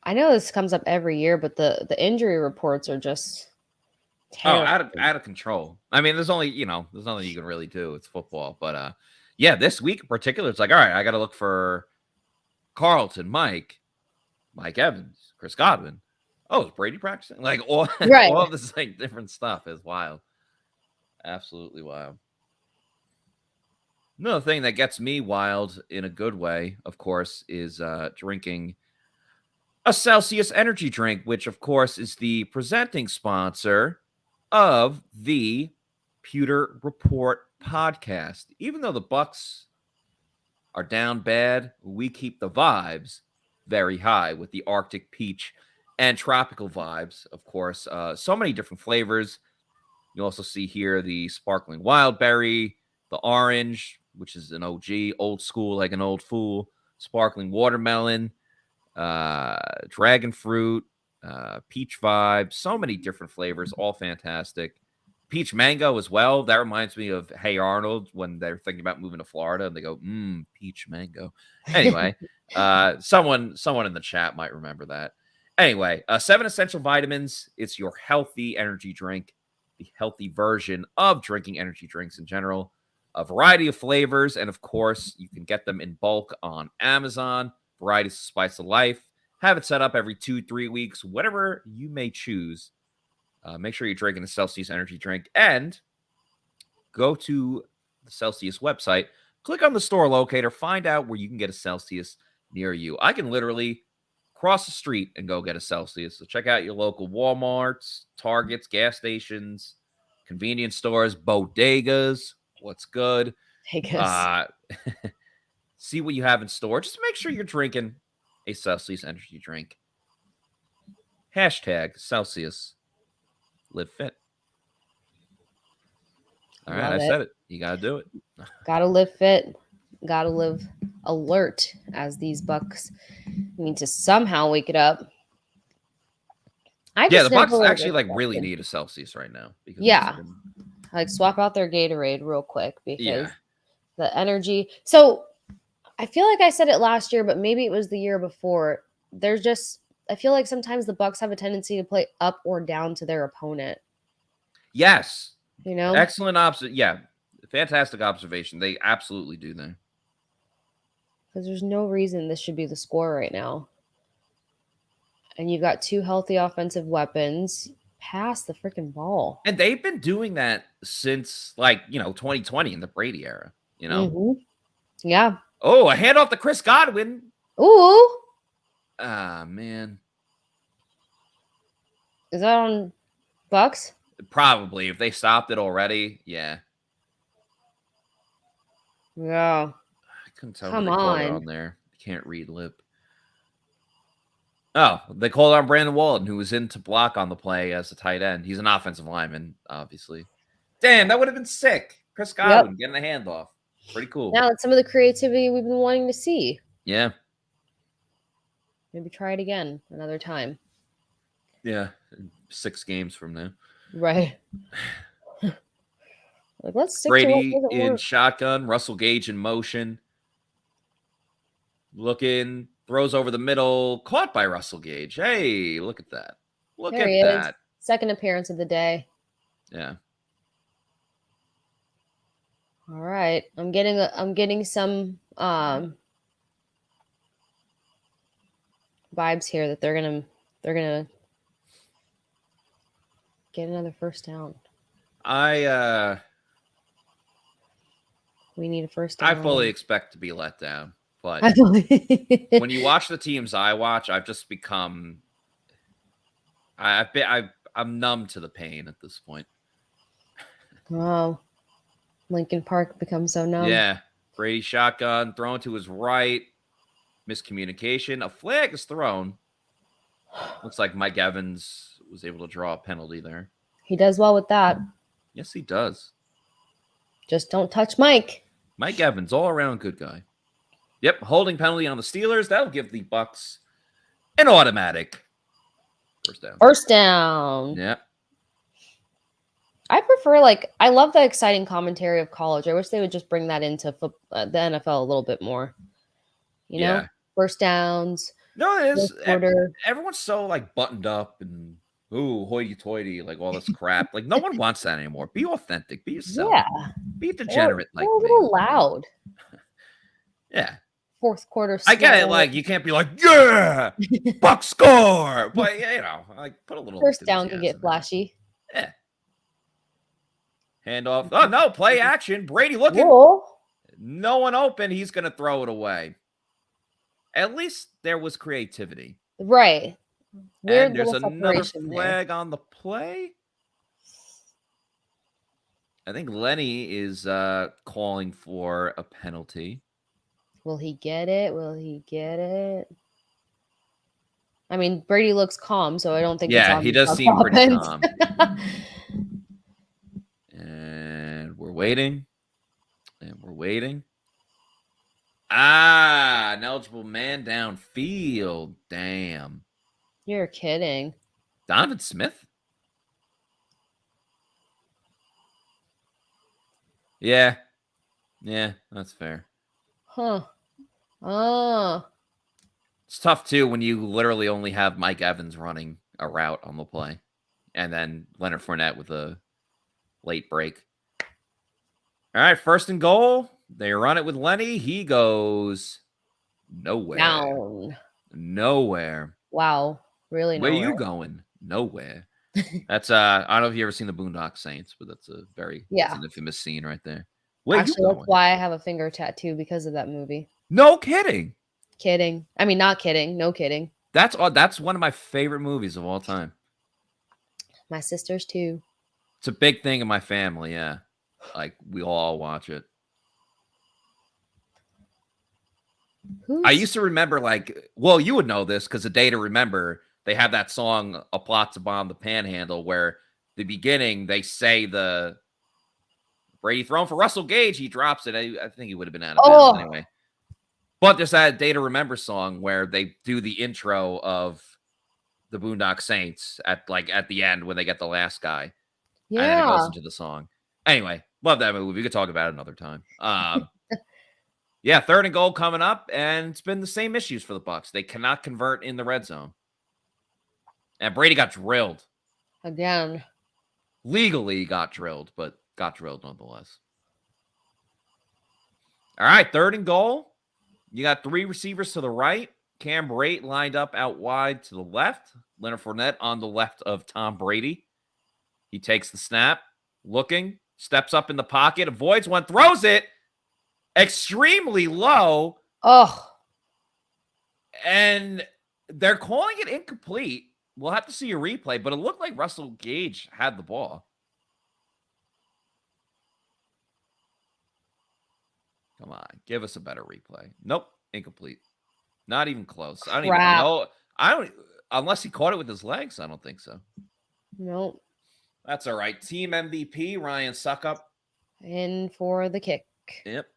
I know this comes up every year, but the injury reports are just terrible. out of control. I mean, there's nothing you can really do. It's football. But yeah, this week in particular, it's like, all right, I got to look for Carlton, Mike Evans, Chris Godwin. Oh, is Brady practicing? Like all of this like different stuff is wild. Absolutely wild. Another thing that gets me wild in a good way, of course, is drinking a Celsius energy drink, which, of course, is the presenting sponsor of the Pewter Report podcast. Even though the Bucs are down bad, we keep the vibes very high with the Arctic peach and tropical vibes, of course. So many different flavors. You also see here the sparkling wild berry, the orange, which is an OG, old school, like an old fool, sparkling watermelon, dragon fruit, peach vibe, so many different flavors, all fantastic. Peach mango as well. That reminds me of Hey Arnold when they're thinking about moving to Florida and they go, peach mango. Anyway, someone in the chat might remember that. Anyway, 7 essential vitamins. It's your healthy energy drink, the healthy version of drinking energy drinks in general. a variety of flavors. And of course, you can get them in bulk on Amazon. Varieties of spice of life. Have it set up every 2-3 weeks, whatever you may choose. Make sure you're drinking a Celsius energy drink and go to the Celsius website. Click on the store locator. Find out where you can get a Celsius near you. I can literally cross the street and go get a Celsius. So check out your local Walmarts, Targets, gas stations, convenience stores, bodegas. What's good? See what you have in store. Just make sure you're drinking a Celsius energy drink. Hashtag Celsius Live Fit. All right, I said it. You got to do it. Got to live fit. Got to live alert as these Bucs need to somehow wake it up. The Bucs actually really need a Celsius right now. Because like swap out their Gatorade real quick because the energy. So I feel like I said it last year, but maybe it was the year before. I feel like sometimes the Bucs have a tendency to play up or down to their opponent. Yes. Excellent fantastic observation. They absolutely do that. Because there's no reason this should be the score right now. And you've got two healthy offensive weapons. Pass the freaking ball. And they've been doing that since 2020 in the Brady era, Yeah. Oh, a handoff to Chris Godwin. Ooh. Ah, man. Is that on Bucs? Probably. If they stopped it already, yeah. Yeah. I couldn't tell what they called it on there. Can't read lip. Oh, they called on Brandon Walden, who was in to block on the play as a tight end. He's an offensive lineman, obviously. Damn, that would have been sick. Chris Godwin getting a handoff. Pretty cool. Now it's some of the creativity we've been wanting to see. Yeah. Maybe try it again another time. Yeah. 6 games from now. Right. Let's stick Brady to what in work. shotgun. Russell Gage in motion. Looking. Throws over the middle. Caught by Russell Gage. Hey, look at that. Look There at he that. is. Second appearance of the day. Yeah. All right. I'm getting some vibes here that they're gonna get another first down. We need a first down. I fully expect to be let down. But when you watch the teams I watch, I've just become I'm numb to the pain at this point. Oh, Lincoln Park becomes so numb. Yeah. Brady shotgun thrown to his right. Miscommunication. A flag is thrown. Looks like Mike Evans was able to draw a penalty there. He does well with that. Yes, he does. Just don't touch Mike. Mike Evans, all around good guy. Yep, holding penalty on the Steelers. That'll give the Bucs an automatic first down. First down. Yeah. I prefer, I love the exciting commentary of college. I wish they would just bring that into the NFL a little bit more. You know? First downs. No, it is. Everyone's so, buttoned up and, ooh, hoity-toity, all this crap. No one wants that anymore. Be authentic. Be yourself. Yeah. Be degenerate They're a little loud. Yeah. Fourth quarter. I get it. You can't be yeah, Bucs score. But, put a little first down can get flashy. Yeah. Handoff. Oh, no. Play action. Brady looking. Whoa. No one open. He's going to throw it away. At least there was creativity. Right. And there's another flag on the play. I think Lenny is calling for a penalty. Will he get it? Will he get it? I mean, Brady looks calm, so I don't think. Yeah, he does seem pretty calm. And we're waiting. And we're waiting. An eligible man downfield. Damn. You're kidding. Donovan Smith? Yeah. Yeah, that's fair. Huh. Oh. It's tough, too, when you literally only have Mike Evans running a route on the play. And then Leonard Fournette with a late break. All right, first and goal. They run it with Lenny. He goes nowhere. Down. Nowhere. Wow. Really Where nowhere. you going? Nowhere. That's I don't know if you ever seen the Boondock Saints, but that's a that's an infamous scene right there. Where Actually, you that's going? why I have a finger tattoo because of that movie. No kidding. Kidding. I mean, not kidding. No kidding. That's one of my favorite movies of all time. My sisters too. It's a big thing in my family, yeah. Like we all watch it. I used to remember, like, well, you would know this because A Day to Remember, they have that song, A Plot to Bomb the Panhandle, where the beginning they say the Brady thrown for Russell Gage, he drops it. I think he would have been out of bounds anyway. But there's that Day to Remember song where they do the intro of the Boondock Saints at the end when they get the last guy. Yeah. And then it goes into the song. Anyway, love that movie. We could talk about it another time. Yeah, third and goal coming up, and it's been the same issues for the Bucs. They cannot convert in the red zone. And Brady got drilled. Again. Legally got drilled, but got drilled nonetheless. All right, third and goal. You got three receivers to the right. Cam Brate lined up out wide to the left. Leonard Fournette on the left of Tom Brady. He takes the snap, looking, steps up in the pocket, avoids one, throws it extremely low. Oh. And they're calling it incomplete. We'll have to see a replay, but it looked like Russell Gage had the ball. Come on, give us a better replay. Nope, incomplete. Not even close. I don't even know. Unless he caught it with his legs, I don't think so. Nope. That's all right. Team MVP, Ryan Suckup. In for the kick. Yep.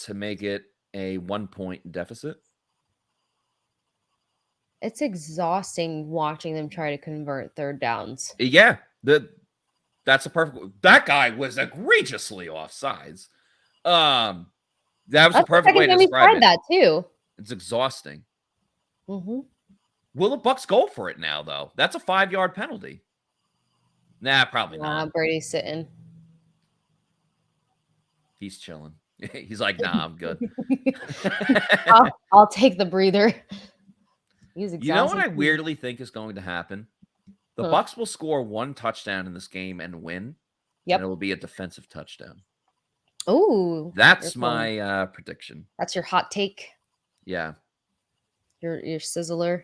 To make it a 1-point deficit. It's exhausting watching them try to convert third downs. Yeah. That's a perfect. That guy was egregiously offsides. That was the perfect way to describe it. That too. It's exhausting. Mm-hmm. Will the Bucs go for it now, though? That's a 5-yard penalty. Nah, probably not. Brady's sitting. He's chilling. He's like, nah, I'm good. I'll take the breather. He's exhausted. You know what I weirdly think is going to happen? The Bucs will score one touchdown in this game and win. Yep. And it will be a defensive touchdown. Oh. That's my prediction. That's your hot take. Yeah. Your sizzler.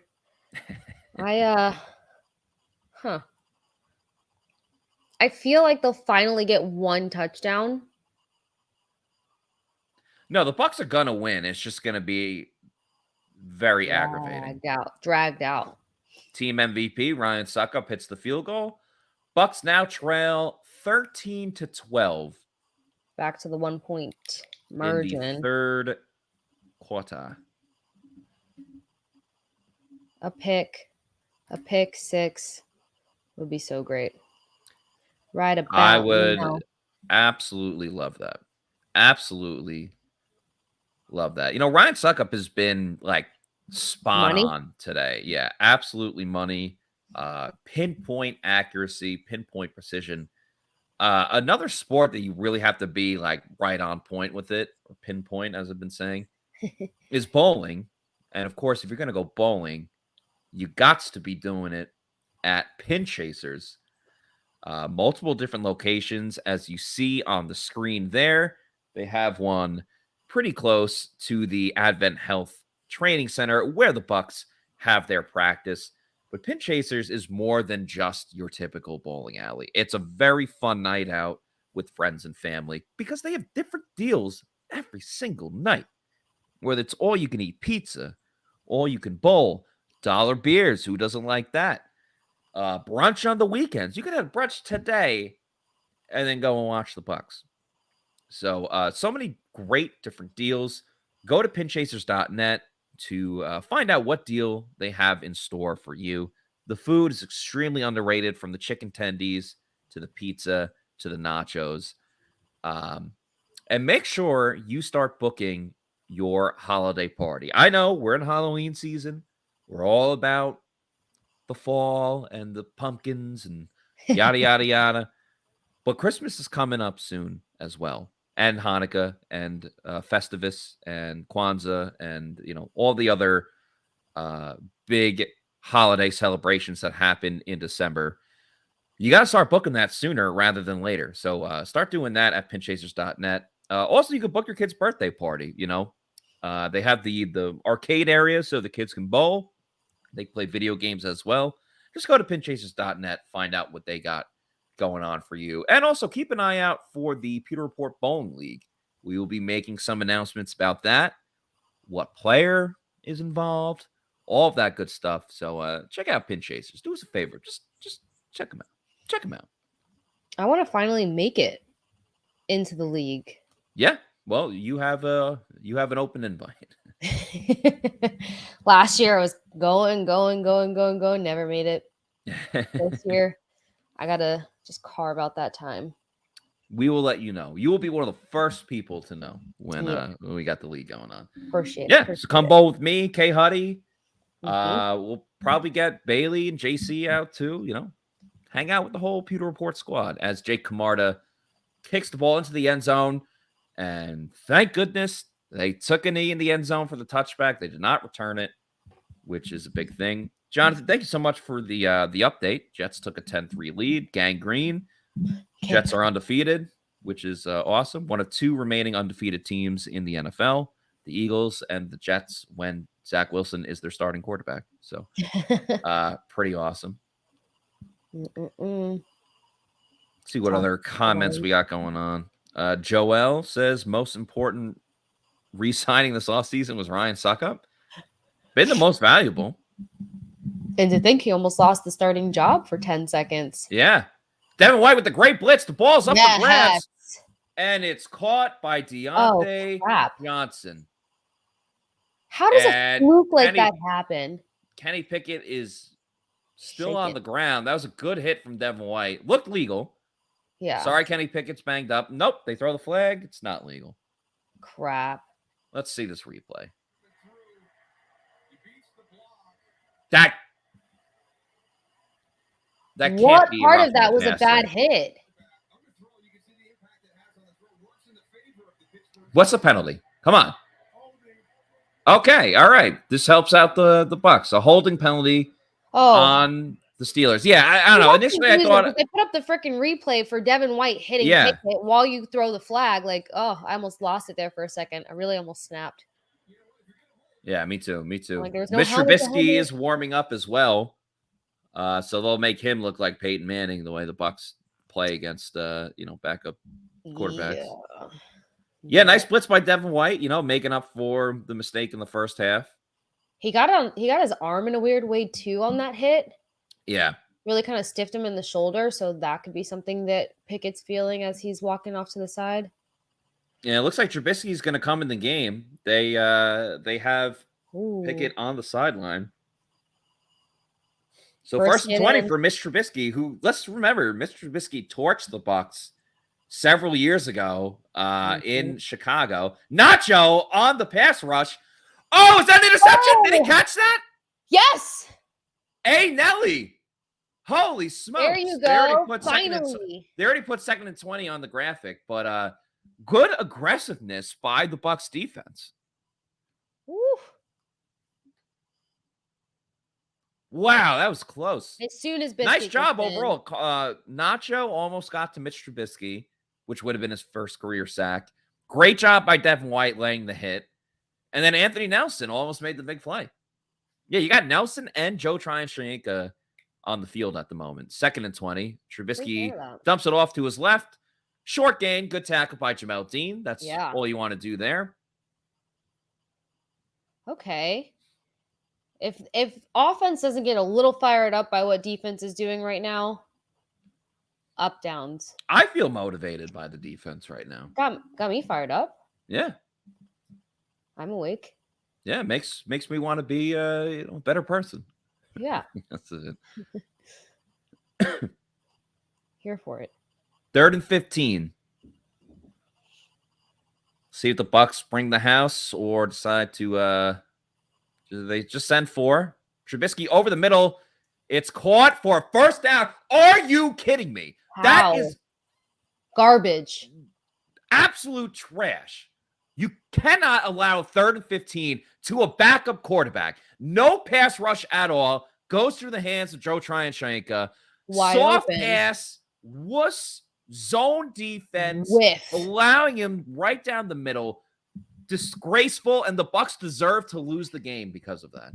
I feel like they'll finally get one touchdown. No, the Bucs are gonna win. It's just gonna be very aggravating. Dragged out. Team MVP Ryan Suckup hits the field goal. Bucs now trail 13-12. Back to the 1-point margin. In the third quarter. A pick six would be so great. Right about. I would absolutely love that. Absolutely love that. You know, Ryan Suckup has been like spot on today. Yeah, absolutely money. Pinpoint accuracy, pinpoint precision. Another sport that you really have to be like right on point with it, or pinpoint, as I've been saying, is bowling. And of course, if you're going to go bowling, you got to be doing it at Pin Chasers. Multiple different locations, as you see on the screen there. They have one pretty close to the Advent Health Training Center where the Bucs have their practice. But Pin Chasers is more than just your typical bowling alley. It's a very fun night out with friends and family because they have different deals every single night. Whether it's all you can eat pizza, all you can bowl, dollar beers, who doesn't like that? Brunch on the weekends. You could have brunch today and then go and watch the Bucs. So, so many great different deals. Go to pinchasers.net to find out what deal they have in store for you. The food is extremely underrated, from the chicken tendies to the pizza to the nachos. And make sure you start booking your holiday party. I know we're in Halloween season. We're all about the fall and the pumpkins and yada, yada, yada. But Christmas is coming up soon as well. and Hanukkah and Festivus and Kwanzaa and all the other big holiday celebrations that happen in December. You got to start booking that sooner rather than later. So start doing that at pinchasers.net. Also, you can book your kid's birthday party. They have the arcade area so the kids can bowl. They play video games as well. Just go to pinchasers.net, find out what they got going on for you. And also keep an eye out for the Pewter Report Bowling League. We will be making some announcements about that, what player is involved, all of that good stuff. So check out Pin Chasers. Do us a favor. Just check them out. Check them out. I want to finally make it into the league. Yeah. Well, you have an open invite. Last year I was going, never made it. This year, I gotta just carve out that time. We will let you know. You will be one of the first people to know when we got the league going on. Appreciate yeah, it. So come bowl with me, K Huddy. We'll probably get Bailey and JC out too. Hang out with the whole Pewter Report squad as Jake Camarda kicks the ball into the end zone. And thank goodness they took a knee in the end zone for the touchback. They did not return it, which is a big thing. Jonathan, thank you so much for the update. Jets took a 10-3 lead. Gang green. Jets are undefeated, which is awesome. One of two remaining undefeated teams in the NFL, the Eagles and the Jets, when Zach Wilson is their starting quarterback. So pretty awesome. See what other comments we got going on. Joel says most important re-signing this offseason was Ryan Suckup. Been the most valuable. And to think he almost lost the starting job for 10 seconds. Yeah. Devin White with the great blitz. The ball's up for grabs. And it's caught by Deontay Johnson. How does a fluke like that happen? Kenny Pickett is still on the ground. That was a good hit from Devin White. Looked legal. Yeah. Sorry, Kenny Pickett's banged up. Nope. They throw the flag. It's not legal. Crap. Let's see this replay. That can't what be part of that was a bad hit? What's the penalty? Come on. Okay, all right. This helps out the Bucs. A holding penalty on the Steelers. Yeah, I don't know. Initially, I thought they put up the freaking replay for Devin White hitting Pickett while you throw the flag. Like, I almost lost it there for a second. I really almost snapped. Yeah, me too. Like, no Mr. Trubisky is warming up as well. So they'll make him look like Peyton Manning the way the Bucs play against backup quarterbacks. Yeah, nice blitz by Devin White, making up for the mistake in the first half. He got his arm in a weird way too on that hit. Yeah. Really kind of stiffed him in the shoulder, so that could be something that Pickett's feeling as he's walking off to the side. Yeah, it looks like Trubisky's going to come in the game. They have Pickett on the sideline. So first and 20 for Mr. Trubisky, who, let's remember, Mr. Trubisky torched the Bucs several years ago in Chicago. Nacho on the pass rush. Oh, is that an interception? Did he catch that? Yes. Hey, Nelly. Holy smokes. There you go. Finally. They already put 2nd and 20 on the graphic, but good aggressiveness by the Bucs defense. Woo. Wow, that was close. As soon as nice job overall. Nacho almost got to Mitch Trubisky, which would have been his first career sack. Great job by Devin White laying the hit. And then Anthony Nelson almost made the big play. Yeah, you got Nelson and Joe Tryon-Shoyinka on the field at the moment. 2nd and 20. Trubisky dumps it off to his left. Short gain. Good tackle by Jamel Dean. That's all you want to do there. Okay. If offense doesn't get a little fired up by what defense is doing right now, up downs. I feel motivated by the defense right now. Got me fired up. Yeah. I'm awake. Yeah, makes me want to be a better person. Yeah. That's it. Here for it. 3rd and 15. See if the Bucs bring the house or decide to they just send 4. Trubisky over the middle. It's caught for a first down. Are you kidding me? Wow. That is garbage. absolute trash. You cannot allow 3rd and 15 to a backup quarterback. No pass rush at all. Goes through the hands of Joe Tryanshanka. Soft open. pass, wuss, zone defense, Whiff. allowing him right down the middle. Disgraceful, and the Bucs deserve to lose the game because of that.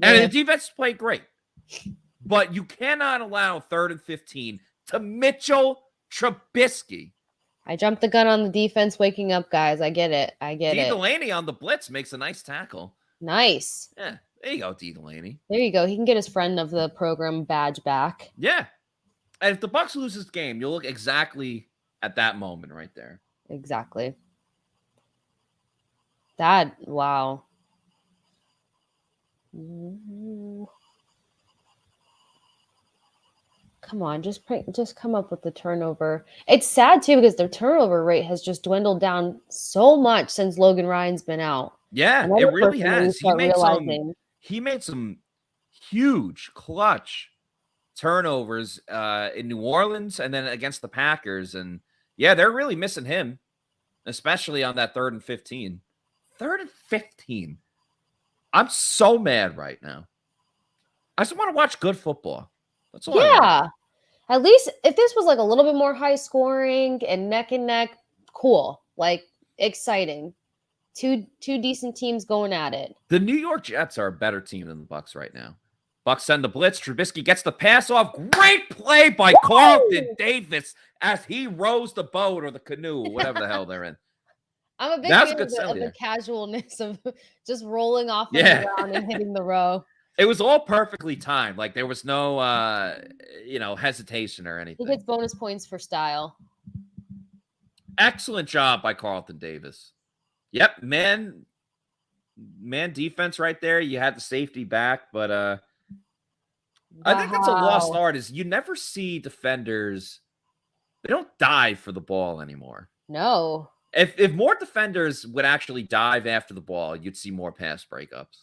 And the defense played great. But you cannot allow 3rd and 15 to Mitchell Trubisky. I jumped the gun on the defense waking up, guys. I get it. I get it. Delaney on the blitz makes a nice tackle. Nice. Yeah, there you go, Delaney. There you go. He can get his friend of the program badge back. Yeah. And if the Bucs lose this game, you'll look exactly at that moment right there. Exactly. That, wow. Come on, just come up with the turnover. It's sad too because their turnover rate has just dwindled down so much since Logan Ryan's been out. Yeah, Another it really person when you has. start He made some huge clutch turnovers in New Orleans and then against the Packers. And yeah, they're really missing him, especially on that 3rd and 15. 3rd and 15. I'm so mad right now. I just want to watch good football. That's all. Yeah. At least if this was like a little bit more high scoring and neck, cool. Like exciting. Two decent teams going at it. The New York Jets are a better team than the Bucs right now. Bucs send the blitz. Trubisky gets the pass off. Great play by Carlton Davis as he rows the boat or the canoe, whatever the hell they're in. I'm a big That's fan a of good the casualness of just rolling off on Yeah. the ground and hitting the row. It was all perfectly timed. Like there was no, hesitation or He anything. gets bonus points for style. Excellent job by Carlton Davis. Yep, man defense right there. You had the safety back, but I think that's a lost art. Is you never see defenders. They don't dive for the ball anymore. No. If more defenders would actually dive after the ball, you'd see more pass breakups.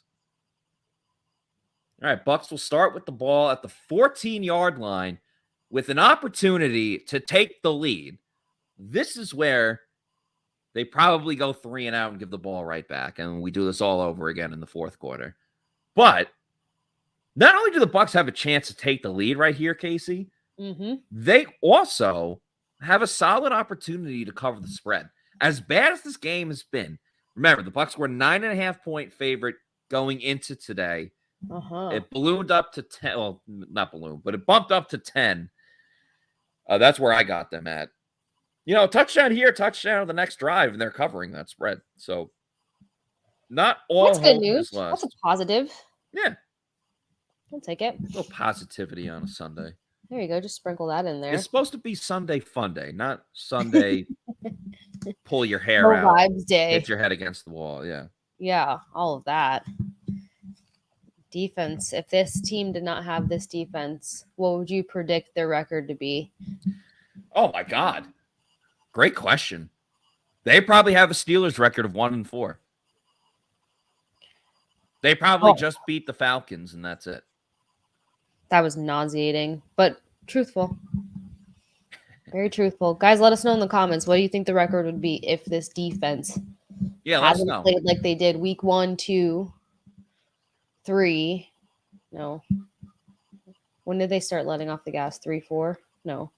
All right, Bucs will start with the ball at the 14-yard line with an opportunity to take the lead. This is where they probably go 3 and out and give the ball right back, and we do this all over again in the 4th quarter. But not only do the Bucs have a chance to take the lead right here, Casey, they also have a solid opportunity to cover the spread. As bad as this game has been, remember, the Bucs were 9.5-point favorite going into today. It ballooned up to 10. Well, not ballooned, but it bumped up to 10. That's where I got them at. Touchdown here, touchdown the next drive, and they're covering that spread. So, not all That's good hope news. is lost. That's a positive. Yeah. I'll take it. A little positivity on a Sunday. There you go. Just sprinkle that in there. It's supposed to be Sunday fun day, not Sunday pull your hair No out. vibes day. Hit your head against the wall. Yeah. Yeah, all of that. Defense. If this team did not have this defense, what would you predict their record to be? Oh my God. Great question. They probably have a Steelers record of 1-4. They probably just beat the Falcons, and that's it. That was nauseating, but truthful. Very truthful. Guys, let us know in the comments. What do you think the record would be if this defense hasn't played like they did week 1, 2, 3? No. When did they start letting off the gas? 3, 4? No.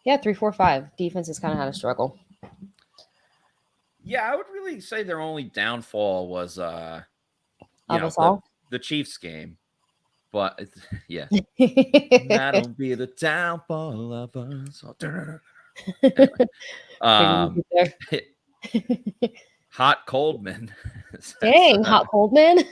Yeah, 3, 4, 5. Defense has kind of had a struggle. Yeah, I would really say their only downfall was the Chiefs game. But yeah, that'll be the downfall of us. Hot Coldman. Dang, Hot Coldman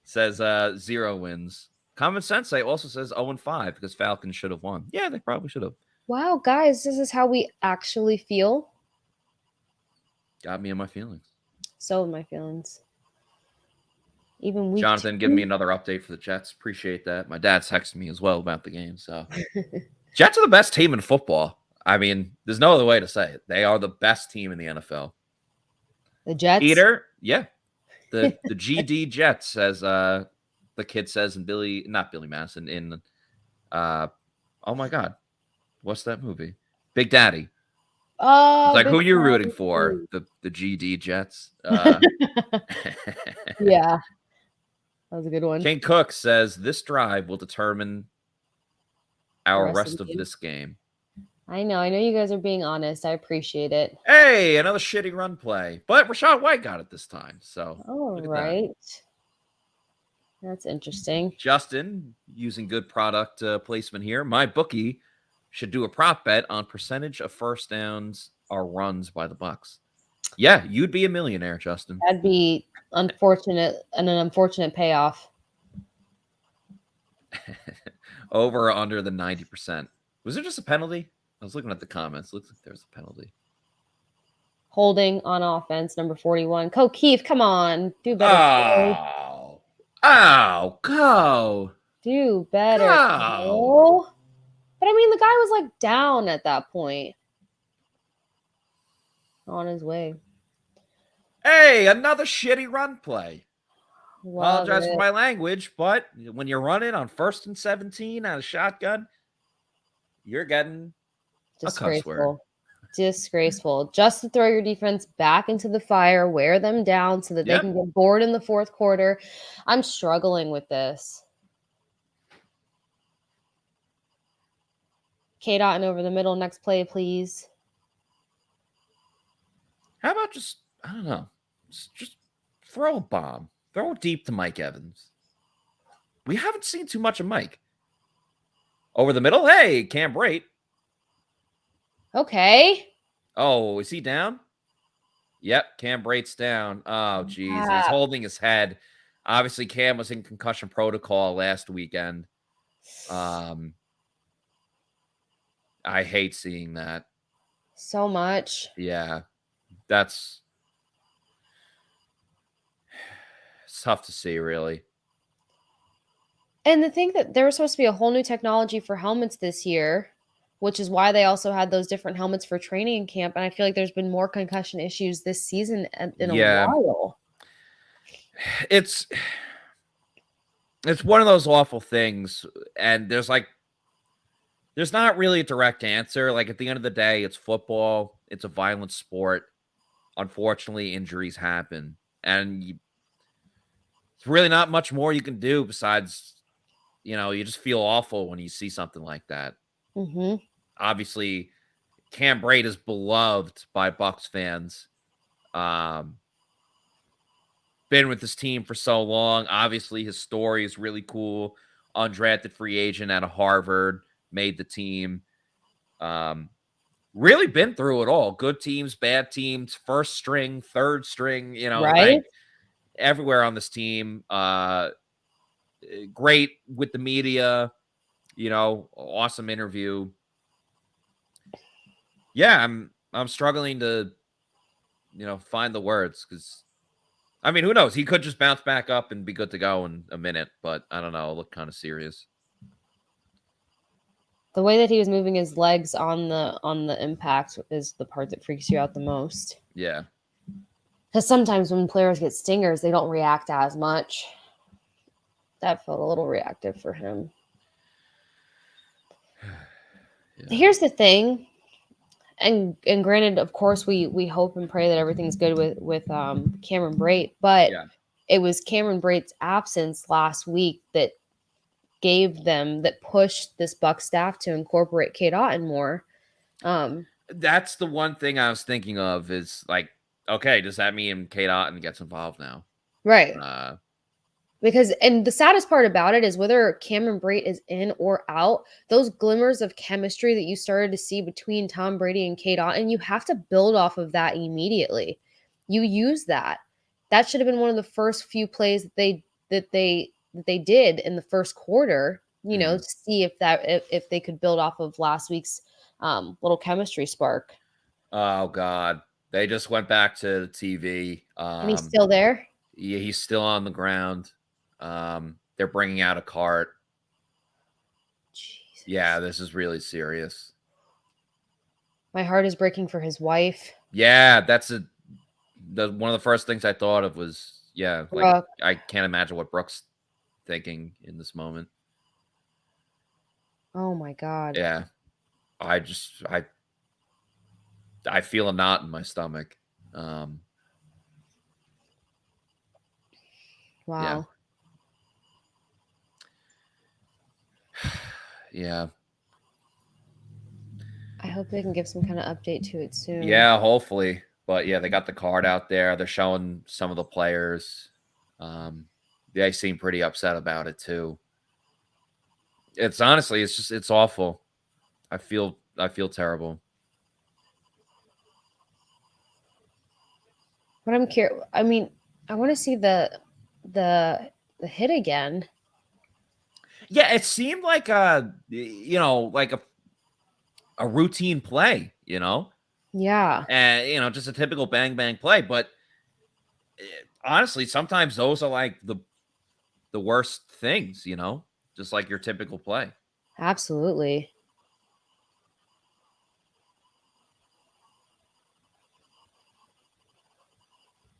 says 0 wins. Common Sense also says 0-5 because Falcons should have won. Yeah, they probably should have. Wow, guys, this is how we actually feel. Got me in my feelings. So in my feelings. Even week Jonathan 2. giving me another update for the Jets. Appreciate that. My dad's texting me as well about the game. So Jets are the best team in football. I mean, there's no other way to say it. They are the best team in the NFL. The Jets? The GD Jets, as the kid says in not Billy Madison, in oh my God. What's that movie? Big Daddy. Oh, It's like, who are you rooting big for? The GD Jets? yeah, that was a good one. King Cook says this drive will determine our rest of game. this game. I know you guys are being honest. I appreciate it. Hey, another shitty run play. But Rashad White got it this time. So All right. That's interesting. Justin, using good product placement here. My bookie should do a prop bet on percentage of first downs or runs by the Bucs. Yeah, you'd be a millionaire, Justin. That'd be unfortunate and an unfortunate payoff. Over or under the 90%. Was there just a penalty? I was looking at the comments. Looks like there's a penalty. Holding on offense, number 41. Keith, come on. Do better. Go. Do better. Go. But I mean, the guy was like down at that point. On his way. Hey, another shitty run play. Love Apologize it. for my language, but when you're running on 1st and 17 out of shotgun, you're getting a cuss word. Disgraceful. Just to throw your defense back into the fire, wear them down so that they can get bored in the fourth quarter. I'm struggling with this. Cade Otton over the middle. Next play, please. How about just, I don't know, just throw a bomb. Throw it deep to Mike Evans. We haven't seen too much of Mike. Over the middle. Hey, Cam Brate. Okay. Oh, is he down? Yep, Cam Brate's down. Oh, geez. Yeah. He's holding his head. Obviously, Cam was in concussion protocol last weekend. I hate seeing that. So much. Yeah, it's tough to see, really. And the thing that there was supposed to be a whole new technology for helmets this year, which is why they also had those different helmets for training camp. And I feel like there's been more concussion issues this season in a while. It's one of those awful things. And there's not really a direct answer. Like, at the end of the day, it's football. It's a violent sport. Unfortunately, injuries happen. And it's really not much more you can do besides, you just feel awful when you see something like that. Mm-hmm. Obviously, Cam Brate is beloved by Bucs fans. Been with this team for so long. Obviously, his story is really cool. Undrafted free agent out of Harvard, made the team. Really been through it all. Good teams, bad teams, first string, third string, right? Like everywhere on this team. Great with the media, awesome interview. Yeah, I'm struggling to, find the words because, I mean, who knows? He could just bounce back up and be good to go in a minute, but I don't know. It looked kind of serious. The way that he was moving his legs on the impact is the part that freaks you out the most. Yeah. Because sometimes when players get stingers, they don't react as much. That felt a little reactive for him. Yeah. Here's the thing. And granted, of course, we hope and pray that everything's good with Cameron Brate, but it was Cameron Brate's absence last week that pushed this Bucs staff to incorporate Cade Otton more. That's the one thing I was thinking of is like, okay, does that mean Cade Otton gets involved now? Right. Because, and the saddest part about it is whether Cameron Brate is in or out, those glimmers of chemistry that you started to see between Tom Brady and Cade Otton, you have to build off of that immediately. You use that. That should have been one of the first few plays that they did in the first quarter, to see if they could build off of last week's little chemistry spark. Oh God. They just went back to the TV. And he's still there? Yeah, he's still on the ground. They're bringing out a cart. Jesus. Yeah, this is really serious. My heart is breaking for his wife. Yeah, that's one of the first things I thought of was, like, I can't imagine what Brooke's thinking in this moment. Oh my God. Yeah. I I feel a knot in my stomach. Wow. Yeah. I hope they can give some kind of update to it soon. Yeah, hopefully. But yeah, they got the card out there. They're showing some of the players. They seem pretty upset about it too. It's honestly, it's awful. I feel terrible. But I'm curious. I mean, I want to see the hit again. Yeah, it seemed like a routine play, Yeah. And just a typical bang bang play. But honestly, sometimes those are like the worst things, just like your typical play. Absolutely.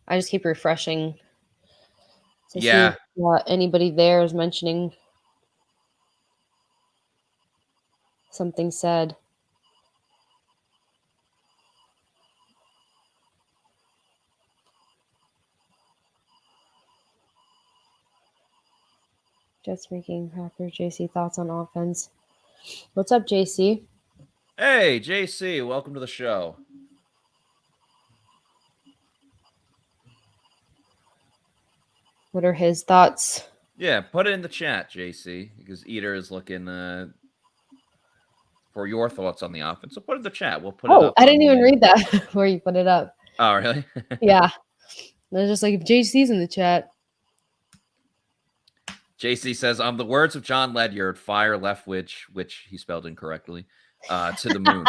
I just keep refreshing to see if anybody there is mentioning something said. Just making proper JC thoughts on offense. What's up, JC? Hey, JC, welcome to the show. What are his thoughts? Yeah, put it in the chat, JC, because Eater is looking for your thoughts on the offense. So put it in the chat. We'll put it up. I didn't even read that where you put it up. Oh, really? Yeah. They're just like, if JC's in the chat. JC says, the words of John Ledyard, fire Leftwich, which he spelled incorrectly, to the moon.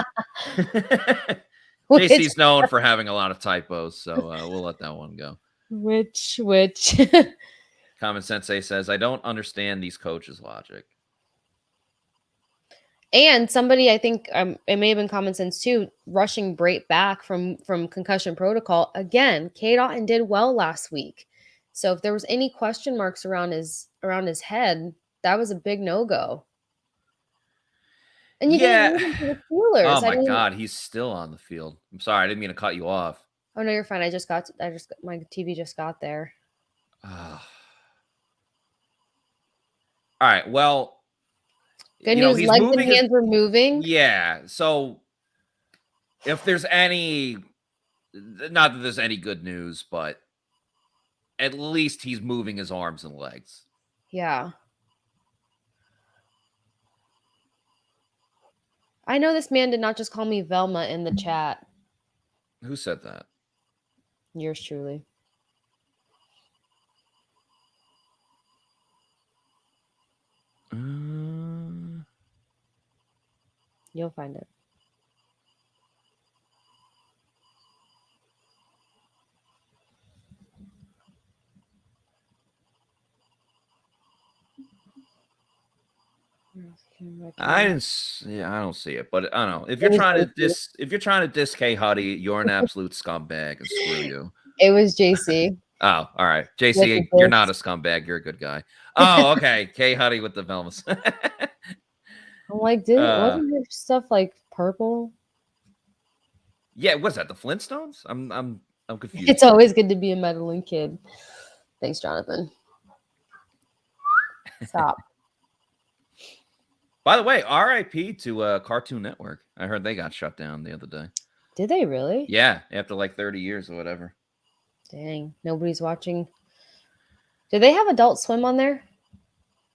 JC's known for having a lot of typos, so we'll let that one go. Which? Common Sensei says, I don't understand these coaches' logic. And somebody, I think it may have been Common Sense too, rushing Brady back from concussion protocol. Again, Cade Otton did well last week. So if there was any question marks around his head, that was a big no-go. And you didn't need him for the Steelers. Oh my God, he's still on the field. I'm sorry, I didn't mean to cut you off. Oh no, you're fine. My TV just got there. All right. Well, good news. Legs and hands were moving. Yeah. So if there's not that there's any good news, but at least he's moving his arms and legs. Yeah. I know this man did not just call me Velma in the chat. Who said that? Yours truly. You'll find it. I don't see it, but I don't know. If you're trying to diss K Huddy, you're an absolute scumbag, and screw you. It was JC. Oh, all right. JC, you're not a scumbag. You're a good guy. Oh, okay. K Huddy with the Velmas. I'm like, wasn't your stuff like purple? Yeah, what's that? The Flintstones? I'm confused. It's always good to be a meddling kid. Thanks, Jonathan. Stop. By the way, RIP to Cartoon Network. I heard they got shut down the other day. Did they really? Yeah, after like 30 years or whatever. Dang, nobody's watching. Do they have Adult Swim on there?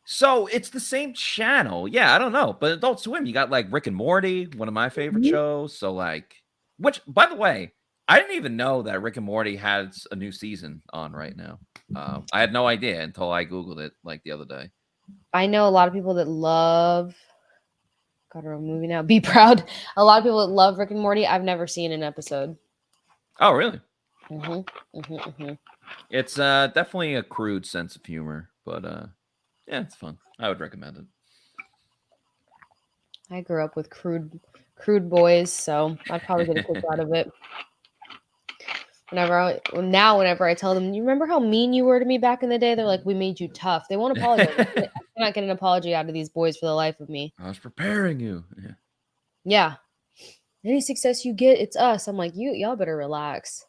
So it's the same channel. Yeah, I don't know. But Adult Swim, you got like Rick and Morty, one of my favorite shows. So like, which, by the way, I didn't even know that Rick and Morty has a new season on right now. I had no idea until I Googled it like the other day. I know a lot of people that love. Got a movie now. Be proud. A lot of people that love Rick and Morty. I've never seen an episode. Oh, really? Mm-hmm. It's definitely a crude sense of humor, but yeah, it's fun. I would recommend it. I grew up with crude boys, so I'd probably get a kick out of it. Whenever I tell them, you remember how mean you were to me back in the day? They're like, we made you tough. They won't apologize. I cannot get an apology out of these boys for the life of me. I was preparing you. Yeah. Any success you get, it's us. I'm like, y'all better relax.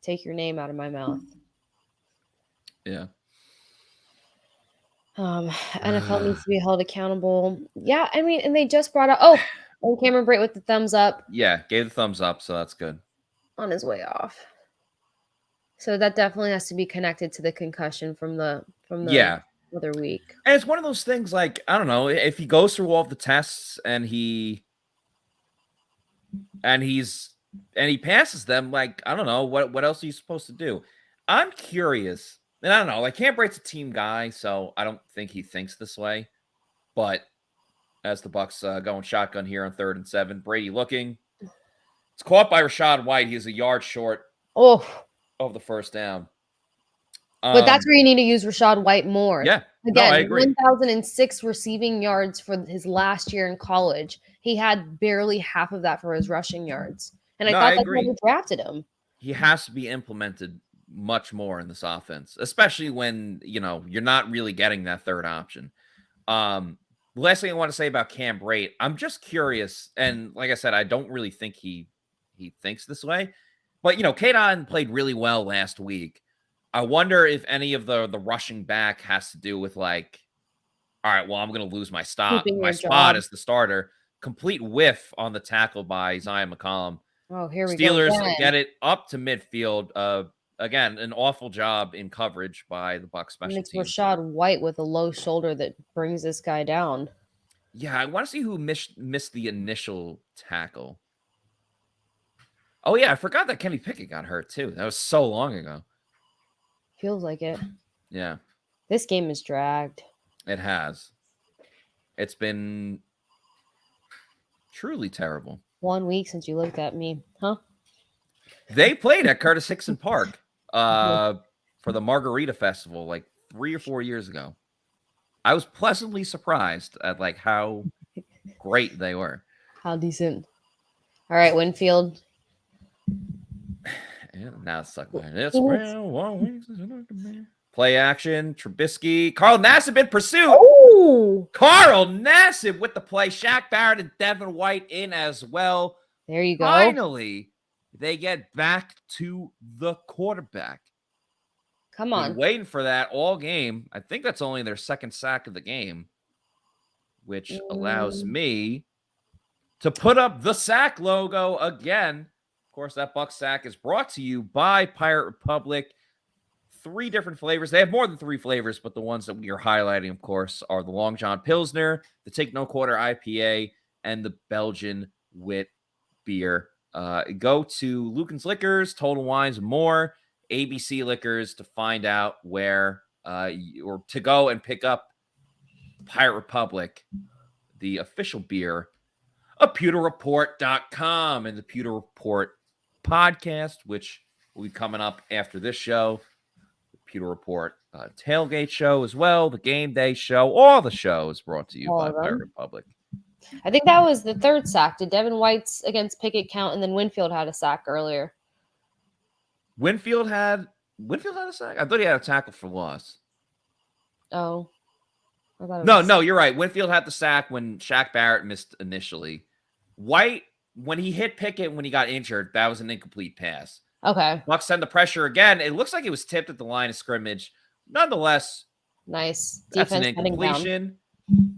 Take your name out of my mouth. Yeah. NFL needs to be held accountable. Yeah, I mean, and they just brought up and Cameron Brate with the thumbs up Yeah, gave the thumbs up, so that's good. on his way off. So that definitely has to be connected to the concussion from the other week. And it's one of those things like, I don't know, if he goes through all of the tests and he passes them, like, I don't know, what else are you supposed to do? I'm curious. And I don't know, like Cam Brate's a team guy, so I don't think he thinks this way. But as the Bucs going shotgun here on 3rd and 7, Brady looking. It's caught by Rachaad White. He's a yard short of the first down. But that's where you need to use Rachaad White more. Yeah. Again, I agree. 1,006 receiving yards for his last year in college. He had barely half of that for his rushing yards. And I thought that's why we drafted him. He has to be implemented much more in this offense, especially when, you're not really getting that third option. The last thing I want to say about Cam Brate, I'm just curious. And like I said, I don't really think he thinks this way. But, Cade played really well last week. I wonder if any of the rushing back has to do with like, all right, well, I'm going to lose my spot as the starter. Complete whiff on the tackle by Zion McCollum. Oh, here we Steelers go. Steelers get it up to midfield. Again, an awful job in coverage by the Bucs special It's teams. Rachaad White with a low shoulder that brings this guy down. Yeah, I want to see who missed the initial tackle. Oh, yeah, I forgot that Kenny Pickett got hurt, too. That was so long ago. Feels like it. Yeah. This game is dragged. It has. It's been truly terrible. 1 week since you looked at me, huh? They played at Curtis Hickson Park for the Margarita Festival like 3 or 4 years ago. I was pleasantly surprised at like how great they were. How decent. All right, Winfield. Yeah, now it's stuck behind. Play action. Trubisky. Carl Nassib in pursuit. Oh! Carl Nassib with the play. Shaq Barrett and Devin White in as well. There you go. Finally, they get back to the quarterback. Come on. Been waiting for that all game. I think that's only their second sack of the game, which allows me to put up the sack logo again. Of course, that Bucs sack is brought to you by Pirate Republic. 3 different flavors. They have more than 3 flavors, but the ones that we are highlighting, of course, are the Long John Pilsner, the Take No Quarter IPA, and the Belgian Wit beer. Go to Lucan's Liquors, Total Wines, more ABC Liquors to find out where or to go and pick up Pirate Republic, the official beer of PewterReport.com and the Pewter Report podcast, which will be coming up after this show. The Pewter Report tailgate show as well, the game day show, all the shows brought to you by Pirate Republic. I think that was the 3rd sack. Did Devin White's against Pickett count? And then Winfield had a sack earlier. Winfield had a sack? I thought he had a tackle for loss. Oh. No, you're right. Winfield had the sack when Shaq Barrett missed initially. White, when he hit Pickett when he got injured, that was an incomplete pass. Okay. Bucs send the pressure again. It looks like it was tipped at the line of scrimmage. Nonetheless, nice. That's an Defense incompletion.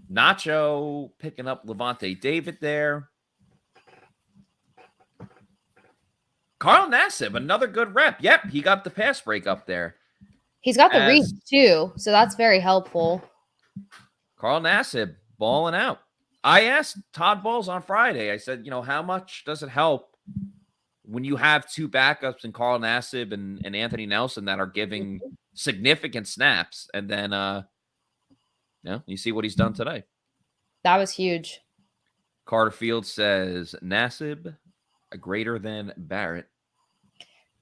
Nacho picking up Levante David there. Carl Nassib, another good rep. Yep, he got the pass break up there. He's got the reach too, so that's very helpful. Carl Nassib balling out. I asked Todd Bowles on Friday, I said, how much does it help when you have 2 backups in Carl Nassib and Anthony Nelson that are giving significant snaps? And then, you see what he's done today. That was huge. Carter Field says Nassib a greater than Barrett.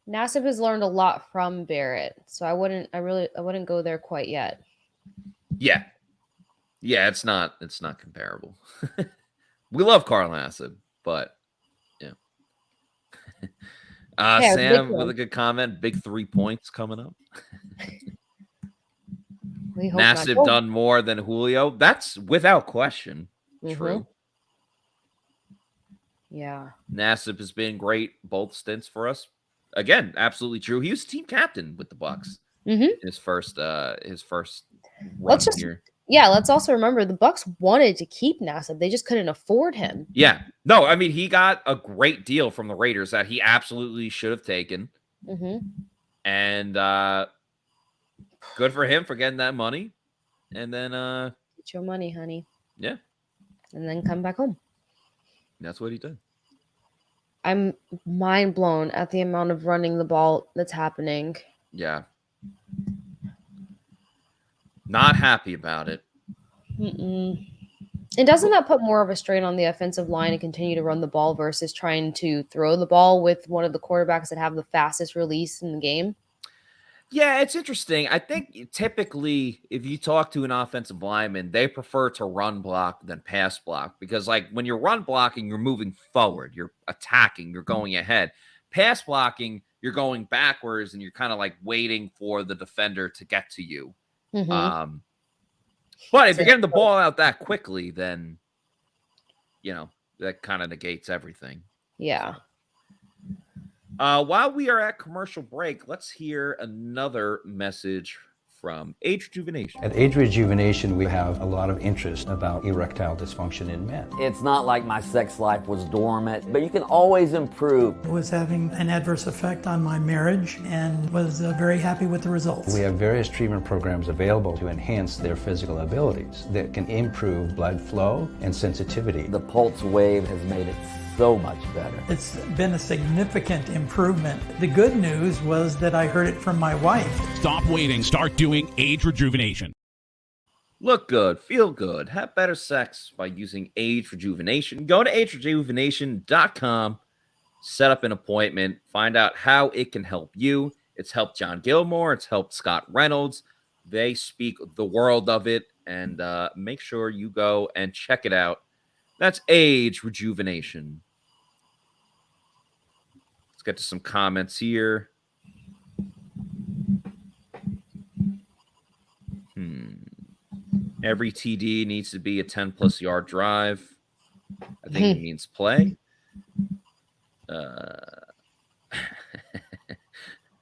Nassib has learned a lot from Barrett, so I wouldn't go there quite yet. Yeah, it's not comparable. We love Carl Nassib, but Sam with a good comment. Big 3 points coming up. Nassib done more than Julio. That's without question true. Yeah. Nassib has been great both stints for us. Again, absolutely true. He was team captain with the Bucs in his first run here. Yeah, let's also remember the Bucs wanted to keep Nassib. They just couldn't afford him. Yeah. No, I mean, he got a great deal from the Raiders that he absolutely should have taken. And good for him for getting that money. And then get your money, honey. Yeah. And then come back home. That's what he did. I'm mind blown at the amount of running the ball that's happening. Yeah. Not happy about it. And doesn't that put more of a strain on the offensive line to continue to run the ball versus trying to throw the ball with one of the quarterbacks that have the fastest release in the game? Yeah, it's interesting. I think typically if you talk to an offensive lineman, they prefer to run block than pass block because, like, when you're run blocking, you're moving forward, you're attacking, you're going ahead. Pass blocking, you're going backwards and you're kind of like waiting for the defender to get to you. But if you're getting the ball out that quickly, then, that kind of negates everything. Yeah. While we are at commercial break, let's hear another message from Age Rejuvenation. At Age Rejuvenation, we have a lot of interest about erectile dysfunction in men. It's not like my sex life was dormant, but you can always improve. It was having an adverse effect on my marriage and was very happy with the results. We have various treatment programs available to enhance their physical abilities that can improve blood flow and sensitivity. The pulse wave has made it so much better. It's been a significant improvement. The good news was that I heard it from my wife. Stop waiting. Start doing Age Rejuvenation. Look good, feel good, have better sex by using Age Rejuvenation. Go to agerejuvenation.com, set up an appointment, find out how it can help you. It's helped John Gilmore. It's helped Scott Reynolds. They speak the world of it, and make sure you go and check it out. That's Age Rejuvenation. Let's get to some comments here. Every TD needs to be a 10-plus yard drive. I think it means play.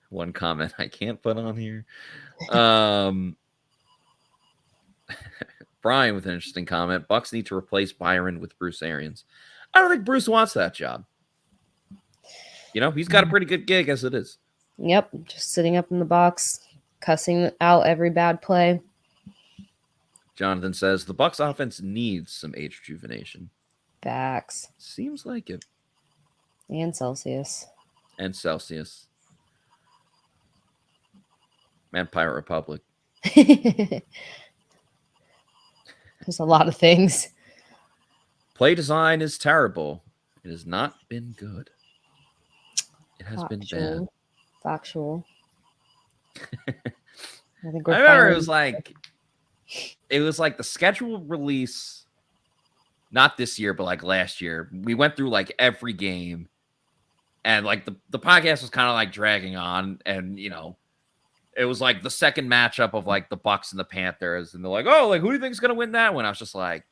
One comment I can't put on here. Brian with an interesting comment. Bucs need to replace Byron with Bruce Arians. I don't think Bruce wants that job. He's got a pretty good gig as it is. Yep. Just sitting up in the box, cussing out every bad play. Jonathan says the Bucs offense needs some age rejuvenation. Facts. Seems like it. And Celsius. And Celsius. Man, Pirate Republic. There's a lot of things. Play design is terrible. It has not been good. It has been bad. Factual. I think I remember it was like the scheduled release, not this year, but like last year. We went through like every game, and like the podcast was kind of like dragging on, and it was like the second matchup of like the Bucs and the Panthers, and they're like, "Oh, like who do you think is going to win that one?" I was just like,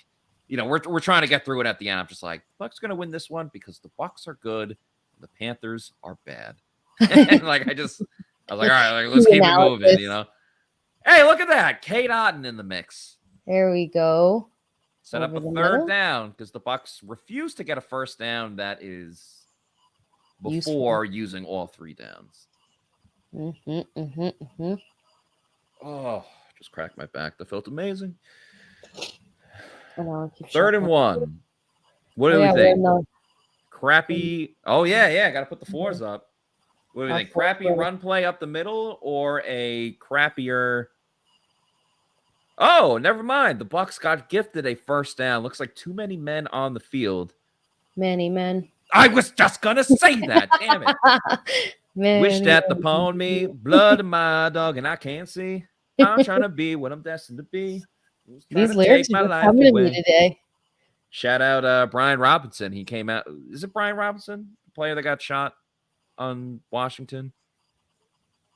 we're trying to get through it at the end. I'm just like, Bucs going to win this one because the Bucs are good, and the Panthers are bad. And like I was like, all right, like, let's keep it moving, Hey, look at that, Cade Otton in the mix. There we go. Set up a third down because the Bucs refuse to get a first down that is before using all three downs. Oh, just cracked my back. That felt amazing. Third and 1. What do we think? Crappy. Oh, yeah. Got to put the fours up. What do we think? Crappy run play up the middle or a crappier? Oh, never mind. The Bucs got gifted a first down. Looks like too many men on the field. Many men. I was just going to say that. Damn it. Wish that upon me, blood of my dog, and I can't see. I'm trying to be what I'm destined to be. These lyrics are coming to me today. Shout out Brian Robinson. He came out. Is it Brian Robinson, the player that got shot on Washington?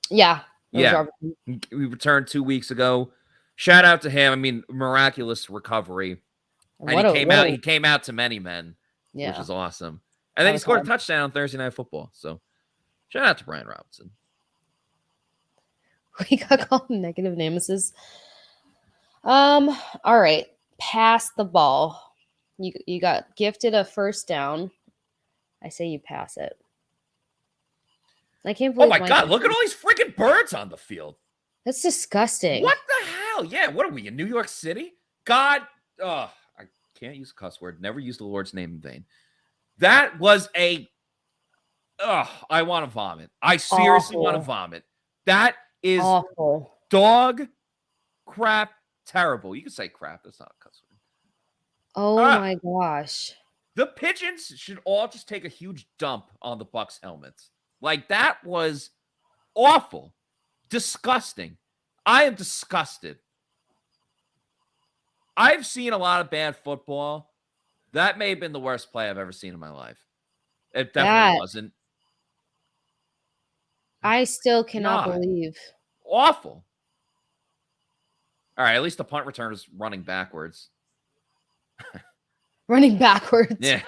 Yeah. Yeah. We returned 2 weeks ago. Shout out to him. I mean, miraculous recovery. And he came out to many men, which is awesome. And then he scored a touchdown on Thursday Night Football. So shout out to Brian Robinson. We got called negative nemesis. All right. Pass the ball. You got gifted a first down. I say you pass it. I can't believe. Oh my God! Look at all these freaking birds on the field. That's disgusting. What the hell? Yeah, what are we in New York City? God, I can't use a cuss word. Never use the Lord's name in vain. That was I want to vomit. I seriously want to vomit. That is awful. Dog crap. Terrible. You can say crap. That's not a cuss word. Oh my gosh. The pigeons should all just take a huge dump on the Bucs helmets. Like, that was awful. Disgusting. I am disgusted. I've seen a lot of bad football. That may have been the worst play I've ever seen in my life. It definitely wasn't. I still cannot believe. Awful. All right, at least the punt return is running backwards. Running backwards. Yeah.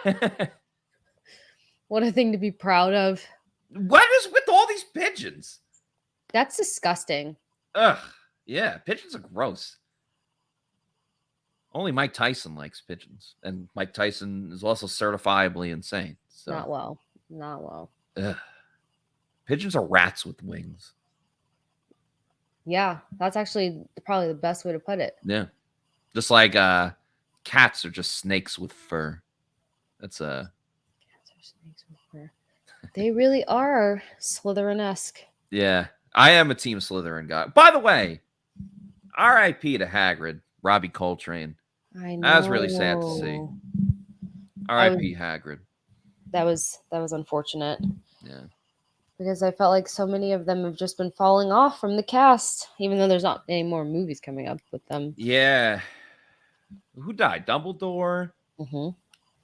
What a thing to be proud of. What is with all these pigeons? That's disgusting. Ugh. Yeah, pigeons are gross. Only Mike Tyson likes pigeons. And Mike Tyson is also certifiably insane. So. Not well. Not well. Ugh. Pigeons are rats with wings. Yeah, that's actually probably the best way to put it. Yeah. Just like cats are just snakes with fur. That's Cats are snakes with fur. They really are Slytherin-esque. Yeah. I am a Team Slytherin guy. By the way, R.I.P. to Hagrid, Robbie Coltrane. I know. That was really sad to see. R.I.P. Hagrid. That was unfortunate. Yeah. Because I felt like so many of them have just been falling off from the cast, even though there's not any more movies coming up with them. Yeah. Who died? Dumbledore? Mm-hmm.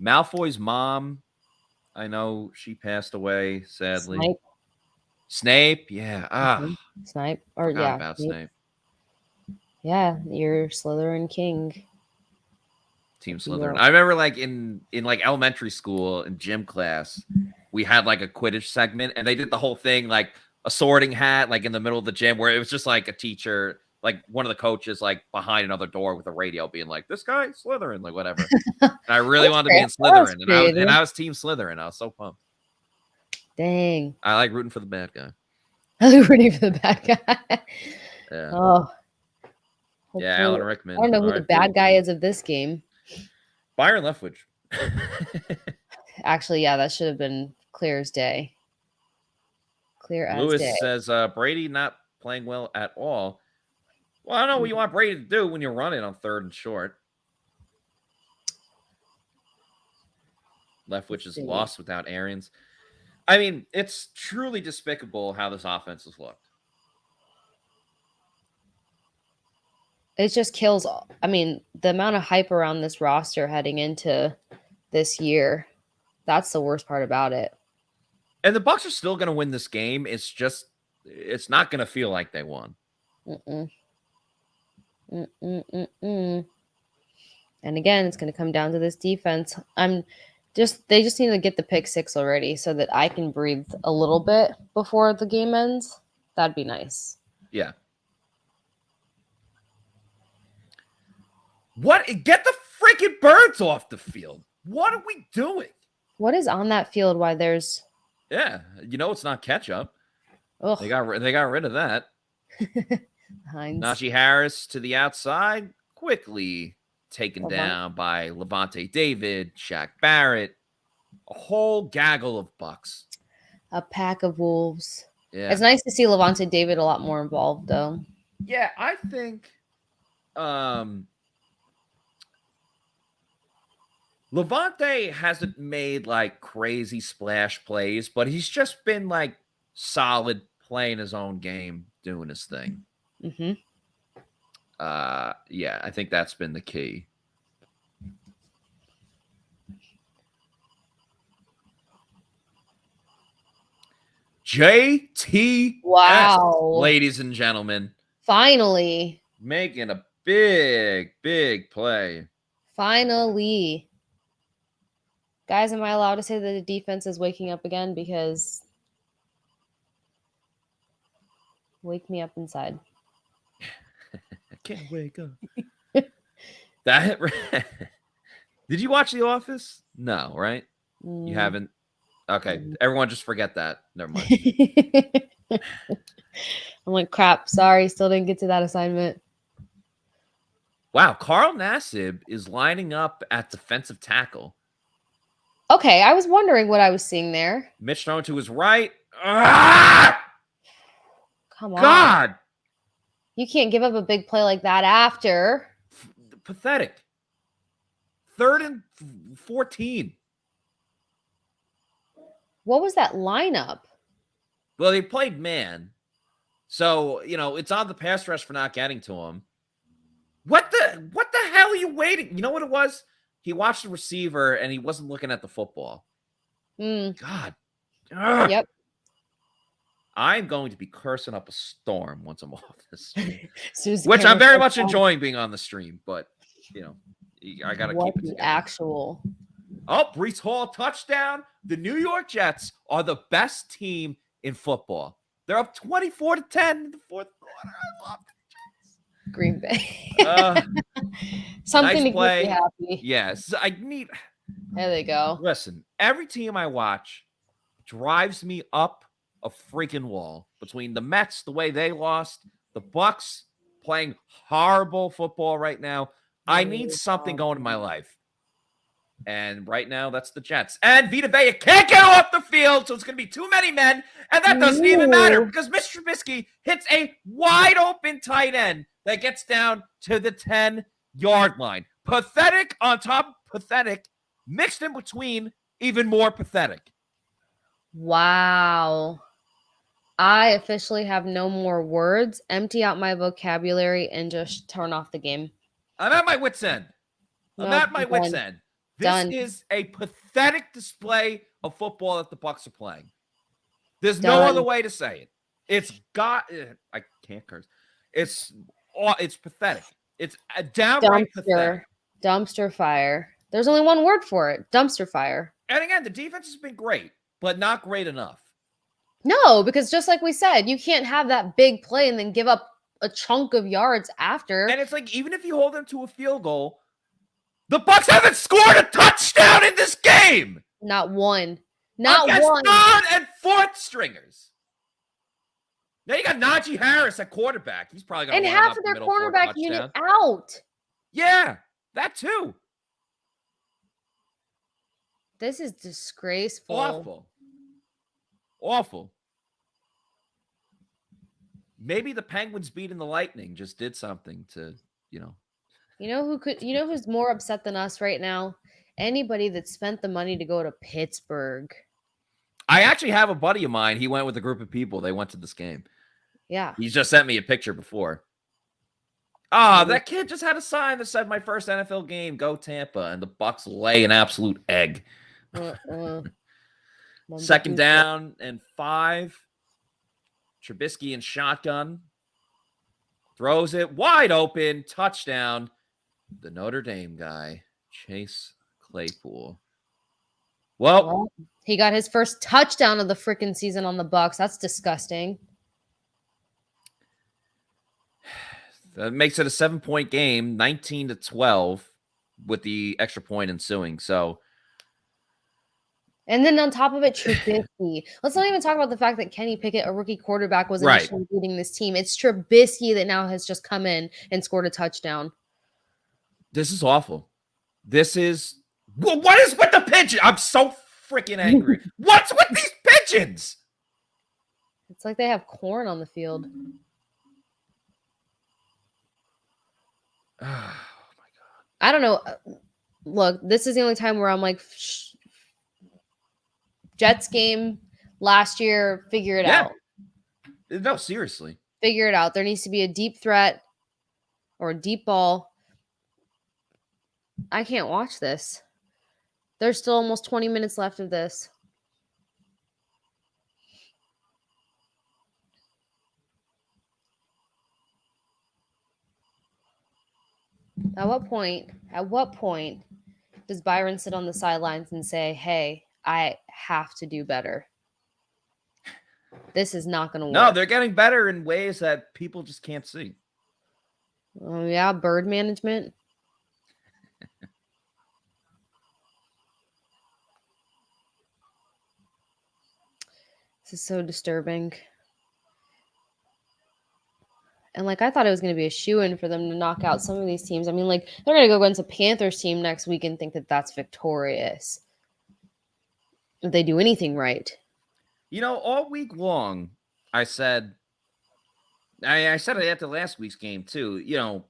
Malfoy's mom. I know she passed away, sadly. Snape. Yeah. Snape. Or Forgot about Snape. Yeah, you're Slytherin king. Team Slytherin. I remember like in like elementary school in gym class, we had like a Quidditch segment and they did the whole thing like a sorting hat like in the middle of the gym where it was just like a teacher, like one of the coaches like behind another door with a radio being like, this guy Slytherin, like whatever. And I really wanted to be in Slytherin and I was Team Slytherin. I was so pumped. Dang. I like rooting for the bad guy. I like rooting for the bad guy. Yeah. Oh. Yeah, Alan Rickman. I don't know who the bad guy is of this game. Byron Leftwich. Actually, yeah, that should have been clear as day. Clear as Lewis day. says Brady not playing well at all. Well, I don't know what you want Brady to do when you're running on 3rd and short. Leftwich is lost without Arians. I mean, it's truly despicable how this offense has looked. It just kills. I mean, the amount of hype around this roster heading into this year, that's the worst part about it. And the Bucs are still going to win this game. It's just, it's not going to feel like they won. And again, it's going to come down to this defense. They just need to get the pick 6 already so that I can breathe a little bit before the game ends. That'd be nice. Yeah. What? Get the freaking birds off the field. What are we doing? What is on that field? Why there's... Yeah, you know it's not ketchup. Ugh. They got rid of that. Najee Harris to the outside, quickly taken down by Levante David, Shaq Barrett, a whole gaggle of Bucs. A pack of wolves. Yeah. It's nice to see Levante David a lot more involved, though. Yeah, I think Levante hasn't made like crazy splash plays, but he's just been like solid playing his own game, doing his thing. Mm-hmm. Yeah, I think that's been the key. JT, wow, ladies and gentlemen, finally making a big play. Finally. Guys, am I allowed to say that the defense is waking up again? Because wake me up inside. I can't wake up. That Did you watch The Office? No, right? You haven't? Okay. Everyone just forget that. Never mind. I'm like, crap. Sorry. Still didn't get to that assignment. Wow. Carl Nassib is lining up at defensive tackle. Okay. I was wondering what I was seeing there. Mitch thrown to his right. Ah! Come on. God. You can't give up a big play like that after. Pathetic. 3rd and 14. What was that lineup? Well, they played man. So, it's on the pass rush for not getting to him. What the hell are you waiting? You know what it was? He watched the receiver and he wasn't looking at the football. God. Ugh. Yep. I'm going to be cursing up a storm once I'm off this stream. Which Which I'm very much enjoying being on the stream, but, I got to keep it together. Actual. Oh, Breece Hall touchdown. The New York Jets are the best team in football. They're up 24-10 in the fourth quarter. I love the Jets. Green Bay. Something nice to play. keep you happy. Yes, I need. There they go. Listen, every team I watch drives me up a freaking wall. Between the Mets, the way they lost, the Bucs playing horrible football right now. I need something going in my life. And right now, that's the Jets. And Vita Vea can't get off the field, so it's going to be too many men. And that doesn't even matter because Mr. Trubisky hits a wide open tight end that gets down to the 10-yard line. Pathetic on top of pathetic, mixed in between even more pathetic. Wow. I officially have no more words. Empty out my vocabulary and just turn off the game. I'm at my wit's end. I'm at my wit's end. This is a pathetic display of football that the Bucs are playing. There's no other way to say it. It's got. I can't curse. It's pathetic. It's a downright pathetic. Dumpster fire. There's only one word for it. Dumpster fire. And again, the defense has been great, but not great enough. No, because just like we said, you can't have that big play and then give up a chunk of yards after. And it's like, even if you hold them to a field goal, the Bucs haven't scored a touchdown in this game. Not one. Not against one. 3rd and 4th stringers. Now you got Najee Harris at quarterback. He's probably going to and half of their cornerback unit out. Yeah, that too. This is disgraceful. Awful. Maybe the Penguins beating the Lightning just did something to, You know who's more upset than us right now? Anybody that spent the money to go to Pittsburgh. I actually have a buddy of mine. He went with a group of people. They went to this game. Yeah. He's just sent me a picture before. That kid just had a sign that said, "My first NFL game, go Tampa," and the Bucs lay an absolute egg. 2nd down and 5. Trubisky in shotgun. Throws it wide open. Touchdown. The Notre Dame guy, Chase Claypool. Well, he got his first touchdown of the freaking season on the Bucs. That's disgusting. That makes it a 7-point game, 19-12, with the extra point ensuing. So, and then on top of it, Trubisky. Let's not even talk about the fact that Kenny Pickett, a rookie quarterback, was initially leading this team. It's Trubisky that now has just come in and scored a touchdown. This is awful. This is what is with the pigeon? I'm so freaking angry. What's with these pigeons? It's like they have corn on the field. Oh my God. I don't know. Look, this is the only time where I'm like, Jets game last year, figure it out. No, seriously. Figure it out. There needs to be a deep threat or a deep ball. I can't watch this. There's still almost 20 minutes left of this. At what point does Byron sit on the sidelines and say, hey, I have to do better? This is not going to work. No, they're getting better in ways that people just can't see. Oh, yeah, bird management. This is so disturbing. And, like, I thought it was going to be a shoo-in for them to knock out some of these teams. I mean, like, they're going to go against a Panthers team next week and think that that's victorious if they do anything right. You know, all week long, I said it after last week's game, too. You know,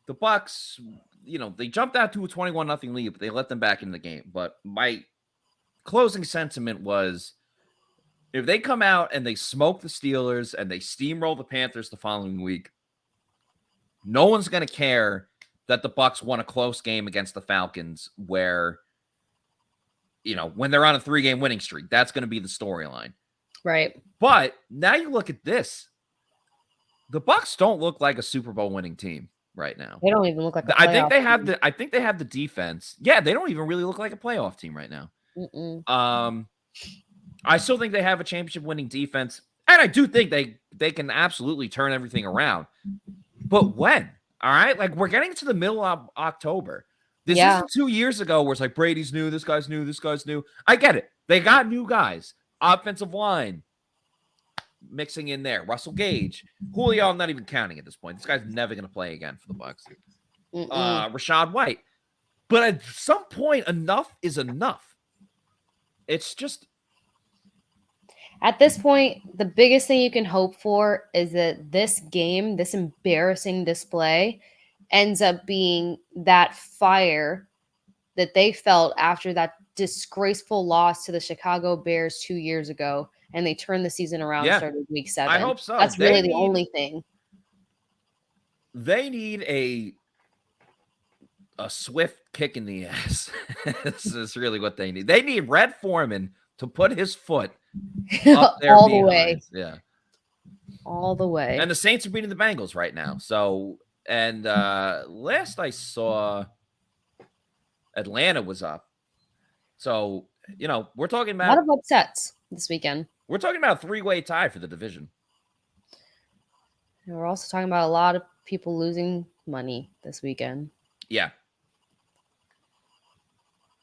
the Bucs, you know, they jumped out to a 21-0 lead, but they let them back in the game. But my closing sentiment was, if they come out and they smoke the Steelers and they steamroll the Panthers the following week, no one's going to care that the Bucs won a close game against the Falcons where, you know, when they're on a 3-game winning streak. That's going to be the storyline. Right. But now you look at this. The Bucs don't look like a Super Bowl winning team right now. They don't even look like a I think they playoff team. I think they have the defense. Yeah, they don't even really look like a playoff team right now. I still think they have a championship-winning defense, and I do think they can absolutely turn everything around. But when? All right? Like, we're getting to the middle of October. This isn't 2 years ago where it's like, Brady's new, this guy's new, this guy's new. I get it. They got new guys. Offensive line mixing in there. Russell Gage. Julio, I'm not even counting at this point. This guy's never going to play again for the Bucs. Rashad White. But at some point, enough is enough. It's just... At this point, the biggest thing you can hope for is that this game, this embarrassing display, ends up being that fire that they felt after that disgraceful loss to the Chicago Bears 2 years ago, and they turned the season around and started week 7. I hope so. That's really the only thing. They need a swift kick in the ass. This is really what they need. They need Red Foreman to put his foot up there all the way. Yeah. All the way. And the Saints are beating the Bengals right now. So, and last I saw, Atlanta was up. So, you know, we're talking about a lot of upsets this weekend. We're talking about a 3-way tie for the division. And we're also talking about a lot of people losing money this weekend. Yeah.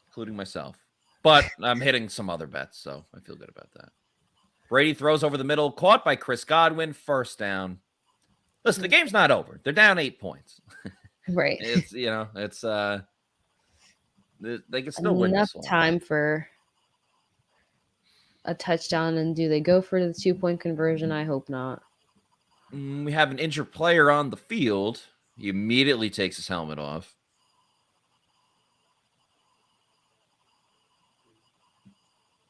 Including myself. But I'm hitting some other bets, so I feel good about that. Brady throws over the middle, caught by Chris Godwin, first down. Listen, the game's not over. They're down 8 points. Right. It's, you know, it's they can still win this one. Enough time for a touchdown, and do they go for the 2-point conversion? I hope not. We have an injured player on the field. He immediately takes his helmet off.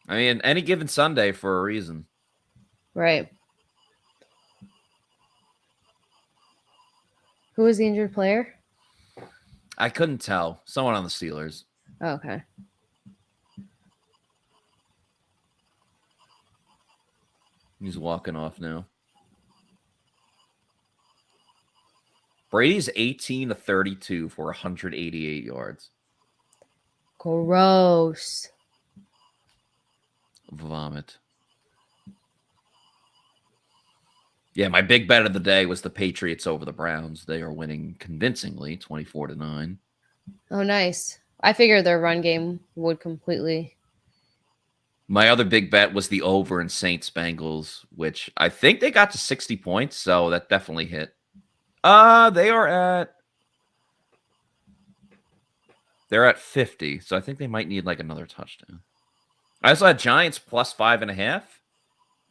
I mean, any given Sunday for a reason. Right. Who is the injured player? I couldn't tell. Someone on the Steelers. Oh, okay. He's walking off now. Brady's 18 to 32 for 188 yards. Gross. Vomit. Yeah, my big bet of the day was the Patriots over the Browns. They are winning convincingly, 24-9. Oh, nice. I figured their run game would completely. My other big bet was the over in Saints Bengals, which I think they got to 60 points, so that definitely hit. They're at 50, so I think they might need like another touchdown. I also had Giants plus 5.5,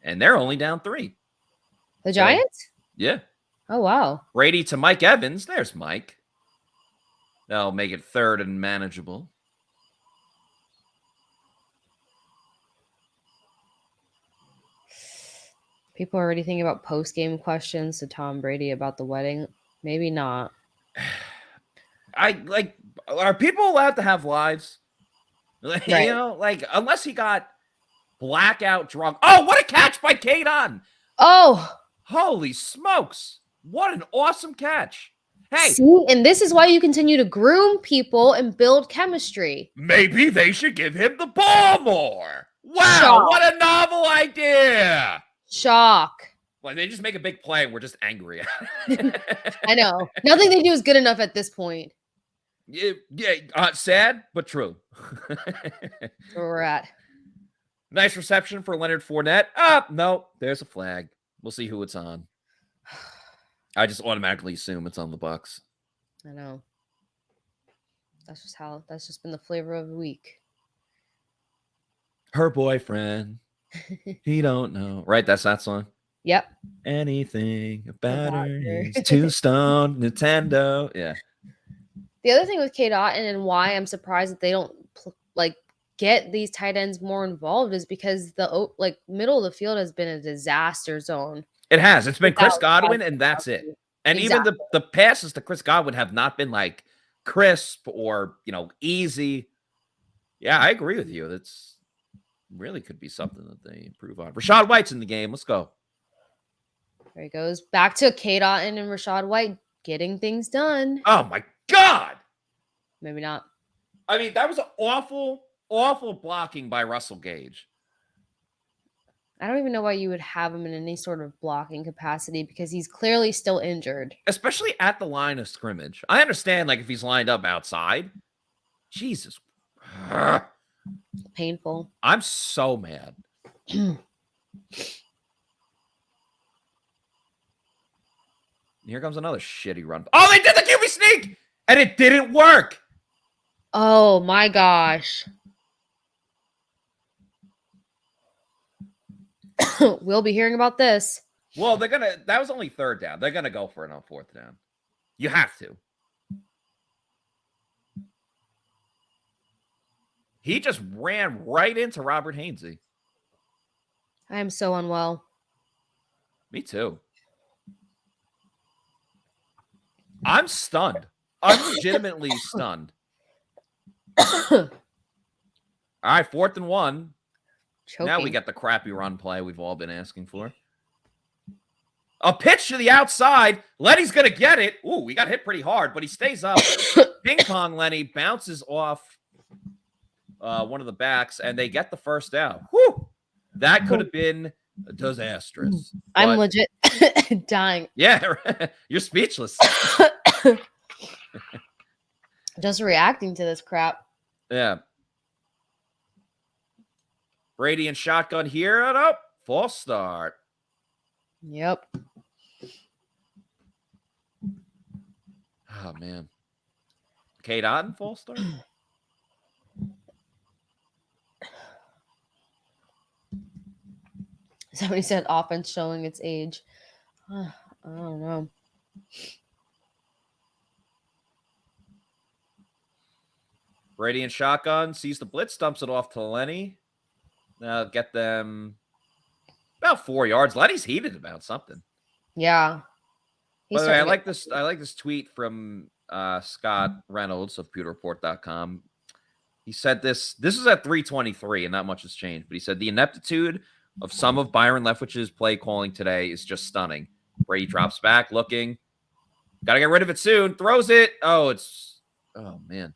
and they're only down 3. The Giants? Yeah. Oh, wow. Brady to Mike Evans. There's Mike. That'll make it third and manageable. People are already thinking about post-game questions to Tom Brady about the wedding. Maybe not. Are people allowed to have lives? Right. You know, like, unless he got blackout drunk. Oh, what a catch by Cade on. Oh. Holy smokes. What an awesome catch. Hey, see, and this is why you continue to groom people and build chemistry. maybe they should give him the ball more. Wow, Shock. what a novel idea. Shock. Like, they just make a big play and we're just angry. I know. Nothing they do is good enough at this point. Sad, but true. Where we're at. Nice reception for Leonard Fournette. No, there's a flag. We'll see who it's on. I just automatically assume it's on the Bucs. I know. That's just been the flavor of the week. Her boyfriend. He don't know. Right? That's that song. Yep. Anything about her. He's too stoned. Nintendo. Yeah. The other thing with Cade Otton and why I'm surprised that they don't get these tight ends more involved is because the middle of the field has been a disaster zone. It has. It's been Chris Godwin, and that's it. And Exactly. even the passes to Chris Godwin have not been like crisp or, easy. Yeah, I agree with you. That's really could be something that they improve on. Rachaad White's in the game. Let's go. There he goes. Back to Cade Otton and Rachaad White getting things done. Oh, my God. Maybe not. I mean, that was an awful, awful blocking by Russell Gage. I don't even know why you would have him in any sort of blocking capacity because he's clearly still injured. Especially at the line of scrimmage. I understand, if he's lined up outside. Jesus. Painful. I'm so mad. Here comes another shitty run. Oh, they did the QB sneak! And it didn't work! Oh, my gosh. We'll be hearing about this. Well, that was only third down. They're going to go for it on fourth down. You have to. He just ran right into Robert Hainsey. I am so unwell. Me too. I'm stunned. I'm legitimately stunned. All right, 4th and 1. Choking. Now we get the crappy run play we've all been asking for. A pitch to the outside. Lenny's going to get it. Ooh, we got hit pretty hard, but he stays up. Ping pong Lenny bounces off one of the backs, and they get the first down. Whew! That could have been disastrous. I'm legit dying. Yeah, you're speechless. Just reacting to this crap. Yeah. Brady and shotgun here. And up. False start. Yep. Oh, man. Cade Otton, false start? Somebody said offense showing its age. I don't know. Brady and shotgun sees the blitz, dumps it off to Lenny. Now get them about 4 yards. Lenny's heated about something. Yeah. By the way, I like this tweet from Scott Reynolds of pewterreport.com. He said this is at 3:23 and not much has changed, but he said the ineptitude of some of Byron Leftwich's play calling today is just stunning. Brady drops back, looking. Got to get rid of it soon. Throws it. Oh, man.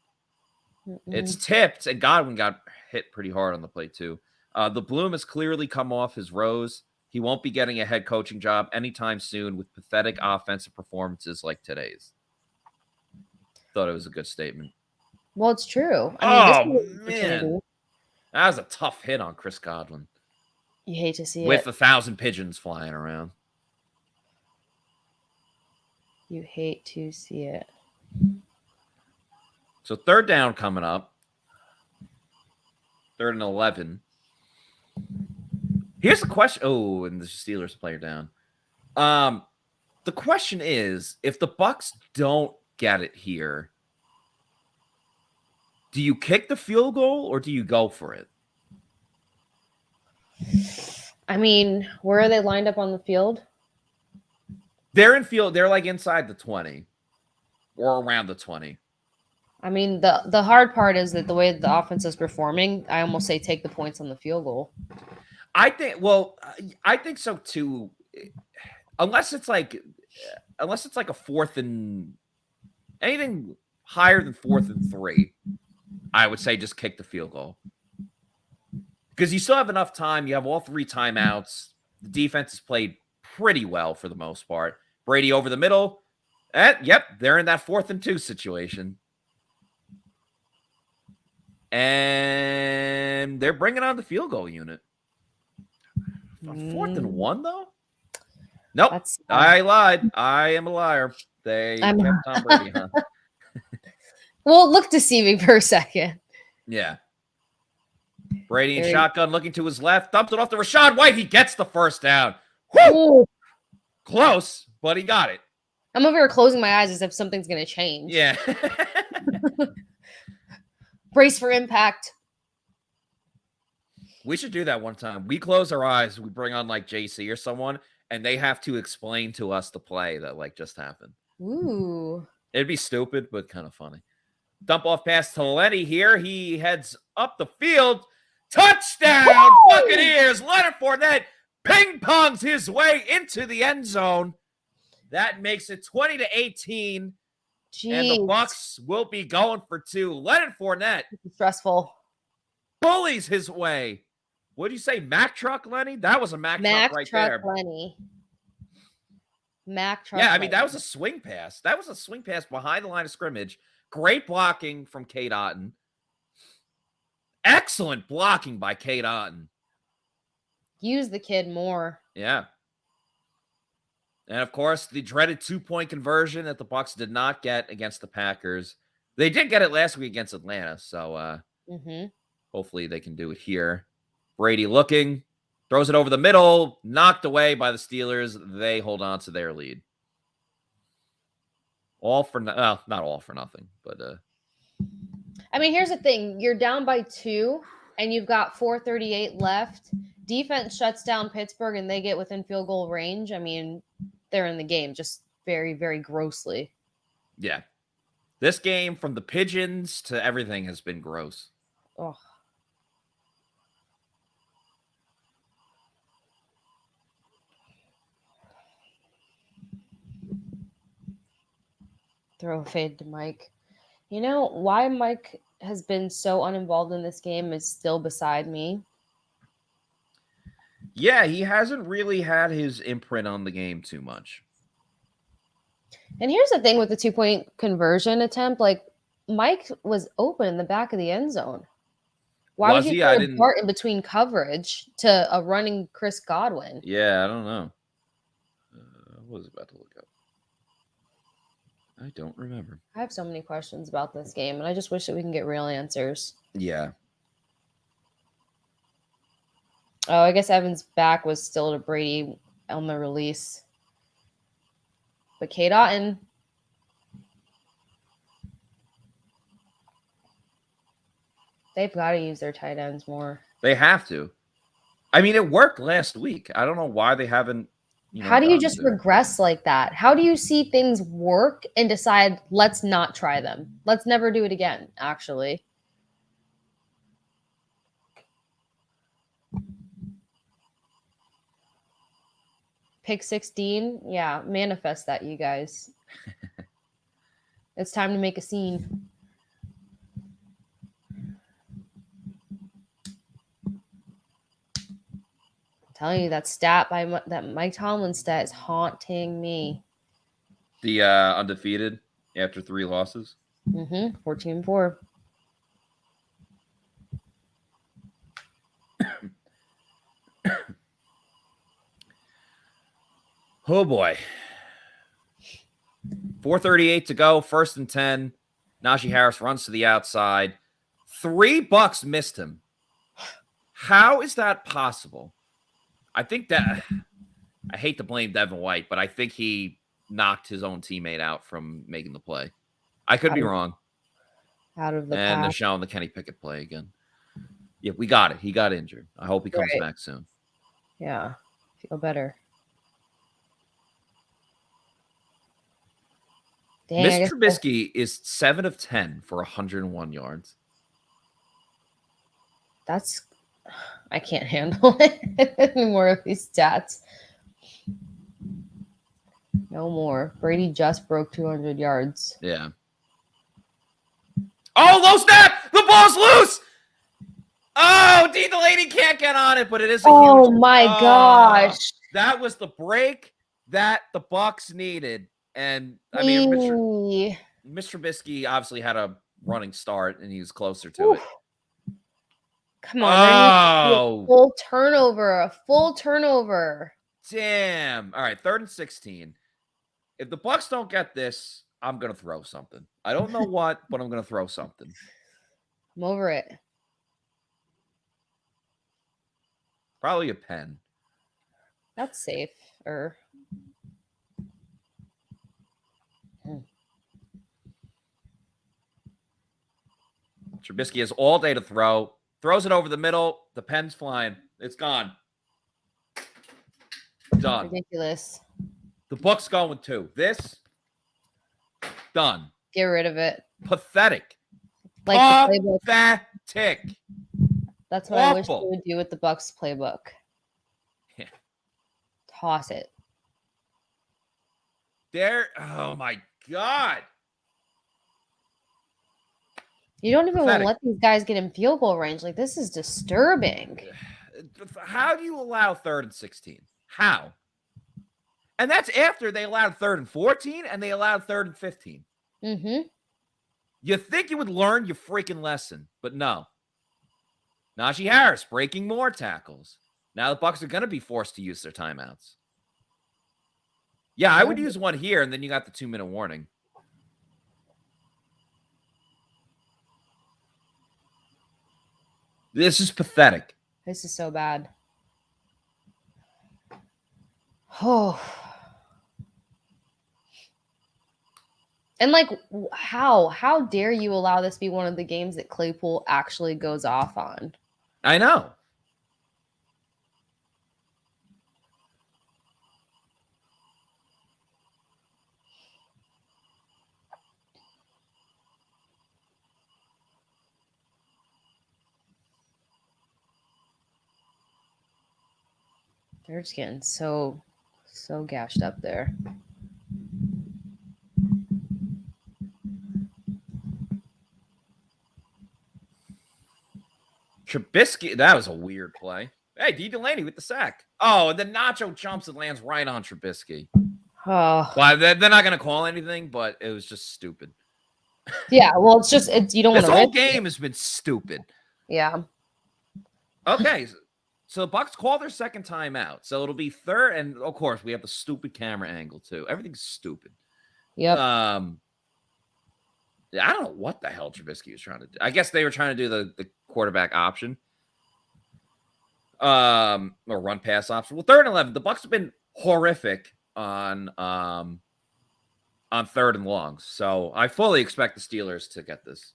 It's tipped, and Godwin got hit pretty hard on the play, too. The bloom has clearly come off his rose. He won't be getting a head coaching job anytime soon with pathetic offensive performances like today's. Thought it was a good statement. Well, it's true. Man. That was a tough hit on Chris Godwin. You hate to see it. With 1,000 pigeons flying around. You hate to see it. So 3rd down coming up. 3rd and 11. Here's the question. Oh, and the Steelers player down. The question is, if the Bucs don't get it here, do you kick the field goal or do you go for it? I mean, where are they lined up on the field? They're in field. They're like inside the 20 or around the 20. I mean, the hard part is that the way the offense is performing, I almost say take the points on the field goal. I think so too. Unless it's like a 4th and anything higher than 4th and 3, I would say just kick the field goal. Because you still have enough time. You have all 3 timeouts. The defense has played pretty well for the most part. Brady over the middle. Yep, they're in that 4th and 2 situation. And they're bringing on the field goal unit. 4th and 1, though? Nope. I lied. I am a liar. They kept Tom Brady, huh? Well, it looked deceiving for a second. Yeah. Brady and shotgun looking to his left. Dumped it off to Rachaad White. He gets the first down. Woo! Close, but he got it. I'm over here closing my eyes as if something's going to change. Yeah. Brace for impact. We should do that one time. We close our eyes. We bring on like JC or someone, and they have to explain to us the play that like just happened. Ooh. It'd be stupid, but kind of funny. Dump off pass to Lenny here. He heads up the field. Touchdown, Buccaneers. Leonard Fournette ping-pongs his way into the end zone. That makes it 20-18. Jeez. And the Bucs will be going for 2. Leonard Fournette. Stressful. Bullies his way. What did you say, Mack truck, Lenny? That was a Mack truck right there. Lenny. Mack truck. Yeah, I mean, that was a swing pass. That was a swing pass behind the line of scrimmage. Great blocking from Cade Otton. Excellent blocking by Cade Otton. Use the kid more. Yeah. And, of course, the dreaded 2-point conversion that the Bucs did not get against the Packers. They did get it last week against Atlanta, so hopefully they can do it here. Brady looking, throws it over the middle, knocked away by the Steelers. They hold on to their lead. Not all for nothing, but I mean, here's the thing. You're down by 2, and you've got 4:38 left. Defense shuts down Pittsburgh, and they get within field goal range. I mean, they're in the game just very, very grossly. Yeah. This game, from the pigeons to everything, has been gross. Oh. Throw a fade to Mike. You know, why Mike has been so uninvolved in this game is still beside me. Yeah, he hasn't really had his imprint on the game too much. And here's the thing with the 2-point conversion attempt. Like, Mike was open in the back of the end zone. Why would you throw a dart in between coverage to a running Chris Godwin? Yeah, I don't know. I was about to look up. I don't remember. I have so many questions about this game, and I just wish that we can get real answers. Yeah. Oh, I guess Evan's back was still to Brady on the release. But Cade Otton. They've got to use their tight ends more. They have to. I mean, it worked last week. I don't know why they haven't. How do you just regress like that? How do you see things work and decide, let's not try them? Let's never do it again, actually. Pick 16. Yeah, manifest that, you guys. It's time to make a scene. Telling you that stat that Mike Tomlin stat is haunting me. The undefeated after 3 losses. 14-4. Oh boy. 4:38 to go. 1st and 10. Najee Harris runs to the outside. 3 Bucs missed him. How is that possible? I think that I hate to blame Devin White, but I think he knocked his own teammate out from making the play. I could be wrong. Out of the and they're showing the Kenny Pickett play again. Yeah, we got it. He got injured. I hope he comes back soon. Yeah, feel better. Dang, Mr. Trubisky is 7 of 10 for 101 yards. I can't handle it anymore of these stats. No more. Brady just broke 200 yards. Yeah. Oh, low snap! The ball's loose! Oh, D Delaney can't get on it, but it is a Oh huge... my gosh. That was the break that the Bucs needed. And, I mean, Mr. Trubisky obviously had a running start, and he was closer to it. Come on. There needs to be a full turnover. A full turnover. Damn. All right, 3rd and 16. If the Bucs don't get this, I'm going to throw something. I don't know what, but I'm going to throw something. I'm over it. Probably a pen. That's safe. Trubisky has all day to throw. Throws it over the middle. The pen's flying. It's gone. Done. Ridiculous. The Bucs going with 2. This, done. Get rid of it. Pathetic. Like the playbook. Pathetic. That's what I wish they would do with the Bucs playbook. Yeah. Toss it. Oh my God. You don't even want to let these guys get in field goal range. Like, this is disturbing. How do you allow 3rd and 16? How? And that's after they allowed 3rd and 14 and they allowed 3rd and 15. Mm-hmm. You think you would learn your freaking lesson, but no. Najee Harris breaking more tackles. Now the Bucs are going to be forced to use their timeouts. Yeah, I would use one here, and then you got the 2-minute warning. This is pathetic. This is so bad. Oh. And like, how dare you allow this be one of the games that Claypool actually goes off on? I know. They're just getting so gashed up there. Trubisky, that was a weird play. Hey, D Delaney with the sack. Oh, and then Nacho jumps and lands right on Trubisky. Oh. Well, they're not going to call anything, but it was just stupid. Yeah, well, you don't want to. This whole game has been stupid. Yeah. Okay, so the Bucs call their second timeout, so it'll be 3rd, and of course we have the stupid camera angle too. Everything's stupid. Yep. I don't know what the hell Trubisky was trying to do. I guess they were trying to do the quarterback option. Or run pass option. Well, 3rd and 11. The Bucs have been horrific on 3rd and longs. So I fully expect the Steelers to get this.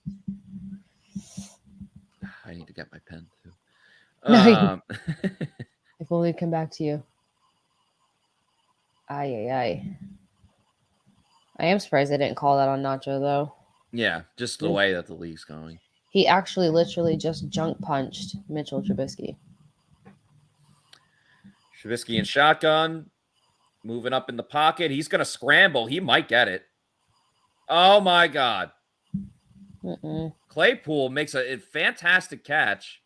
I need to get my pen too. If only come back to you. I am surprised they didn't call that on Nacho though. Yeah, just the way that the league's going. He actually literally just junk punched Mitchell Trubisky. Trubisky in shotgun, moving up in the pocket. He's going to scramble. He might get it. Oh, my God. Claypool makes a fantastic catch.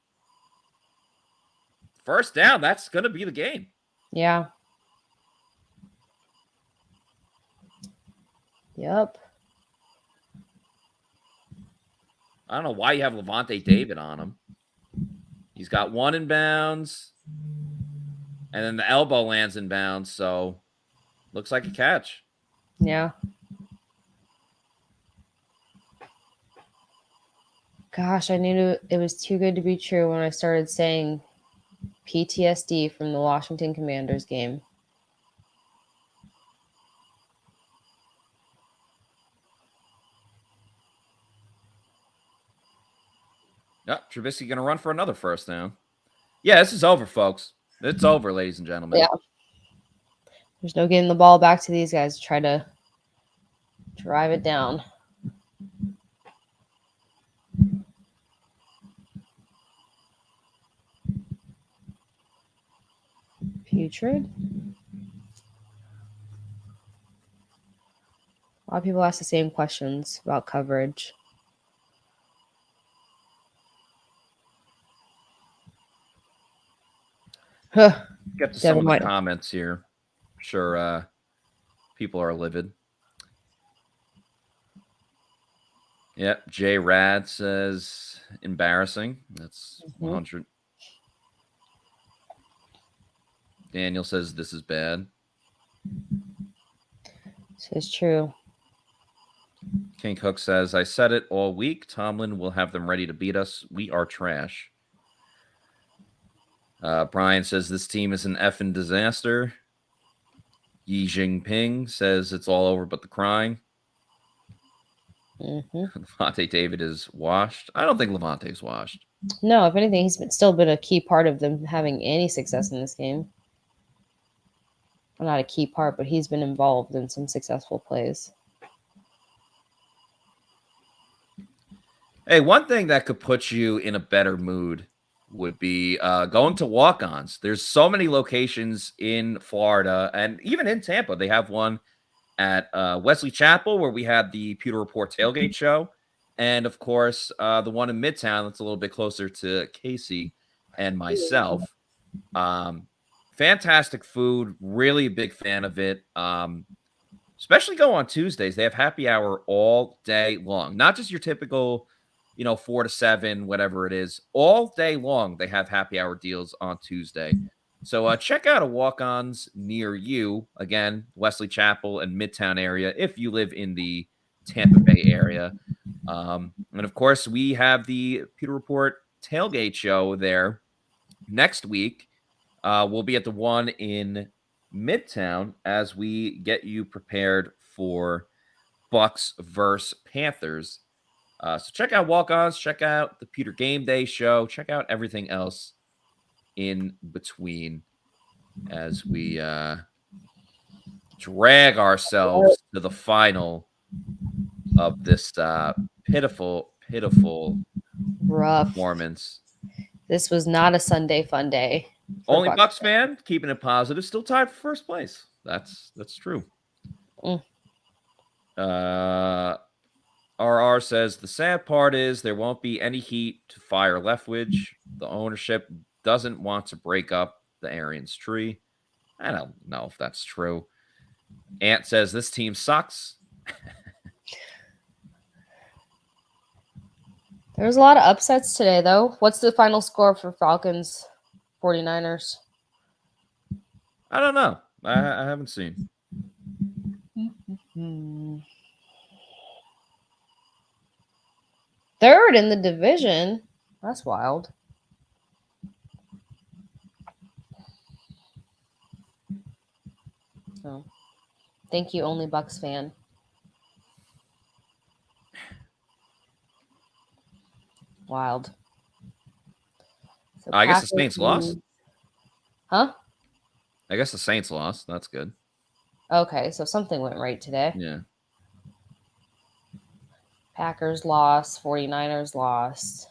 First down, that's going to be the game. Yeah. Yep. I don't know why you have Levante David on him. He's got 1 in bounds. And then the elbow lands in bounds, so looks like a catch. Yeah. Gosh, I knew it was too good to be true when I started saying PTSD from the Washington Commanders game. Yep, Trubisky going to run for another first down. Yeah, this is over, folks. It's over, ladies and gentlemen. Yeah. There's no getting the ball back to these guys to try to drive it down. Putrid. A lot of people ask the same questions about coverage. Get to some of the comments here. Sure, people are livid. Yep, J Rad says embarrassing. That's 100. Daniel says this is bad. This is true. King Cook says, I said it all week. Tomlin will have them ready to beat us. We are trash. Brian says this team is an effing disaster. Yi Jinping says it's all over but the crying. Levante David is washed. I don't think Levante's washed. No, if anything, still been a key part of them having any success in this game. Well, not a key part, but he's been involved in some successful plays. Hey, one thing that could put you in a better mood would be going to walk-ons. There's so many locations in Florida and even in Tampa. They have one at Wesley Chapel where we had the Pewter Report tailgate show. And, of course, the one in Midtown that's a little bit closer to Casey and myself. Fantastic food. Really a big fan of it. Especially go on Tuesdays. They have happy hour all day long. Not just your typical 4 to 7, whatever it is. All day long, they have happy hour deals on Tuesday. So check out a walk-ons near you. Again, Wesley Chapel and Midtown area if you live in the Tampa Bay area. And, of course, we have the Pewter Report tailgate show there next week. We'll be at the one in Midtown as we get you prepared for Bucs versus Panthers. So check out walk-ons, check out the Pewter GameDay show, check out everything else in between as we drag ourselves to the final of this pitiful rough performance. This was not a Sunday fun day. Only Bucs fan, keeping it positive, still tied for first place. That's true. RR says the sad part is there won't be any heat to fire Leftwich. The ownership doesn't want to break up the Arians tree. I don't know if that's true. Ant says this team sucks. There's a lot of upsets today, though. What's the final score for Falcons 49ers? I don't know. I haven't seen. Third in the division. That's wild. Oh. Thank you, only Bucs fan. Wild. So I guess the Saints lost. Huh? I guess the Saints lost. That's good. Okay, so something went right today. Yeah. Packers lost. 49ers lost.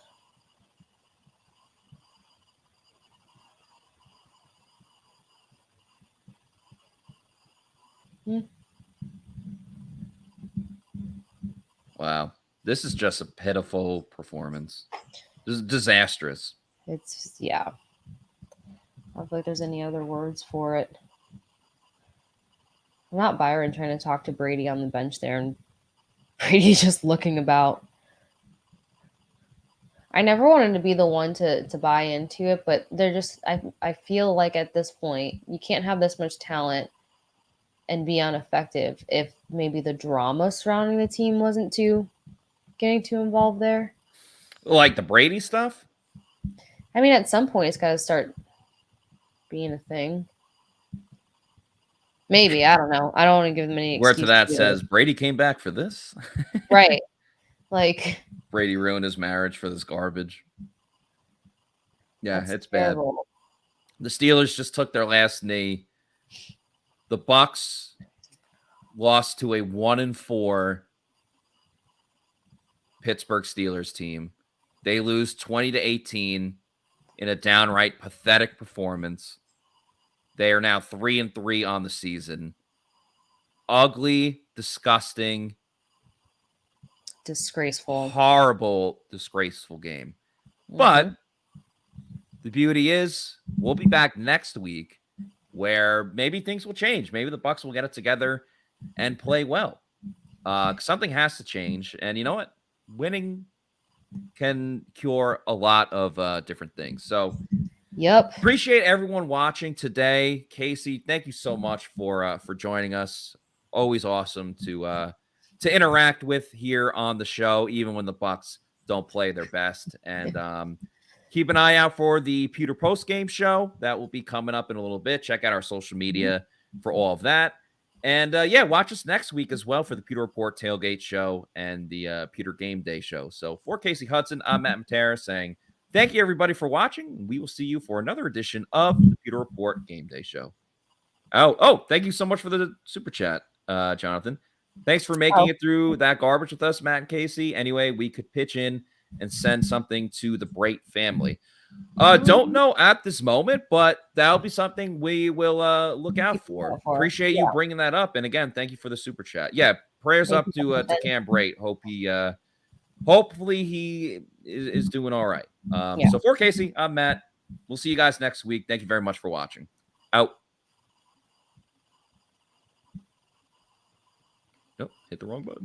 Wow. This is just a pitiful performance. This is disastrous. It's, yeah. I don't feel like there's any other words for it. I'm not Byron trying to talk to Brady on the bench there and Brady just looking about. I never wanted to be the one to buy into it, but they're just, I feel like at this point, you can't have this much talent and be ineffective if maybe the drama surrounding the team wasn't getting too involved there. Like the Brady stuff? I mean, at some point, it's got to start being a thing. Maybe. I don't know. I don't want to give them any Word to that excuses. says, Brady came back for this? Right. Like. Brady ruined his marriage for this garbage. Yeah, it's terrible. Bad. The Steelers just took their last knee. The Bucs lost to a 1-4 Pittsburgh Steelers team. They lose 20-18 in a downright pathetic performance. They are now 3-3 on the season. Ugly, disgusting, disgraceful, horrible, disgraceful game. But the beauty is we'll be back next week where maybe things will change. Maybe the Bucs will get it together and play well. Something has to change. And you know what? Winning can cure a lot of different things. So yep. Appreciate everyone watching today. Casey, thank you so much for joining us. Always awesome to interact with here on the show, even when the Bucs don't play their best. And keep an eye out for the Pewter post-game show. That will be coming up in a little bit. Check out our social media for all of that. And watch us next week as well for the Pewter Report Tailgate show and the Pewter GameDay show. So for Casey Hudson, I'm Matt Matera saying thank you, everybody, for watching. We will see you for another edition of the Pewter Report GameDay show. Oh, thank you so much for the super chat, Jonathan. Thanks for making it through that garbage with us, Matt and Casey. Anyway, we could pitch in and send something to the Brate family. Don't know at this moment, but that'll be something we will look out for. Appreciate you bringing that up. And again, thank you for the super chat. Yeah, prayers up to Cam Brate. Hopefully he is doing all right. So for Casey, I'm Matt. We'll see you guys next week. Thank you very much for watching. Out. Nope, hit the wrong button.